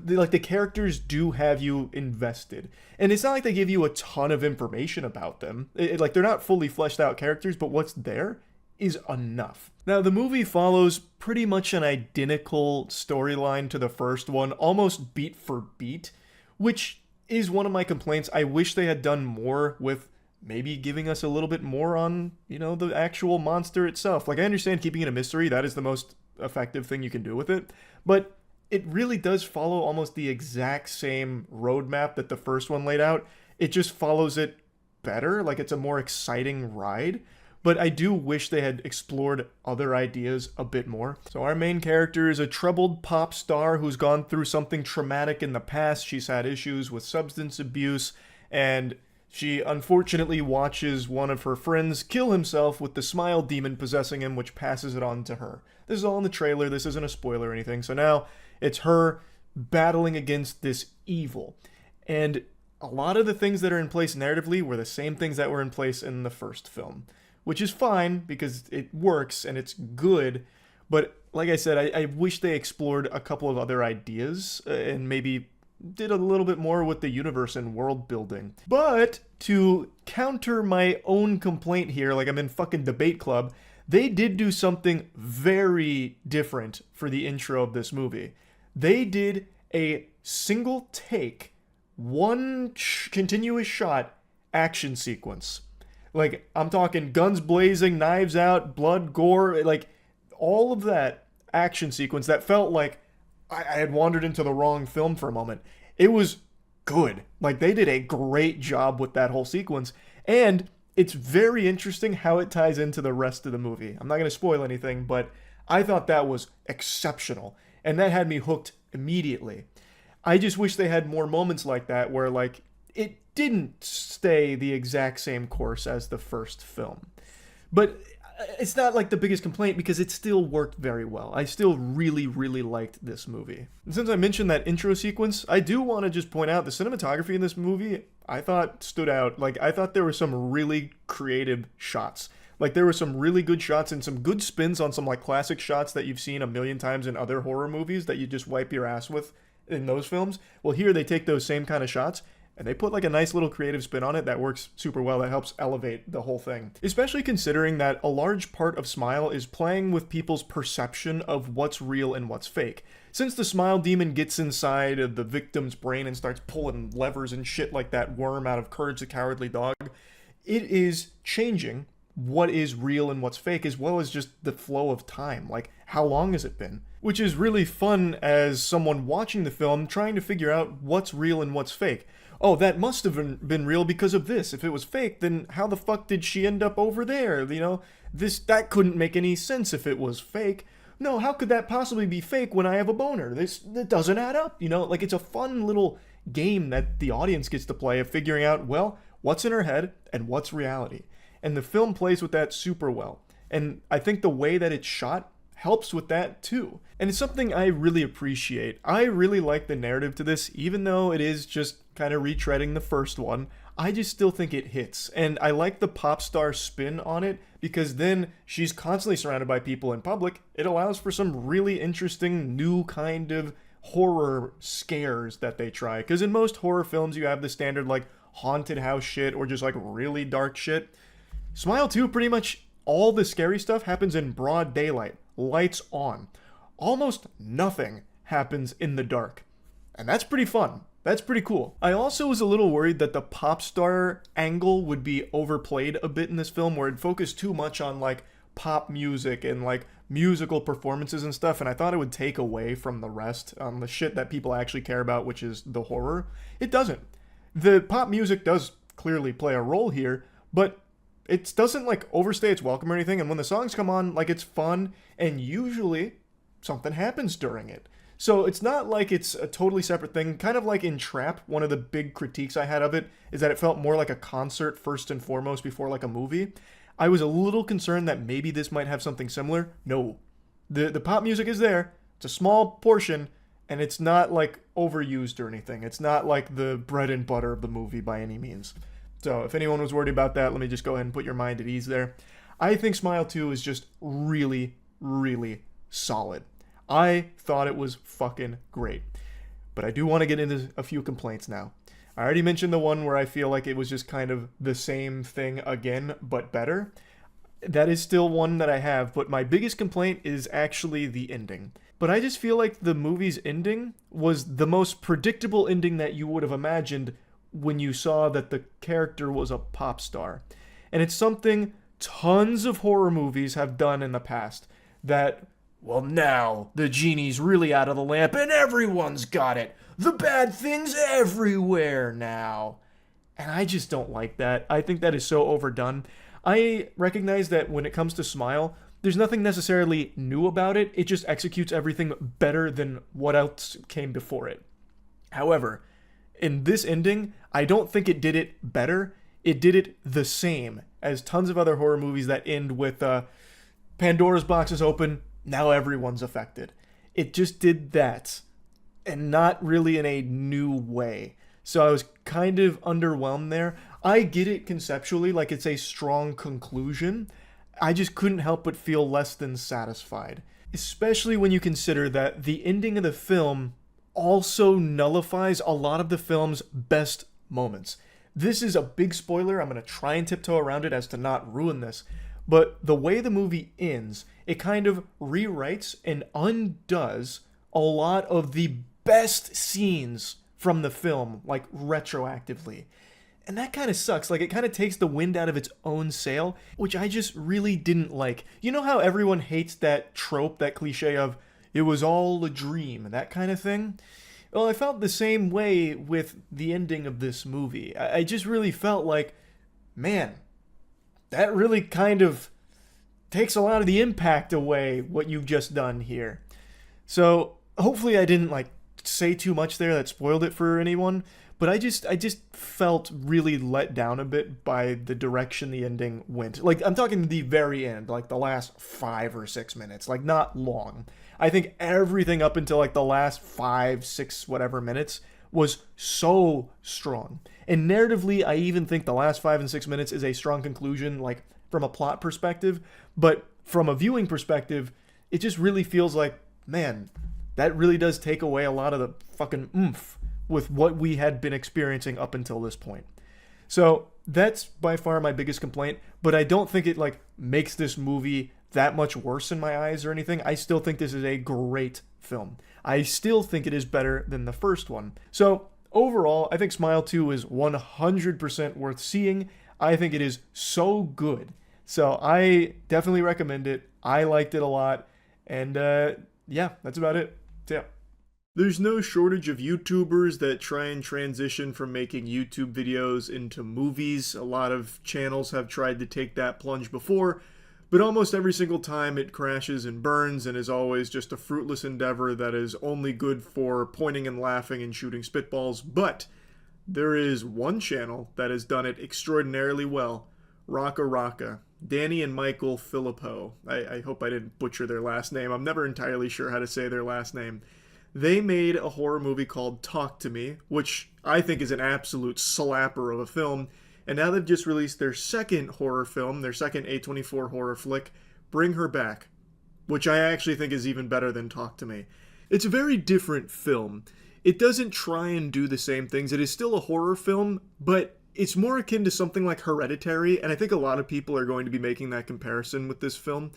Like the characters do have you invested, and it's not like they give you a ton of information about them. Like they're not fully fleshed out characters, but what's there is enough. Now the movie follows pretty much an identical storyline to the first one, almost beat for beat, which is one of my complaints. I wish they had done more with maybe giving us a little bit more on, the actual monster itself. Like I understand keeping it a mystery, that is the most effective thing you can do with it, but it really does follow almost the exact same roadmap that the first one laid out. It just follows it better, like it's a more exciting ride. But I do wish they had explored other ideas a bit more. So our main character is a troubled pop star who's gone through something traumatic in the past. She's had issues with substance abuse, and she unfortunately watches one of her friends kill himself with the smile demon possessing him, which passes it on to her. This is all in the trailer. This isn't a spoiler or anything. So now it's her battling against this evil. And a lot of the things that are in place narratively were the same things that were in place in the first film, which is fine because it works and it's good. But like I said, I wish they explored a couple of other ideas and maybe did a little bit more with the universe and world building. But to counter my own complaint here, like I'm in fucking debate club, they did do something very different for the intro of this movie. They did a single take, one continuous shot action sequence. Like, I'm talking guns blazing, knives out, blood, gore, like all of that action sequence that felt like I had wandered into the wrong film for a moment. It was good. Like, they did a great job with that whole sequence. And it's very interesting how it ties into the rest of the movie. I'm not going to spoil anything, but I thought that was exceptional. And that had me hooked immediately. I just wish they had more moments like that where, like, it didn't stay the exact same course as the first film. But it's not like the biggest complaint because it still worked very well. I still really, really liked this movie. And since I mentioned that intro sequence, I do want to just point out the cinematography in this movie, I thought stood out. Like, I thought there were some really creative shots. Like there were some really good shots and some good spins on some like classic shots that you've seen a million times in other horror movies that you just wipe your ass with in those films. Well, here they take those same kind of shots and they put like a nice little creative spin on it that works super well, that helps elevate the whole thing. Especially considering that a large part of Smile is playing with people's perception of what's real and what's fake. Since the Smile demon gets inside of the victim's brain and starts pulling levers and shit like that worm out of Courage the Cowardly Dog, it is changing what is real and what's fake, as well as just the flow of time. Like, how long has it been? Which is really fun as someone watching the film trying to figure out what's real and what's fake. Oh, that must have been real because of this. If it was fake, then how the fuck did she end up over there? You know, that couldn't make any sense if it was fake. No, how could that possibly be fake when I have a boner? That doesn't add up, you know? Like, it's a fun little game that the audience gets to play of figuring out, well, what's in her head and what's reality. And the film plays with that super well. And I think the way that it's shot helps with that too. And it's something I really appreciate. I really like the narrative to this, even though it is just kind of retreading the first one. I just still think it hits. And I like the pop star spin on it because then she's constantly surrounded by people in public. It allows for some really interesting new kind of horror scares that they try. Because in most horror films, you have the standard like haunted house shit or just like really dark shit. Smile 2, pretty much all the scary stuff happens in broad daylight, lights on. Almost nothing happens in the dark. And that's pretty fun. That's pretty cool. I also was a little worried that the pop star angle would be overplayed a bit in this film, where it focused too much on like pop music and like musical performances and stuff, and I thought it would take away from the rest, the shit that people actually care about, which is the horror. It doesn't. The pop music does clearly play a role here, but it doesn't like overstay its welcome or anything, and when the songs come on, like it's fun, and usually something happens during it. So it's not like it's a totally separate thing. Kind of like in Trap, one of the big critiques I had of it is that it felt more like a concert first and foremost before like a movie. I was a little concerned that maybe this might have something similar. No. The pop music is there. It's a small portion, and it's not like overused or anything. It's not like the bread and butter of the movie by any means. So if anyone was worried about that, let me just go ahead and put your mind at ease there. I think Smile 2 is just really, really solid. I thought it was fucking great. But I do want to get into a few complaints now. I already mentioned the one where I feel like it was just kind of the same thing again, but better. That is still one that I have, but my biggest complaint is actually the ending. But I just feel like the movie's ending was the most predictable ending that you would have imagined when you saw that the character was a pop star. And it's something tons of horror movies have done in the past. That, well, now the genie's really out of the lamp and everyone's got it. The bad thing's everywhere now. And I just don't like that. I think that is so overdone. I recognize that when it comes to Smile, there's nothing necessarily new about it. It just executes everything better than what else came before it. However, in this ending, I don't think it did it better. It did it the same as tons of other horror movies that end with Pandora's box is open, now everyone's affected. It just did that, and not really in a new way. So I was kind of underwhelmed there. I get it conceptually, like it's a strong conclusion. I just couldn't help but feel less than satisfied. Especially when you consider that the ending of the film also nullifies a lot of the film's best moments. This is a big spoiler. I'm going to try and tiptoe around it as to not ruin this. But the way the movie ends, it kind of rewrites and undoes a lot of the best scenes from the film, like retroactively. And that kind of sucks. Like, it kind of takes the wind out of its own sail, which I just really didn't like. You know how everyone hates that trope, that cliche of, it was all a dream, that kind of thing? Well, I felt the same way with the ending of this movie. I just really felt like, man, that really kind of takes a lot of the impact away, what you've just done here. So, hopefully I didn't, like, say too much there that spoiled it for anyone, but I just felt really let down a bit by the direction the ending went. Like, I'm talking the very end, like the last 5 or 6 minutes, like not long. I think everything up until like the last 5, 6, whatever minutes was so strong. And narratively, I even think the last 5 and 6 minutes is a strong conclusion, like from a plot perspective, but from a viewing perspective, it just really feels like, man, that really does take away a lot of the fucking oomph with what we had been experiencing up until this point. So that's by far my biggest complaint, but I don't think it like makes this movie that much worse in my eyes or anything. I still think this is a great film. I still think it is better than the first one. So overall, I think Smile 2 is 100% worth seeing. I think it is so good. So I definitely recommend it. I liked it a lot. And yeah, that's about it. So, yeah. There's no shortage of YouTubers that try and transition from making YouTube videos into movies. A lot of channels have tried to take that plunge before, but almost every single time it crashes and burns and is always just a fruitless endeavor that is only good for pointing and laughing and shooting spitballs. But there is one channel that has done it extraordinarily well. Raka Raka. Danny and Michael Filippo. I hope I didn't butcher their last name. I'm never entirely sure how to say their last name. They made a horror movie called Talk to Me, which I think is an absolute slapper of a film. And now they've just released their second horror film, their second A24 horror flick, Bring Her Back, which I actually think is even better than Talk to Me. It's a very different film. It doesn't try and do the same things. It is still a horror film, but it's more akin to something like Hereditary, and I think a lot of people are going to be making that comparison with this film.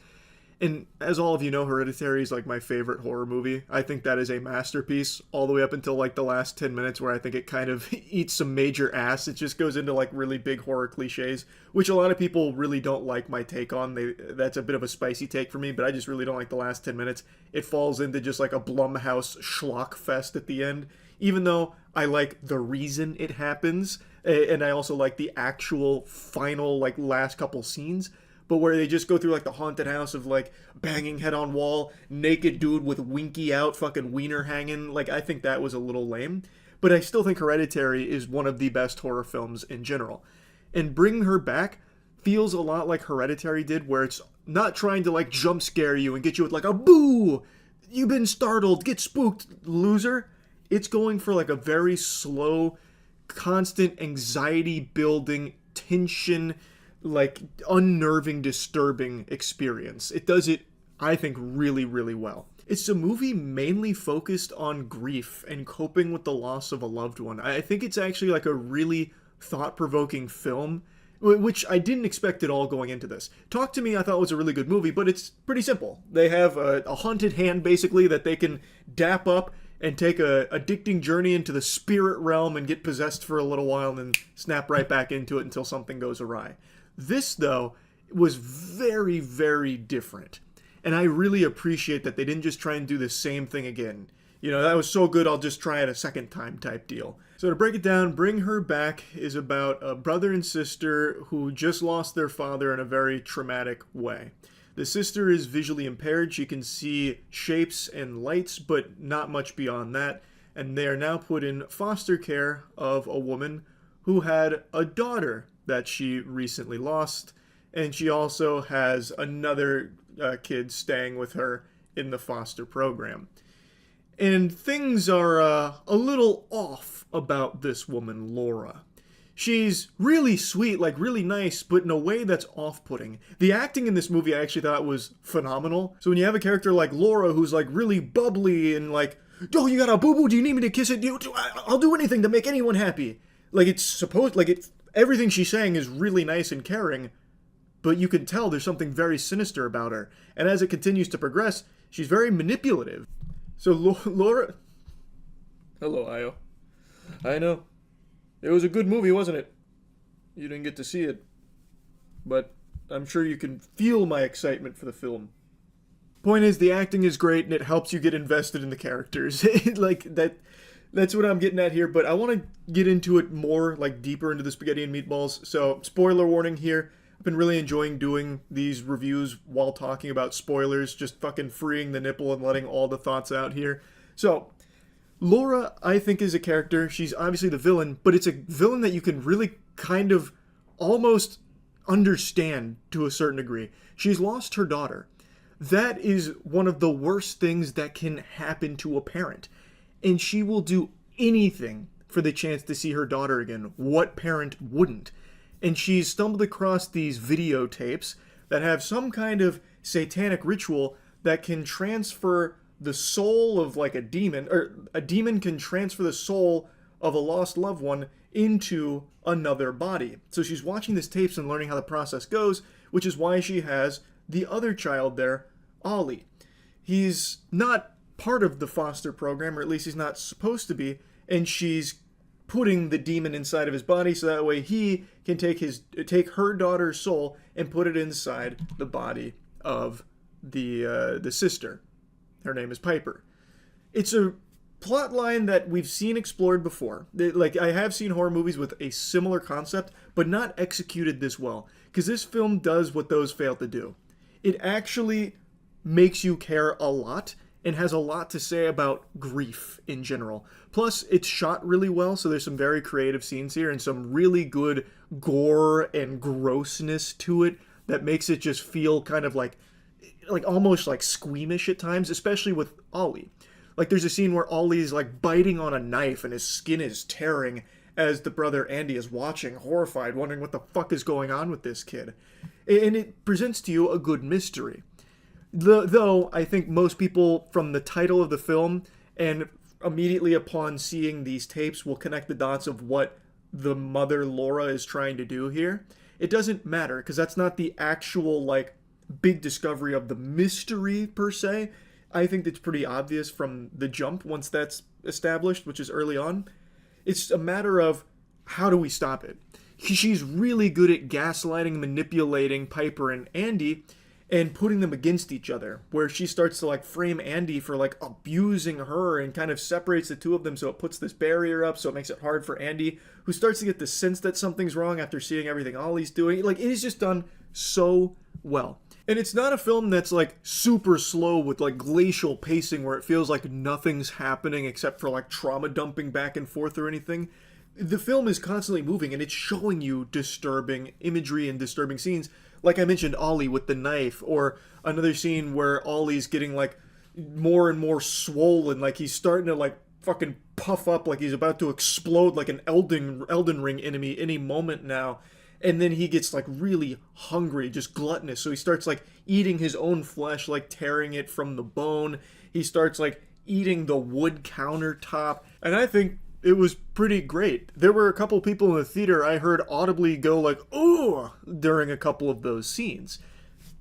And as all of you know, Hereditary is like my favorite horror movie. I think that is a masterpiece all the way up until like the last 10 minutes where I think it kind of eats some major ass. It just goes into like really big horror cliches, which a lot of people really don't like my take on. That's a bit of a spicy take for me, but I just really don't like the last 10 minutes. It falls into just like a Blumhouse schlock fest at the end, even though I like the reason it happens, and I also like the actual final like last couple scenes. But where they just go through like the haunted house of like banging head on wall, naked dude with winky out, fucking wiener hanging. Like, I think that was a little lame. But I still think Hereditary is one of the best horror films in general. And Bringing Her Back feels a lot like Hereditary did, where it's not trying to like jump scare you and get you with like a boo, you've been startled, get spooked, loser. It's going for like a very slow, constant anxiety building, tension, like unnerving, disturbing experience. It does it, I think, really, really well. It's a movie mainly focused on grief and coping with the loss of a loved one. I think it's actually like a really thought-provoking film, which I didn't expect at all going into this. Talk to Me I thought was a really good movie, but it's pretty simple. They have a haunted hand, basically, that they can dap up and take a addicting journey into the spirit realm and get possessed for a little while and then snap right back into it until something goes awry. This, though, was very, very different. And I really appreciate that they didn't just try and do the same thing again. You know, that was so good, I'll just try it a second time type deal. So to break it down, Bring Her Back is about a brother and sister who just lost their father in a very traumatic way. The sister is visually impaired. She can see shapes and lights, but not much beyond that. And they are now put in foster care of a woman who had a daughter that she recently lost, and she also has another kid staying with her in the foster program. And things are a little off about this woman, Laura. She's really sweet, like really nice, but in a way that's off-putting. The acting in this movie I actually thought was phenomenal. So when you have a character like Laura who's like really bubbly and like, oh, you got a boo-boo, do you need me to kiss it? I'll do anything to make anyone happy. Like it's supposed, like it's, everything she's saying is really nice and caring, but you can tell there's something very sinister about her. And as it continues to progress, she's very manipulative. So Laura... Hello, Io. I know. It was a good movie, wasn't it? You didn't get to see it. But I'm sure you can feel my excitement for the film. Point is, the acting is great and it helps you get invested in the characters. Like, that's what I'm getting at here, but I want to get into it more, like deeper into the spaghetti and meatballs. So, spoiler warning here. I've been really enjoying doing these reviews while talking about spoilers, just fucking freeing the nipple and letting all the thoughts out here. So, Laura, I think, is a character. She's obviously the villain, but it's a villain that you can really kind of almost understand to a certain degree. She's lost her daughter. That is one of the worst things that can happen to a parent. And she will do anything for the chance to see her daughter again. What parent wouldn't? and she's stumbled across these videotapes that have some kind of satanic ritual that can transfer the soul of like a demon, or a demon can transfer the soul of a lost loved one into another body. So she's watching these tapes and learning how the process goes, which is why she has the other child there, Ollie. He's not part of the foster program, or at least he's not supposed to be, and she's putting the demon inside of his body so that way he can take her daughter's soul and put it inside the body of the sister. Her name is Piper. It's a plot line that we've seen explored before. Like, I have seen horror movies with a similar concept, but not executed this well, because this film does what those fail to do. It actually makes you care a lot and has a lot to say about grief in general. Plus, it's shot really well, so there's some very creative scenes here and some really good gore and grossness to it that makes it just feel kind of like almost like squeamish at times, especially with Ollie. Like, there's a scene where Ollie's like biting on a knife and his skin is tearing as the brother Andy is watching, horrified, wondering what the fuck is going on with this kid. And it presents to you a good mystery. Though I think most people from the title of the film and immediately upon seeing these tapes will connect the dots of what the mother Laura is trying to do here. It doesn't matter, because that's not the actual like big discovery of the mystery per se. I think it's pretty obvious from the jump once that's established, which is early on. It's a matter of how do we stop it. She's really good at gaslighting, manipulating Piper and Andy and putting them against each other, where she starts to like frame Andy for like abusing her and kind of separates the two of them, so it puts this barrier up, so it makes it hard for Andy, who starts to get the sense that something's wrong after seeing everything Ollie's doing. Like, it is just done so well. And it's not a film that's like super slow with like glacial pacing where it feels like nothing's happening except for like trauma dumping back and forth or anything. The film is constantly moving and it's showing you disturbing imagery and disturbing scenes. Like I mentioned, Ollie with the knife, or another scene where Ollie's getting like more and more swollen, like he's starting to like fucking puff up, like he's about to explode like an Elden Ring enemy any moment now. And then he gets like really hungry, just gluttonous. So he starts like eating his own flesh, like tearing it from the bone. He starts like eating the wood countertop. And I think it was pretty great. There were a couple people in the theater I heard audibly go like, "ooh," during a couple of those scenes.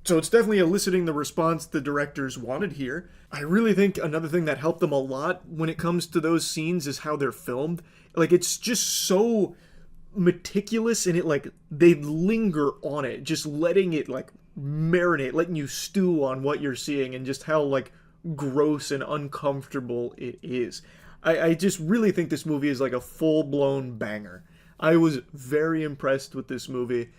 So it's definitely eliciting the response the directors wanted here. I really think another thing that helped them a lot when it comes to those scenes is how they're filmed. Like, it's just so meticulous, and it like they linger on it, just letting it like marinate, letting you stew on what you're seeing and just how like gross and uncomfortable it is. I just really think this movie is like a full-blown banger. I was very impressed with this movie.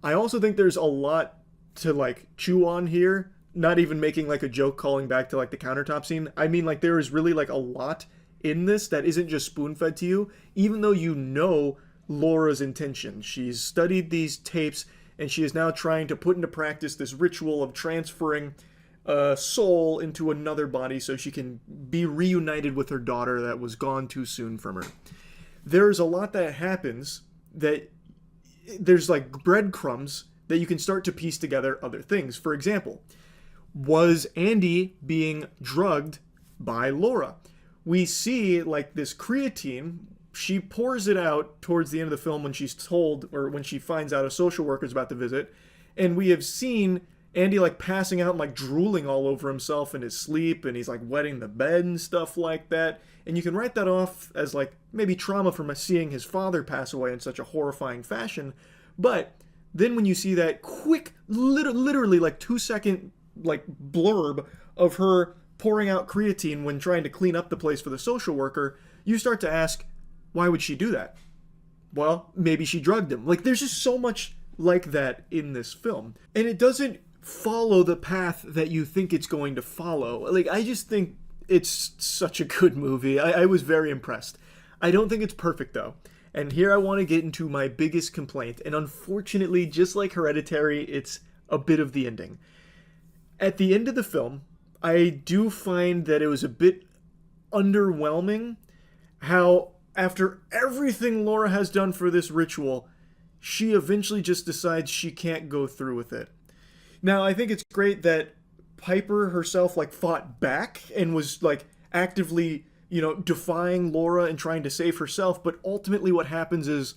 I also think there's a lot to like chew on here, not even making like a joke calling back to like the countertop scene. I mean, like, there is really like a lot in this that isn't just spoon-fed to you, even though you know Laura's intention. She's studied these tapes and she is now trying to put into practice this ritual of transferring a soul into another body so she can be reunited with her daughter that was gone too soon from her. There's a lot that happens that there's like breadcrumbs that you can start to piece together other things. For example, was Andy being drugged by Laura? We see like this creatine. She pours it out towards the end of the film when she's told, or when she finds out a social worker's about to visit. And we have seen Andy like passing out and like drooling all over himself in his sleep, and he's like wetting the bed and stuff like that. And you can write that off as like maybe trauma from seeing his father pass away in such a horrifying fashion. But then when you see that quick, literally like 2-second like blurb of her pouring out creatine when trying to clean up the place for the social worker, you start to ask, why would she do that? Well, maybe she drugged him. Like, there's just so much like that in this film. And it doesn't follow the path that you think it's going to follow. Like, I just think it's such a good movie. I was very impressed. I don't think it's perfect, though. And here I want to get into my biggest complaint. And unfortunately, just like Hereditary, it's a bit of the ending. At the end of the film, I do find that it was a bit underwhelming how, after everything Laura has done for this ritual, she eventually just decides she can't go through with it. Now, I think it's great that Piper herself, like, fought back and was, like, actively, defying Laura and trying to save herself, but ultimately what happens is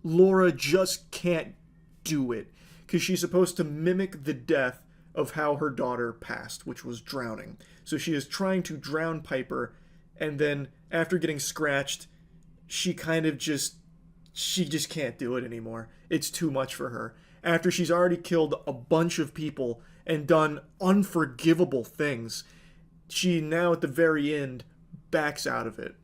Laura just can't do it, because she's supposed to mimic the death of how her daughter passed, which was drowning. So she is trying to drown Piper, and then after getting scratched, she just can't do it anymore. It's too much for her. After she's already killed a bunch of people and done unforgivable things, she now at the very end backs out of it.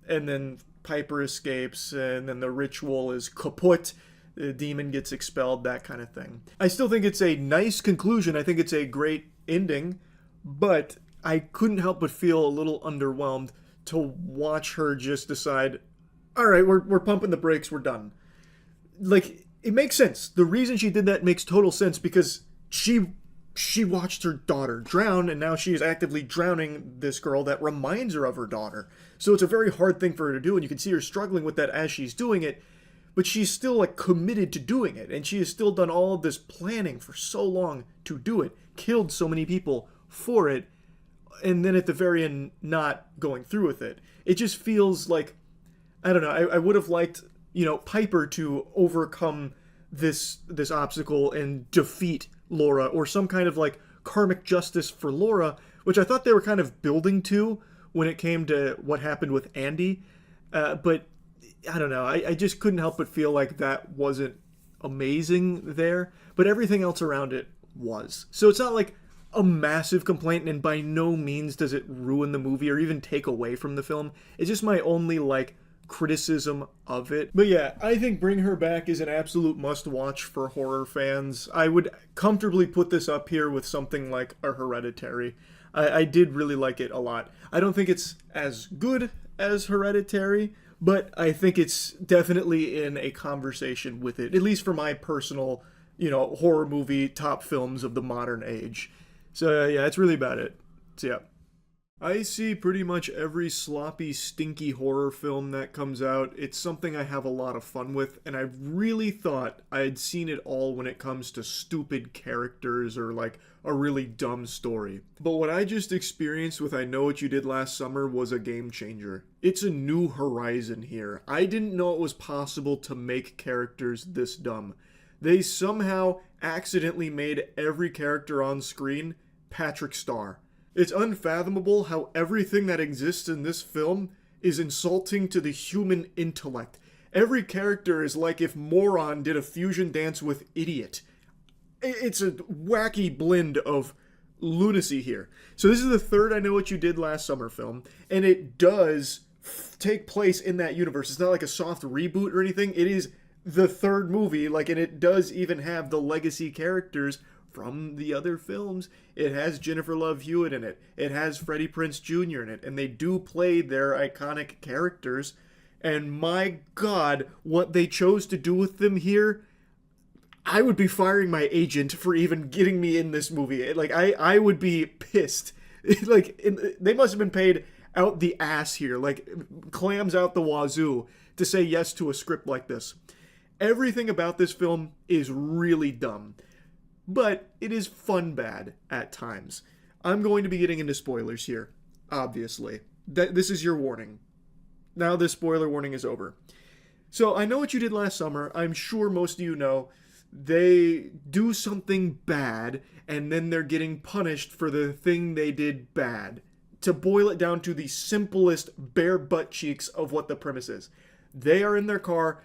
And then Piper escapes, and then the ritual is kaput, the demon gets expelled, that kind of thing. I still think it's a nice conclusion. I think it's a great ending, but I couldn't help but feel a little underwhelmed to watch her just decide, all right, we're pumping the brakes, we're done. Like, it makes sense. The reason she did that makes total sense, because she watched her daughter drown, and now she is actively drowning this girl that reminds her of her daughter. So it's a very hard thing for her to do, and you can see her struggling with that as she's doing it, but she's still, like, committed to doing it, and she has still done all of this planning for so long to do it, killed so many people for it, and then at the very end not going through with it. It just feels like, I don't know, I would have liked, Piper to overcome this obstacle and defeat Laura, or some kind of, like, karmic justice for Laura, which I thought they were kind of building to when it came to what happened with Andy. But I don't know, I just couldn't help but feel like that wasn't amazing there, but everything else around it was. So it's not like a massive complaint, and by no means does it ruin the movie or even take away from the film. It's just my only, like, criticism of it. But yeah, I think Bring Her Back is an absolute must-watch for horror fans. I would comfortably put this up here with something like a Hereditary. I did really like it a lot. I don't think it's as good as Hereditary, but I think it's definitely in a conversation with it, at least for my personal, horror movie top films of the modern age. So yeah, that's really about it. So yeah. I see pretty much every sloppy, stinky horror film that comes out. It's something I have a lot of fun with, and I really thought I had seen it all when it comes to stupid characters or, like, a really dumb story. But what I just experienced with I Know What You Did Last Summer was a game changer. It's a new horizon here. I didn't know it was possible to make characters this dumb. They somehow accidentally made every character on screen Patrick Star. It's unfathomable how everything that exists in this film is insulting to the human intellect. Every character is like if Moron did a fusion dance with Idiot. It's a wacky blend of lunacy here. So this is the third I Know What You Did Last Summer film, and it does take place in that universe. It's not like a soft reboot or anything. It is the third movie, and it does even have the legacy characters from the other films. It has Jennifer Love Hewitt in it. It has Freddie Prinze Jr. in it. And they do play their iconic characters. And my God, what they chose to do with them here, I would be firing my agent for even getting me in this movie. I would be pissed. They must have been paid out the ass here, clams out the wazoo, to say yes to a script like this. Everything about this film is really dumb, but it is fun bad at times. I'm going to be getting into spoilers here, obviously. This is your warning. Now this spoiler warning is over. So I Know What You Did Last Summer. I'm sure most of you know they do something bad, and then they're getting punished for the thing they did bad. To boil it down to the simplest bare butt cheeks of what the premise is. They are in their car.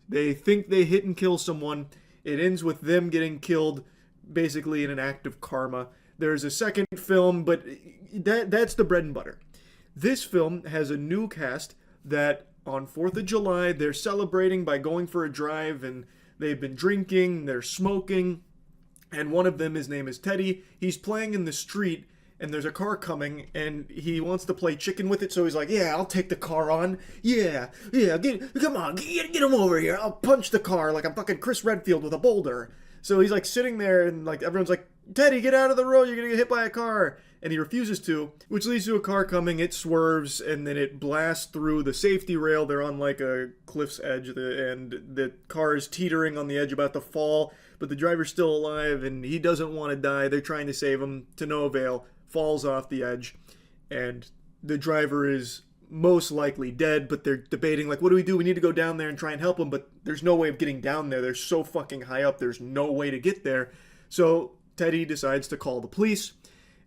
They think they hit and kill someone. It ends with them getting killed, basically in an act of karma. There's a second film, but that's the bread and butter. This film has a new cast that on 4th of July, they're celebrating by going for a drive, and they've been drinking, they're smoking, and one of them, his name is Teddy. He's playing in the street, and there's a car coming, and he wants to play chicken with it, so he's like, yeah, I'll take the car on. Yeah, come on, get him over here. I'll punch the car like I'm fucking Chris Redfield with a boulder. So he's sitting there, and everyone's like, Teddy, get out of the road, you're gonna get hit by a car. and he refuses to, which leads to a car coming. It swerves, and then it blasts through the safety rail. They're on like a cliff's edge, and the car is teetering on the edge about to fall, but the driver's still alive, and he doesn't want to die. They're trying to save him, to no avail, falls off the edge, and the driver is most likely dead, but they're debating, like, what do we do? We need to go down there and try and help him, but there's no way of getting down there. They're so fucking high up, there's no way to get there. So Teddy decides to call the police,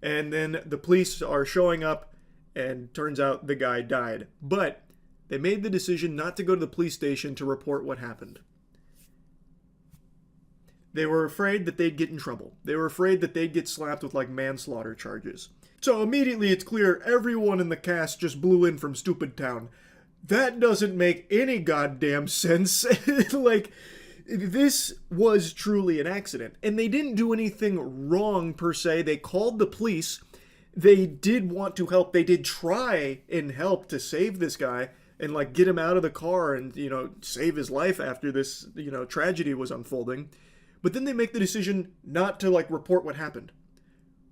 and then the police are showing up, and turns out the guy died. But they made the decision not to go to the police station to report what happened. They were afraid that they'd get in trouble. They were afraid that they'd get slapped with, like, manslaughter charges. So immediately it's clear everyone in the cast just blew in from Stupid Town. That doesn't make any goddamn sense. Like, this was truly an accident. And they didn't do anything wrong, per se. They called the police. They did want to help. They did try and help to save this guy and, like, get him out of the car and, you know, save his life after this, you know, tragedy was unfolding. But then they make the decision not to, like, report what happened.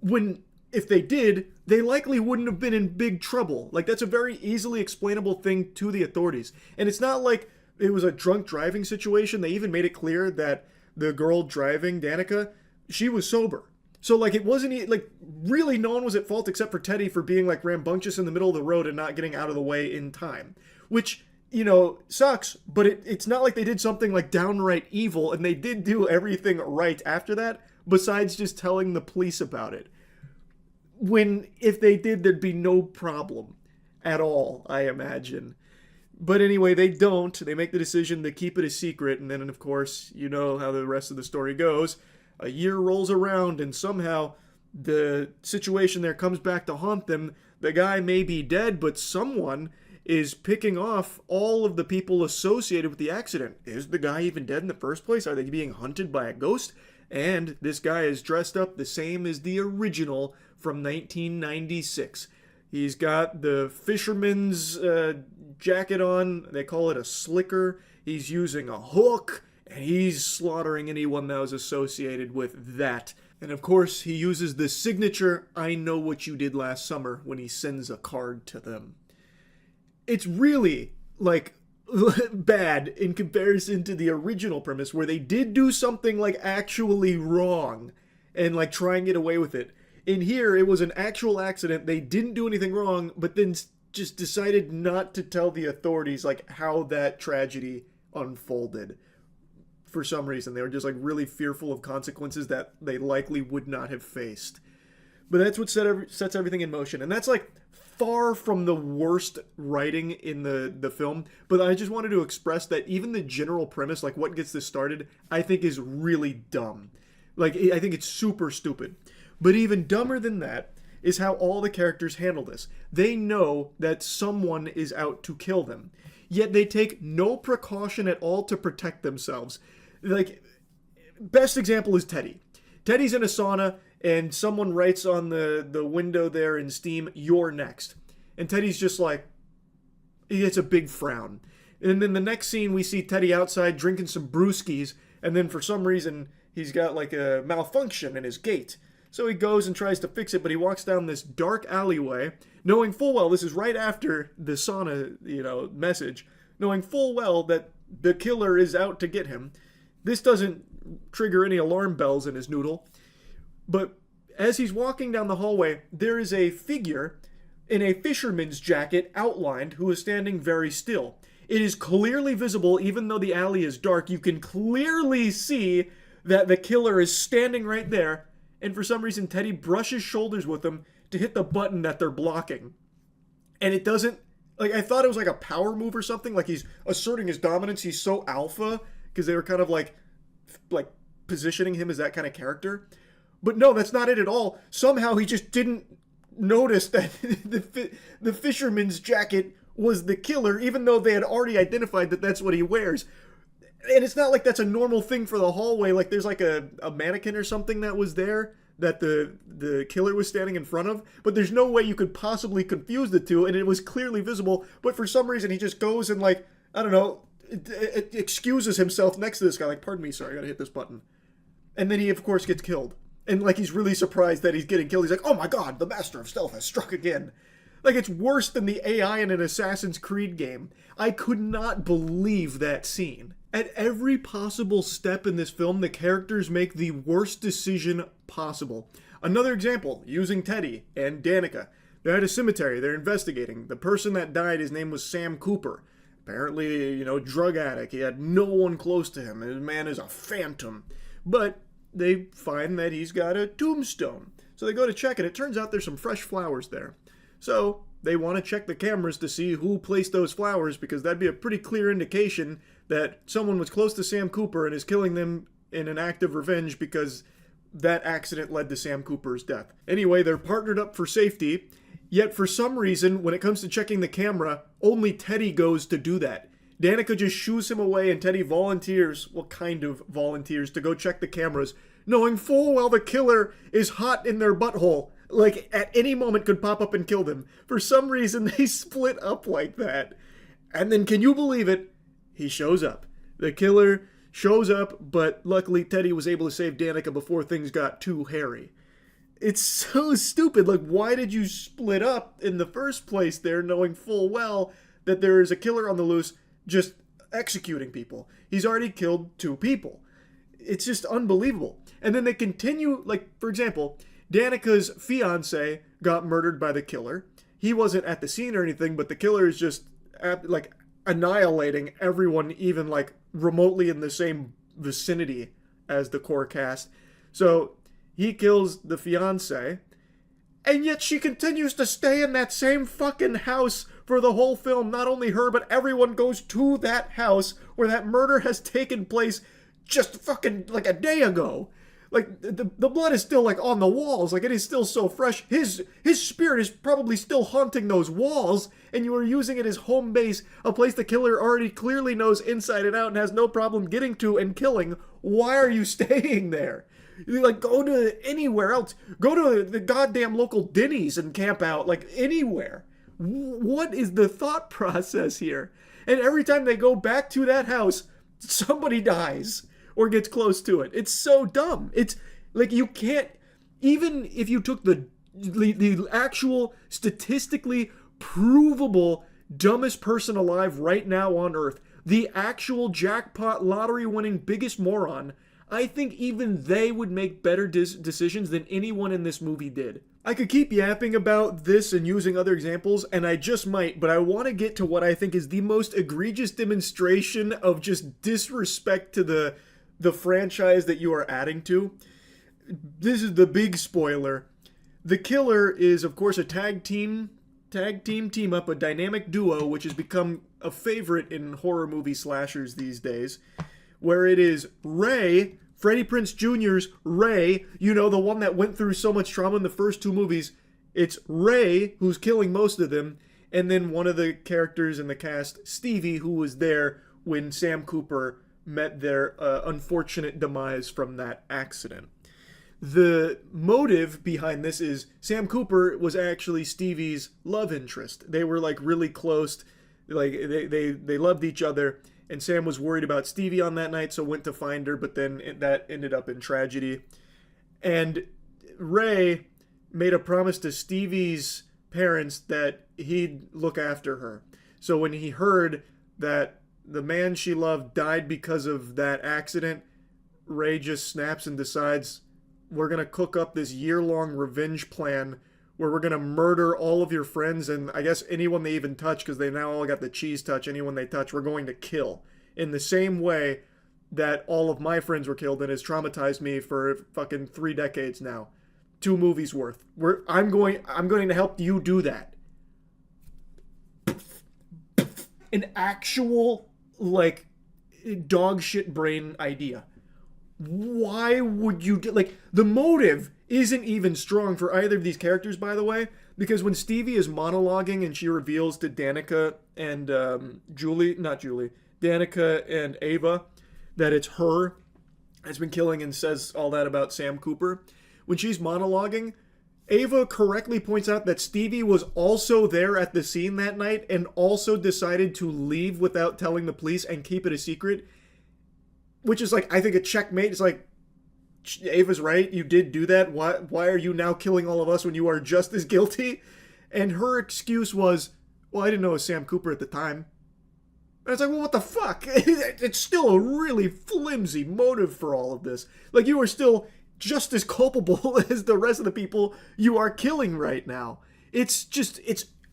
When, if they did, they likely wouldn't have been in big trouble. Like, that's a very easily explainable thing to the authorities. And it's not like it was a drunk driving situation. They even made it clear that the girl driving, Danica, she was sober. So, like, it wasn't, like, really no one was at fault except for Teddy for being, like, rambunctious in the middle of the road and not getting out of the way in time. Which, you know, sucks, but it's not like they did something, like, downright evil, and they did do everything right after that, besides just telling the police about it. When, if they did, there'd be no problem at all, I imagine. But anyway, they don't. They make the decision to keep it a secret, and then, of course, you know how the rest of the story goes. A year rolls around, and somehow the situation there comes back to haunt them. The guy may be dead, but someone is picking off all of the people associated with the accident. Is the guy even dead in the first place? Are they being hunted by a ghost? And this guy is dressed up the same as the original from 1996. He's got the fisherman's jacket on. They call it a slicker. He's using a hook, and he's slaughtering anyone that was associated with that. And of course, he uses the signature, "I know what you did last summer," when he sends a card to them. It's really, like, bad in comparison to the original premise, where they did do something, like, actually wrong and, like, try and get away with it. In here, it was an actual accident. They didn't do anything wrong, but then just decided not to tell the authorities, like, how that tragedy unfolded. For some reason, they were just, like, really fearful of consequences that they likely would not have faced. But that's what sets everything in motion. And that's, like, far from the worst writing in the film. But I just wanted to express that even the general premise, like, what gets this started, I think is really dumb. Like, I think it's super stupid. But even dumber than that is how all the characters handle this. They know that someone is out to kill them, yet they take no precaution at all to protect themselves. Like, best example is Teddy. Teddy's in a sauna, and someone writes on the window there in Steam, "You're next." And Teddy's just like, he gets a big frown. And then the next scene, we see Teddy outside drinking some brewskis, and then for some reason, he's got, like, a malfunction in his gate. So he goes and tries to fix it, but he walks down this dark alleyway, knowing full well, this is right after the sauna, you know, message, knowing full well that the killer is out to get him. This doesn't trigger any alarm bells in his noodle. But as he's walking down the hallway, there is a figure in a fisherman's jacket outlined who is standing very still. It is clearly visible, even though the alley is dark, you can clearly see that the killer is standing right there. And for some reason, Teddy brushes shoulders with him to hit the button that they're blocking. And it doesn't, like, I thought it was like a power move or something, like he's asserting his dominance, he's so alpha, because they were kind of like positioning him as that kind of character. But no, that's not it at all. Somehow he just didn't notice that the fisherman's jacket was the killer, even though they had already identified that that's what he wears. And it's not like that's a normal thing for the hallway. Like, there's like a mannequin or something that was there that the killer was standing in front of. But there's no way you could possibly confuse the two, and it was clearly visible. But for some reason, he just goes and, like, I don't know, excuses himself next to this guy. Like, "Pardon me, sir, I gotta hit this button." And then he, of course, gets killed. And like he's really surprised that he's getting killed. He's like, oh my god, the master of stealth has struck again. Like it's worse than the AI in an Assassin's Creed game. I could not believe that scene. At every possible step in this film, the characters make the worst decision possible. Another example, using Teddy and Danica. They're at a cemetery, they're investigating. The person that died, his name was Sam Cooper. Apparently, drug addict. He had no one close to him. His man is a phantom. But they find that he's got a tombstone. So they go to check it. It turns out there's some fresh flowers there. So they want to check the cameras to see who placed those flowers, because that'd be a pretty clear indication that someone was close to Sam Cooper and is killing them in an act of revenge because that accident led to Sam Cooper's death. Anyway, they're partnered up for safety, yet for some reason, when it comes to checking the camera, only Teddy goes to do that. Danica just shoos him away and Teddy volunteers, to go check the cameras, knowing full well the killer is hot in their butthole. Like, at any moment could pop up and kill them. For some reason, they split up like that. And then, can you believe it? He shows up. The killer shows up, but luckily Teddy was able to save Danica before things got too hairy. It's so stupid. Like, why did you split up in the first place there, knowing full well that there is a killer on the loose just executing people? He's already killed 2 people. It's just unbelievable. And then they continue, like, for example, Danica's fiance got murdered by the killer. He wasn't at the scene or anything, but the killer is just, like, annihilating everyone, even, like, remotely in the same vicinity as the core cast. So he kills the fiance, and yet she continues to stay in that same fucking house for the whole film. Not only her, but everyone goes to that house where that murder has taken place just fucking, like, a day ago. Like, the blood is still, like, on the walls. Like, it is still so fresh. His spirit is probably still haunting those walls, and you are using it as home base, a place the killer already clearly knows inside and out and has no problem getting to and killing. Why are you staying there? You, like, go to anywhere else. Go to the goddamn local Denny's and camp out, like, anywhere. What is the thought process here? And every time they go back to that house, somebody dies or gets close to it. It's so dumb. It's like, you can't, even if you took the actual statistically provable dumbest person alive right now on earth, the actual jackpot lottery winning biggest moron, I think even they would make better decisions than anyone in this movie did. I could keep yapping about this and using other examples, and I just might, but I want to get to what I think is the most egregious demonstration of just disrespect to the franchise that you are adding to. This is the big spoiler. The killer is, of course, a tag team up, a dynamic duo, which has become a favorite in horror movie slashers these days, where it is Ray, Freddie Prinze Jr.'s Ray, the one that went through so much trauma in the first 2 movies. It's Ray who's killing most of them, and then one of the characters in the cast, Stevie, who was there when Sam Cooper met their unfortunate demise from that accident. The motive behind this is Sam Cooper was actually Stevie's love interest. They were, like, really close. Like, they loved each other, and Sam was worried about Stevie on that night, so went to find her, but then that ended up in tragedy. And Ray made a promise to Stevie's parents that he'd look after her. So when he heard that the man she loved died because of that accident, Ray just snaps and decides, we're going to cook up this year-long revenge plan where we're going to murder all of your friends, and I guess anyone they even touch, because they now all got the cheese touch, anyone they touch, we're going to kill. In the same way that all of my friends were killed and has traumatized me for fucking 3 decades now. 2 movies worth. I'm going to help you do that. An actual, like, dog shit brain idea. Why would you do, like, the motive isn't even strong for either of these characters, by the way, because when Stevie is monologuing and she reveals to Danica and Danica and Ava that it's her that's been killing and says all that about Sam Cooper, when she's monologuing, Ava correctly points out that Stevie was also there at the scene that night and also decided to leave without telling the police and keep it a secret, which is, like, I think a checkmate. It's like, Ava's right, you did do that. Why are you now killing all of us when you are just as guilty? And her excuse was, well, I didn't know it was Sam Cooper at the time. And I was like, well, what the fuck? It's still a really flimsy motive for all of this. Like, you are still just as culpable as the rest of the people you are killing right now. It's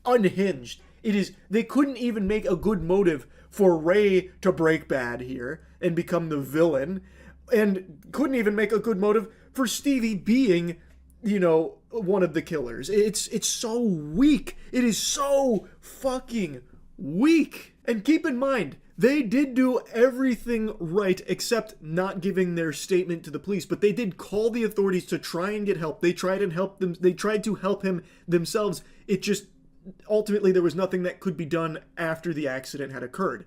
unhinged. They couldn't even make a good motive for Ray to break bad here and become the villain, and couldn't even make a good motive for Stevie being, one of the killers. It's so weak. It is so fucking weak. And keep in mind, they did do everything right except not giving their statement to the police, but they did call the authorities to try and get help. They tried to help him themselves. It just, ultimately, there was nothing that could be done after the accident had occurred.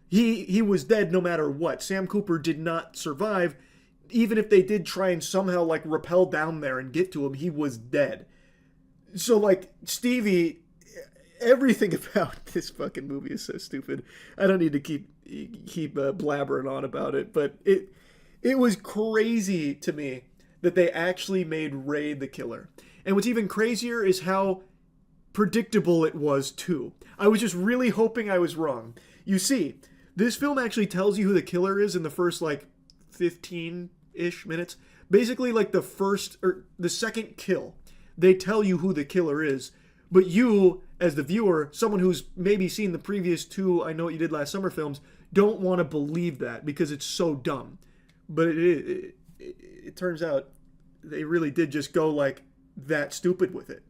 He was dead no matter what. Sam Cooper did not survive. Even if they did try and somehow, rappel down there and get to him, he was dead. So, Stevie, everything about this fucking movie is so stupid. I don't need to keep blabbering on about it, but it was crazy to me that they actually made Ray the killer. And what's even crazier is how predictable it was, too. I was just really hoping I was wrong. You see, this film actually tells you who the killer is in the first, 15-ish minutes. Basically, the second kill, they tell you who the killer is. But you, as the viewer, someone who's maybe seen the previous two I Know What You Did Last Summer films, don't want to believe that because it's so dumb. But it turns out they really did just go, that stupid with it.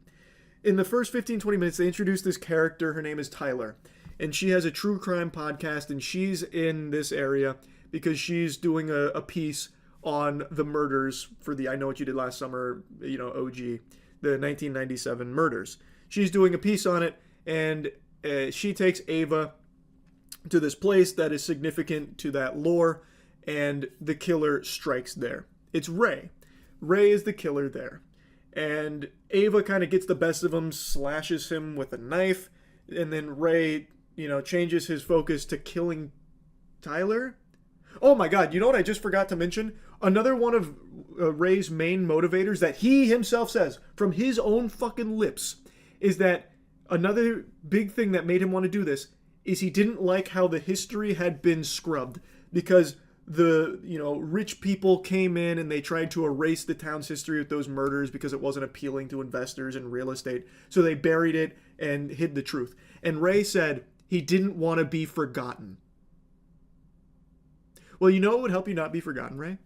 In the first 15-20 minutes, they introduce this character. Her name is Tyler. And she has a true crime podcast, and she's in this area because she's doing a piece on the murders for the I Know What You Did Last Summer, OG, the 1997 murders. She's doing a piece on it, and she takes Ava to this place that is significant to that lore, and the killer strikes there. It's Ray. Ray is the killer there. And Ava kind of gets the best of him, slashes him with a knife, and then Ray, changes his focus to killing Tyler. Oh my god, you know what I just forgot to mention? Another one of Ray's main motivators that he himself says from his own fucking lips is that another big thing that made him want to do this is he didn't like how the history had been scrubbed because the, rich people came in and they tried to erase the town's history with those murders because it wasn't appealing to investors in real estate. So they buried it and hid the truth. And Ray said he didn't want to be forgotten. Well, what would help you not be forgotten, Ray?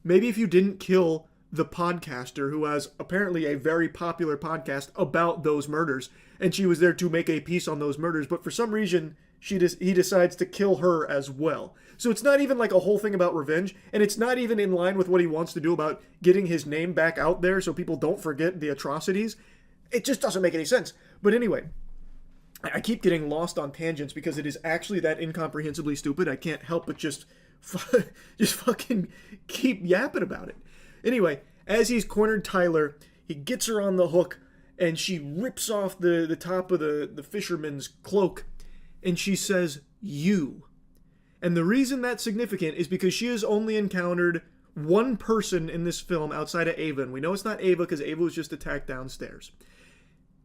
Maybe if you didn't kill the podcaster who has apparently a very popular podcast about those murders, and she was there to make a piece on those murders, but for some reason he decides to kill her as well. So it's not even a whole thing about revenge, and it's not even in line with what he wants to do about getting his name back out there so people don't forget the atrocities. It just doesn't make any sense. But anyway, I keep getting lost on tangents because it is actually that incomprehensibly stupid. I can't help but just fucking keep yapping about it. Anyway, as he's cornered Tyler, he gets her on the hook, and she rips off the top of the fisherman's cloak, and she says, "You." And the reason that's significant is because she has only encountered one person in this film outside of Ava, and we know it's not Ava because Ava was just attacked downstairs.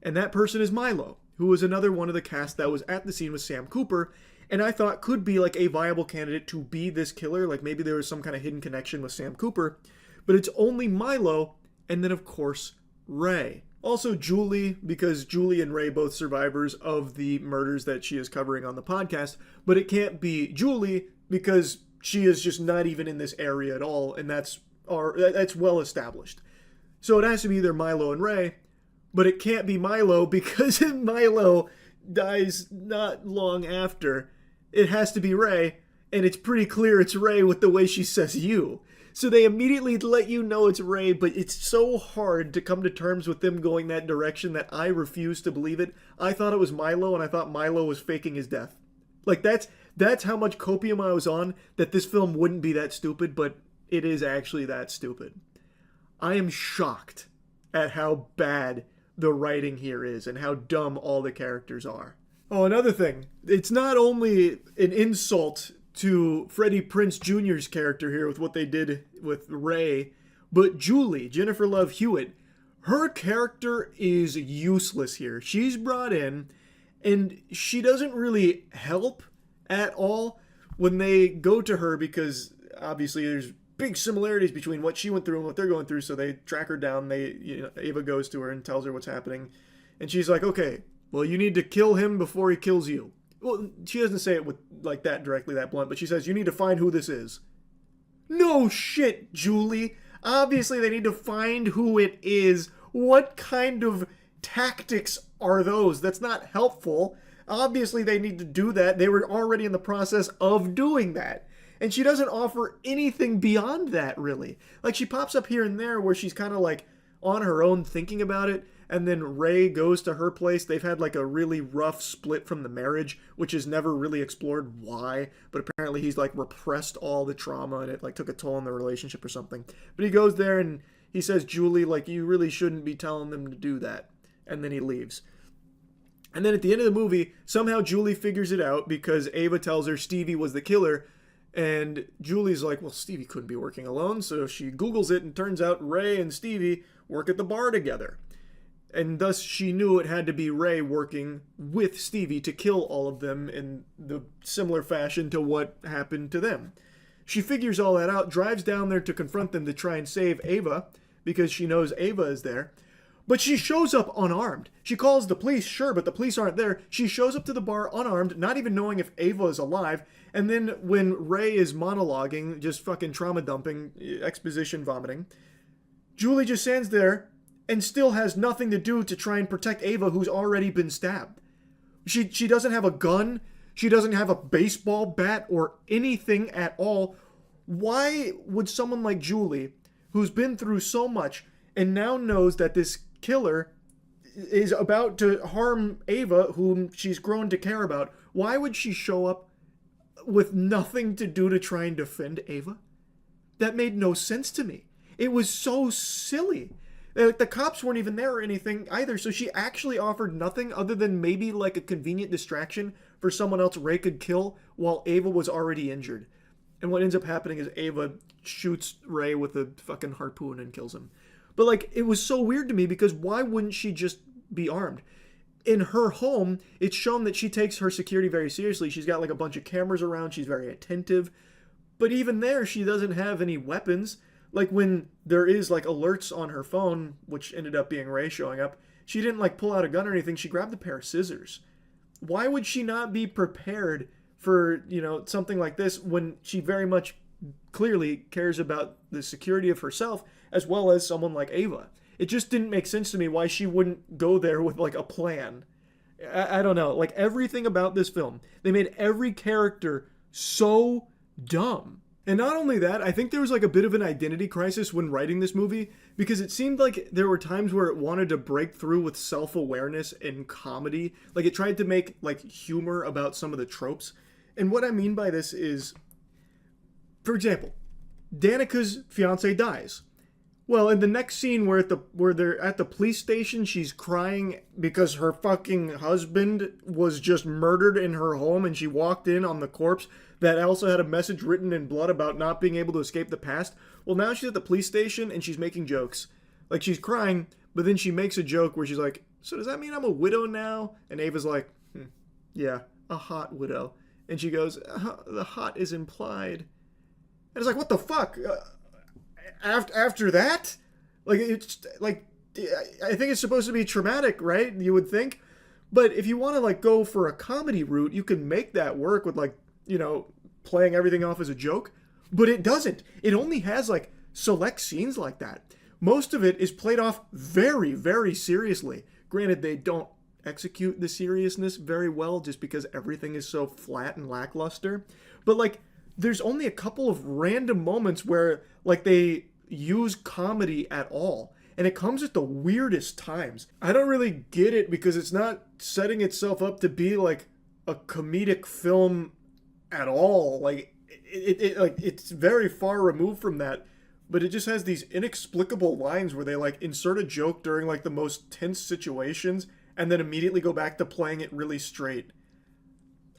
And that person is Milo, who was another one of the cast that was at the scene with Sam Cooper, and I thought could be a viable candidate to be this killer, maybe there was some kind of hidden connection with Sam Cooper, but it's only Milo, and then of course, Ray. Also Julie, because Julie and Ray both survivors of the murders that she is covering on the podcast, but it can't be Julie because she is just not even in this area at all, and that's well established. So it has to be either Milo and Ray, but it can't be Milo because Milo dies not long after. It has to be Ray, and it's pretty clear it's Ray with the way she says "you." So they immediately let you know it's Ray, but it's so hard to come to terms with them going that direction that I refuse to believe it. I thought it was Milo, and I thought Milo was faking his death. That's how much copium I was on, that this film wouldn't be that stupid, but it is actually that stupid. I am shocked at how bad the writing here is and how dumb all the characters are. Oh, another thing. It's not only an insult to Freddie Prinze Jr.'s character here with what they did with Ray, But Julie, Jennifer Love Hewitt, her character is useless here. She's brought in, and she doesn't really help at all when they go to her, because obviously there's big similarities between what she went through and what they're going through. So they track her down. Ava goes to her and tells her what's happening, and she's like, "Okay, well, you need to kill him before he kills you." Well, she doesn't say it with like that directly, that blunt, but she says, "You need to find who this is." No shit, Julie. Obviously, they need to find who it is. What kind of tactics are those? That's not helpful. Obviously, they need to do that. They were already in the process of doing that. And she doesn't offer anything beyond that, really. Like, she pops up here and there where she's kind of like on her own thinking about it. And then Ray goes to her place. They've had like a really rough split from the marriage, which is never really explored why. But apparently he's like repressed all the trauma and it like took a toll on the relationship or something. But he goes there and he says, "Julie, like, you really shouldn't be telling them to do that." And then he leaves. And then at the end of the movie, somehow Julie figures it out because Ava tells her Stevie was the killer. And Julie's like, well, Stevie couldn't be working alone. So she Googles it and turns out Ray and Stevie work at the bar together. And thus she knew it had to be Ray working with Stevie to kill all of them in the similar fashion to what happened to them. She figures all that out, drives down there to confront them to try and save Ava because she knows Ava is there. But she shows up unarmed. She calls the police, sure, but the police aren't there. She shows up to the bar unarmed, not even knowing if Ava is alive. And then when Ray is monologuing, just fucking trauma dumping, exposition vomiting, Julie just stands there and still has nothing to do to try and protect Ava, who's already been stabbed. She doesn't have a gun. She doesn't have a baseball bat or anything at all. Why would someone like Julie, who's been through so much and now knows that this killer is about to harm Ava, whom she's grown to care about, why would she show up with nothing to do to try and defend Ava? That made no sense to me. It was so silly. The cops weren't even there or anything either, so she actually offered nothing other than maybe like a convenient distraction for someone else Ray could kill while Ava was already injured. And what ends up happening is Ava shoots Ray with a fucking harpoon and kills him. But like, it was so weird to me because why wouldn't she just be armed? In her home, it's shown that she takes her security very seriously. She's got like a bunch of cameras around. She's very attentive. But even there, she doesn't have any weapons. Like when there is like alerts on her phone, which ended up being Ray showing up, she didn't like pull out a gun or anything. She grabbed a pair of scissors. Why would she not be prepared for, something like this when she very much clearly cares about the security of herself as well as someone like Ava? It just didn't make sense to me why she wouldn't go there with like a plan. I don't know. Like everything about this film, they made every character so dumb. And not only that, I think there was like a bit of an identity crisis when writing this movie because it seemed like there were times where it wanted to break through with self-awareness and comedy. Like it tried to make like humor about some of the tropes. And what I mean by this is, for example, Danica's fiance dies. Well, in the next scene where they're at the police station, she's crying because her fucking husband was just murdered in her home and she walked in on the corpse that also had a message written in blood about not being able to escape the past. Well, now she's at the police station and she's making jokes. Like she's crying, but then she makes a joke where she's like, "So does that mean I'm a widow now?" And Ava's like, "Yeah, a hot widow." And she goes, "The hot is implied." And it's like, what the fuck? After that? Like, it's like, I think it's supposed to be traumatic, right? You would think. But if you want to like go for a comedy route, you can make that work with like, playing everything off as a joke. But it doesn't. It only has like select scenes like that. Most of it is played off very, very seriously. Granted, they don't execute the seriousness very well just because everything is so flat and lackluster. But like, there's only a couple of random moments where like they use comedy at all. And it comes at the weirdest times. I don't really get it because it's not setting itself up to be like a comedic film at all. Like it's very far removed from that. But it just has these inexplicable lines where they like insert a joke during like the most tense situations and then immediately go back to playing it really straight.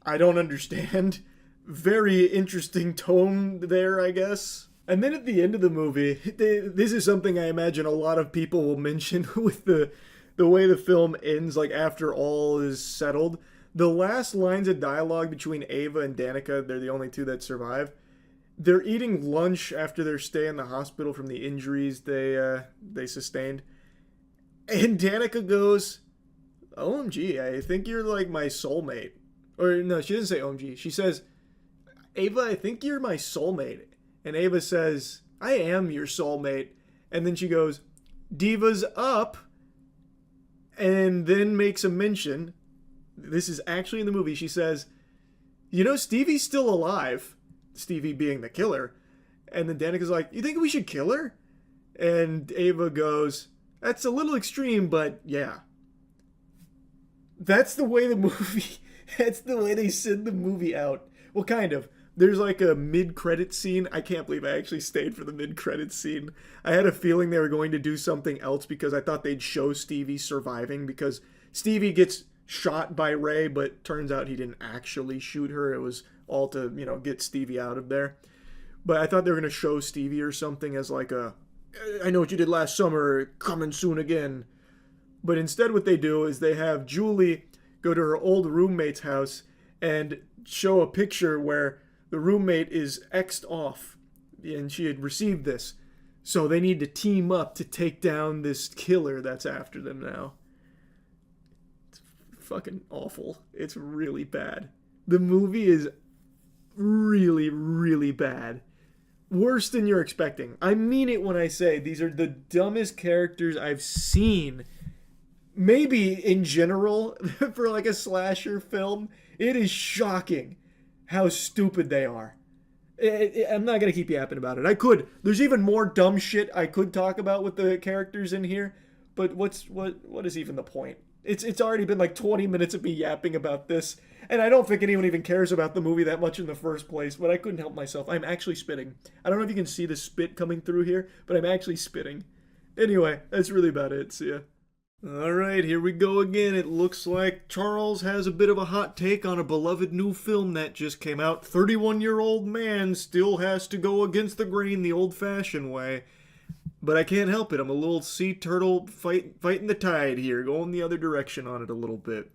I don't understand. Very interesting tone there, I guess. And then at the end of the movie, this is something I imagine a lot of people will mention with the way the film ends, like after all is settled. The last lines of dialogue between Ava and Danica, they're the only two that survive. They're eating lunch after their stay in the hospital from the injuries they sustained. And Danica goes, OMG, I think you're like my soulmate. Or no, she doesn't say OMG. She says, Ava, I think you're my soulmate. And Ava says, I am your soulmate. And then she goes, Diva's up. And then makes a mention. This is actually in the movie. She says, you know, Stevie's still alive. Stevie being the killer. And then Danica's like, you think we should kill her? And Ava goes, that's a little extreme, but yeah. That's the way the movie, that's the way they send the movie out. Well, kind of. There's like a mid-credit scene. I can't believe I actually stayed for the mid-credit scene. I had a feeling they were going to do something else because I thought they'd show Stevie surviving because Stevie gets shot by Ray, but turns out he didn't actually shoot her. It was all to, you know, get Stevie out of there. But I thought they were going to show Stevie or something as like a, I know what you did last summer, coming soon again. But instead what they do is they have Julie go to her old roommate's house and show a picture where the roommate is X'd off and she had received this. So they need to team up to take down this killer that's after them now. It's fucking awful. It's really bad. The movie is really, really bad. Worse than you're expecting. I mean it when I say these are the dumbest characters I've seen. Maybe in general, for like a slasher film, it is shocking how stupid they are. I'm not going to keep yapping about it. I could. There's even more dumb shit I could talk about with the characters in here, but what is even the point? It's already been like 20 minutes of me yapping about this, and I don't think anyone even cares about the movie that much in the first place, but I couldn't help myself. I'm actually spitting. I don't know if you can see the spit coming through here, but I'm actually spitting. Anyway, that's really about it. See ya. Alright, here we go again. It looks like Charles has a bit of a hot take on a beloved new film that just came out. 31-year-old man still has to go against the grain the old-fashioned way. But I can't help it. I'm a little sea turtle fighting the tide here, going the other direction on it a little bit.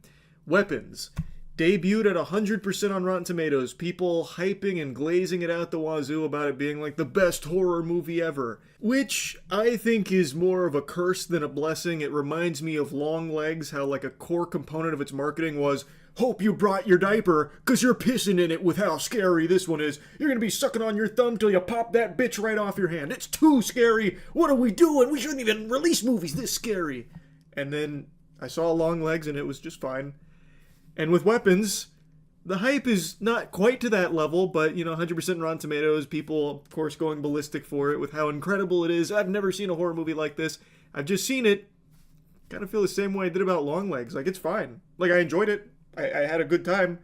Weapons. Debuted at 100% on Rotten Tomatoes. People hyping and glazing it out the wazoo about it being like the best horror movie ever. Which I think is more of a curse than a blessing. It reminds me of Long Legs, how like a core component of its marketing was, hope you brought your diaper, cause you're pissing in it with how scary this one is. You're gonna be sucking on your thumb till you pop that bitch right off your hand. It's too scary. What are we doing? We shouldn't even release movies this scary. And then I saw Long Legs and it was just fine. And with Weapons, the hype is not quite to that level, but, you know, 100% Rotten Tomatoes, people, of course, going ballistic for it with how incredible it is. I've never seen a horror movie like this. I've just seen it. Kind of feel the same way I did about Long Legs. Like, it's fine. Like, I enjoyed it. I had a good time.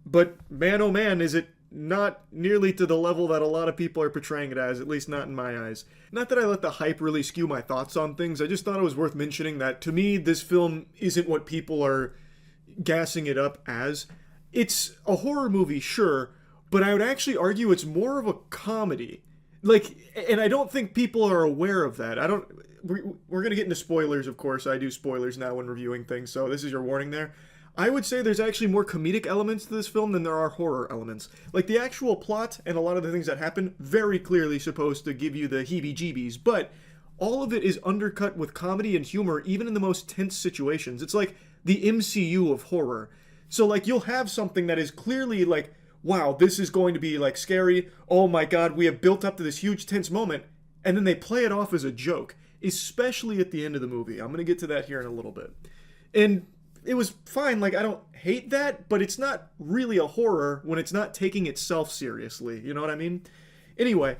But, man, oh man, is it not nearly to the level that a lot of people are portraying it as, at least not in my eyes. Not that I let the hype really skew my thoughts on things. I just thought it was worth mentioning that, to me, this film isn't what people are gassing it up as. It's a horror movie, sure, but I would actually argue it's more of a comedy. Like, and I don't think people are aware of that. We're gonna get into spoilers, of course. I do spoilers now when reviewing things, so this is your warning there. I would say there's actually more comedic elements to this film than there are horror elements. Like, the actual plot and a lot of the things that happen, very clearly supposed to give you the heebie-jeebies, but all of it is undercut with comedy and humor, even in the most tense situations. It's like the MCU of horror. So, like, you'll have something that is clearly like, wow, this is going to be, like, scary. Oh my god, we have built up to this huge tense moment. And then they play it off as a joke, especially at the end of the movie. I'm going to get to that here in a little bit. And it was fine. Like, I don't hate that, but it's not really a horror when it's not taking itself seriously. You know what I mean? Anyway,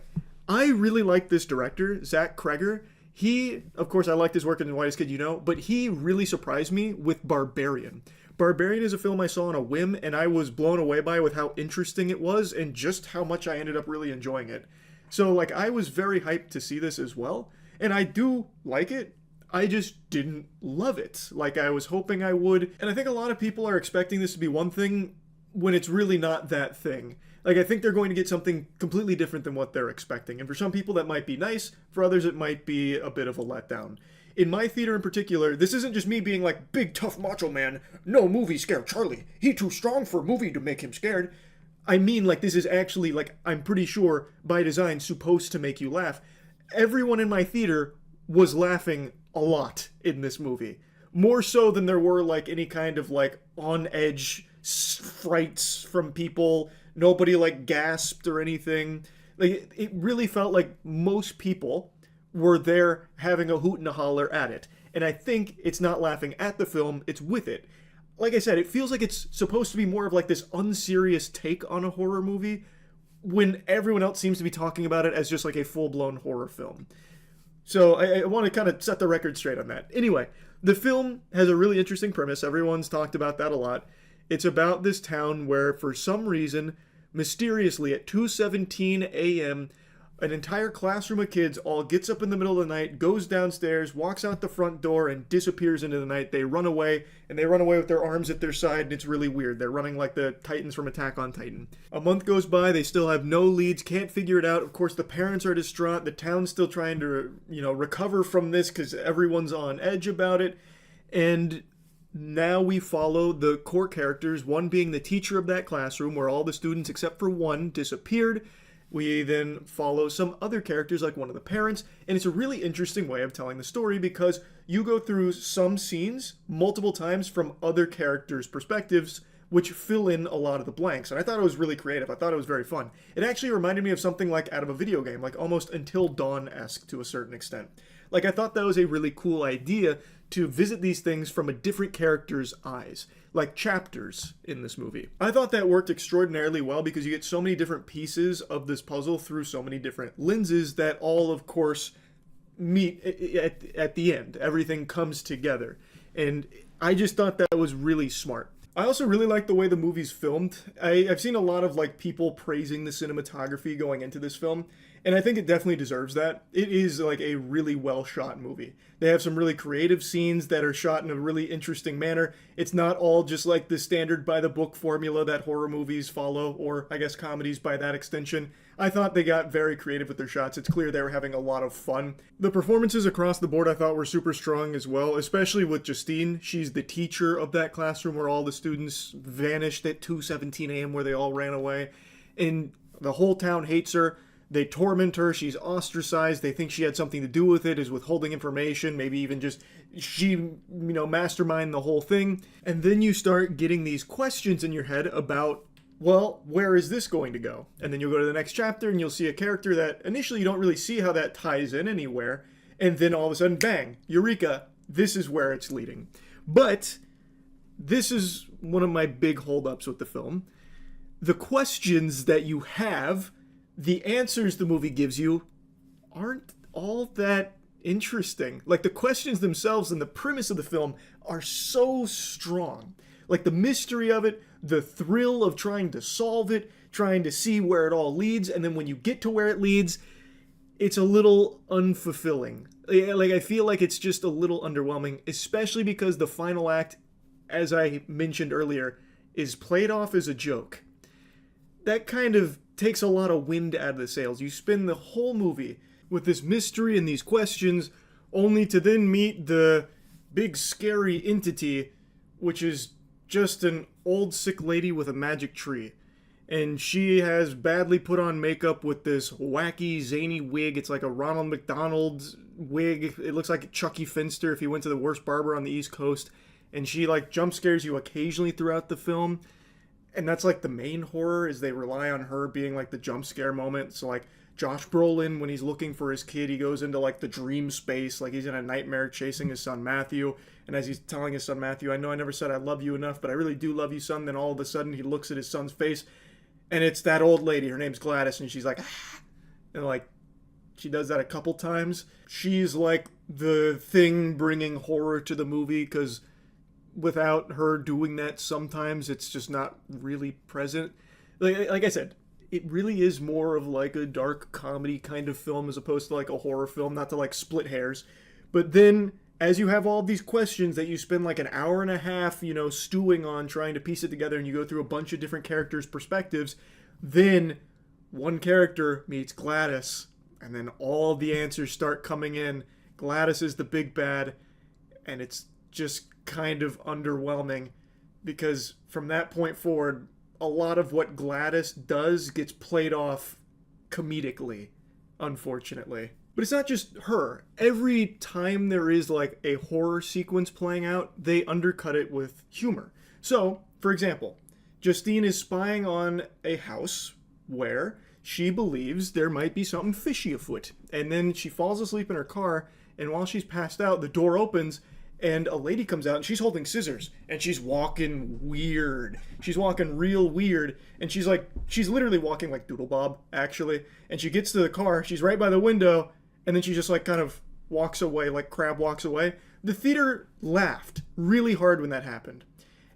I really like this director, Zach Kreger. He, of course, I liked his work in The Whitest Kid You Know, but he really surprised me with Barbarian. Barbarian is a film I saw on a whim, and I was blown away by with how interesting it was and just how much I ended up really enjoying it. So, like, I was very hyped to see this as well, and I do like it. I just didn't love it like I was hoping I would. And I think a lot of people are expecting this to be one thing when it's really not that thing. Like, I think they're going to get something completely different than what they're expecting. And for some people, that might be nice. For others, it might be a bit of a letdown. In my theater in particular, this isn't just me being like, big tough macho man, no movie scare Charlie. He too strong for a movie to make him scared. I mean, like, this is actually, like, I'm pretty sure, by design, supposed to make you laugh. Everyone in my theater was laughing a lot in this movie. More so than there were, like, any kind of, like, on-edge frights from people. Nobody, like, gasped or anything. Like, it really felt like most people were there having a hoot and a holler at it. And I think it's not laughing at the film, it's with it. Like I said, it feels like it's supposed to be more of like this unserious take on a horror movie when everyone else seems to be talking about it as just like a full-blown horror film. So I want to kind of set the record straight on that. Anyway, the film has a really interesting premise. Everyone's talked about that a lot. It's about this town where, for some reason, mysteriously at 2:17 a.m., an entire classroom of kids all gets up in the middle of the night, goes downstairs, walks out the front door, and disappears into the night. They run away, and they run away with their arms at their side, and it's really weird. They're running like the Titans from Attack on Titan. A month goes by, they still have no leads, can't figure it out. Of course, the parents are distraught. The town's still trying to, recover from this because everyone's on edge about it. And now we follow the core characters, one being the teacher of that classroom where all the students except for one disappeared. We then follow some other characters like one of the parents, and it's a really interesting way of telling the story because you go through some scenes multiple times from other characters' perspectives, which fill in a lot of the blanks. And I thought it was really creative. I thought it was very fun. It actually reminded me of something like out of a video game, like almost Until Dawn-esque to a certain extent. Like, I thought that was a really cool idea to visit these things from a different character's eyes, like chapters in this movie. I thought that worked extraordinarily well because you get so many different pieces of this puzzle through so many different lenses that all, of course, meet at the end. Everything comes together. And I just thought that was really smart. I also really like the way the movie's filmed. I've seen a lot of like people praising the cinematography going into this film, and I think it definitely deserves that. It is like a really well shot movie. They have some really creative scenes that are shot in a really interesting manner. It's not all just like the standard by the book formula that horror movies follow, or I guess comedies by that extension. I thought they got very creative with their shots. It's clear they were having a lot of fun. The performances across the board I thought were super strong as well, especially with Justine. She's the teacher of that classroom where all the students vanished at 2:17 a.m. where they all ran away. And the whole town hates her. They torment her. She's ostracized. They think she had something to do with it, is withholding information, maybe even just she, masterminded the whole thing. And then you start getting these questions in your head about, well, where is this going to go? And then you'll go to the next chapter and you'll see a character that initially you don't really see how that ties in anywhere. And then all of a sudden, bang, eureka, this is where it's leading. But this is one of my big holdups with the film. The questions that you have, the answers the movie gives you aren't all that interesting. Like, the questions themselves and the premise of the film are so strong. Like, the mystery of it, the thrill of trying to solve it, trying to see where it all leads, and then when you get to where it leads, it's a little unfulfilling. Like, I feel like it's just a little underwhelming, especially because the final act, as I mentioned earlier, is played off as a joke. That kind of takes a lot of wind out of the sails. You spend the whole movie with this mystery and these questions, only to then meet the big scary entity, which is just an old sick lady with a magic tree. And she has badly put on makeup with this wacky, zany wig. It's like a Ronald McDonald wig. It looks like Chucky Finster if he went to the worst barber on the East Coast. And she like jump scares you occasionally throughout the film. And that's like the main horror, is they rely on her being like the jump scare moment. So like Josh Brolin, when he's looking for his kid, he goes into like the dream space, like he's in a nightmare chasing his son Matthew. And as he's telling his son Matthew, I know I never said I love you enough, but I really do love you, son. Then all of a sudden he looks at his son's face, and it's that old lady. Her name's Gladys, and she's like, ah! And like she does that a couple times. She's like the thing bringing horror to the movie, because without her doing that, sometimes it's just not really present. Like I said, it really is more of like a dark comedy kind of film as opposed to like a horror film, not to like split hairs. But then as you have all these questions that you spend like an hour and a half, stewing on, trying to piece it together, and you go through a bunch of different characters' perspectives, then one character meets Gladys, and then all the answers start coming in. Gladys is the big bad, and it's just kind of underwhelming, because from that point forward, a lot of what Gladys does gets played off comedically, unfortunately. But it's not just her. Every time there is like a horror sequence playing out, they undercut it with humor. So, for example, Justine is spying on a house where she believes there might be something fishy afoot. And then she falls asleep in her car, and while she's passed out, the door opens, and a lady comes out, and she's holding scissors, and she's walking weird. She's walking real weird, and she's literally walking like Doodle Bob, actually. And she gets to the car, she's right by the window, and then she just like kind of walks away, like Crab walks away. The theater laughed really hard when that happened.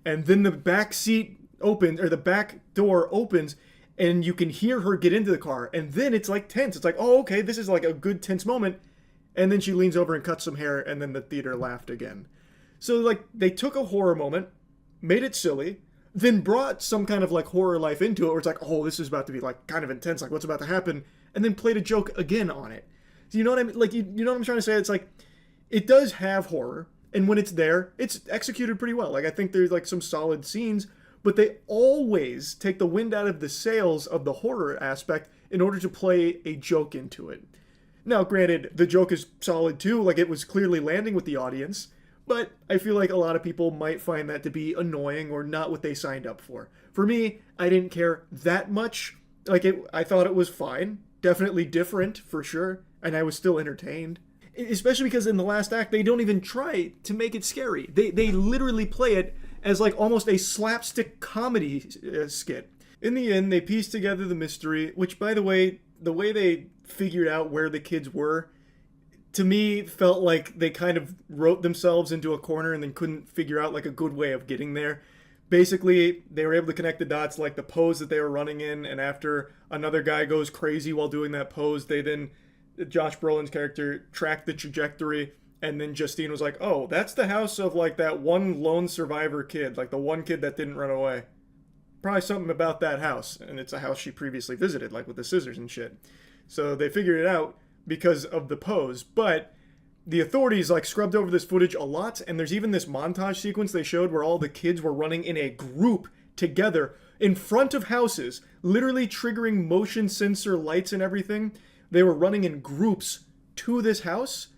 And then the back seat opens, or the back door opens, and you can hear her get into the car. And then it's like tense. It's like, oh, okay, this is like a good tense moment. And then she leans over and cuts some hair, and then the theater laughed again. So like they took a horror moment, made it silly, then brought some kind of like horror life into it, where it's like, oh, this is about to be like kind of intense, like what's about to happen, and then played a joke again on it. So you know what I mean? Like you know what I'm trying to say? It's like it does have horror, and when it's there, it's executed pretty well. Like I think there's like some solid scenes, but they always take the wind out of the sails of the horror aspect in order to play a joke into it. Now, granted, the joke is solid too, like it was clearly landing with the audience, but I feel like a lot of people might find that to be annoying or not what they signed up for. For me, I didn't care that much. I thought it was fine, definitely different for sure, and I was still entertained. Especially because in the last act, they don't even try to make it scary. They literally play it as like almost a slapstick comedy skit. In the end, they piece together the mystery, which, by the way they figured out where the kids were, to me felt like they kind of wrote themselves into a corner and then couldn't figure out like a good way of getting there. Basically, they were able to connect the dots, like the pose that they were running in, and after another guy goes crazy while doing that pose, Josh Brolin's character tracked the trajectory, and then Justine was like, oh, that's the house of like that one lone survivor kid, like the one kid that didn't run away. Probably something about that house, and it's a house she previously visited, like with the scissors and shit. So they figured it out because of the pose, but the authorities like scrubbed over this footage a lot, and there's even this montage sequence they showed where all the kids were running in a group together in front of houses, literally triggering motion sensor lights and everything. They were running in groups to this house.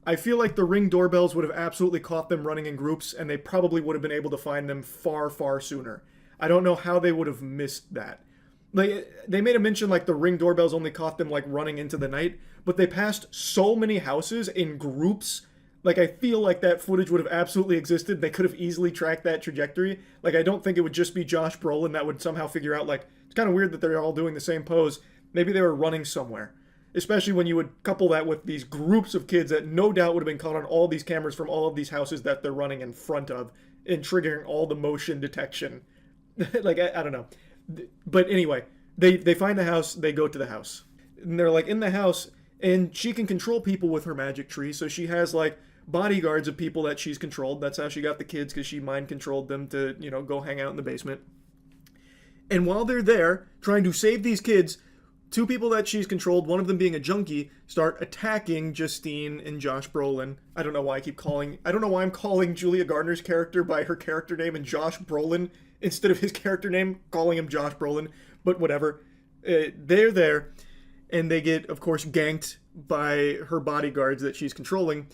I feel like the Ring doorbells would have absolutely caught them running in groups, and they probably would have been able to find them far, far sooner. I don't know how they would have missed that. Like, they made a mention like the Ring doorbells only caught them like running into the night, but they passed so many houses in groups. Like, I feel like that footage would have absolutely existed. They could have easily tracked that trajectory. Like, I don't think it would just be Josh Brolin that would somehow figure out, like, it's kind of weird that they're all doing the same pose. Maybe they were running somewhere. Especially when you would couple that with these groups of kids that no doubt would have been caught on all these cameras from all of these houses that they're running in front of and triggering all the motion detection. Like, I don't know. But anyway, they find the house, they go to the house. And they're like in the house, and she can control people with her magic tree, so she has like bodyguards of people that she's controlled. That's how she got the kids, because she mind controlled them to, go hang out in the basement. And while they're there, trying to save these kids, two people that she's controlled, one of them being a junkie, start attacking Justine and Josh Brolin. I don't know why I'm calling Julia Gardner's character by her character name and Josh Brolin instead of his character name, calling him Josh Brolin, but whatever. They're there, and they get, of course, ganked by her bodyguards that she's controlling.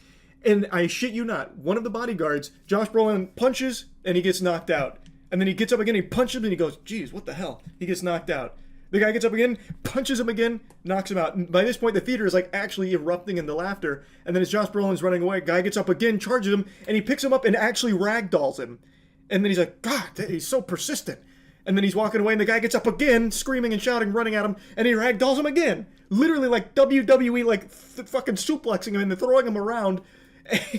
And I shit you not, one of the bodyguards, Josh Brolin punches, and he gets knocked out. And then he gets up again, he punches him, and he goes, geez, what the hell? He gets knocked out. The guy gets up again, punches him again, knocks him out. And by this point, the theater is like actually erupting into laughter. And then as Josh Brolin's running away, guy gets up again, charges him, and he picks him up and actually ragdolls him. And then he's like, God, he's so persistent. And then he's walking away, and the guy gets up again, screaming and shouting, running at him, and he ragdolls him again. Literally like WWE, like fucking suplexing him and then throwing him around.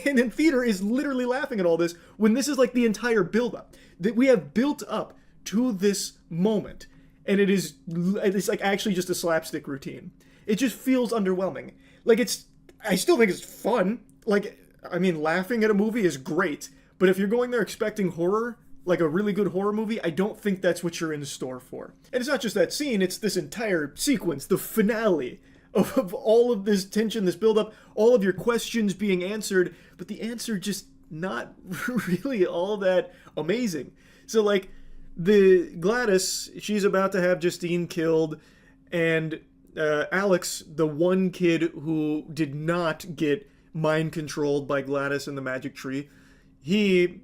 And then theater is literally laughing at all this when this is like the entire build-up. That we have built up to this moment. And it's like actually just a slapstick routine. It just feels underwhelming. Like I still think it's fun. Like, I mean, laughing at a movie is great, but if you're going there expecting horror, like a really good horror movie, I don't think that's what you're in store for. And it's not just that scene, it's this entire sequence, the finale of all of this tension, this buildup, all of your questions being answered, but the answer just not really all that amazing. So, like, the Gladys, she's about to have Justine killed, and Alex, the one kid who did not get mind controlled by Gladys and the magic tree, he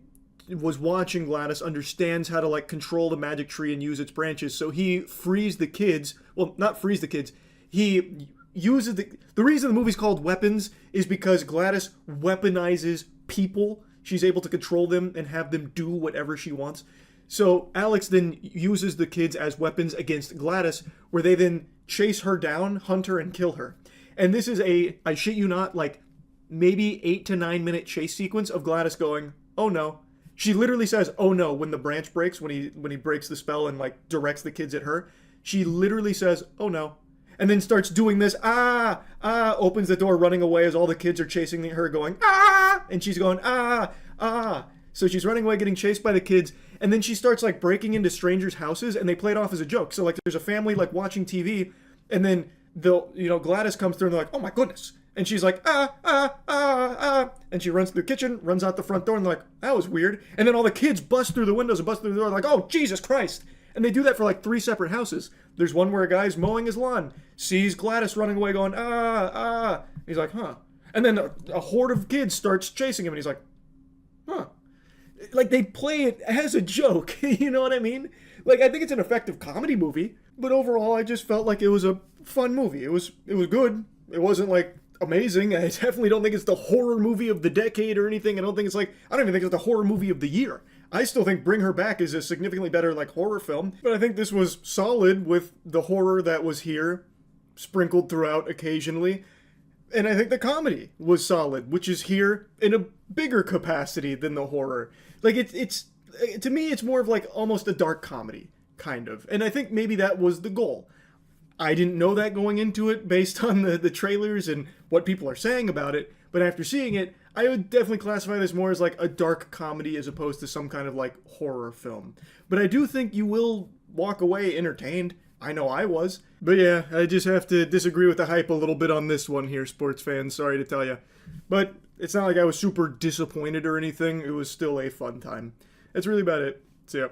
was watching Gladys, understands how to like control the magic tree and use its branches, so he frees the kids. Well, not frees the kids. He uses the reason the movie's called Weapons is because Gladys weaponizes people. She's able to control them and have them do whatever she wants. So Alex then uses the kids as weapons against Gladys, where they then chase her down, hunt her, and kill her. And this is I shit you not, like maybe 8 to 9 minute chase sequence of Gladys going, "Oh no." She literally says, "Oh no," when the branch breaks, when he breaks the spell and like directs the kids at her. She literally says, "Oh no." And then starts doing this, opens the door, running away as all the kids are chasing her, going, "Ah!" And she's going, "Ah, ah." So she's running away, getting chased by the kids, and then she starts like breaking into strangers' houses, and they play it off as a joke. So like there's a family like watching TV, and then Gladys comes through and they're like, "Oh my goodness." And she's like, and she runs through the kitchen, runs out the front door, and they're like, "That was weird." And then all the kids bust through the windows and bust through the door, like, "Oh, Jesus Christ." And they do that for like 3 separate houses. There's one where a guy's mowing his lawn, sees Gladys running away going, "Ah." He's like, "Huh." And then a horde of kids starts chasing him, and he's like, "Huh." Like, they play it as a joke, you know what I mean? Like, I think it's an effective comedy movie, but overall, I just felt like it was a fun movie. It was good. It wasn't like amazing. I definitely don't think it's the horror movie of the decade or anything. I don't even think it's the horror movie of the year. I still think Bring Her Back is a significantly better like horror film, but I think this was solid with the horror that was here, sprinkled throughout occasionally. And I think the comedy was solid, which is here in a bigger capacity than the horror. Like it's to me, it's more of like almost a dark comedy, kind of. And I think maybe that was the goal. I didn't know that going into it based on the trailers and what people are saying about it, but after seeing it, I would definitely classify this more as like a dark comedy as opposed to some kind of like horror film. But I do think you will walk away entertained. I know I was. But yeah, I just have to disagree with the hype a little bit on this one here, sports fans. Sorry to tell you. But it's not like I was super disappointed or anything. It was still a fun time. That's really about it. So yeah.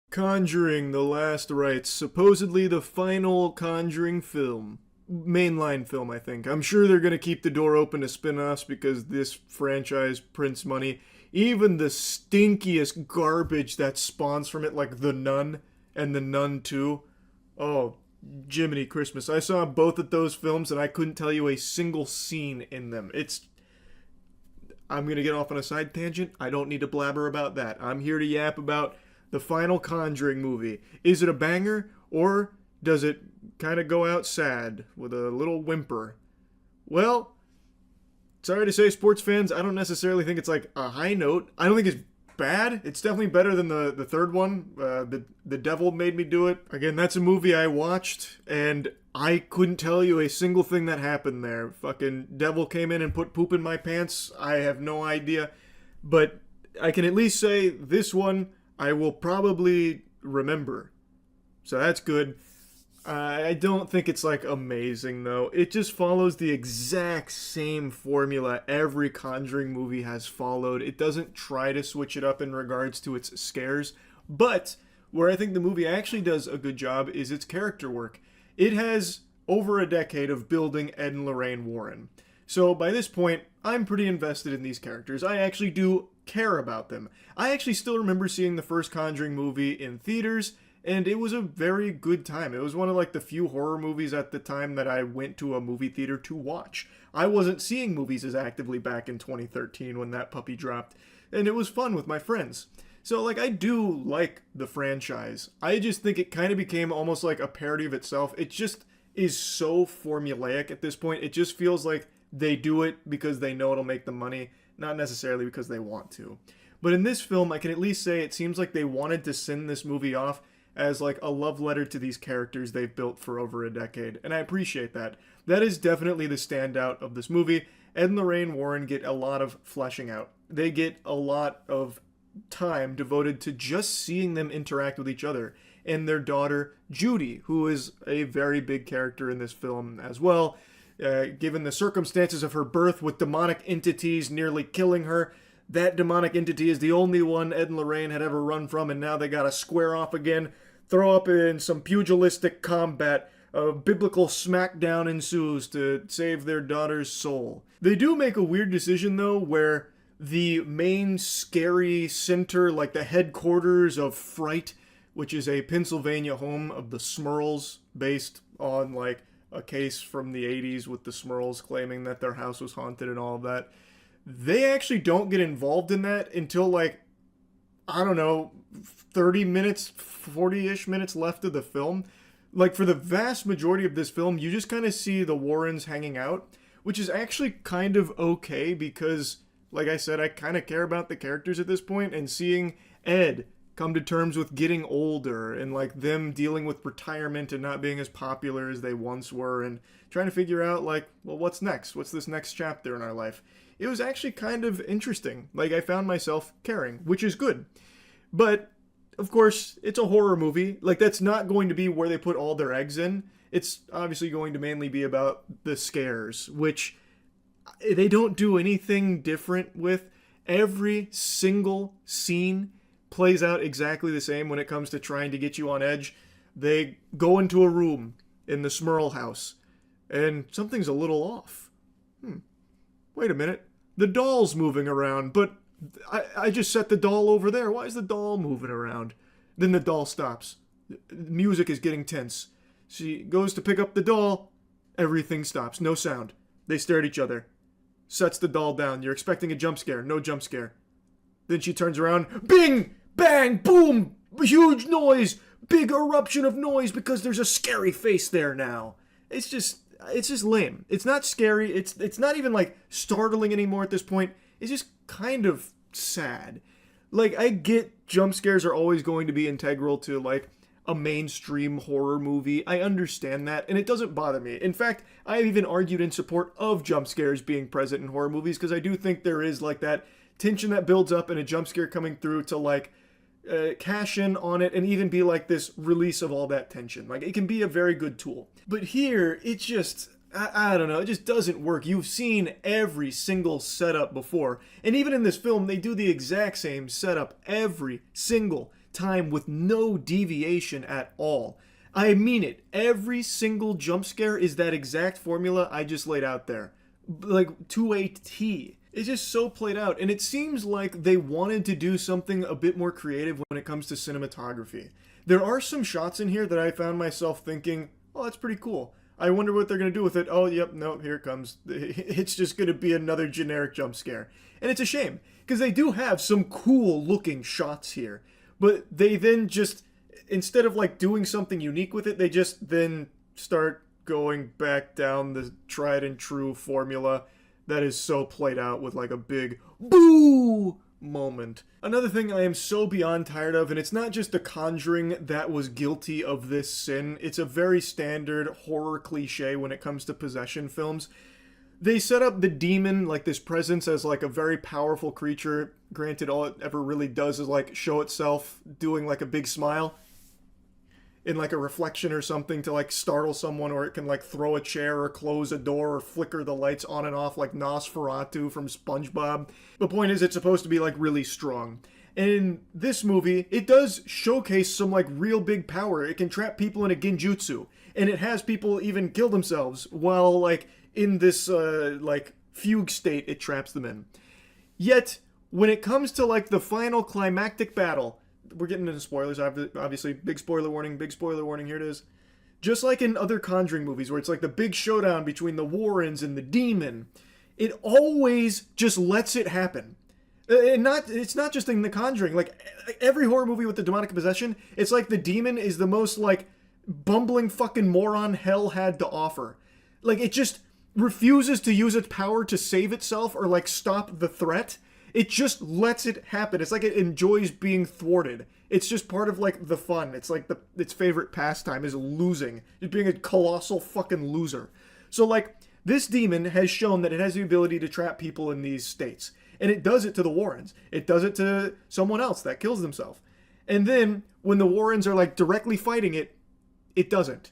Conjuring: The Last Rites, supposedly the final Conjuring film. Mainline film, I think. I'm sure they're going to keep the door open to spin-offs because this franchise prints money. Even the stinkiest garbage that spawns from it, like The Nun and The Nun 2. Oh, Jiminy Christmas. I saw both of those films and I couldn't tell you a single scene in them. I'm going to get off on a side tangent. I don't need to blabber about that. I'm here to yap about the final Conjuring movie. Is it a banger, or does it kind of go out sad with a little whimper? Well, sorry to say, sports fans, I don't necessarily think it's like a high note. I don't think it's bad. It's definitely better than the third one. The Devil Made Me Do It. Again, that's a movie I watched, and I couldn't tell you a single thing that happened there. Fucking devil came in and put poop in my pants. I have no idea. But I can at least say this one I will probably remember. So that's good. I don't think it's like amazing though. It just follows the exact same formula every Conjuring movie has followed. It doesn't try to switch it up in regards to its scares. But where I think the movie actually does a good job is its character work. It has over a decade of building Ed and Lorraine Warren. So by this point, I'm pretty invested in these characters. I actually do care about them. I actually still remember seeing the first Conjuring movie in theaters, and it was a very good time. It was one of like the few horror movies at the time that I went to a movie theater to watch. I wasn't seeing movies as actively back in 2013 when that puppy dropped, and it was fun with my friends. So like I do like the franchise. I just think it kind of became almost like a parody of itself. It just is so formulaic at this point. It just feels like they do it because they know it'll make them money, not necessarily because they want to. But in this film, I can at least say it seems like they wanted to send this movie off as like a love letter to these characters they've built for over a decade, and I appreciate that. That is definitely the standout of this movie. Ed and Lorraine Warren get a lot of fleshing out. They get a lot of time devoted to just seeing them interact with each other, and their daughter Judy, who is a very big character in this film as well. Given the circumstances of her birth with demonic entities nearly killing her, that demonic entity is the only one Ed and Lorraine had ever run from, and now they gotta square off again, throw up in some pugilistic combat. A biblical smackdown ensues to save their daughter's soul. They do make a weird decision, though, where the main scary center, like the headquarters of Fright, which is a Pennsylvania home of the Smurls, based on, like, a case from the 80s with the Smurls claiming that their house was haunted and all of that. They actually don't get involved in that until, like, I don't know, 30 minutes, 40-ish minutes left of the film. Like, for the vast majority of this film, you just kind of see the Warrens hanging out, which is actually kind of okay because, like I said, I kind of care about the characters at this point, and seeing Ed come to terms with getting older and, like, them dealing with retirement and not being as popular as they once were and trying to figure out, like, well, what's next? What's this next chapter in our life? It was actually kind of interesting. Like, I found myself caring, which is good. But of course, it's a horror movie. Like, that's not going to be where they put all their eggs in. It's obviously going to mainly be about the scares, which they don't do anything different with. Every single scene plays out exactly the same when it comes to trying to get you on edge. They go into a room in the Smurl house, and something's a little off. Wait a minute. The doll's moving around, but I just set the doll over there. Why is the doll moving around? Then the doll stops. The music is getting tense. She goes to pick up the doll. Everything stops. No sound. They stare at each other. Sets the doll down. You're expecting a jump scare. No jump scare. Then she turns around. Bing! Bang! Boom! Huge noise! Big eruption of noise because there's a scary face there now. It's just lame. It's not scary. It's not even, like, startling anymore at this point. It's just kind of sad. Like, I get jump scares are always going to be integral to, like, a mainstream horror movie. I understand that, and it doesn't bother me. In fact, I have even argued in support of jump scares being present in horror movies, because I do think there is, like, that tension that builds up and a jump scare coming through to, like, cash in on it and even be, like, this release of all that tension. Like, it can be a very good tool. But here, it just, I don't know, it just doesn't work. You've seen every single setup before. And even in this film, they do the exact same setup every single time with no deviation at all. I mean it. Every single jump scare is that exact formula I just laid out there. Like, to a T. It's just so played out. And it seems like they wanted to do something a bit more creative when it comes to cinematography. There are some shots in here that I found myself thinking, oh, that's pretty cool. I wonder what they're going to do with it. Oh, yep, no, here it comes. It's just going to be another generic jump scare. And it's a shame, because they do have some cool looking shots here. But they then just, instead of, like, doing something unique with it, they just then start going back down the tried and true formula that is so played out with, like, a big boo moment. Another thing I am so beyond tired of, and it's not just The Conjuring that was guilty of this sin, it's a very standard horror cliche when it comes to possession films. They set up the demon, like this presence, as, like, a very powerful creature. Granted, all it ever really does is, like, show itself doing, like, a big smile in, like, a reflection or something to, like, startle someone, or it can, like, throw a chair or close a door or flicker the lights on and off like Nosferatu from SpongeBob. The point is, it's supposed to be, like, really strong. And in this movie, it does showcase some, like, real big power. It can trap people in a genjutsu, and it has people even kill themselves while, like, in this, like, fugue state it traps them in. Yet, when it comes to, like, the final climactic battle, we're getting into spoilers, obviously. Big spoiler warning, here it is. Just like in other Conjuring movies, where it's like the big showdown between the Warrens and the demon, it always just lets it happen. And it's not just in The Conjuring. Like, every horror movie with the demonic possession, it's like the demon is the most, like, bumbling fucking moron hell had to offer. Like, it just refuses to use its power to save itself or, like, stop the threat. It just lets it happen. It's like it enjoys being thwarted. It's just part of like the fun. It's like its favorite pastime is losing, just being a colossal fucking loser. So like this demon has shown that it has the ability to trap people in these states, and it does it to the Warrens. It does it to someone else that kills themselves, and then when the Warrens are like directly fighting it, it doesn't.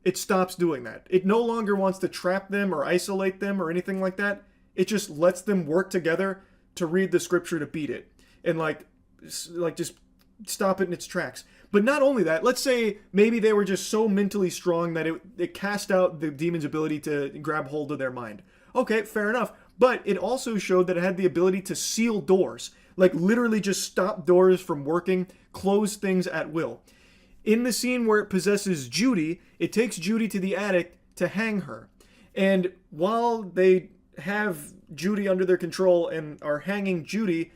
It stops doing that. It no longer wants to trap them or isolate them or anything like that. It just lets them work together to read the scripture to beat it. And like just stop it in its tracks. But not only that, let's say maybe they were just so mentally strong that it cast out the demon's ability to grab hold of their mind. Okay, fair enough. But it also showed that it had the ability to seal doors. Like literally just stop doors from working, close things at will. In the scene where it possesses Judy, it takes Judy to the attic to hang her. And while they have Judy under their control and are hanging Judy,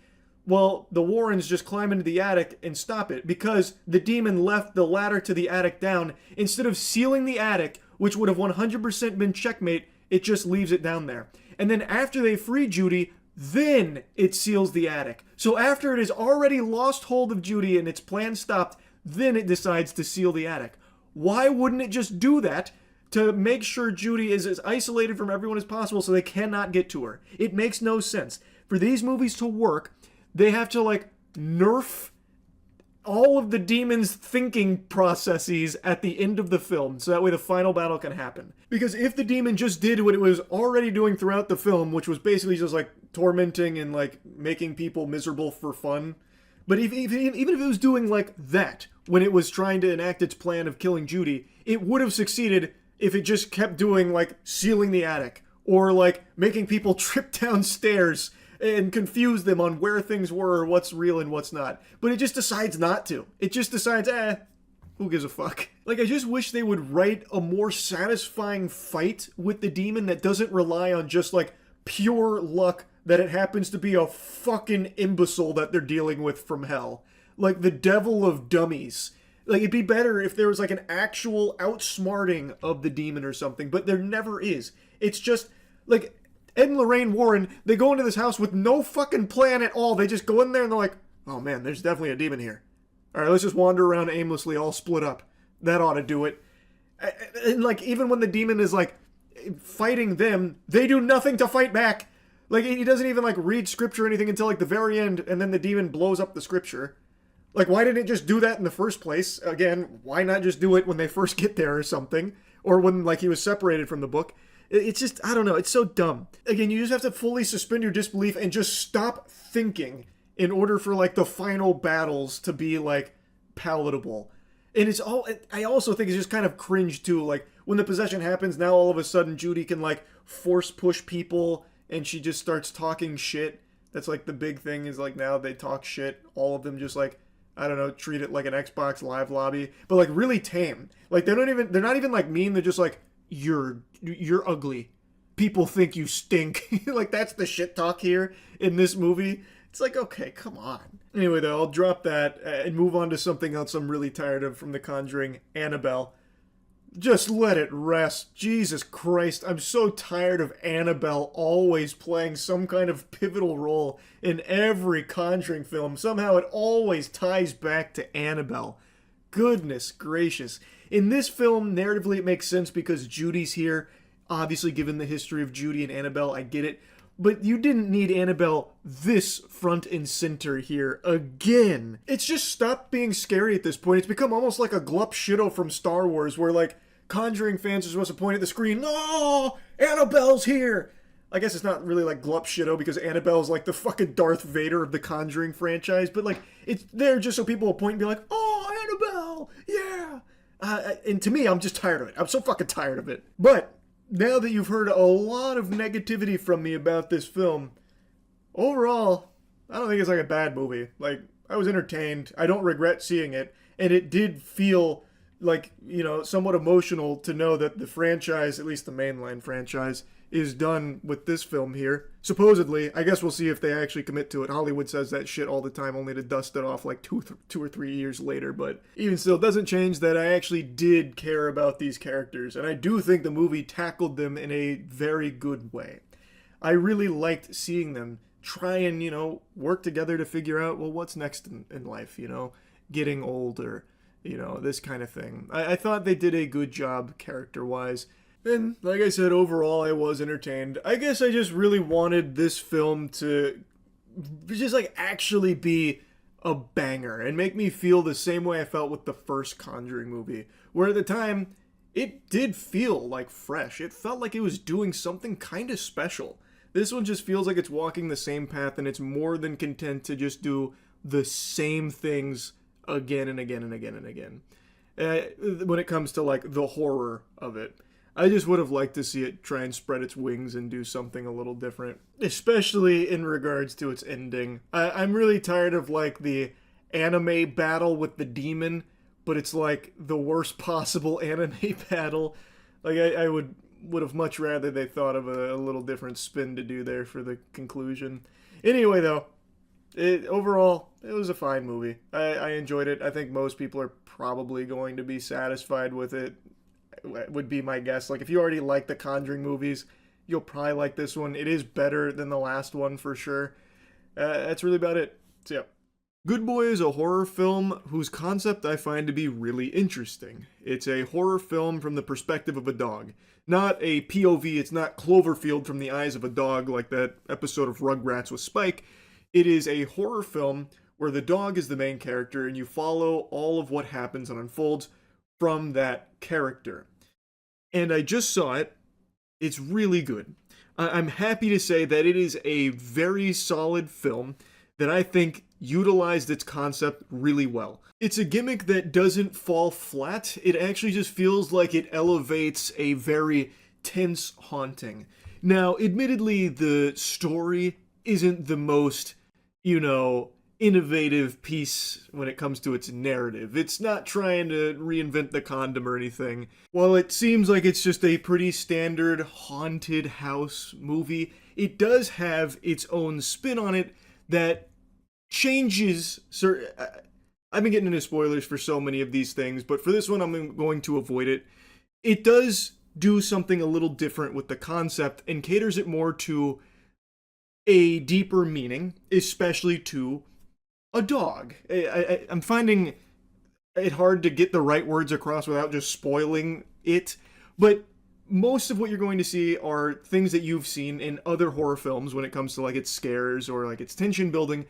well, the Warrens just climb into the attic and stop it because the demon left the ladder to the attic down. Instead of sealing the attic, which would have 100% been checkmate, it just leaves it down there. And then after they free Judy, then it seals the attic. So after it has already lost hold of Judy and its plan stopped, then it decides to seal the attic. Why wouldn't it just do that to make sure Judy is as isolated from everyone as possible so they cannot get to her? It makes no sense. For these movies to work, they have to like nerf all of the demon's thinking processes at the end of the film so that way the final battle can happen. Because if the demon just did what it was already doing throughout the film, which was basically just like tormenting and like making people miserable for fun, but even if it was doing like that when it was trying to enact its plan of killing Judy, it would have succeeded if it just kept doing like sealing the attic or like making people trip downstairs and confuse them on where things were or what's real and what's not. But it just decides not to. It just decides, who gives a fuck? Like, I just wish they would write a more satisfying fight with the demon that doesn't rely on just like pure luck that it happens to be a fucking imbecile that they're dealing with from hell. Like the devil of dummies. Like, it'd be better if there was like an actual outsmarting of the demon or something, but there never is. It's just like Ed and Lorraine Warren, they go into this house with no fucking plan at all. They just go in there and they're like, oh man, there's definitely a demon here. All right, let's just wander around aimlessly, all split up. That ought to do it. And like, even when the demon is like fighting them, they do nothing to fight back. Like, he doesn't even like read scripture or anything until like the very end, and then the demon blows up the scripture. Like, why didn't it just do that in the first place? Again, why not just do it when they first get there or something? Or when like he was separated from the book? It's just, I don't know, it's so dumb. Again, you just have to fully suspend your disbelief and just stop thinking in order for like the final battles to be like palatable. And it's all, I also think it's just kind of cringe too. Like, when the possession happens, now all of a sudden Judy can like force push people and she just starts talking shit. That's like the big thing is like now they talk shit. All of them just like, I don't know, treat it like an Xbox Live lobby, but like really tame. Like they're not even like mean. They're just like, you're ugly. People think you stink. Like, that's the shit talk here in this movie. It's like, okay, come on. Anyway, though, I'll drop that and move on to something else I'm really tired of from The Conjuring, Annabelle. Just let it rest. Jesus Christ, I'm so tired of Annabelle always playing some kind of pivotal role in every Conjuring film. Somehow it always ties back to Annabelle. Goodness gracious. In this film, narratively it makes sense because Judy's here. Obviously, given the history of Judy and Annabelle, I get it. But you didn't need Annabelle this front and center here again. It's just stopped being scary at this point. It's become almost like a glup shitto from Star Wars where like Conjuring fans are supposed to point at the screen, no, Annabelle's here. I guess it's not really like glup shitto because Annabelle's like the fucking Darth Vader of the Conjuring franchise, but like it's there just so people will point and be like, oh, Annabelle, yeah. And to me, I'm just tired of it. I'm so fucking tired of it. But now that you've heard a lot of negativity from me about this film, overall, I don't think it's like a bad movie. Like, I was entertained. I don't regret seeing it. And it did feel like, you know, somewhat emotional to know that the franchise, at least the mainline franchise, is done with this film here. Supposedly, I guess we'll see if they actually commit to it. Hollywood says that shit all the time, only to dust it off like two or 3 years later. But even still, it doesn't change that I actually did care about these characters. And I do think the movie tackled them in a very good way. I really liked seeing them try and, you know, work together to figure out, well, what's next in life, you know? getting older, this kind of thing. I thought they did a good job character-wise. And like I said, overall, I was entertained. I guess I just really wanted this film to just like actually be a banger and make me feel the same way I felt with the first Conjuring movie, where at the time it did feel like fresh. It felt like it was doing something kind of special. This one just feels like it's walking the same path, and it's more than content to just do the same things again and again and again and again. When it comes to like the horror of it, I just would have liked to see it try and spread its wings and do something a little different, especially in regards to its ending. I'm really tired of like the anime battle with the demon, but it's like the worst possible anime battle. Like I would have much rather they thought of a little different spin to do there for the conclusion. Anyway, though, overall, it was a fine movie. I enjoyed it. I think most people are probably going to be satisfied with it, would be my guess. Like, if you already like the Conjuring movies, you'll probably like this one. It is better than the last one for sure. That's really about it. So, yeah. Good Boy is a horror film whose concept I find to be really interesting. It's a horror film from the perspective of a dog. Not a POV, it's not Cloverfield from the eyes of a dog like that episode of Rugrats with Spike. It is a horror film where the dog is the main character and you follow all of what happens and unfolds from that character. And I just saw it. It's really good. I'm happy to say that it is a very solid film that I think utilized its concept really well. It's a gimmick that doesn't fall flat. It actually just feels like it elevates a very tense haunting. Now, admittedly, the story isn't the most, innovative piece when it comes to its narrative. It's not trying to reinvent the condom or anything. While it seems like it's just a pretty standard haunted house movie, it does have its own spin on it that changes. I've been getting into spoilers for so many of these things, but for this one I'm going to avoid it. It does do something a little different with the concept and caters it more to a deeper meaning, especially to a dog. I'm finding it hard to get the right words across without just spoiling it, but most of what you're going to see are things that you've seen in other horror films when it comes to like its scares or like its tension building,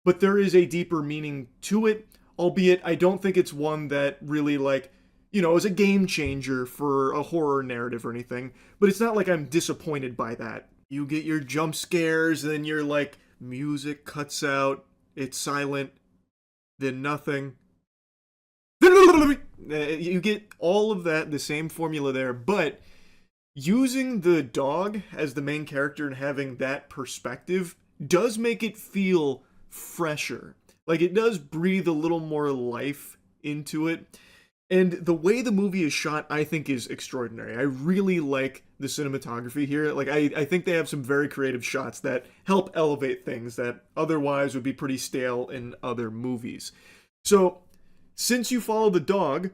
but there is a deeper meaning to it, albeit I don't think it's one that really is a game changer for a horror narrative or anything, but it's not like I'm disappointed by that. You get your jump scares, then your music cuts out, it's silent, then nothing. You get all of that, the same formula there, but using the dog as the main character and having that perspective does make it feel fresher. Like, it does breathe a little more life into it. And the way the movie is shot, I think, is extraordinary. I really like the cinematography here. Like, I think they have some very creative shots that help elevate things that otherwise would be pretty stale in other movies. So, since you follow the dog,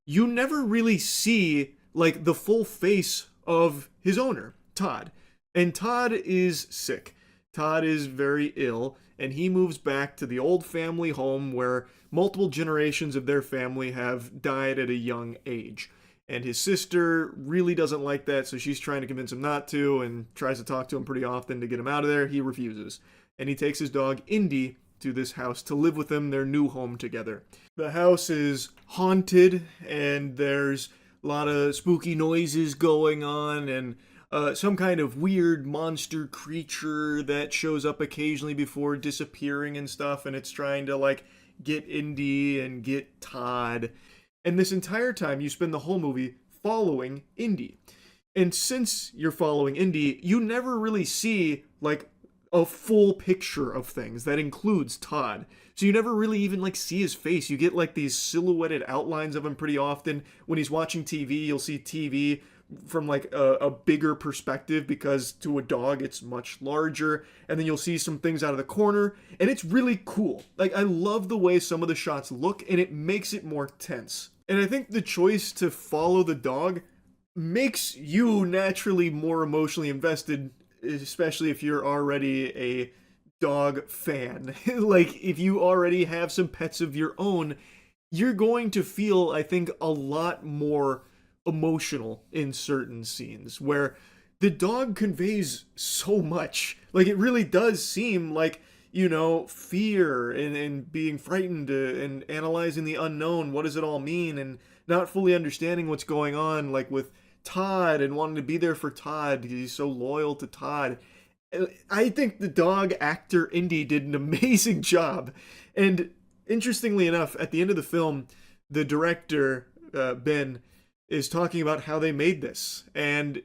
you never really see, the full face of his owner, Todd. And Todd is sick. Todd is very ill, and he moves back to the old family home where multiple generations of their family have died at a young age. And his sister really doesn't like that, so she's trying to convince him not to and tries to talk to him pretty often to get him out of there. He refuses. And he takes his dog, Indy, to this house to live with him, their new home together. The house is haunted, and there's a lot of spooky noises going on, and some kind of weird monster creature that shows up occasionally before disappearing and stuff, and it's trying to, get Indy and get Todd. And this entire time, you spend the whole movie following Indy. And since you're following Indy, you never really see, a full picture of things that includes Todd. So you never really even see his face. You get these silhouetted outlines of him pretty often. When he's watching TV, you'll see TV from a bigger perspective because to a dog it's much larger, and then you'll see some things out of the corner, and it's really cool. I love the way some of the shots look, and it makes it more tense. And I think the choice to follow the dog makes you naturally more emotionally invested, especially if you're already a dog fan. Like, if you already have some pets of your own, you're going to feel, I think, a lot more emotional in certain scenes where the dog conveys so much. Like, it really does seem like, fear and being frightened and analyzing the unknown. What does it all mean? And not fully understanding what's going on, like with Todd and wanting to be there for Todd because he's so loyal to Todd. I think the dog actor Indy did an amazing job. And interestingly enough, at the end of the film, the director, Ben, is talking about how they made this. And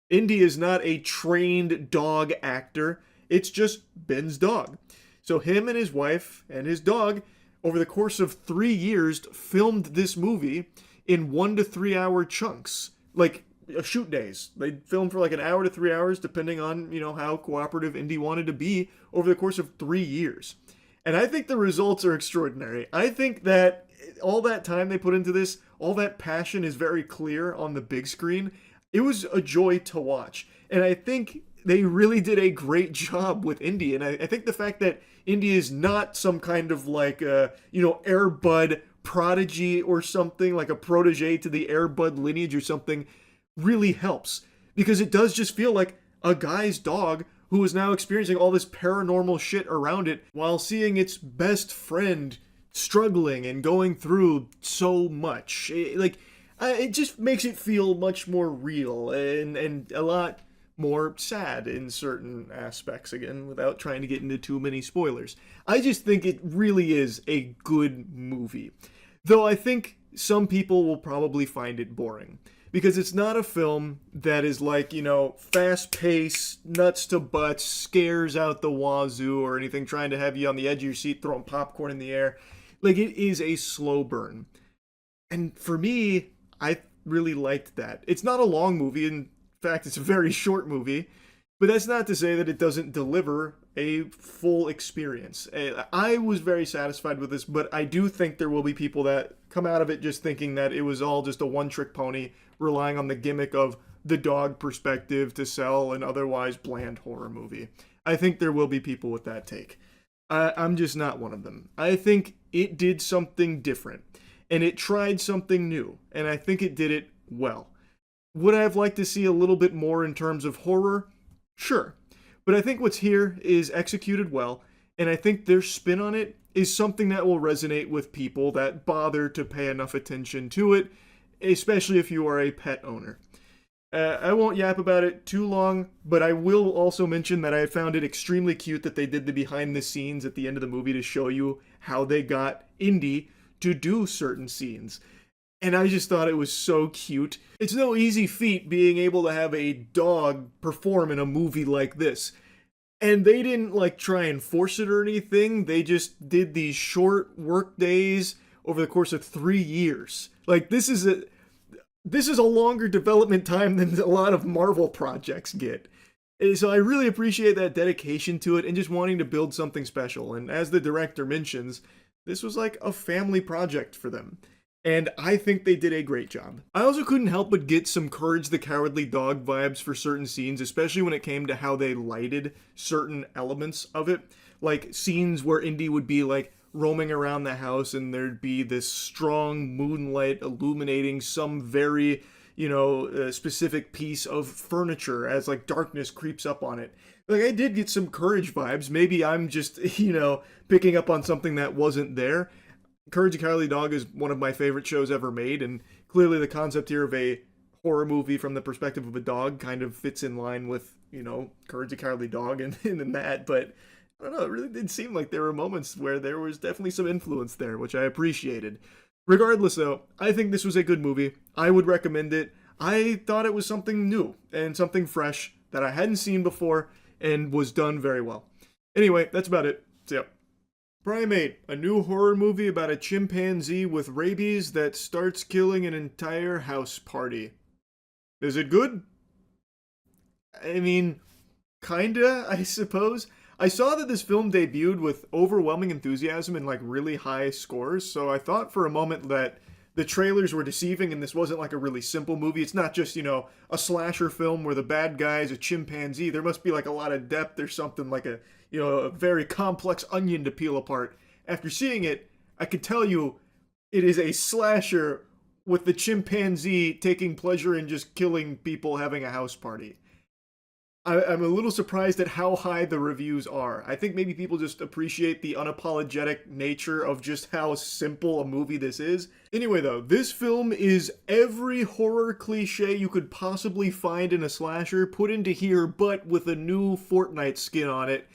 Indy is not a trained dog actor. It's just Ben's dog. So him and his wife and his dog, over the course of 3 years, filmed this movie in 1 to 3 hour chunks. Like, shoot days. They filmed for like an hour to 3 hours, depending on, how cooperative Indy wanted to be over the course of 3 years. And I think the results are extraordinary. I think that all that time they put into this, all that passion is very clear on the big screen. It was a joy to watch. And I think they really did a great job with Indy. And I think the fact that Indy is not some kind of like, Air Bud prodigy or something, like a protege to the Air Bud lineage or something, really helps. Because it does just feel like a guy's dog who is now experiencing all this paranormal shit around it while seeing its best friend struggling and going through so much. It just makes it feel much more real and a lot more sad in certain aspects, again, without trying to get into too many spoilers. I just think it really is a good movie. Though I think some people will probably find it boring. Because it's not a film that is like, fast-paced, nuts to butts, scares out the wazoo or anything, trying to have you on the edge of your seat throwing popcorn in the air. Like, it is a slow burn. And for me, I really liked that. It's not a long movie. In fact, it's a very short movie. But that's not to say that it doesn't deliver a full experience. I was very satisfied with this, but I do think there will be people that come out of it just thinking that it was all just a one-trick pony, relying on the gimmick of the dog perspective to sell an otherwise bland horror movie. I think there will be people with that take. I'm just not one of them. I think it did something different, and it tried something new, and I think it did it well. Would I have liked to see a little bit more in terms of horror? Sure. But I think what's here is executed well, and I think their spin on it is something that will resonate with people that bother to pay enough attention to it, especially if you are a pet owner. I won't yap about it too long, but I will also mention that I found it extremely cute that they did the behind the scenes at the end of the movie to show you how they got Indy to do certain scenes. And I just thought it was so cute. It's no easy feat being able to have a dog perform in a movie like this. And they didn't try and force it or anything. They just did these short work days over the course of 3 years. This is a longer development time than a lot of Marvel projects get. And so I really appreciate that dedication to it and just wanting to build something special. And as the director mentions, this was like a family project for them. And I think they did a great job. I also couldn't help but get some Courage the Cowardly Dog vibes for certain scenes, especially when it came to how they lighted certain elements of it. Like scenes where Indy would be roaming around the house and there'd be this strong moonlight illuminating some very, specific piece of furniture as darkness creeps up on it. I did get some Courage vibes. Maybe I'm just, picking up on something that wasn't there. Courage the Cowardly Dog is one of my favorite shows ever made, and clearly the concept here of a horror movie from the perspective of a dog kind of fits in line with, Courage the Cowardly Dog and that, but I don't know, it really did seem like there were moments where there was definitely some influence there, which I appreciated. Regardless, though, I think this was a good movie. I would recommend it. I thought it was something new and something fresh that I hadn't seen before and was done very well. Anyway, that's about it. So, Primate, a new horror movie about a chimpanzee with rabies that starts killing an entire house party. Is it good? I mean, kinda, I suppose. I saw that this film debuted with overwhelming enthusiasm and really high scores, so I thought for a moment that the trailers were deceiving and this wasn't a really simple movie. It's not just, a slasher film where the bad guy is a chimpanzee. There must be a lot of depth or something, a very complex onion to peel apart. After seeing it, I can tell you it is a slasher with the chimpanzee taking pleasure in just killing people having a house party. I'm a little surprised at how high the reviews are. I think maybe people just appreciate the unapologetic nature of just how simple a movie this is. Anyway, though, this film is every horror cliche you could possibly find in a slasher put into here, but with a new Fortnite skin on it.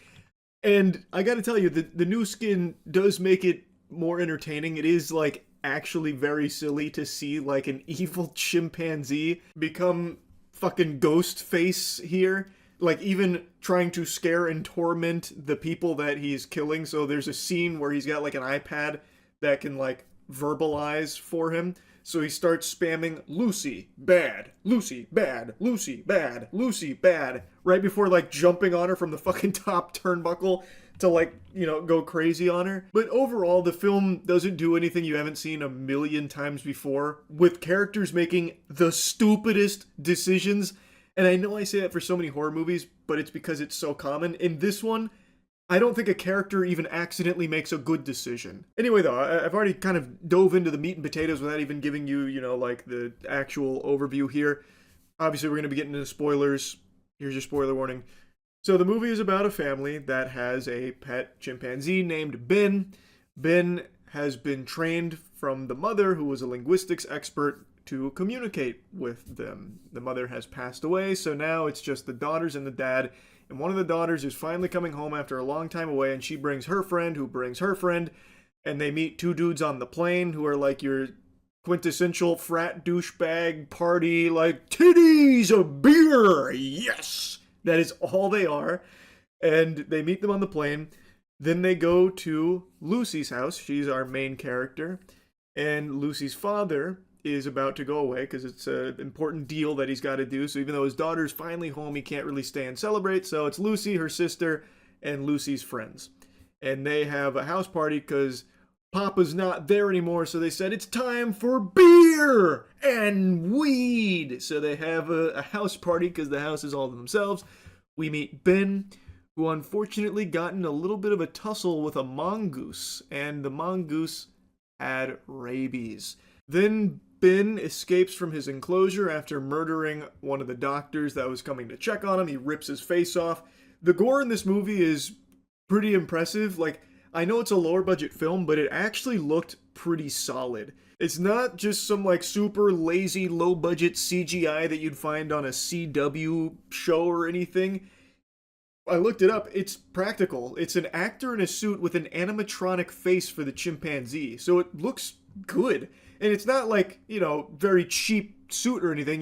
And I gotta tell you, the new skin does make it more entertaining. It is, like, actually very silly to see, like, an evil chimpanzee become fucking ghost face here. Like, even trying to scare and torment the people that he's killing. So there's a scene where he's got, like, an iPad that can, like, verbalize for him. So he starts spamming Lucy, bad, Lucy, bad, Lucy, bad, Lucy, bad, right before, like, jumping on her from the fucking top turnbuckle to, like, go crazy on her. But overall, the film doesn't do anything you haven't seen a million times before, with characters making the stupidest decisions. And I know I say that for so many horror movies, but it's because it's so common. In this one, I don't think a character even accidentally makes a good decision. Anyway, though, I've already kind of dove into the meat and potatoes without even giving you, like, the actual overview here. Obviously, we're going to be getting into spoilers. Here's your spoiler warning. So the movie is about a family that has a pet chimpanzee named Ben. Ben has been trained from the mother, who was a linguistics expert, to communicate with them. The mother has passed away, so now it's just the daughters and the dad. And one of the daughters is finally coming home after a long time away, and she brings her friend, who brings her friend, and they meet two dudes on the plane who are like your quintessential frat douchebag party, like, titties, a beer, yes! That is all they are. And they meet them on the plane. Then they go to Lucy's house. She's our main character. And Lucy's father is about to go away because it's an important deal that he's got to do. So even though his daughter's finally home, he can't really stay and celebrate. So it's Lucy, her sister, and Lucy's friends. And they have a house party because Papa's not there anymore. So they said, it's time for beer and weed. So they have a house party because the house is all to themselves. We meet Ben, who unfortunately got in a little bit of a tussle with a mongoose. And the mongoose had rabies. Then Ben escapes from his enclosure after murdering one of the doctors that was coming to check on him. He rips his face off. The gore in this movie is pretty impressive. Like, I know it's a lower budget film, but it actually looked pretty solid. It's not just some, like, super lazy, low budget CGI that you'd find on a CW show or anything. I looked it up. It's practical. It's an actor in a suit with an animatronic face for the chimpanzee. So it looks good. And it's not like, very cheap suit or anything.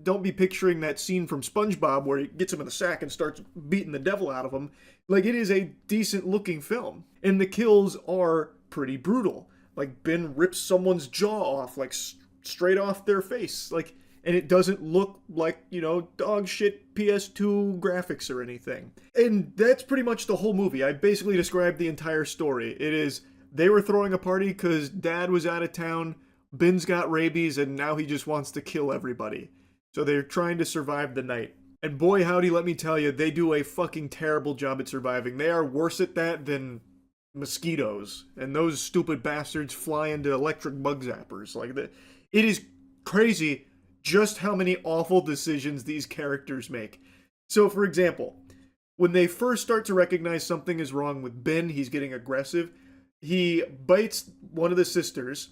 Don't be picturing that scene from SpongeBob where he gets him in the sack and starts beating the devil out of him. Like, it is a decent looking film. And the kills are pretty brutal. Like, Ben rips someone's jaw off, like, straight off their face. Like, and it doesn't look like, dog shit PS2 graphics or anything. And that's pretty much the whole movie. I basically described the entire story. It is, they were throwing a party because Dad was out of town. Ben's got rabies, and now he just wants to kill everybody. So they're trying to survive the night. And boy, howdy, let me tell you, they do a fucking terrible job at surviving. They are worse at that than mosquitoes. And those stupid bastards fly into electric bug zappers. Like, it is crazy just how many awful decisions these characters make. So, for example, when they first start to recognize something is wrong with Ben, he's getting aggressive. He bites one of the sisters,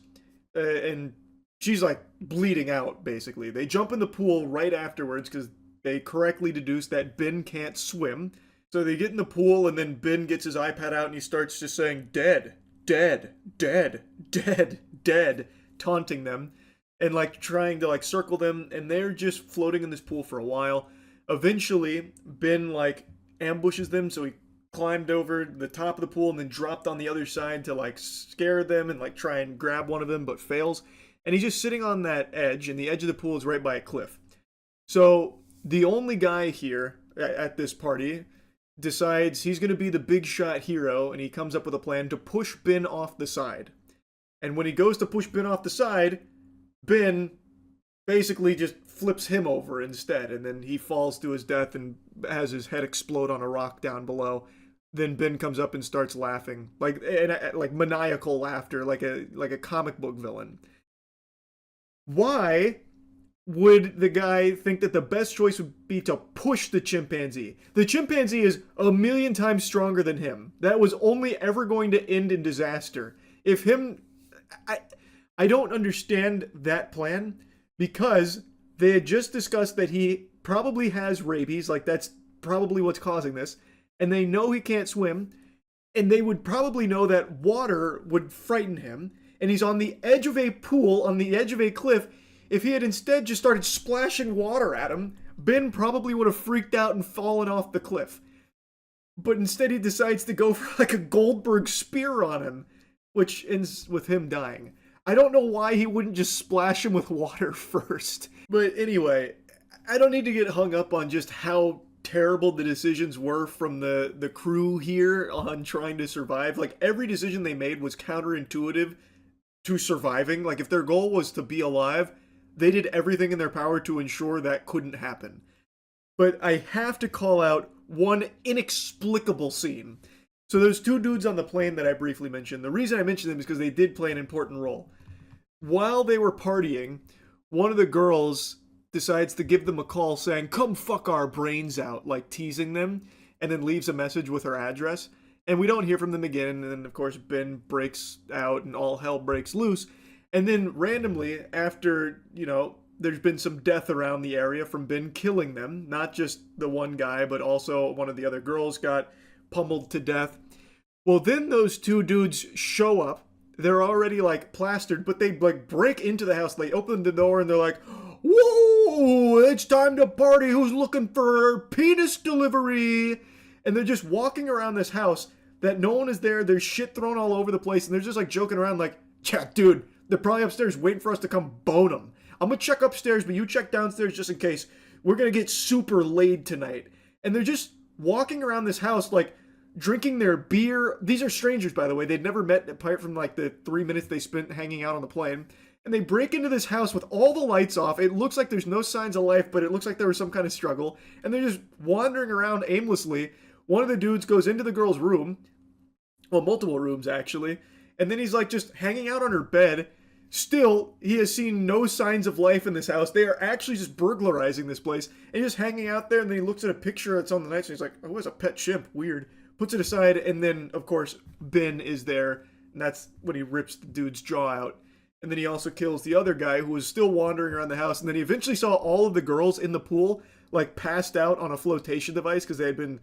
and she's, like, bleeding out, basically. They jump in the pool right afterwards because they correctly deduce that Ben can't swim. So they get in the pool, and then Ben gets his iPad out, and he starts just saying, dead, dead, dead, dead, dead, taunting them, and, like, trying to, like, circle them, and they're just floating in this pool for a while. Eventually, Ben, like, ambushes them, so he climbed over the top of the pool and then dropped on the other side to, like, scare them and, like, try and grab one of them, but fails. And he's just sitting on that edge, and the edge of the pool is right by a cliff. So the only guy here at this party decides he's going to be the big shot hero, and he comes up with a plan to push Ben off the side. And when he goes to push Ben off the side, Ben basically just flips him over instead, and then he falls to his death and has his head explode on a rock down below. then Ben comes up and starts laughing, like maniacal laughter, like a comic book villain. Why would the guy think that the best choice would be to push the chimpanzee? The chimpanzee is a million times stronger than him. That was only ever going to end in disaster. If him, I don't understand that plan, because they had just discussed that he probably has rabies, like that's probably what's causing this, and they know he can't swim, and they would probably know that water would frighten him, and he's on the edge of a pool, on the edge of a cliff. If he had instead just started splashing water at him, Ben probably would have freaked out and fallen off the cliff. But instead he decides to go for like a Goldberg spear on him, which ends with him dying. I don't know why he wouldn't just splash him with water first. But anyway, I don't need to get hung up on just how terrible the decisions were from the crew here on trying to survive. Like, every decision they made was counterintuitive to surviving. Like, if their goal was to be alive, they did everything in their power to ensure that couldn't happen. But I have to call out one inexplicable scene. So those two dudes on the plane that I briefly mentioned, the reason I mentioned them is because they did play an important role. While they were partying, one of the girls decides to give them a call saying, "Come fuck our brains out," like teasing them, and then leaves a message with her address. And we don't hear from them again, and then of course Ben breaks out and all hell breaks loose. And then randomly, after, there's been some death around the area from Ben killing them, not just the one guy, but also one of the other girls got pummeled to death. Well, then those two dudes show up. They're already like plastered, but they like break into the house. They open the door and they're like, "Whoa, it's time to party. Who's looking for penis delivery?" And they're just walking around this house that no one is there. There's shit thrown all over the place, and they're just like joking around like, "Yeah, dude, they're probably upstairs waiting for us to come bone them. I'm gonna check upstairs, but you check downstairs just in case. We're gonna get super laid tonight." And they're just walking around this house like drinking their beer. These are strangers, by the way. They'd never met apart from like the 3 minutes they spent hanging out on the plane. And they break into this house with all the lights off. It looks like there's no signs of life, but it looks like there was some kind of struggle. And they're just wandering around aimlessly. One of the dudes goes into the girl's room. Well, multiple rooms, actually. And then he's like just hanging out on her bed. Still, he has seen no signs of life in this house. They are actually just burglarizing this place. And just hanging out there, and then he looks at a picture that's on the nightstand. He's like, "Oh, it's a pet chimp. Weird." Puts it aside, and then, of course, Ben is there. And that's when he rips the dude's jaw out. And then he also kills the other guy who was still wandering around the house. And then he eventually saw all of the girls in the pool, like, passed out on a flotation device because they had been,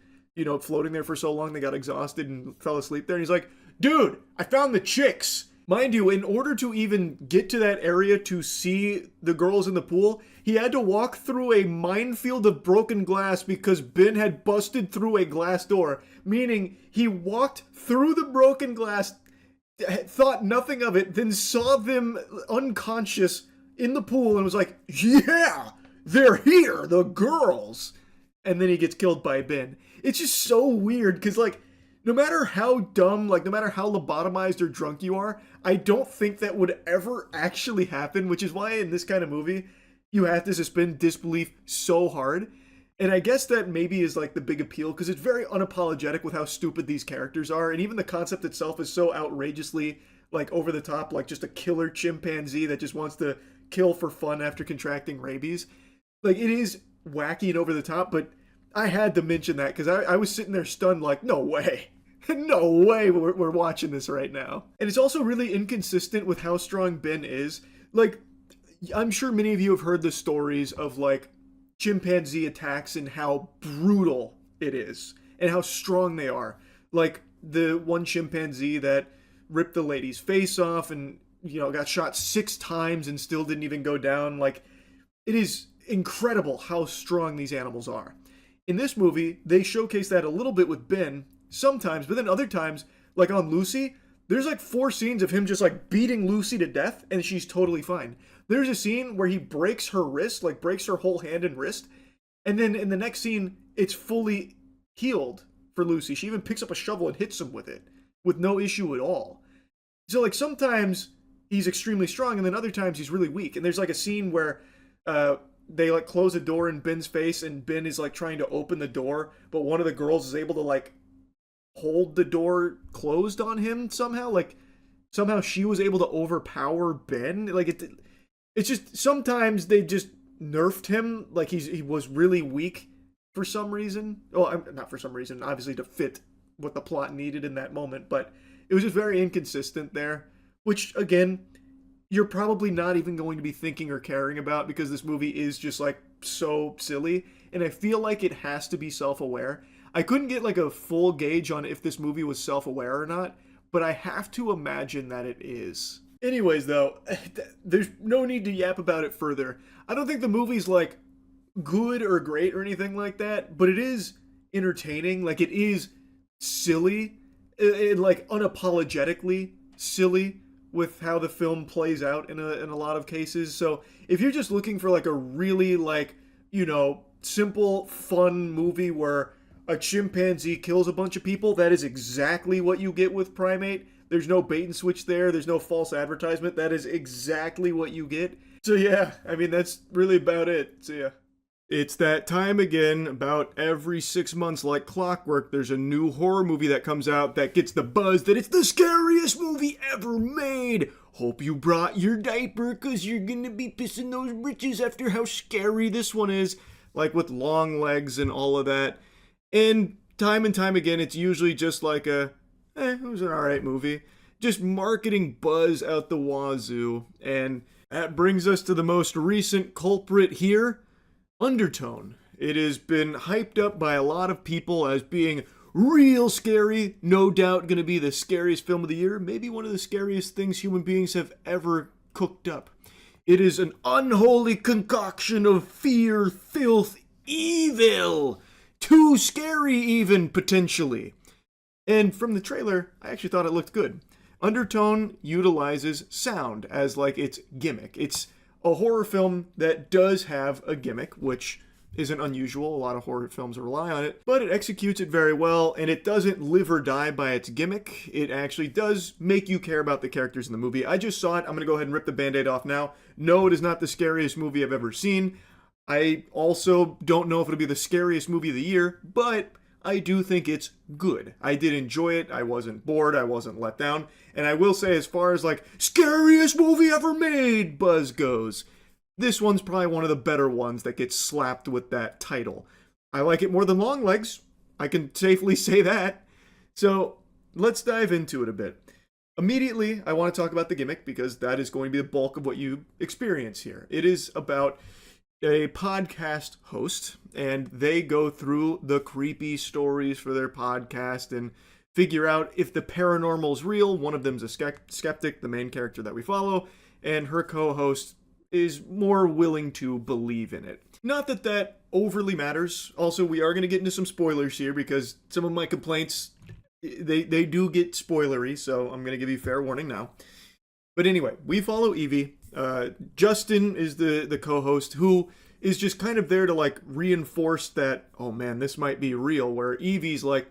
floating there for so long they got exhausted and fell asleep there. And he's like, "Dude, I found the chicks." Mind you, in order to even get to that area to see the girls in the pool, he had to walk through a minefield of broken glass because Ben had busted through a glass door. Meaning, he walked through the broken glass, thought nothing of it, then saw them unconscious in the pool and was like, "Yeah, they're here, the girls." And then he gets killed by Ben. It's just so weird because, like, no matter how dumb, like, no matter how lobotomized or drunk you are, I don't think that would ever actually happen, which is why in this kind of movie, you have to suspend disbelief so hard. And I guess that maybe is, like, the big appeal, because it's very unapologetic with how stupid these characters are, and even the concept itself is so outrageously, like, over the top, like just a killer chimpanzee that just wants to kill for fun after contracting rabies. Like, it is wacky and over the top, but I had to mention that, because I was sitting there stunned, like, no way. No way we're watching this right now. And it's also really inconsistent with how strong Ben is. Like, I'm sure many of you have heard the stories of, like, chimpanzee attacks and how brutal it is and how strong they are. Like, the one chimpanzee that ripped the lady's face off and, got shot 6 times and still didn't even go down. Like, it is incredible how strong these animals are. In this movie, they showcase that a little bit with Ben, sometimes, but then other times, like on Lucy, there's like 4 scenes of him just like beating Lucy to death and she's totally fine. There's a scene where he breaks her wrist, like breaks her whole hand and wrist, and then in the next scene, it's fully healed for Lucy. She even picks up a shovel and hits him with it with no issue at all. So like sometimes he's extremely strong and then other times he's really weak. And there's like a scene where they like close a door in Ben's face and Ben is like trying to open the door, but one of the girls is able to like hold the door closed on him somehow. Like somehow she was able to overpower Ben. Like it's just sometimes they just nerfed him. Like he was really weak for some reason. Oh, not for some reason, obviously to fit what the plot needed in that moment, but it was just very inconsistent there, which again, you're probably not even going to be thinking or caring about because this movie is just like so silly, and I feel like it has to be self-aware. I couldn't get like a full gauge on if this movie was self-aware or not, but I have to imagine that it is. Anyways, though, there's no need to yap about it further. I don't think the movie's like good or great or anything like that, but it is entertaining. Like it is silly, like unapologetically silly with how the film plays out in a lot of cases. So if you're just looking for like a really like, simple fun movie where a chimpanzee kills a bunch of people, that is exactly what you get with Primate. There's no bait and switch there. There's no false advertisement. That is exactly what you get. So yeah, I mean, that's really about it. So yeah. It's that time again. About every 6 months, like clockwork, there's a new horror movie that comes out that gets the buzz that it's the scariest movie ever made. Hope you brought your diaper, cause you're gonna be pissing those britches after how scary this one is. Like with long legs and all of that. And time again, it's usually just like it was an alright movie. Just marketing buzz out the wazoo. And that brings us to the most recent culprit here. Undertone. It has been hyped up by a lot of people as being real scary, no doubt going to be the scariest film of the year, maybe one of the scariest things human beings have ever cooked up. It is an unholy concoction of fear, filth, evil. Too scary even, potentially. And from the trailer, I actually thought it looked good. Undertone utilizes sound as like its gimmick. It's a horror film that does have a gimmick, which isn't unusual. A lot of horror films rely on it, but it executes it very well, and it doesn't live or die by its gimmick. It actually does make you care about the characters in the movie. I just saw it. I'm going to go ahead and rip the Band-Aid off now. No, it is not the scariest movie I've ever seen. I also don't know if it'll be the scariest movie of the year, but I do think it's good. I did enjoy it. I wasn't bored. I wasn't let down. And I will say, as far as like scariest movie ever made buzz goes, this one's probably one of the better ones that gets slapped with that title. I like it more than Longlegs. I can safely say that. So let's dive into it a bit. Immediately, I want to talk about the gimmick because that is going to be the bulk of what you experience here. It is about a podcast host, and they go through the creepy stories for their podcast and figure out if the paranormal is real. One of them's a skeptic, the main character that we follow, and her co-host is more willing to believe in it. Not that that overly matters. Also, we are going to get into some spoilers here because some of my complaints, they do get spoilery, so I'm going to give you fair warning now. But anyway, we follow Evie. Justin is the co-host who is just kind of there to like reinforce that, oh man, this might be real, where Evie's like,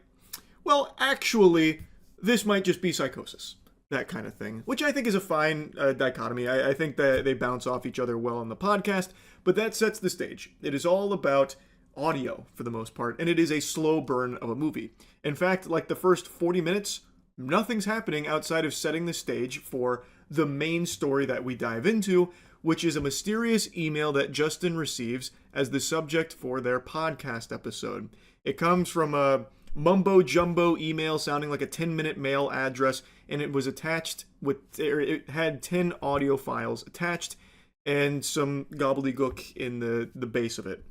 well, actually, this might just be psychosis. That kind of thing, which I think is a fine dichotomy. I think that they bounce off each other well on the podcast, but that sets the stage. It is all about audio for the most part, and it is a slow burn of a movie. In fact, like the first 40 minutes, nothing's happening outside of setting the stage for the main story that we dive into, which is a mysterious email that Justin receives as the subject for their podcast episode. It comes from a mumbo-jumbo email sounding like a 10-minute mail address, and it was attached it had 10 audio files attached and some gobbledygook in the base of it.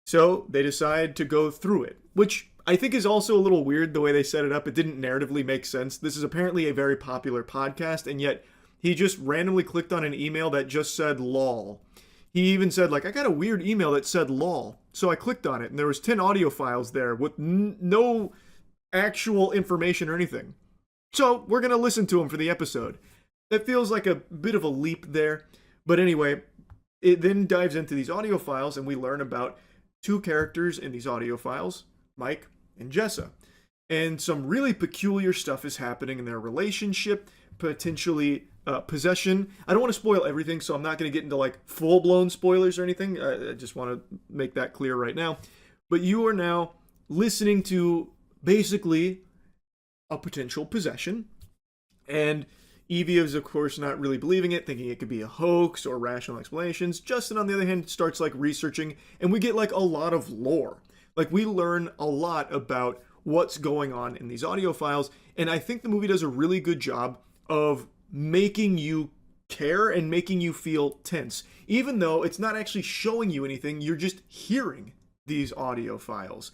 So they decide to go through it, which I think is also a little weird the way they set it up. It didn't narratively make sense. This is apparently a very popular podcast, and yet he just randomly clicked on an email that just said lol. He even said, like, I got a weird email that said lol. So I clicked on it, and there was 10 audio files there with no actual information or anything. So we're going to listen to him for the episode. That feels like a bit of a leap there. But anyway, it then dives into these audio files, and we learn about two characters in these audio files, Mike and Jessa. And some really peculiar stuff is happening in their relationship, potentially possession. I don't want to spoil everything, so I'm not going to get into like full-blown spoilers or anything. I just want to make that clear right now. But you are now listening to basically a potential possession. And Evie is, of course, not really believing it, thinking it could be a hoax or rational explanations. Justin, on the other hand, starts like researching, and we get like a lot of lore. Like, we learn a lot about what's going on in these audio files, and I think the movie does a really good job of making you care and making you feel tense. Even though it's not actually showing you anything, you're just hearing these audio files.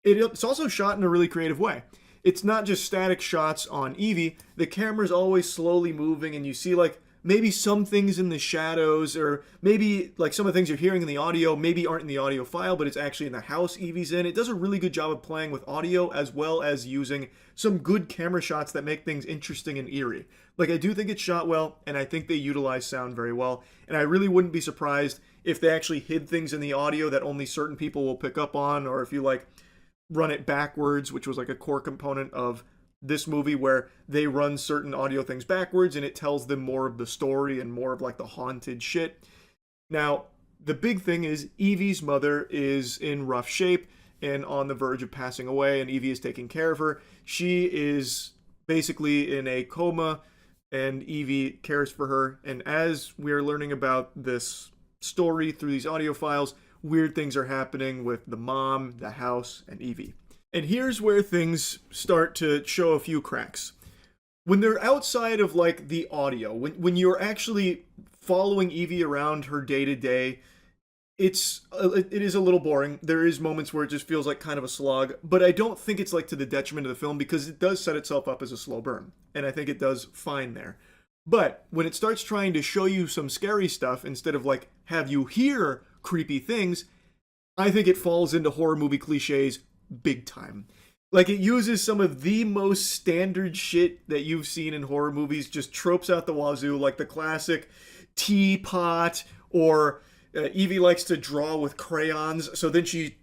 It's also shot in a really creative way. It's not just static shots on Evie. The camera's always slowly moving, and you see like maybe some things in the shadows, or maybe like some of the things you're hearing in the audio maybe aren't in the audio file, but it's actually in the house Evie's in. It does a really good job of playing with audio, as well as using some good camera shots that make things interesting and eerie. Like, I do think it's shot well, and I think they utilize sound very well, and I really wouldn't be surprised if they actually hid things in the audio that only certain people will pick up on, or if you like run it backwards, which was like a core component of this movie, where they run certain audio things backwards and it tells them more of the story and more of like the haunted shit. Now, the big thing is Evie's mother is in rough shape and on the verge of passing away, and Evie is taking care of her. She is basically in a coma, and Evie cares for her. And as we're learning about this story through these audio files, weird things are happening with the mom, the house, and Evie. And here's where things start to show a few cracks. When they're outside of like the audio, when you're actually following Evie around her day to day, it is a little boring. There is moments where it just feels like kind of a slog, but I don't think it's like to the detriment of the film, because it does set itself up as a slow burn, and I think it does fine there. But when it starts trying to show you some scary stuff instead of like have you hear creepy things, I think it falls into horror movie cliches big time. Like, it uses some of the most standard shit that you've seen in horror movies, just tropes out the wazoo, like the classic teapot, or Evie likes to draw with crayons, so then she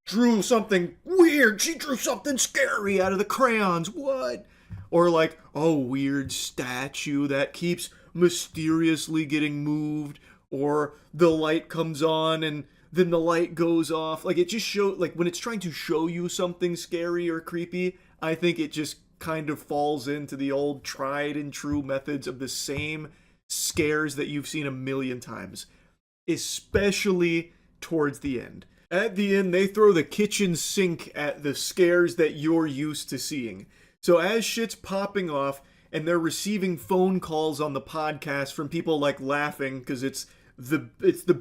drew something weird. She drew something scary out of the crayons. What? Or like a weird statue that keeps mysteriously getting moved, or the light comes on and then the light goes off. Like, it just shows, like, when it's trying to show you something scary or creepy, I think it just kind of falls into the old tried and true methods of the same scares that you've seen a million times, especially towards the end. At the end, they throw the kitchen sink at the scares that you're used to seeing. So as shit's popping off and they're receiving phone calls on the podcast from people like laughing because it's the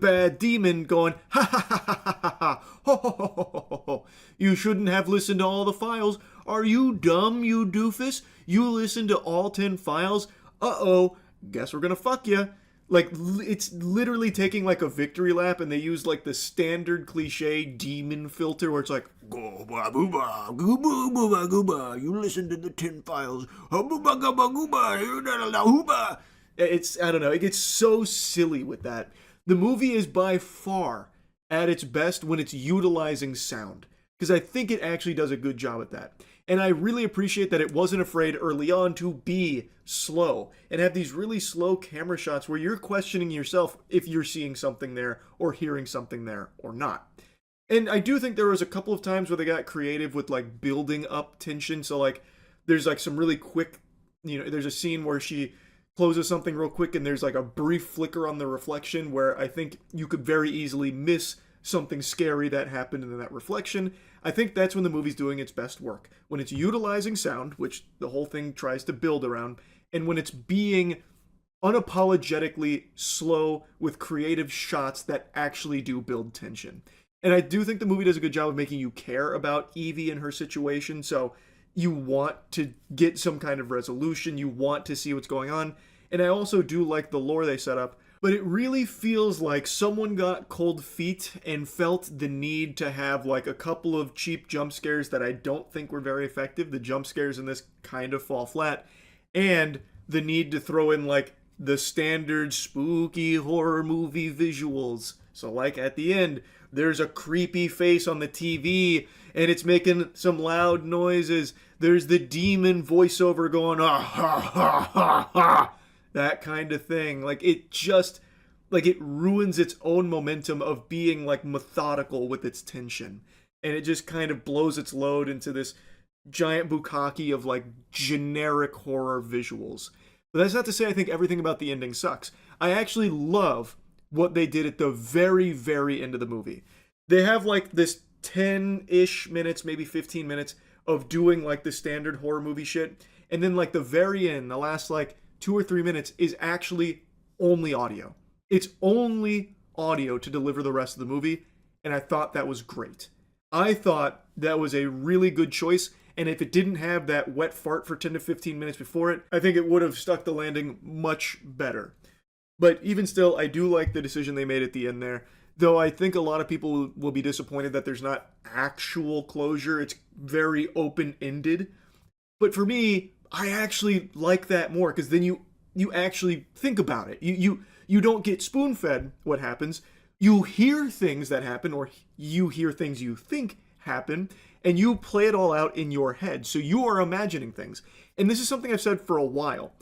bad demon going, ha ha ha ha ha ha, ho ho ho ho ho ho. You shouldn't have listened to all the files. Are you dumb, you doofus? You listened to all 10 files? Uh-oh, guess we're gonna fuck ya. Like, it's literally taking like a victory lap, and they use like the standard cliche demon filter where it's like, gooba booba, gooba booba gooba, you listen to the 10 files, gooba gooba gooba, it's, I don't know, it gets so silly with that. The movie is by far at its best when it's utilizing sound, because I think it actually does a good job at that. And I really appreciate that it wasn't afraid early on to be slow and have these really slow camera shots where you're questioning yourself if you're seeing something there or hearing something there or not. And I do think there was a couple of times where they got creative with like building up tension. So like there's like some really quick, there's a scene where she closes something real quick and there's like a brief flicker on the reflection where I think you could very easily miss something scary that happened in that reflection. I think that's when the movie's doing its best work. When it's utilizing sound, which the whole thing tries to build around, and when it's being unapologetically slow with creative shots that actually do build tension. And I do think the movie does a good job of making you care about Evie and her situation, so you want to get some kind of resolution, you want to see what's going on. And I also do like the lore they set up, but it really feels like someone got cold feet and felt the need to have like a couple of cheap jump scares that I don't think were very effective. The jump scares in this kind of fall flat. And the need to throw in like the standard spooky horror movie visuals. So like at the end, there's a creepy face on the TV and it's making some loud noises. There's the demon voiceover going, ah ha ha ha ha. That kind of thing. Like, it just, like, it ruins its own momentum of being like methodical with its tension. And it just kind of blows its load into this giant bukkake of like generic horror visuals. But that's not to say I think everything about the ending sucks. I actually love what they did at the very, very end of the movie. They have like this 10-ish minutes, maybe 15 minutes of doing like the standard horror movie shit. And then like the very end, the last like 2 or 3 minutes is actually only audio. It's only audio to deliver the rest of the movie. And I thought that was great. I thought that was a really good choice. And if it didn't have that wet fart for 10 to 15 minutes before it, I think it would have stuck the landing much better. But even still, I do like the decision they made at the end there. Though I think a lot of people will be disappointed that there's not actual closure. It's very open-ended. But for me, I actually like that more because then you actually think about it. You don't get spoon-fed what happens. You hear things that happen, or you hear things you think happen, and you play it all out in your head. So you are imagining things. And this is something I've said for a while.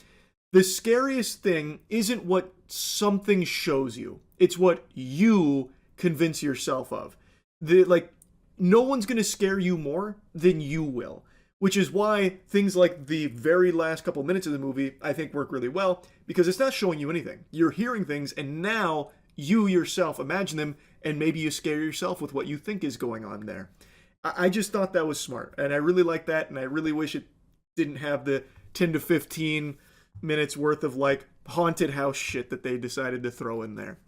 The scariest thing isn't what something shows you. It's what you convince yourself of. No one's going to scare you more than you will. Which is why things like the very last couple minutes of the movie, I think, work really well. Because it's not showing you anything. You're hearing things, and now you yourself imagine them, and maybe you scare yourself with what you think is going on there. I just thought that was smart. And I really like that, and I really wish it didn't have the 10 to 15 minutes worth of like haunted house shit that they decided to throw in there.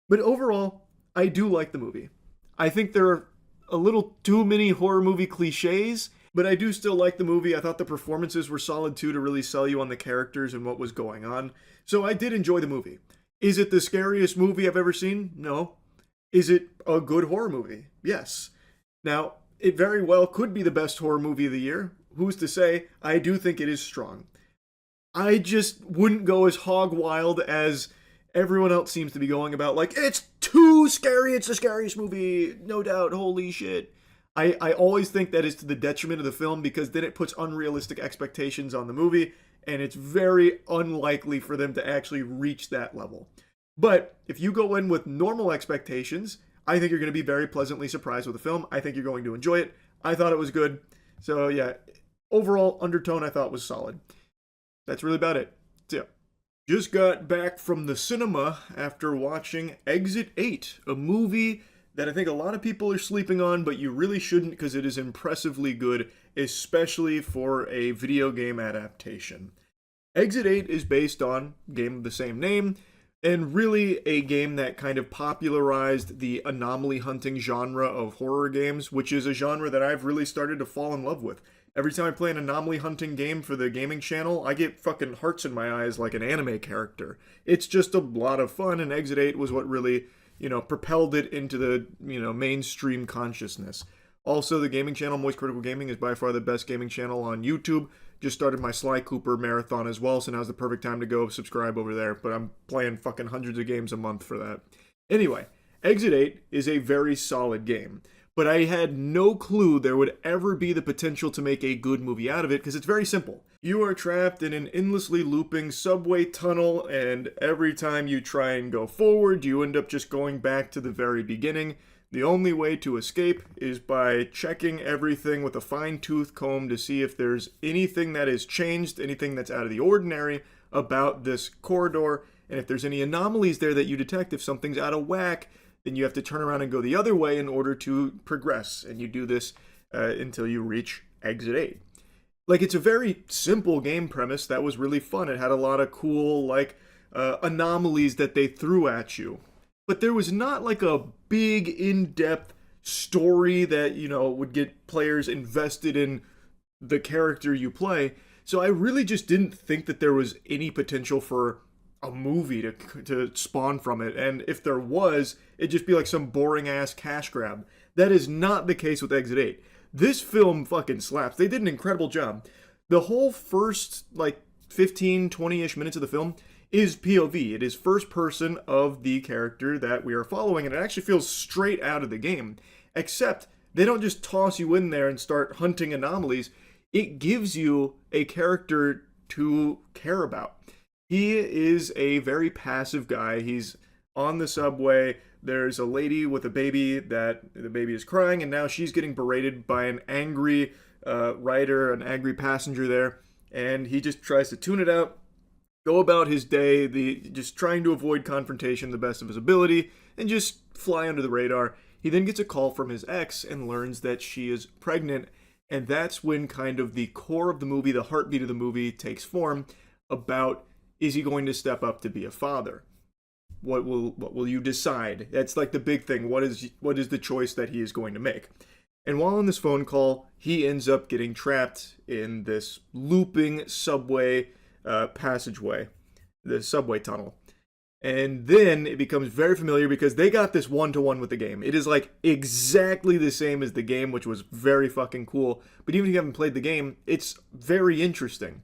But overall, I do like the movie. I think there are a little too many horror movie cliches, but I do still like the movie. I thought the performances were solid too to really sell you on the characters and what was going on. So I did enjoy the movie. Is it the scariest movie I've ever seen? No. Is it a good horror movie? Yes. Now, it very well could be the best horror movie of the year. Who's to say? I do think it is strong. I just wouldn't go as hog wild as everyone else seems to be going about, like, it's too scary, it's the scariest movie, no doubt, holy shit. I always think that is to the detriment of the film because then it puts unrealistic expectations on the movie, and it's very unlikely for them to actually reach that level. But if you go in with normal expectations, I think you're going to be very pleasantly surprised with the film. I think you're going to enjoy it. I thought it was good. So yeah, overall undertone I thought was solid. That's really about it. So, yeah. Just got back from the cinema after watching Exit 8, a movie that I think a lot of people are sleeping on, but you really shouldn't because it is impressively good, especially for a video game adaptation. Exit 8 is based on a game of the same name, and really a game that kind of popularized the anomaly hunting genre of horror games, which is a genre that I've really started to fall in love with. Every time I play an anomaly hunting game for the gaming channel, I get fucking hearts in my eyes like an anime character. It's just a lot of fun, and Exit 8 was what really, propelled it into the, mainstream consciousness. Also, the gaming channel, Moist Critical Gaming, is by far the best gaming channel on YouTube. Just started my Sly Cooper marathon as well, so now's the perfect time to go subscribe over there. But I'm playing fucking hundreds of games a month for that. Anyway, Exit 8 is a very solid game. But I had no clue there would ever be the potential to make a good movie out of it, because it's very simple. You are trapped in an endlessly looping subway tunnel, and every time you try and go forward, you end up just going back to the very beginning. The only way to escape is by checking everything with a fine-tooth comb to see if there's anything that has changed, anything that's out of the ordinary about this corridor, and if there's any anomalies there that you detect, if something's out of whack, then you have to turn around and go the other way in order to progress. And you do this until you reach Exit 8. It's a very simple game premise that was really fun. It had a lot of cool, anomalies that they threw at you. But there was not, a big, in-depth story that, would get players invested in the character you play. So I really just didn't think that there was any potential for a movie to spawn from it, and if there was, it'd just be like some boring ass cash grab. That is not the case with Exit 8. This film fucking slaps. They did an incredible job. The whole first 15, 20-ish minutes of the film is POV. It is first person of the character that we are following, and it actually feels straight out of the game, except they don't just toss you in there and start hunting anomalies. It gives you a character to care about. He is a very passive guy. He's on the subway. There's a lady with a baby that the baby is crying, and now she's getting berated by an angry rider, an angry passenger there, and he just tries to tune it out, go about his day, just trying to avoid confrontation the best of his ability, and just fly under the radar. He then gets a call from his ex and learns that she is pregnant, and that's when kind of the core of the movie, the heartbeat of the movie, takes form about, is he going to step up to be a father? What will you decide? That's like the big thing. What is the choice that he is going to make? And while on this phone call, he ends up getting trapped in this looping subway passageway, the subway tunnel. And then it becomes very familiar because they got this one-to-one with the game. It is like exactly the same as the game, which was very fucking cool. But even if you haven't played the game, it's very interesting.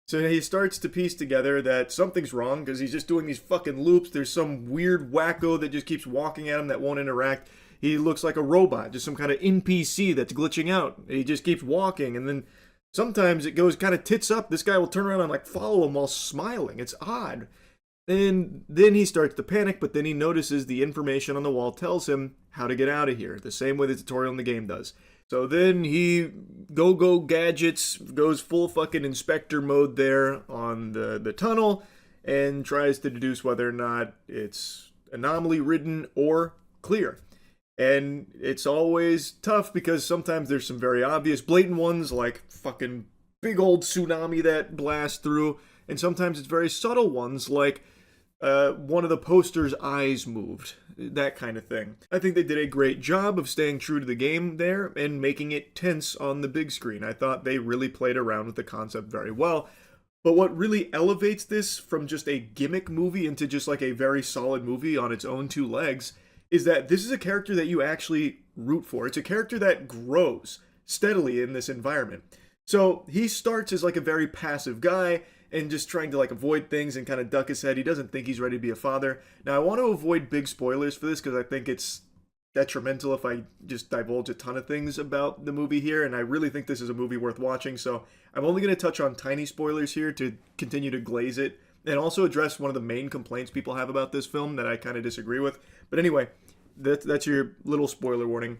So he starts to piece together that something's wrong because he's just doing these fucking loops. There's some weird wacko that just keeps walking at him that won't interact. He looks like a robot, just some kind of NPC that's glitching out. He just keeps walking, and then sometimes it goes kind of tits up. This guy will turn around and like follow him while smiling. It's odd. And then he starts to panic, but then he notices the information on the wall tells him how to get out of here, the same way the tutorial in the game does. So then he go gadgets, goes full fucking inspector mode there on the tunnel and tries to deduce whether or not it's anomaly ridden or clear. And it's always tough because sometimes there's some very obvious blatant ones like fucking big old tsunami that blasts through, and sometimes it's very subtle ones like one of the poster's eyes moved, that kind of thing. I think they did a great job of staying true to the game there and making it tense on the big screen. I thought they really played around with the concept very well. But what really elevates this from just a gimmick movie into just like a very solid movie on its own two legs is that this is a character that you actually root for. It's a character that grows steadily in this environment. So he starts as like a very passive guy and just trying to like avoid things and kind of duck his head. He doesn't think he's ready to be a father. Now, I want to avoid big spoilers for this because I think it's detrimental if I just divulge a ton of things about the movie here, and I really think this is a movie worth watching, so I'm only going to touch on tiny spoilers here to continue to glaze it, and also address one of the main complaints people have about this film that I kind of disagree with. But anyway, that's your little spoiler warning.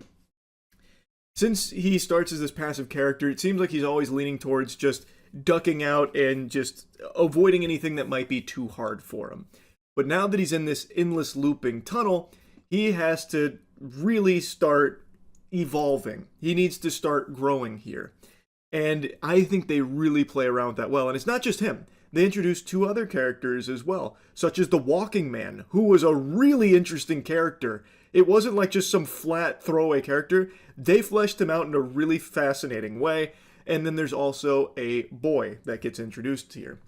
Since he starts as this passive character, it seems like he's always leaning towards just ducking out and just avoiding anything that might be too hard for him. But now that he's in this endless looping tunnel, he has to really start evolving. He needs to start growing here. And I think they really play around with that well. And it's not just him. They introduced two other characters as well, such as the Walking Man, who was a really interesting character. It wasn't like just some flat throwaway character. They fleshed him out in a really fascinating way. And then there's also a boy that gets introduced here.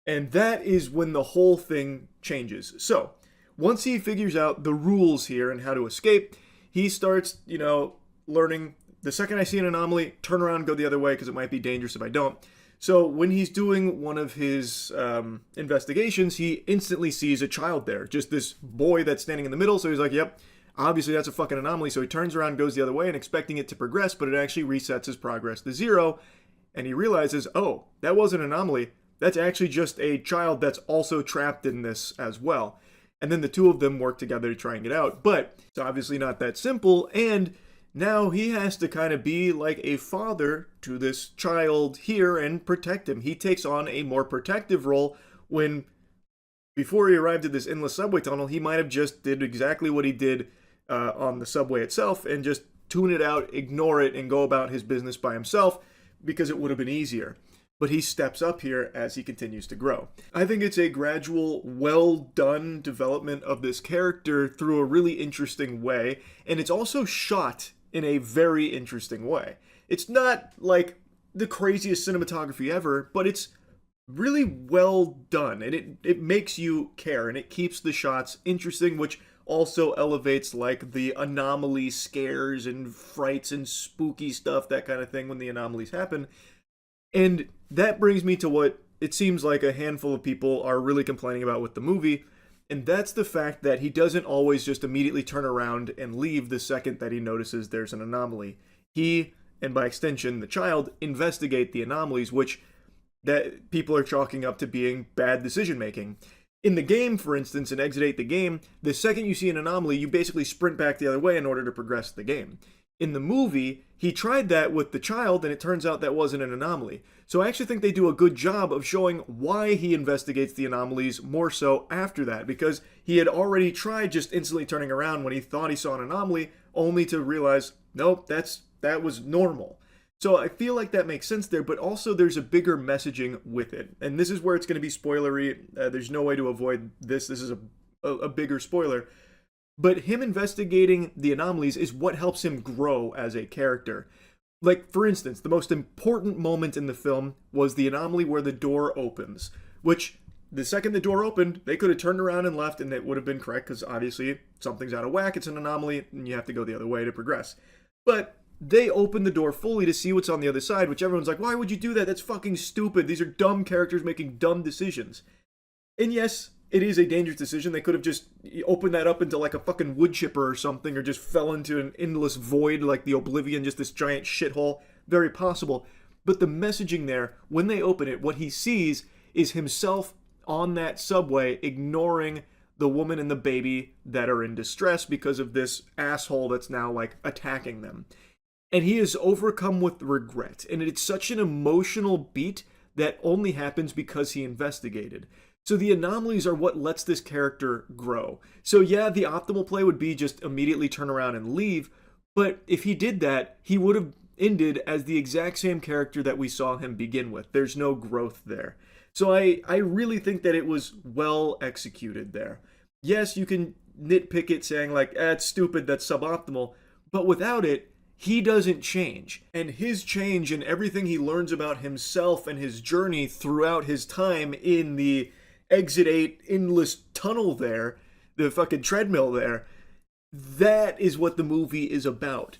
And that is when the whole thing changes. So, once he figures out the rules here and how to escape, he starts, learning, the second I see an anomaly, turn around and go the other way because it might be dangerous if I don't. So when he's doing one of his investigations, he instantly sees a child there. Just this boy that's standing in the middle. So he's like, yep, obviously that's a fucking anomaly. So he turns around and goes the other way and expecting it to progress, but it actually resets his progress to 0. And he realizes, oh, that wasn't an anomaly. That's actually just a child that's also trapped in this as well. And then the two of them work together to try and get out. But it's obviously not that simple. And now he has to kind of be like a father to this child here and protect him. He takes on a more protective role when, before he arrived at this endless subway tunnel, he might have just did exactly what he did on the subway itself and just tune it out, ignore it, and go about his business by himself because it would have been easier. But he steps up here as he continues to grow. I think it's a gradual, well-done development of this character through a really interesting way, and it's also shot in a very interesting way. It's not like the craziest cinematography ever, but it's really well done, and it makes you care, and it keeps the shots interesting, which also elevates like the anomaly scares and frights and spooky stuff, that kind of thing when the anomalies happen. And that brings me to what it seems like a handful of people are really complaining about with the movie, and that's the fact that he doesn't always just immediately turn around and leave the second that he notices there's an anomaly. He, and by extension the child, investigate the anomalies, which that people are chalking up to being bad decision making. In the game, for instance, in Exit 8 the game, the second you see an anomaly, you basically sprint back the other way in order to progress the game. In the movie, he tried that with the child, and it turns out that wasn't an anomaly. So I actually think they do a good job of showing why he investigates the anomalies more so after that, because he had already tried just instantly turning around when he thought he saw an anomaly, only to realize, nope, that was normal. So I feel like that makes sense there, but also there's a bigger messaging with it. And this is where it's going to be spoilery. There's no way to avoid this. This is a bigger spoiler. But him investigating the anomalies is what helps him grow as a character. Like, for instance, the most important moment in the film was the anomaly where the door opens, which the second the door opened, they could have turned around and left and it would have been correct because obviously something's out of whack, it's an anomaly, and you have to go the other way to progress. But they opened the door fully to see what's on the other side, which everyone's like, why would you do that? That's fucking stupid. These are dumb characters making dumb decisions. And yes, it is a dangerous decision. They could have just opened that up into like a fucking wood chipper or something, or just fell into an endless void like the Oblivion, just this giant shithole. Very possible. But the messaging there, when they open it, what he sees is himself on that subway ignoring the woman and the baby that are in distress because of this asshole that's now like attacking them. And he is overcome with regret. And it's such an emotional beat that only happens because he investigated. So the anomalies are what lets this character grow. So yeah, the optimal play would be just immediately turn around and leave. But if he did that, he would have ended as the exact same character that we saw him begin with. There's no growth there. So I really think that it was well executed there. Yes, you can nitpick it saying like, it's stupid, that's suboptimal. But without it, he doesn't change. And his change and everything he learns about himself and his journey throughout his time in the Exit 8 endless tunnel there, the fucking treadmill there, that is what the movie is about.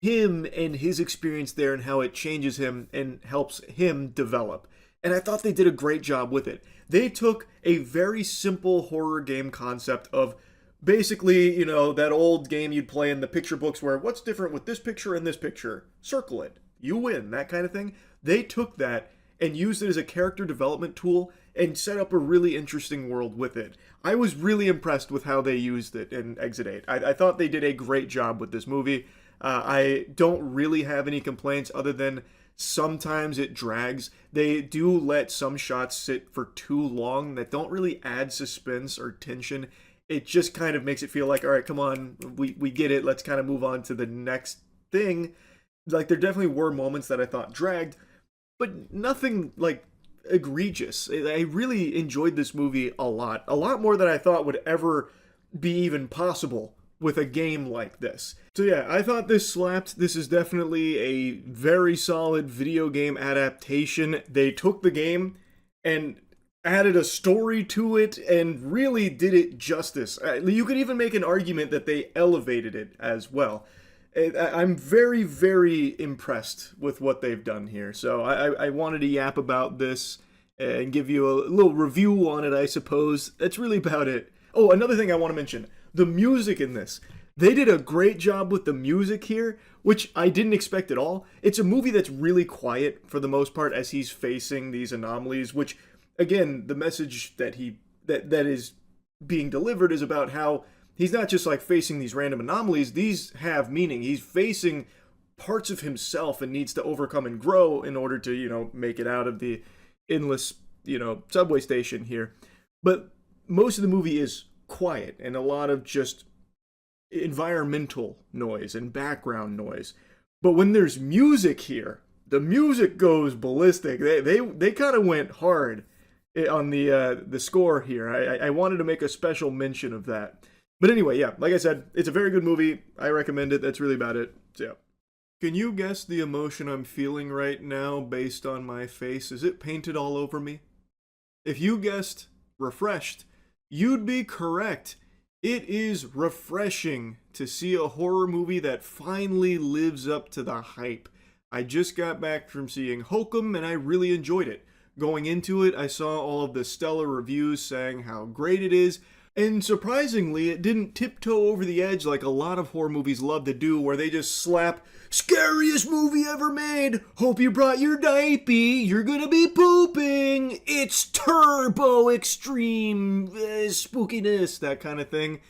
Him and his experience there and how it changes him and helps him develop. And I thought they did a great job with it. They took a very simple horror game concept of basically, you know, that old game you'd play in the picture books where what's different with this picture and this picture? Circle it. You win, that kind of thing. They took that and used it as a character development tool and set up a really interesting world with it. I was really impressed with how they used it in Exit 8. I thought they did a great job with this movie. I don't really have any complaints other than sometimes it drags. They do let some shots sit for too long that don't really add suspense or tension. It just kind of makes it feel like, all right, come on, we get it. Let's kind of move on to the next thing. Like, there definitely were moments that I thought dragged, but nothing like egregious. I really enjoyed this movie a lot more than I thought would ever be even possible with a game like this. So yeah, I thought this slapped. This is definitely a very solid video game adaptation. They took the game and added a story to it and really did it justice. You could even make an argument that they elevated it as well. I'm very, very impressed with what they've done here. So I wanted to yap about this and give you a little review on it, I suppose. That's really about it. Oh, another thing I want to mention. The music in this. They did a great job with the music here, which I didn't expect at all. It's a movie that's really quiet for the most part as he's facing these anomalies, which, again, the message that that is being delivered is about how he's not just like facing these random anomalies. These have meaning. He's facing parts of himself and needs to overcome and grow in order to, you know, make it out of the endless, you know, subway station here. But most of the movie is quiet and a lot of just environmental noise and background noise. But when there's music here, the music goes ballistic. They kind of went hard on the score here. I wanted to make a special mention of that. But anyway, yeah, like I said, it's a very good movie. I recommend it. That's really about it. So yeah. Can you guess the emotion I'm feeling right now based on my face? Is it painted all over me? If you guessed refreshed, you'd be correct. It is refreshing to see a horror movie that finally lives up to the hype. I just got back from seeing Hokum and I really enjoyed it. Going into it, I saw all of the stellar reviews saying how great it is. And surprisingly, it didn't tiptoe over the edge like a lot of horror movies love to do, where they just slap, scariest movie ever made, hope you brought your diaper, you're gonna be pooping, it's turbo extreme spookiness, that kind of thing.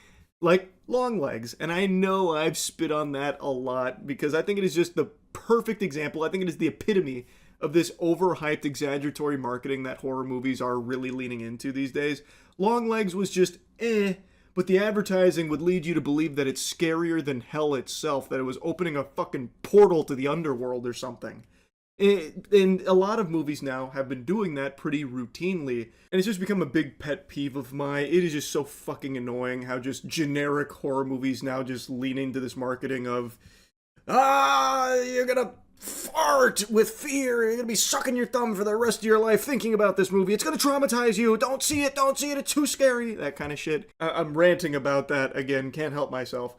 Like Longlegs. And I know I've spit on that a lot because I think it is just the perfect example. I think it is the epitome of this overhyped, exaggeratory marketing that horror movies are really leaning into these days. Longlegs was just but the advertising would lead you to believe that it's scarier than hell itself, that it was opening a fucking portal to the underworld or something. And a lot of movies now have been doing that pretty routinely, and it's just become a big pet peeve of mine. It is just so fucking annoying how just generic horror movies now just lean into this marketing of, you're gonna fart with fear, you're gonna be sucking your thumb for the rest of your life thinking about this movie, it's gonna traumatize you, don't see it, it's too scary, that kind of shit. I'm ranting about that again, can't help myself.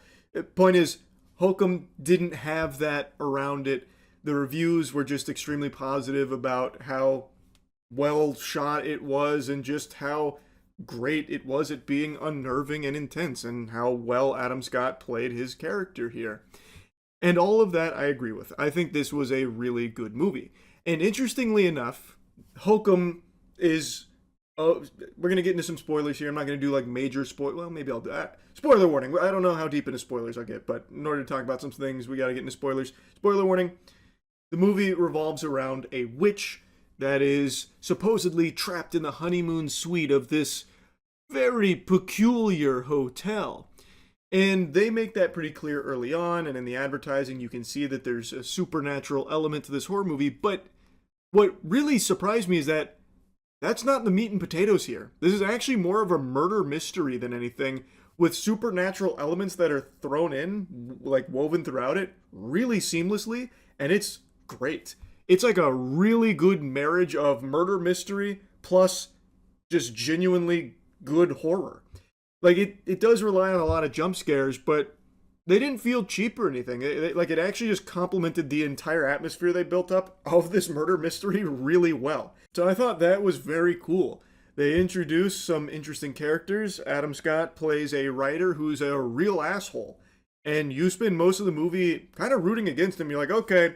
Point is, Hokum didn't have that around it. The reviews were just extremely positive about how well shot it was and just how great it was at being unnerving and intense, and how well Adam Scott played his character here. And all of that I agree with. I think this was a really good movie. And interestingly enough, Hokum is... we're going to get into some spoilers here. I'm not going to do like major spoil. Well, maybe I'll do that. Spoiler warning. I don't know how deep into spoilers I'll get, but in order to talk about some things, we got to get into spoilers. Spoiler warning. The movie revolves around a witch that is supposedly trapped in the honeymoon suite of this very peculiar hotel. And they make that pretty clear early on, and in the advertising you can see that there's a supernatural element to this horror movie, but what really surprised me is that that's not the meat and potatoes here. This is actually more of a murder mystery than anything, with supernatural elements that are thrown in, like woven throughout it, really seamlessly, and it's great. It's like a really good marriage of murder mystery plus just genuinely good horror. Like, it does rely on a lot of jump scares, but they didn't feel cheap or anything. It actually just complemented the entire atmosphere they built up of this murder mystery really well. So I thought that was very cool. They introduced some interesting characters. Adam Scott plays a writer who's a real asshole. And you spend most of the movie kind of rooting against him. You're like, okay,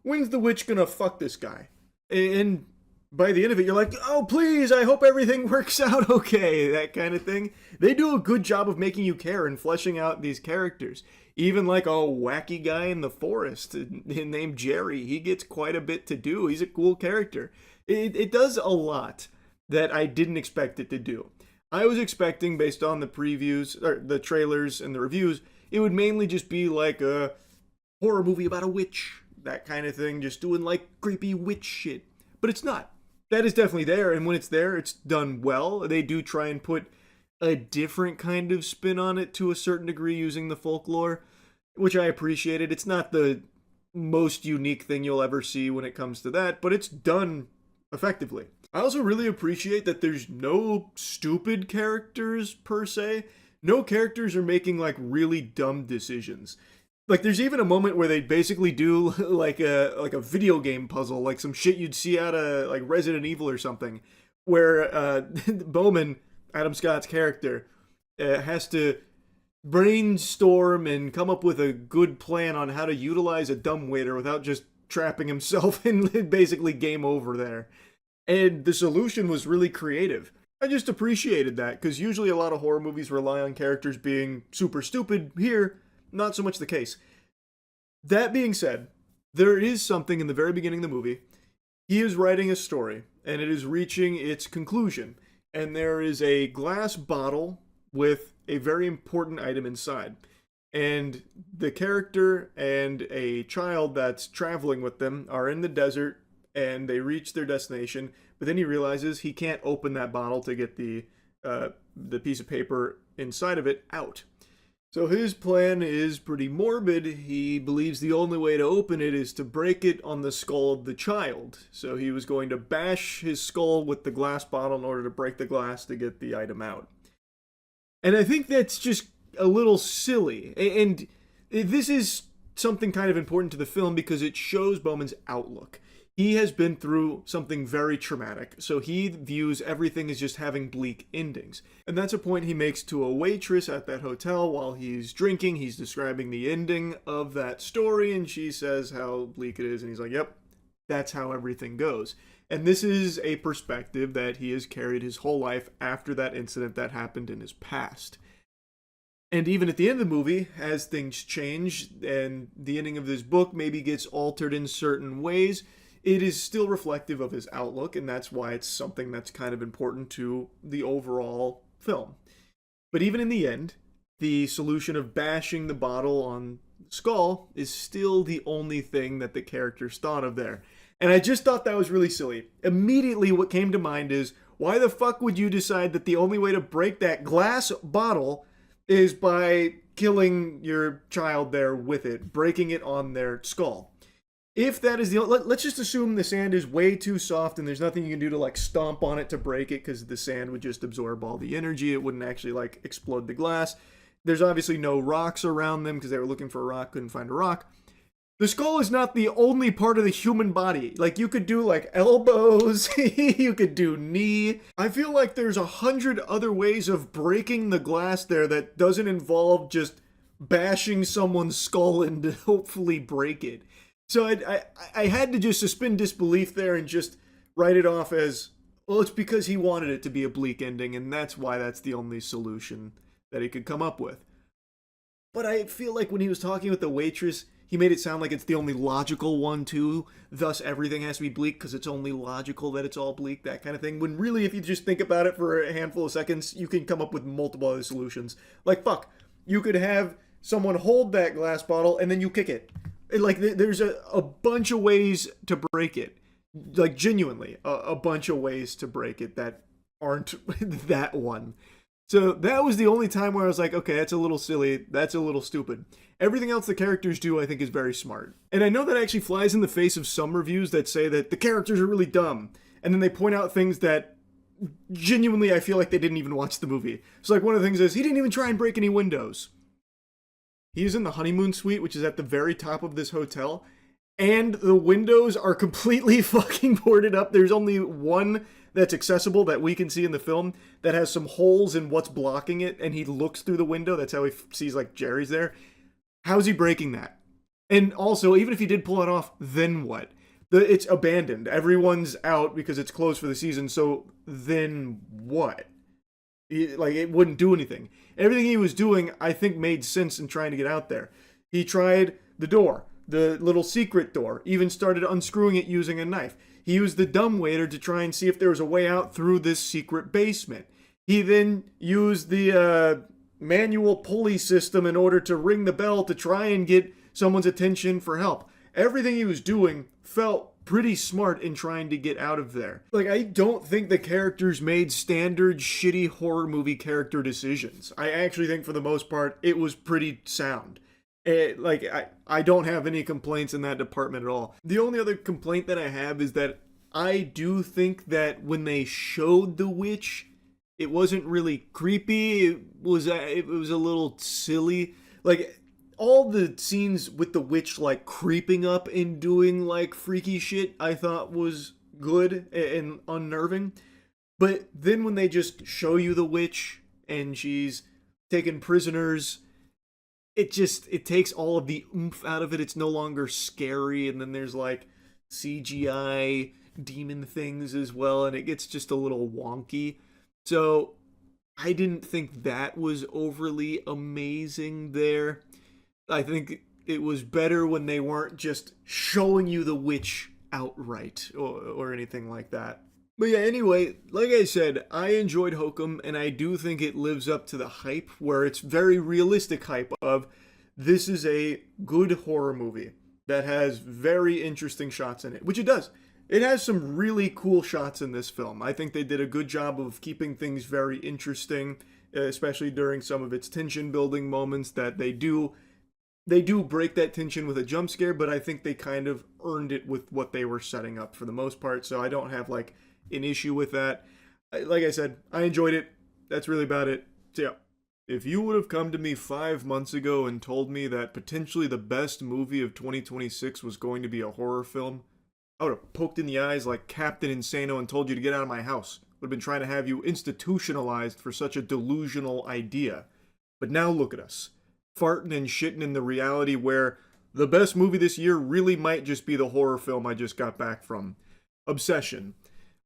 when's the witch gonna fuck this guy? And by the end of it, you're like, oh, please, I hope everything works out okay, that kind of thing. They do a good job of making you care and fleshing out these characters. Even like a wacky guy in the forest named Jerry, he gets quite a bit to do. He's a cool character. It does a lot that I didn't expect it to do. I was expecting, based on the previews, or the trailers and the reviews, it would mainly just be like a horror movie about a witch, that kind of thing, just doing like creepy witch shit. But it's not. That is definitely there, and when it's there, it's done well. They do try and put a different kind of spin on it to a certain degree using the folklore, which I appreciated. It's not the most unique thing you'll ever see when it comes to that, but it's done effectively. I also really appreciate that there's no stupid characters per se. No characters are making like really dumb decisions. Like, there's even a moment where they basically do like a video game puzzle, like some shit you'd see out of like Resident Evil or something, where Bowman, Adam Scott's character, has to brainstorm and come up with a good plan on how to utilize a dumbwaiter without just trapping himself in basically game over there. And the solution was really creative. I just appreciated that, because usually a lot of horror movies rely on characters being super stupid. Here, not so much the case. That being said, there is something in the very beginning of the movie. He is writing a story, and it is reaching its conclusion. And there is a glass bottle with a very important item inside. And the character and a child that's traveling with them are in the desert, and they reach their destination. But then he realizes he can't open that bottle to get the piece of paper inside of it out. So his plan is pretty morbid. He believes the only way to open it is to break it on the skull of the child. So he was going to bash his skull with the glass bottle in order to break the glass to get the item out. And I think that's just a little silly. And this is something kind of important to the film because it shows Bowman's outlook. He has been through something very traumatic, so he views everything as just having bleak endings. And that's a point he makes to a waitress at that hotel while he's drinking. He's describing the ending of that story, and she says how bleak it is, and he's like, yep, that's how everything goes. And this is a perspective that he has carried his whole life after that incident that happened in his past. And even at the end of the movie, as things change and the ending of this book maybe gets altered in certain ways, it is still reflective of his outlook, and that's why it's something that's kind of important to the overall film. But even in the end, the solution of bashing the bottle on Skull is still the only thing that the characters thought of there. And I just thought that was really silly. Immediately what came to mind is, why the fuck would you decide that the only way to break that glass bottle is by killing your child there with it, breaking it on their skull? If that is let's just assume the sand is way too soft and there's nothing you can do to like stomp on it to break it, because the sand would just absorb all the energy. It wouldn't actually like explode the glass. There's obviously no rocks around them because they were looking for a rock, couldn't find a rock. The skull is not the only part of the human body. Like, you could do like elbows, you could do knee. I feel like there's 100 other ways of breaking the glass there that doesn't involve just bashing someone's skull and to hopefully break it. So I had to just suspend disbelief there and just write it off as, well, it's because he wanted it to be a bleak ending, and that's why that's the only solution that he could come up with. But I feel like when he was talking with the waitress, he made it sound like it's the only logical one too, thus everything has to be bleak because it's only logical that it's all bleak, that kind of thing. When really, if you just think about it for a handful of seconds, you can come up with multiple other solutions. Like, fuck, you could have someone hold that glass bottle and then you kick it. Like, there's a bunch of ways to break it. Like, genuinely, a bunch of ways to break it that aren't that one. So that was the only time where I was like, okay, that's a little silly, that's a little stupid. Everything else the characters do, I think, is very smart. And I know that actually flies in the face of some reviews that say that the characters are really dumb. And then they point out things that genuinely I feel like they didn't even watch the movie. So like one of the things is, he didn't even try and break any windows. He's in the honeymoon suite, which is at the very top of this hotel. And the windows are completely fucking boarded up. There's only one that's accessible that we can see in the film that has some holes in what's blocking it, and he looks through the window. That's how he sees like Jerry's there. How's he breaking that? And also, even if he did pull it off, then what? It's abandoned. Everyone's out because it's closed for the season, so then what? It wouldn't do anything. Everything he was doing, I think, made sense in trying to get out there. He tried the door, the little secret door, even started unscrewing it using a knife. He used the dumbwaiter to try and see if there was a way out through this secret basement. He then used the manual pulley system in order to ring the bell to try and get someone's attention for help. Everything he was doing felt pretty smart in trying to get out of there. Like, I don't think the characters made standard shitty horror movie character decisions. I actually think for the most part it was pretty sound. I don't have any complaints in that department at all. The only other complaint that I have is that I do think that when they showed the witch, it wasn't really creepy. It was a little silly. Like, all the scenes with the witch like creeping up and doing like freaky shit, I thought was good and unnerving. But then when they just show you the witch and she's taken prisoners, it takes all of the oomph out of it. It's no longer scary, and then there's like CGI demon things as well, and it gets just a little wonky. So I didn't think that was overly amazing there. I think it was better when they weren't just showing you the witch outright or anything like that. But yeah, anyway, like I said, I enjoyed Hokum, and I do think it lives up to the hype, where it's very realistic hype of, this is a good horror movie that has very interesting shots in it, which it does. It has some really cool shots in this film. I think they did a good job of keeping things very interesting, especially during some of its tension-building moments that they do break that tension with a jump scare, but I think they kind of earned it with what they were setting up for the most part, so I don't have like an issue with that. Like I said, I enjoyed it. That's really about it. So yeah. If you would have come to me 5 months ago and told me that potentially the best movie of 2026 was going to be a horror film, I would have poked in the eyes like Captain Insano and told you to get out of my house. Would have been trying to have you institutionalized for such a delusional idea. But now look at us, farting and shitting in the reality where the best movie this year really might just be the horror film I just got back from. Obsession.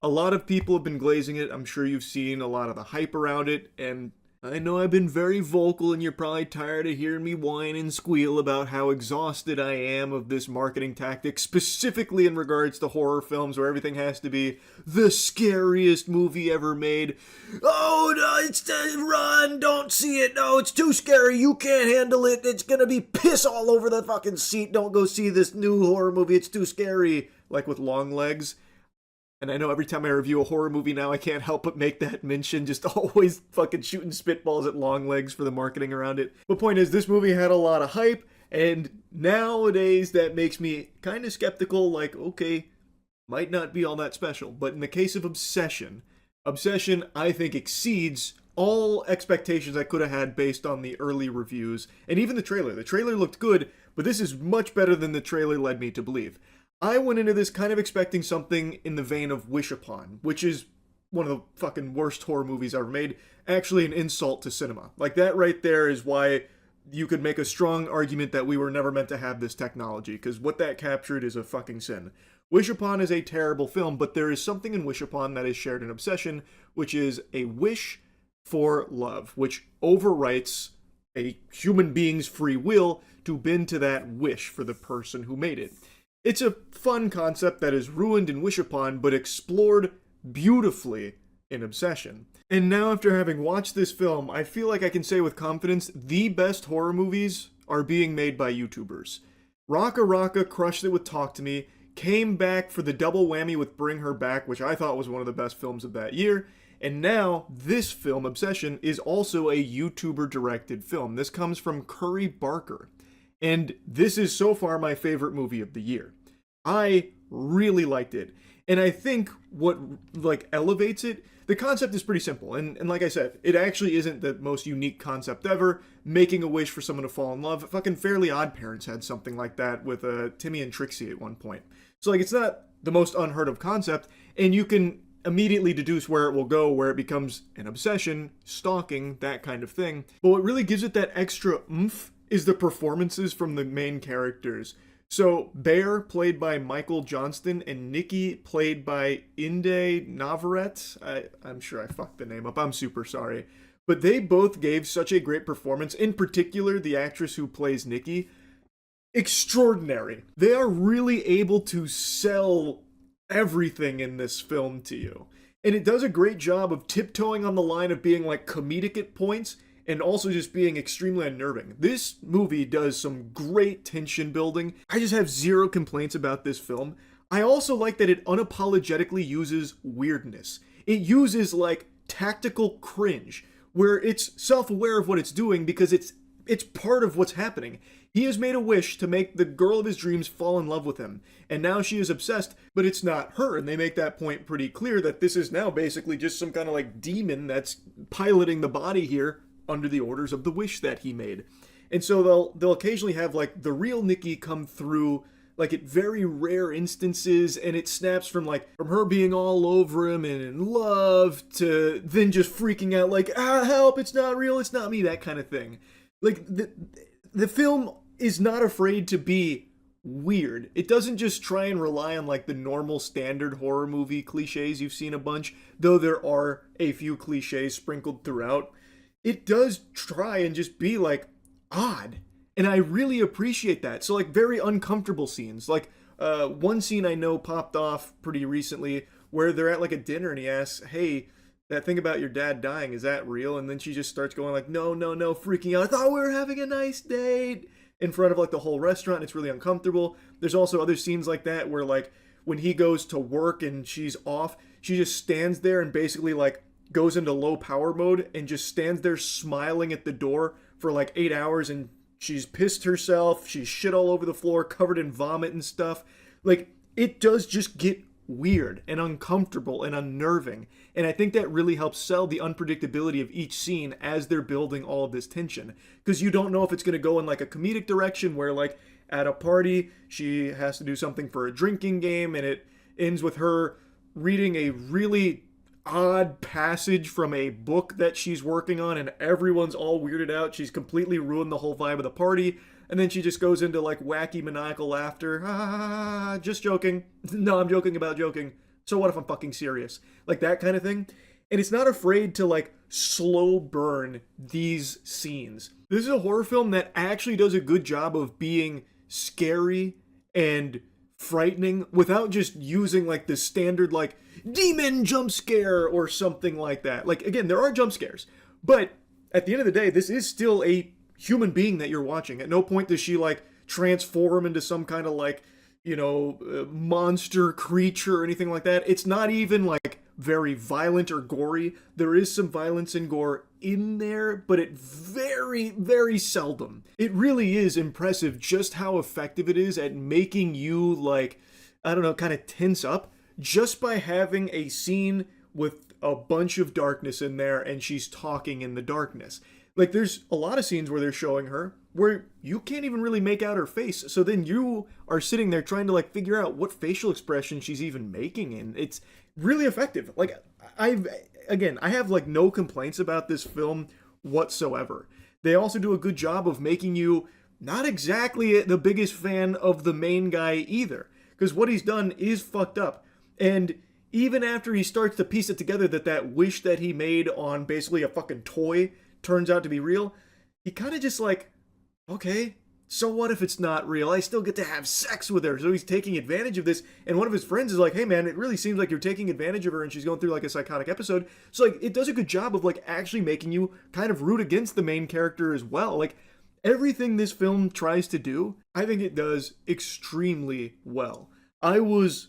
A lot of people have been glazing it. I'm sure you've seen a lot of the hype around it, and I know I've been very vocal and you're probably tired of hearing me whine and squeal about how exhausted I am of this marketing tactic, specifically in regards to horror films where everything has to be the scariest movie ever made. Oh, no, run, don't see it. No, it's too scary. You can't handle it. It's gonna be piss all over the fucking seat. Don't go see this new horror movie. It's too scary. Like with Long Legs. And I know every time I review a horror movie now, I can't help but make that mention, just always fucking shooting spitballs at Long Legs for the marketing around it. But point is, this movie had a lot of hype, and nowadays that makes me kind of skeptical, like, okay, might not be all that special. But in the case of Obsession, I think exceeds all expectations I could have had based on the early reviews, and even the trailer. The trailer looked good, but this is much better than the trailer led me to believe. I went into this kind of expecting something in the vein of Wish Upon, which is one of the fucking worst horror movies ever made. Actually, an insult to cinema. Like, that right there is why you could make a strong argument that we were never meant to have this technology, because what that captured is a fucking sin. Wish Upon is a terrible film, but there is something in Wish Upon that is shared in Obsession, which is a wish for love, which overwrites a human being's free will to bend to that wish for the person who made it. It's a fun concept that is ruined in Wish Upon, but explored beautifully in Obsession. And now, after having watched this film, I feel like I can say with confidence the best horror movies are being made by YouTubers. Raka Raka crushed it with Talk to Me, came back for the double whammy with Bring Her Back, which I thought was one of the best films of that year, and now this film, Obsession, is also a YouTuber-directed film. This comes from Curry Barker. And this is so far my favorite movie of the year. I really liked it. And I think what elevates it, the concept is pretty simple. And like I said, it actually isn't the most unique concept ever. Making a wish for someone to fall in love. Fucking Fairly Odd Parents had something like that with Timmy and Trixie at one point. So it's not the most unheard of concept. And you can immediately deduce where it will go, where it becomes an obsession, stalking, that kind of thing. But what really gives it that extra oomph is the performances from the main characters. So Bear, played by Michael Johnston, and Nikki, played by Inde Navarrete. I'm sure I fucked the name up. I'm super sorry. But they both gave such a great performance. In particular, the actress who plays Nikki. Extraordinary. They are really able to sell everything in this film to you. And it does a great job of tiptoeing on the line of being like comedic at points, and also just being extremely unnerving. This movie does some great tension building. I just have zero complaints about this film. I also like that it unapologetically uses weirdness. It uses tactical cringe, where it's self-aware of what it's doing because it's part of what's happening. He has made a wish to make the girl of his dreams fall in love with him, and now she is obsessed, but it's not her, and they make that point pretty clear that this is now basically just some kind of demon that's piloting the body here under the orders of the wish that he made. And so they'll occasionally have the real Nikki come through at very rare instances, and it snaps from her being all over him and in love to then just freaking out help, it's not real, it's not me, that kind of thing. The film is not afraid to be weird. It doesn't just try and rely on the normal standard horror movie cliches you've seen a bunch, though there are a few cliches sprinkled throughout. It does try and just be odd, and I really appreciate that. So very uncomfortable scenes, one scene I know popped off pretty recently where they're at a dinner and he asks, hey, that thing about your dad dying, is that real? And then she just starts going no, freaking out. I thought we were having a nice date in front of the whole restaurant. And it's really uncomfortable. There's also other scenes like that where when he goes to work and she's off, she just stands there and basically goes into low power mode and just stands there smiling at the door for 8 hours, and she's pissed herself, she's shit all over the floor, covered in vomit and stuff. It does just get weird and uncomfortable and unnerving, and I think that really helps sell the unpredictability of each scene as they're building all of this tension, because you don't know if it's going to go in a comedic direction where at a party she has to do something for a drinking game and it ends with her reading a really odd passage from a book that she's working on and everyone's all weirded out. She's completely ruined the whole vibe of the party, and then she just goes into wacky maniacal laughter. Just joking. No, I'm joking about joking. So what if I'm fucking serious? That kind of thing. And it's not afraid to slow burn these scenes. This is a horror film that actually does a good job of being scary and frightening without just using like the standard like demon jump scare or something like that. Like, again, there are jump scares, but at the end of the day, this is still a human being that you're watching. At no point does she like transform into some kind of like, monster creature or anything like that. It's not even like very violent or gory. There is some violence and gore in there, but it very, very seldom. It really is impressive just how effective it is at making you like, I don't know, kind of tense up just by having a scene with a bunch of darkness in there and she's talking in the darkness. Like, there's a lot of scenes where they're showing her where you can't even really make out her face. So then you are sitting there trying to like figure out what facial expression she's even making, and it's really effective. Like, I have like no complaints about this film whatsoever. They also do a good job of making you not exactly the biggest fan of the main guy either, because what he's done is fucked up. And even after he starts to piece it together that wish that he made on basically a fucking toy turns out to be real, he kind of just like, okay, so what if it's not real? I still get to have sex with her. So he's taking advantage of this. And one of his friends is like, hey man, it really seems like you're taking advantage of her and she's going through like a psychotic episode. So like, it does a good job of like actually making you kind of root against the main character as well. Like, everything this film tries to do, I think it does extremely well. I was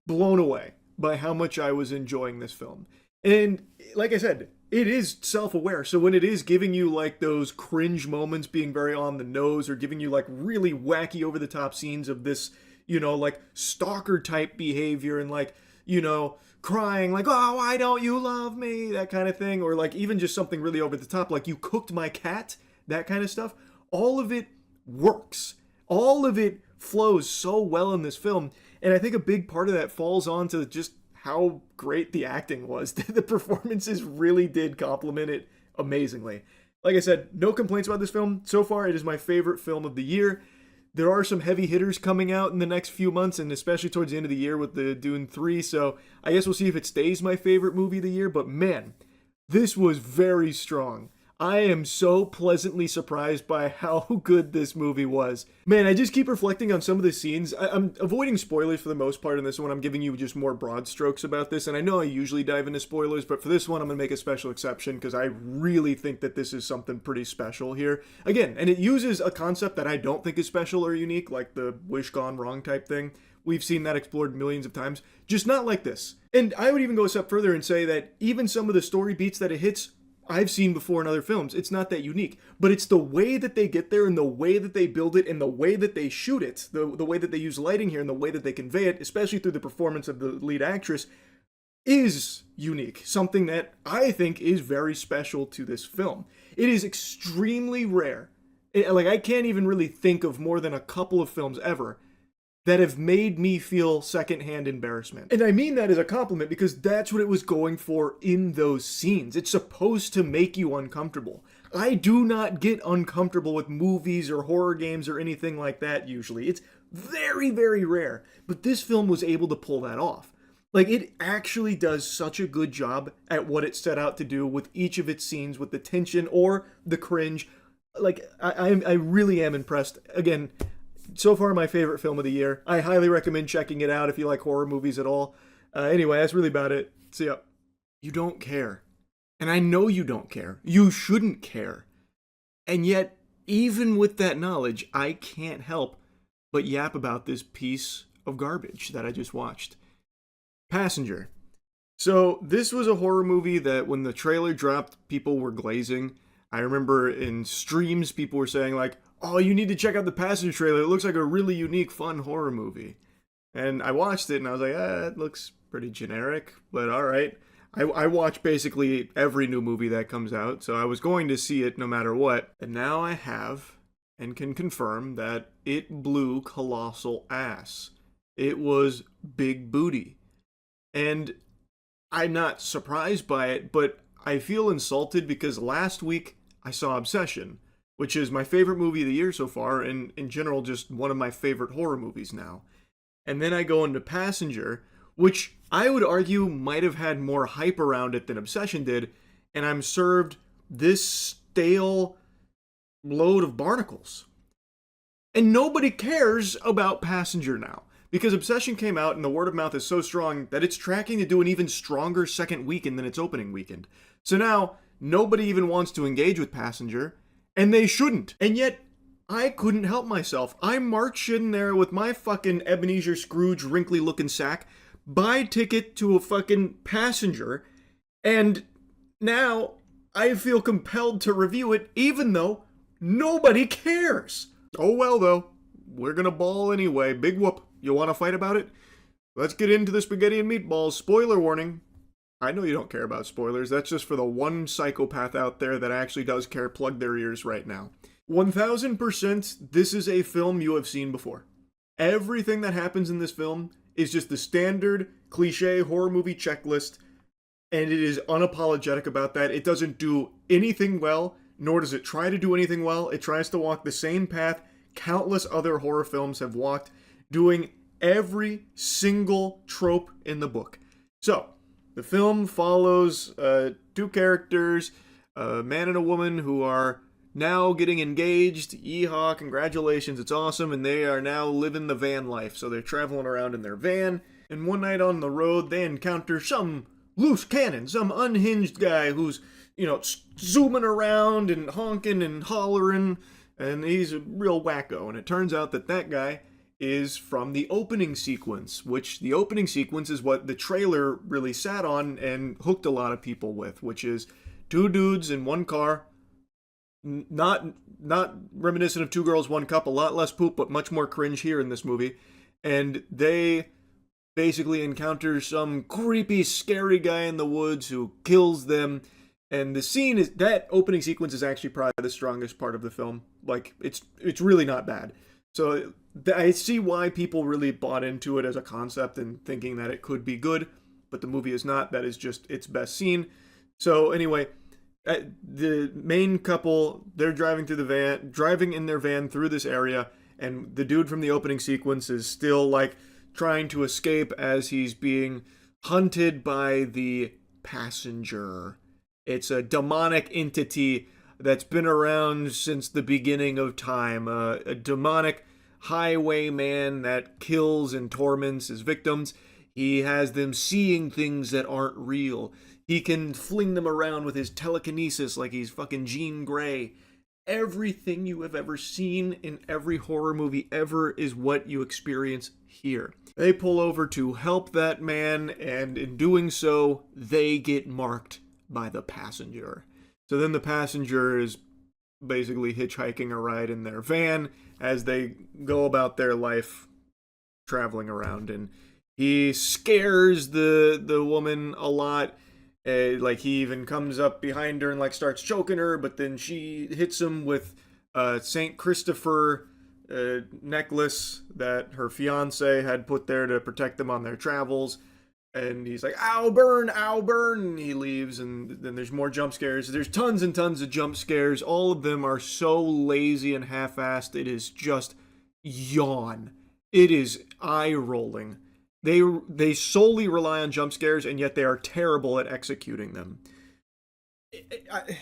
blown away by how much I was enjoying this film. And like I said, it is self-aware. So when it is giving you like those cringe moments being very on the nose, or giving you like really wacky over the top scenes of this, like stalker type behavior and like, crying like, oh, why don't you love me? That kind of thing. Or like even just something really over the top, like you cooked my cat, that kind of stuff. All of it works. All of it flows so well in this film. And I think a big part of that falls onto just how great the acting was. The performances really did complement it amazingly. Like I said, no complaints about this film. So far, it is my favorite film of the year. There are some heavy hitters coming out in the next few months, and especially towards the end of the year with the Dune 3, so I guess we'll see if it stays my favorite movie of the year, but man, this was very strong. I am so pleasantly surprised by how good this movie was. Man, I just keep reflecting on some of the scenes. I'm avoiding spoilers for the most part in this one. I'm giving you just more broad strokes about this, and I know I usually dive into spoilers, but for this one, I'm going to make a special exception because I really think that this is something pretty special here. Again, and it uses a concept that I don't think is special or unique, like the wish gone wrong type thing. We've seen that explored millions of times, just not like this. And I would even go a step further and say that even some of the story beats that it hits, I've seen before in other films. It's not that unique, but it's the way that they get there and the way that they build it and the way that they shoot it, the way that they use lighting here and the way that they convey it, especially through the performance of the lead actress, is unique. Something that I think is very special to this film. It is extremely rare. I can't even really think of more than a couple of films ever that have made me feel secondhand embarrassment. And I mean that as a compliment because that's what it was going for in those scenes. It's supposed to make you uncomfortable. I do not get uncomfortable with movies or horror games or anything like that usually. It's very, very rare. But this film was able to pull that off. Like, it actually does such a good job at what it set out to do with each of its scenes, with the tension or the cringe. Like, I really am impressed. Again, so far, my favorite film of the year. I highly recommend checking it out if you like horror movies at all. Anyway, that's really about it. See ya. You don't care. And I know you don't care. You shouldn't care. And yet, even with that knowledge, I can't help but yap about this piece of garbage that I just watched. Passenger. So, this was a horror movie that when the trailer dropped, people were glazing. I remember in streams, people were saying like, oh, you need to check out the Passenger trailer. It looks like a really unique, fun horror movie. And I watched it and I was like, it looks pretty generic, but all right. I watch basically every new movie that comes out, so I was going to see it no matter what. And now I have and can confirm that it blew colossal ass. It was big booty. And I'm not surprised by it, but I feel insulted because last week I saw Obsession, which is my favorite movie of the year so far, and in general, just one of my favorite horror movies now. And then I go into Passenger, which I would argue might have had more hype around it than Obsession did, and I'm served this stale load of barnacles. And nobody cares about Passenger now, because Obsession came out and the word of mouth is so strong that it's tracking to do an even stronger second weekend than its opening weekend. So now, nobody even wants to engage with Passenger, and they shouldn't. And yet, I couldn't help myself. I marched in there with my fucking Ebenezer Scrooge wrinkly looking sack, buy a ticket to a fucking Passenger, and now I feel compelled to review it even though nobody cares. Oh well though, we're gonna bawl anyway. Big whoop. You wanna fight about it? Let's get into the spaghetti and meatballs. Spoiler warning. I know you don't care about spoilers. That's just for the one psychopath out there that actually does care. Plug their ears right now. 1000% this is a film you have seen before. Everything that happens in this film is just the standard cliche horror movie checklist, and it is unapologetic about that. It doesn't do anything well, nor does it try to do anything well. It tries to walk the same path countless other horror films have walked, doing every single trope in the book. So, the film follows two characters, a man and a woman who are now getting engaged. Yeehaw, congratulations, it's awesome, and they are now living the van life. So they're traveling around in their van, and one night on the road, they encounter some loose cannon, some unhinged guy who's, zooming around and honking and hollering, and he's a real wacko. And it turns out that guy is from the opening sequence, which the opening sequence is what the trailer really sat on and hooked a lot of people with, which is two dudes in one car, not reminiscent of Two Girls, One Cup, a lot less poop, but much more cringe here in this movie, and they basically encounter some creepy, scary guy in the woods who kills them. And the scene is, that opening sequence is actually probably the strongest part of the film. Like, it's really not bad. So I see why people really bought into it as a concept and thinking that it could be good, but the movie is not. That is just its best scene. So anyway, the main couple, they're driving in their van through this area, and the dude from the opening sequence is still like trying to escape as he's being hunted by the Passenger. It's a demonic entity that's been around since the beginning of time. A demonic highwayman that kills and torments his victims. He has them seeing things that aren't real. He can fling them around with his telekinesis like he's fucking Jean Grey. Everything you have ever seen in every horror movie ever is what you experience here. They pull over to help that man, and in doing so, they get marked by the Passenger. So then the Passenger is basically hitchhiking a ride in their van as they go about their life traveling around, and he scares the woman a lot. Like, he even comes up behind her and like starts choking her, but then she hits him with St. Christopher necklace that her fiance had put there to protect them on their travels. And he's like, ow, burn, and he leaves, and then there's more jump scares. There's tons and tons of jump scares. All of them are so lazy and half-assed, it is just yawn. It is eye-rolling. They solely rely on jump scares, and yet they are terrible at executing them. I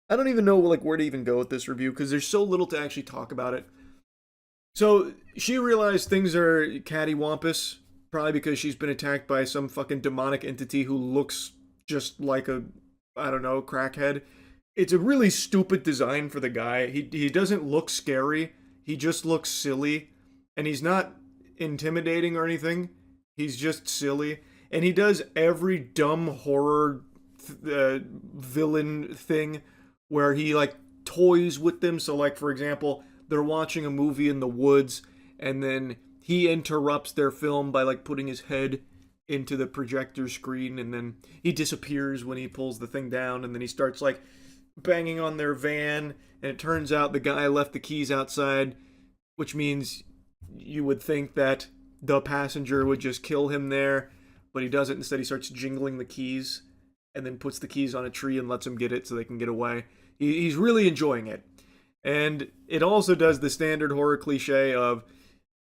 don't even know where to even go with this review, because there's so little to actually talk about it. So, she realized things are cattywampus, probably because she's been attacked by some fucking demonic entity who looks just like a, I don't know, crackhead. It's a really stupid design for the guy. He doesn't look scary. He just looks silly. And he's not intimidating or anything. He's just silly. And he does every dumb horror villain thing where he like toys with them. So like, for example, they're watching a movie in the woods, and then he interrupts their film by like putting his head into the projector screen, and then he disappears when he pulls the thing down, and then he starts like banging on their van, and it turns out the guy left the keys outside, which means you would think that the Passenger would just kill him there, but he doesn't. Instead, he starts jingling the keys and then puts the keys on a tree and lets him get it so they can get away. He's really enjoying it. And it also does the standard horror cliche of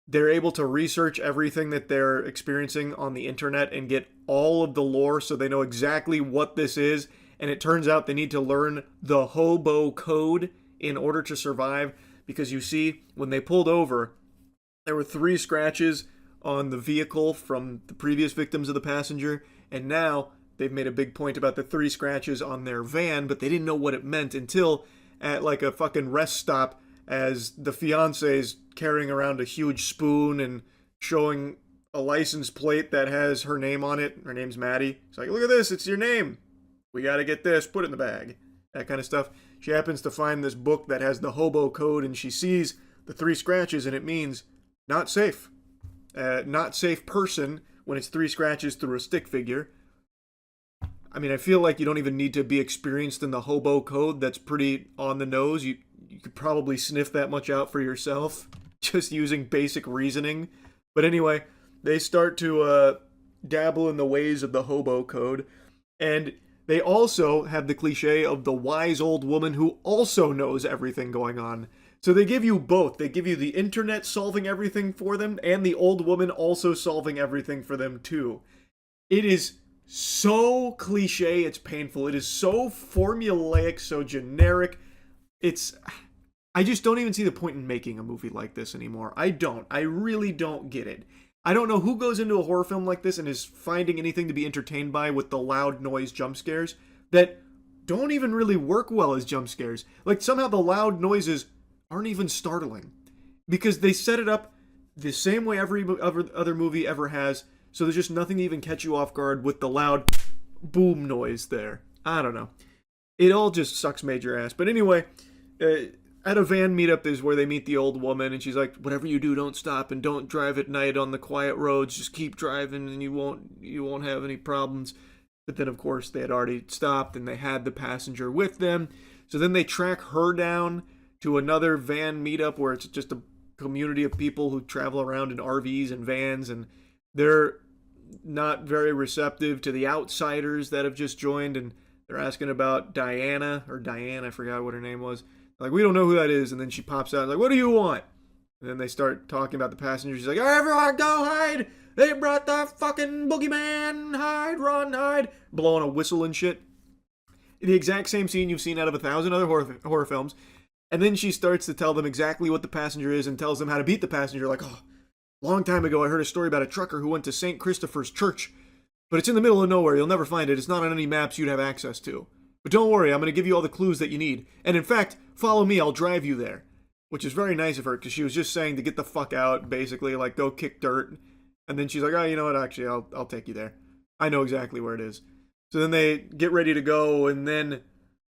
they're able to research everything that they're experiencing on the internet and get all of the lore so they know exactly what this is, and it turns out they need to learn the hobo code in order to survive, because you see, when they pulled over, there were 3 scratches on the vehicle from the previous victims of the passenger, and now they've made a big point about the 3 scratches on their van, but they didn't know what it meant until at like a fucking rest stop, as the fiance's carrying around a huge spoon and showing a license plate that has her name on it. Her name's Maddie. It's like, look at this, it's your name. We gotta get this, put it in the bag. That kind of stuff. She happens to find this book that has the hobo code, and she sees the 3 scratches, and it means not safe. Not safe person when it's 3 scratches through a stick figure. I mean, I feel like you don't even need to be experienced in the hobo code. That's pretty on the nose. You could probably sniff that much out for yourself just using basic reasoning. But anyway, they start to dabble in the ways of the hobo code. And they also have the cliche of the wise old woman who also knows everything going on. So they give you both. They give you the internet solving everything for them, and the old woman also solving everything for them too. It is so cliche, it's painful. It is so formulaic, so generic. I just don't even see the point in making a movie like this anymore. I don't. I really don't get it. I don't know who goes into a horror film like this and is finding anything to be entertained by with the loud noise jump scares that don't even really work well as jump scares. Like, somehow the loud noises aren't even startling, because they set it up the same way every other movie ever has, so there's just nothing to even catch you off guard with the loud boom noise there. I don't know. It all just sucks major ass. But anyway, at a van meetup is where they meet the old woman, and she's like, whatever you do, don't stop, and don't drive at night on the quiet roads. Just keep driving, and you won't have any problems. But then, of course, they had already stopped, and they had the passenger with them. So then they track her down to another van meetup where it's just a community of people who travel around in RVs and vans, and they're not very receptive to the outsiders that have just joined, and they're asking about Diane, I forgot what her name was. Like, we don't know who that is. And then she pops out, like, what do you want? And then they start talking about the passenger. She's like, everyone go hide! They brought the fucking boogeyman! Hide, run, hide! Blowing a whistle and shit. The exact same scene you've seen out of 1,000 other horror films. And then she starts to tell them exactly what the passenger is and tells them how to beat the passenger. Like, oh, long time ago I heard a story about a trucker who went to St. Christopher's Church. But it's in the middle of nowhere. You'll never find it. It's not on any maps you'd have access to. But don't worry, I'm going to give you all the clues that you need. And in fact, follow me, I'll drive you there. Which is very nice of her, because she was just saying to get the fuck out, basically, like, go kick dirt. And then she's like, oh, you know what, actually, I'll take you there. I know exactly where it is. So then they get ready to go, and then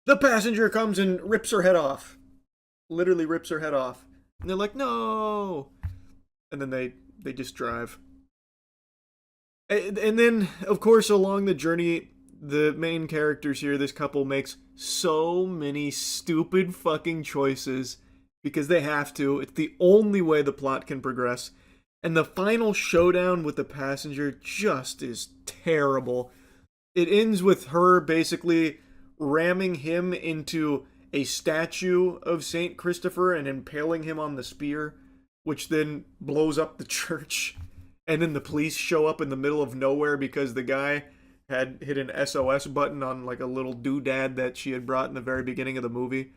the passenger comes and rips her head off. Literally rips her head off. And they're like, no! And then they just drive. And then, of course, along the journey, the main characters here, this couple, makes so many stupid fucking choices because they have to. It's the only way the plot can progress. And the final showdown with the passenger just is terrible. It ends with her basically ramming him into a statue of St. Christopher and impaling him on the spear, which then blows up the church. And then the police show up in the middle of nowhere because the guy had hit an SOS button on like a little doodad that she had brought in the very beginning of the movie.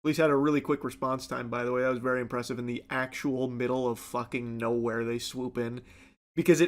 Police had a really quick response time, by the way. That was very impressive. In the actual middle of fucking nowhere, they swoop in. Because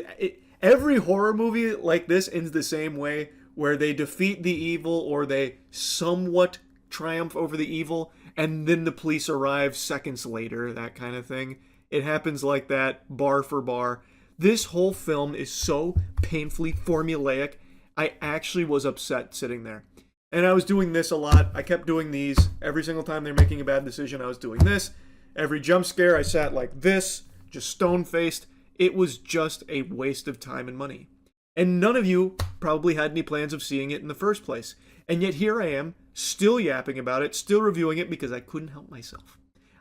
every horror movie like this ends the same way, where they defeat the evil or they somewhat triumph over the evil, and then the police arrive seconds later, that kind of thing. It happens like that, bar for bar. This whole film is so painfully formulaic, I actually was upset sitting there. And I was doing this a lot. I kept doing these. Every single time they're making a bad decision, I was doing this. Every jump scare, I sat like this, just stone-faced. It was just a waste of time and money. And none of you probably had any plans of seeing it in the first place. And yet here I am, still yapping about it, still reviewing it because I couldn't help myself.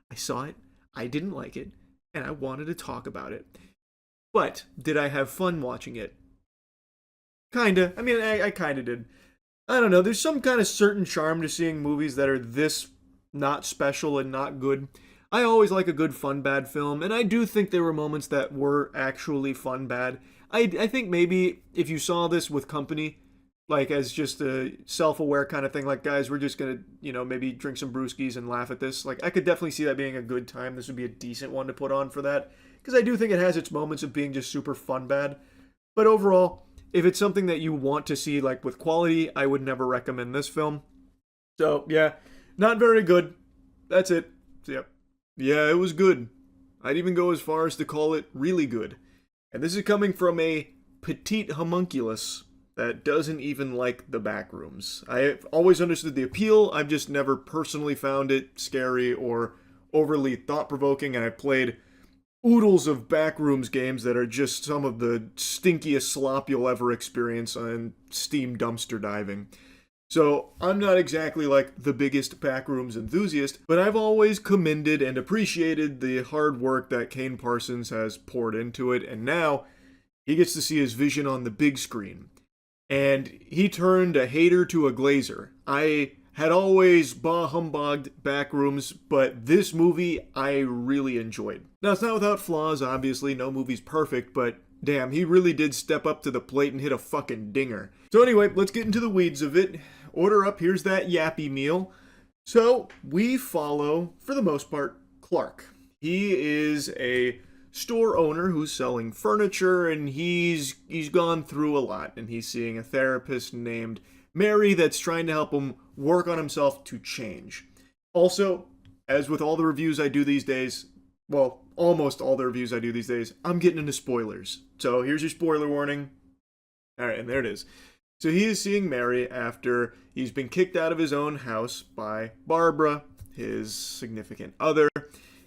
I saw it, I didn't like it, and I wanted to talk about it. But did I have fun watching it? Kinda. I mean, I kinda did. I don't know, there's some kind of certain charm to seeing movies that are this not special and not good. I always like a good fun bad film, and I do think there were moments that were actually fun bad. I think maybe if you saw this with company, like as just a self-aware kind of thing, like, guys, we're just gonna, maybe drink some brewskis and laugh at this. Like, I could definitely see that being a good time. This would be a decent one to put on for that, because I do think it has its moments of being just super fun bad. But overall, if it's something that you want to see, like, with quality, I would never recommend this film. So yeah, not very good. That's it. So, yep. Yeah, it was good. I'd even go as far as to call it really good. And this is coming from a petite homunculus that doesn't even like the Backrooms. I've always understood the appeal, I've just never personally found it scary or overly thought-provoking, and I've played oodles of Backrooms games that are just some of the stinkiest slop you'll ever experience on Steam dumpster diving. So, I'm not exactly like the biggest Backrooms enthusiast, but I've always commended and appreciated the hard work that Kane Parsons has poured into it, and now he gets to see his vision on the big screen. And he turned a hater to a glazer. I had always bah-humbugged Backrooms, but this movie I really enjoyed. Now, it's not without flaws, obviously, no movie's perfect, but damn, he really did step up to the plate and hit a fucking dinger. So anyway, let's get into the weeds of it. Order up, here's that yappy meal. So, we follow, for the most part, Clark. He is a store owner who's selling furniture, and he's gone through a lot, and he's seeing a therapist named Mary that's trying to help him work on himself to change. Also, as with all the reviews I do these days, well, almost all the reviews I do these days, I'm getting into spoilers. So here's your spoiler warning. Alright, and there it is. So he is seeing Mary after he's been kicked out of his own house by Barbara, his significant other,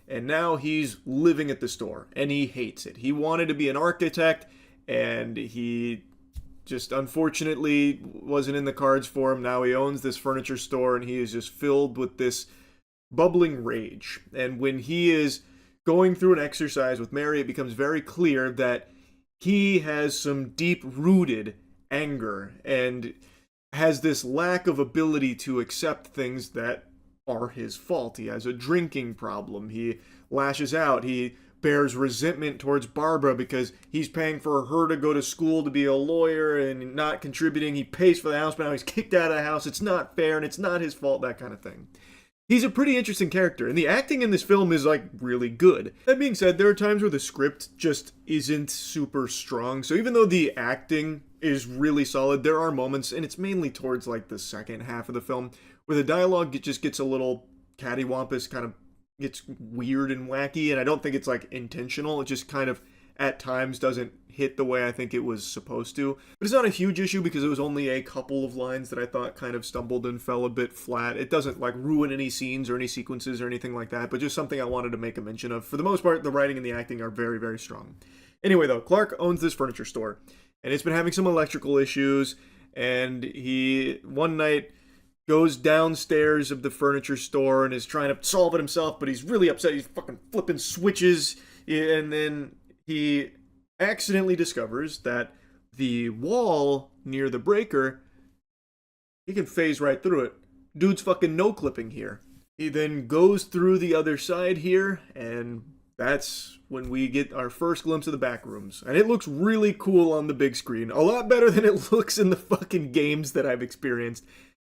and now he's living at the store, and he hates it. He wanted to be an architect, and he just unfortunately wasn't in the cards for him. Now he owns this furniture store, and he is just filled with this bubbling rage. And when he is going through an exercise with Mary, it becomes very clear that he has some deep-rooted anger and has this lack of ability to accept things that are his fault. He has a drinking problem. He lashes out. He bears resentment towards Barbara because he's paying for her to go to school to be a lawyer and not contributing. He pays for the house, but now he's kicked out of the house. It's not fair and it's not his fault, that kind of thing. He's a pretty interesting character, and the acting in this film is, like, really good. That being said, there are times where the script just isn't super strong, so even though the acting is really solid, there are moments, and it's mainly towards, like, the second half of the film, where the dialogue just gets a little cattywampus, kind of gets weird and wacky, and I don't think it's, like, intentional. It just kind of, at times, doesn't hit the way I think it was supposed to. But it's not a huge issue because it was only a couple of lines that I thought kind of stumbled and fell a bit flat. It doesn't, like, ruin any scenes or any sequences or anything like that, but just something I wanted to make a mention of. For the most part, the writing and the acting are very, very strong. Anyway, though, Clark owns this furniture store, and it's been having some electrical issues, and he, one night, goes downstairs of the furniture store and is trying to solve it himself, but he's really upset. He's fucking flipping switches, and then he accidentally discovers that the wall near the breaker, he can phase right through it. Dude's fucking no-clipping here. He then goes through the other side here, and that's when we get our first glimpse of the Backrooms. And it looks really cool on the big screen. A lot better than it looks in the fucking games that I've experienced.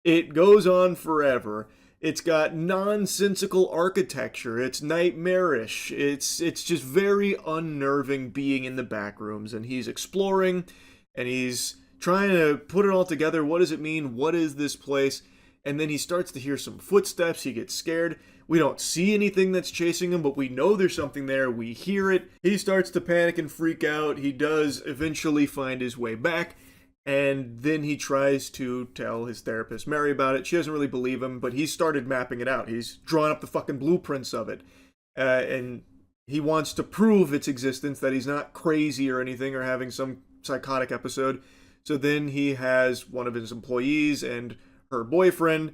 It goes on forever. It's got nonsensical architecture. It's nightmarish. It's just very unnerving being in the Backrooms. And he's exploring, and he's trying to put it all together. What does it mean? What is this place? And then he starts to hear some footsteps. He gets scared. We don't see anything that's chasing him, but we know there's something there. We hear it. He starts to panic and freak out. He does eventually find his way back. And then he tries to tell his therapist, Mary, about it. She doesn't really believe him, but he's started mapping it out. He's drawn up the fucking blueprints of it. And he wants to prove its existence, that he's not crazy or anything or having some psychotic episode. So then he has one of his employees and her boyfriend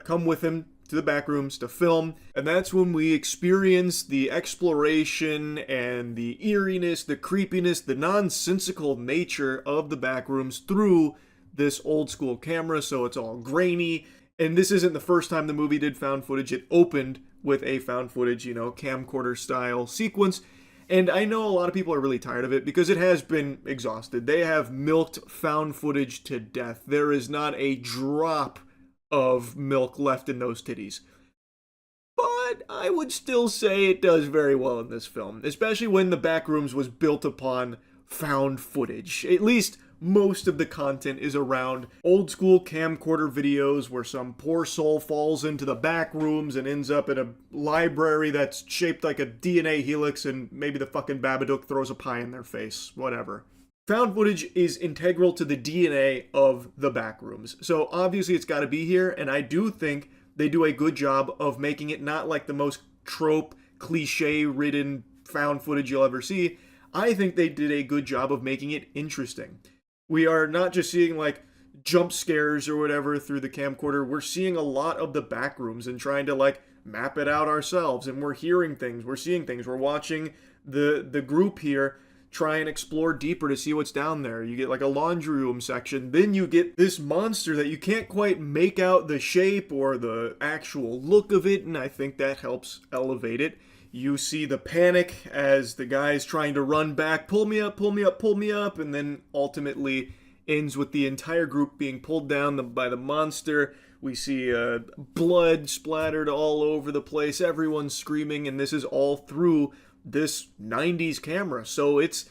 come with him to the Backrooms to film, and that's when we experience the exploration and the eeriness, the creepiness, the nonsensical nature of the Backrooms through this old school camera, so it's all grainy. And this isn't the first time the movie did found footage. It opened with a found footage, camcorder style sequence, And I know a lot of people are really tired of it because it has been exhausted. They have milked found footage to death. There is not a drop of milk left in those titties. But I would still say it does very well in this film, especially when the Backrooms was built upon found footage. At least most of the content is around old school camcorder videos where some poor soul falls into the back rooms and ends up in a library that's shaped like a DNA helix, and maybe the fucking Babadook throws a pie in their face. Whatever. Found footage is integral to the DNA of the Backrooms, so obviously it's got to be here, and I do think they do a good job of making it not like the most trope, cliche-ridden found footage you'll ever see. I think they did a good job of making it interesting. We are not just seeing like jump scares or whatever through the camcorder. We're seeing a lot of the back rooms and trying to like map it out ourselves. And we're hearing things, we're seeing things. We're watching the group here try and explore deeper to see what's down there. You get like a laundry room section. Then you get this monster that you can't quite make out the shape or the actual look of it. And I think that helps elevate it. You see the panic as the guy's trying to run back, pull me up, pull me up, pull me up, and then ultimately ends with the entire group being pulled down by the monster. We see blood splattered all over the place, everyone's screaming, and this is all through this 90s camera. So it's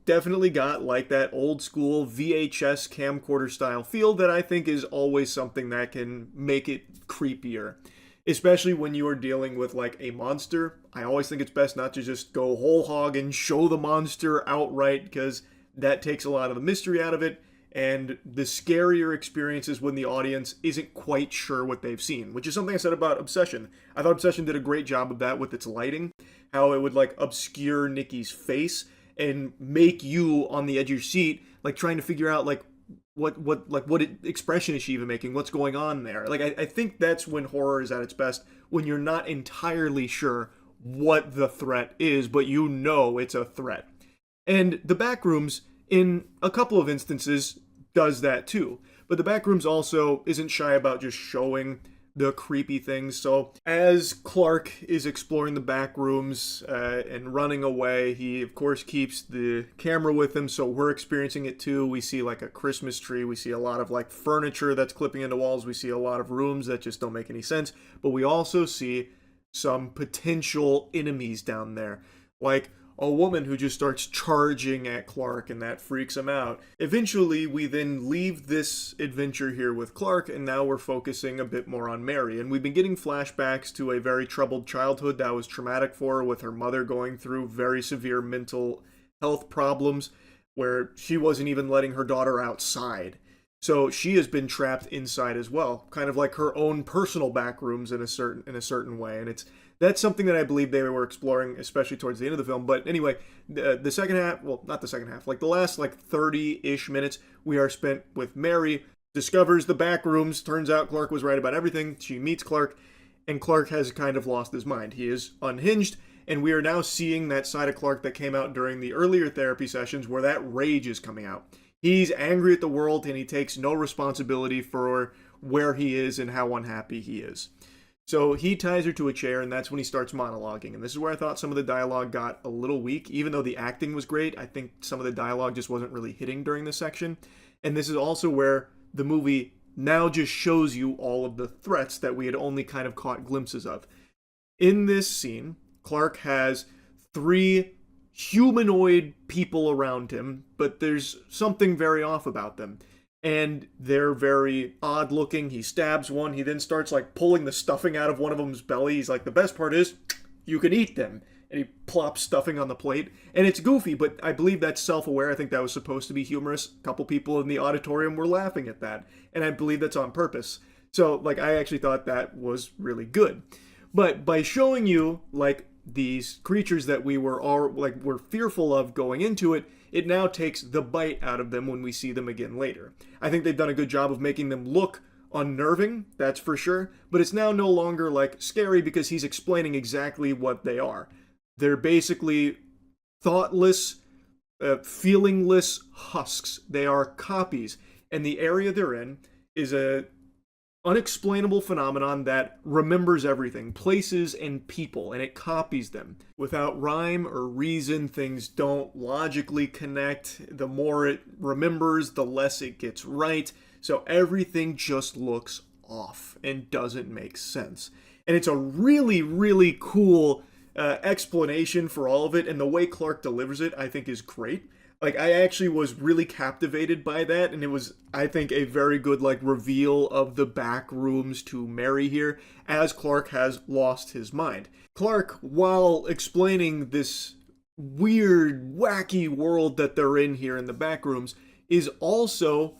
definitely got like that old school VHS camcorder style feel that I think is always something that can make it creepier. Especially when you are dealing with like a monster. I always think it's best not to just go whole hog and show the monster outright, because that takes a lot of the mystery out of it. And the scarier experience is when the audience isn't quite sure what they've seen, which is something I said about Obsession. I thought Obsession did a great job of that with its lighting, how it would like obscure Nikki's face and make you on the edge of your seat, like trying to figure out like what expression is she even making? What's going on there? Like, I think that's when horror is at its best, when you're not entirely sure what the threat is, but you know it's a threat. And the Backrooms, in a couple of instances, does that too. But the Backrooms also isn't shy about just showing the creepy things. So as Clark is exploring the back rooms and running away, he of course keeps the camera with him, so we're experiencing it too. We see like a Christmas tree, we see a lot of like furniture that's clipping into walls, we see a lot of rooms that just don't make any sense, but we also see some potential enemies down there, like a woman who just starts charging at Clark, and that freaks him out. Eventually, we then leave this adventure here with Clark, and now we're focusing a bit more on Mary. And we've been getting flashbacks to a very troubled childhood that was traumatic for her, with her mother going through very severe mental health problems, where she wasn't even letting her daughter outside. So she has been trapped inside as well, kind of like her own personal backrooms in a certain way. And that's something that I believe they were exploring, especially towards the end of the film. But anyway, the second half, well, not the second half, like the last like 30-ish minutes, we are spent with Mary, discovers the back rooms. Turns out Clark was right about everything. She meets Clark, and Clark has kind of lost his mind. He is unhinged, and we are now seeing that side of Clark that came out during the earlier therapy sessions, where that rage is coming out. He's angry at the world, and he takes no responsibility for where he is and how unhappy he is. So he ties her to a chair, and that's when he starts monologuing. And this is where I thought some of the dialogue got a little weak. Even though the acting was great, I think some of the dialogue just wasn't really hitting during this section. And this is also where the movie now just shows you all of the threats that we had only kind of caught glimpses of. In this scene, Clark has 3 humanoid people around him, but there's something very off about them. And they're very odd looking. He stabs one. He then starts like pulling the stuffing out of one of them's belly. He's like, the best part is you can eat them. And he plops stuffing on the plate. And it's goofy, but I believe that's self-aware. I think that was supposed to be humorous. A couple people in the auditorium were laughing at that. And I believe that's on purpose. So like, I actually thought that was really good. But by showing you like these creatures that we were all like were fearful of going into it, it now takes the bite out of them when we see them again later. I think they've done a good job of making them look unnerving, that's for sure, but it's now no longer like scary because he's explaining exactly what they are. They're basically thoughtless, feelingless husks. They are copies, and the area they're in is a unexplainable phenomenon that remembers everything, places and people, and it copies them. Without rhyme or reason, things don't logically connect. The more it remembers, the less it gets right. So everything just looks off and doesn't make sense. And it's a really, really cool explanation for all of it, and the way Clark delivers it, I think, is great. Like, I actually was really captivated by that, and it was, I think, a very good, like, reveal of the Backrooms to Mary here, as Clark has lost his mind. Clark, while explaining this weird, wacky world that they're in here in the Backrooms, is also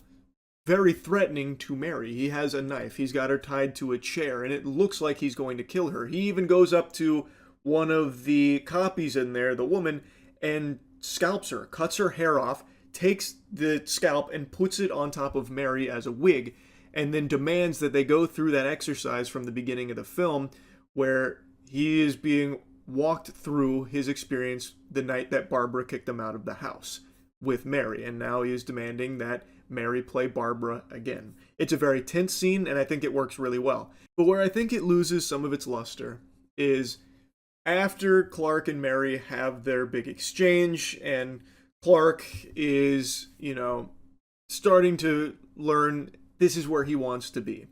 very threatening to Mary. He has a knife. He's got her tied to a chair, and it looks like he's going to kill her. He even goes up to one of the copies in there, the woman, and scalps her, cuts her hair off, takes the scalp and puts it on top of Mary as a wig, and then demands that they go through that exercise from the beginning of the film where he is being walked through his experience the night that Barbara kicked him out of the house with Mary, and now he is demanding that Mary play Barbara again. It's a very tense scene, and I think it works really well. But where I think it loses some of its luster is after Clark and Mary have their big exchange, and Clark is, starting to learn this is where he wants to be.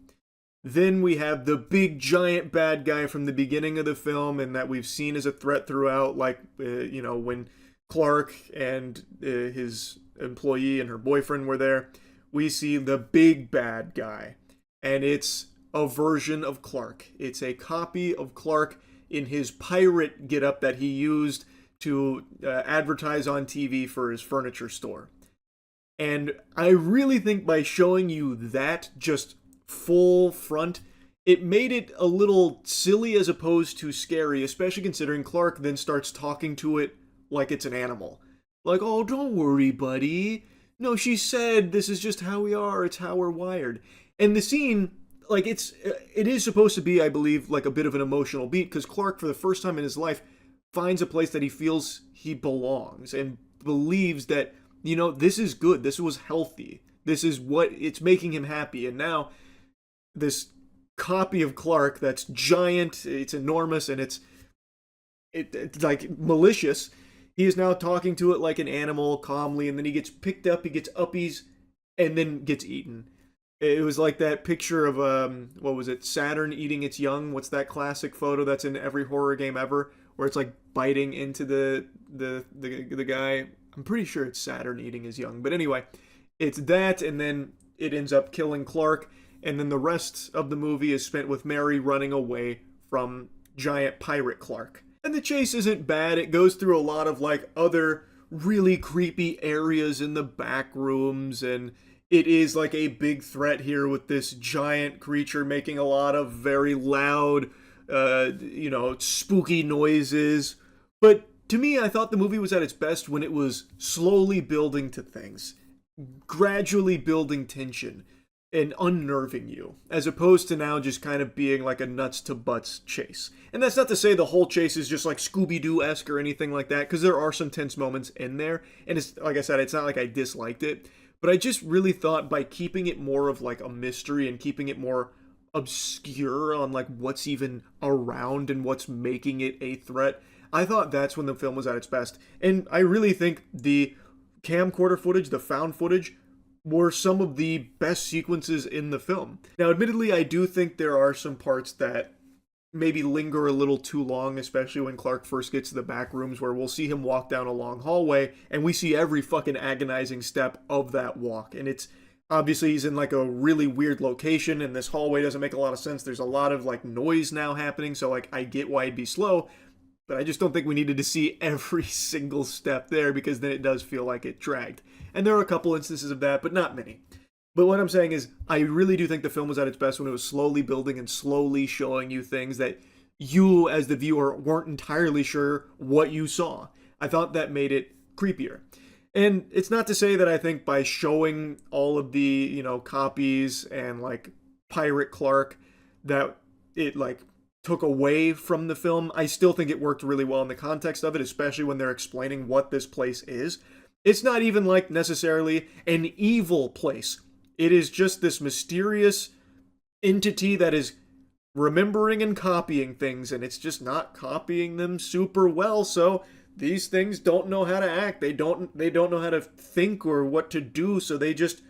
Then we have the big giant bad guy from the beginning of the film, and that we've seen as a threat throughout, like, when Clark and his employee and her boyfriend were there. We see the big bad guy, and it's a version of Clark. It's a copy of Clark in his pirate getup that he used to advertise on TV for his furniture store. And I really think by showing you that just full front, it made it a little silly as opposed to scary, especially considering Clark then starts talking to it like it's an animal. Like, oh, don't worry, buddy. No, she said this is just how we are. It's how we're wired. And the scene, like, it is supposed to be, I believe, like a bit of an emotional beat, because Clark, for the first time in his life, finds a place that he feels he belongs and believes that, this is good. This was healthy. This is what it's making him happy. And now this copy of Clark that's giant, it's enormous, and it's like malicious. He is now talking to it like an animal calmly, and then he gets picked up, he gets uppies, and then gets eaten. It was like that picture of, what was it, Saturn eating its young? What's that classic photo that's in every horror game ever? Where it's like biting into the guy. I'm pretty sure it's Saturn eating his young. But anyway, it's that, and then it ends up killing Clark, and then the rest of the movie is spent with Mary running away from giant pirate Clark. And the chase isn't bad. It goes through a lot of, like, other really creepy areas in the back rooms, and it is like a big threat here with this giant creature making a lot of very loud, spooky noises. But to me, I thought the movie was at its best when it was slowly building to things, gradually building tension and unnerving you, as opposed to now just kind of being like a nuts to butts chase. And that's not to say the whole chase is just like Scooby-Doo-esque or anything like that, because there are some tense moments in there, and it's, like I said, it's not like I disliked it, but I just really thought by keeping it more of like a mystery and keeping it more obscure on like what's even around and what's making it a threat, I thought that's when the film was at its best. And I really think the camcorder footage, the found footage, were some of the best sequences in the film. Now, admittedly, I do think there are some parts that maybe linger a little too long, especially when Clark first gets to the back rooms, where we'll see him walk down a long hallway, and we see every fucking agonizing step of that walk. And it's, obviously, he's in like a really weird location, and this hallway doesn't make a lot of sense. There's a lot of like noise now happening, so like I get why it'd be slow, but I just don't think we needed to see every single step there, because then it does feel like it dragged. And there are a couple instances of that, but not many. But what I'm saying is, I really do think the film was at its best when it was slowly building and slowly showing you things that you, as the viewer, weren't entirely sure what you saw. I thought that made it creepier. And it's not to say that I think by showing all of the, copies and, like, Pirate Clark, that it, like, took away from the film. I still think it worked really well in the context of it, especially when they're explaining what this place is. It's not even like necessarily an evil place. It is just this mysterious entity that is remembering and copying things, and it's just not copying them super well. So these things don't know how to act. They don't know how to think or what to do, so they just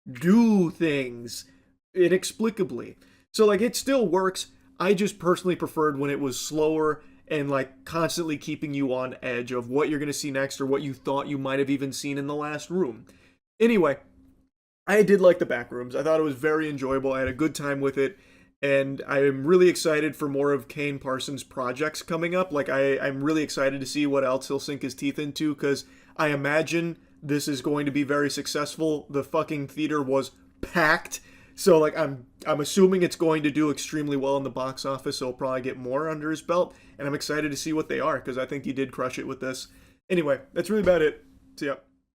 do things inexplicably. So like it still works. I just personally preferred when it was slower and like constantly keeping you on edge of what you're going to see next or what you thought you might have even seen in the last room. Anyway, I did like the Backrooms. I thought it was very enjoyable. I had a good time with it. And I'm really excited for more of Kane Parsons' projects coming up. Like, I'm really excited to see what else he'll sink his teeth into, because I imagine this is going to be very successful. The fucking theater was packed. So, like, I'm assuming it's going to do extremely well in the box office, so he'll probably get more under his belt. And I'm excited to see what they are, because I think he did crush it with this. Anyway, that's really about it. See ya.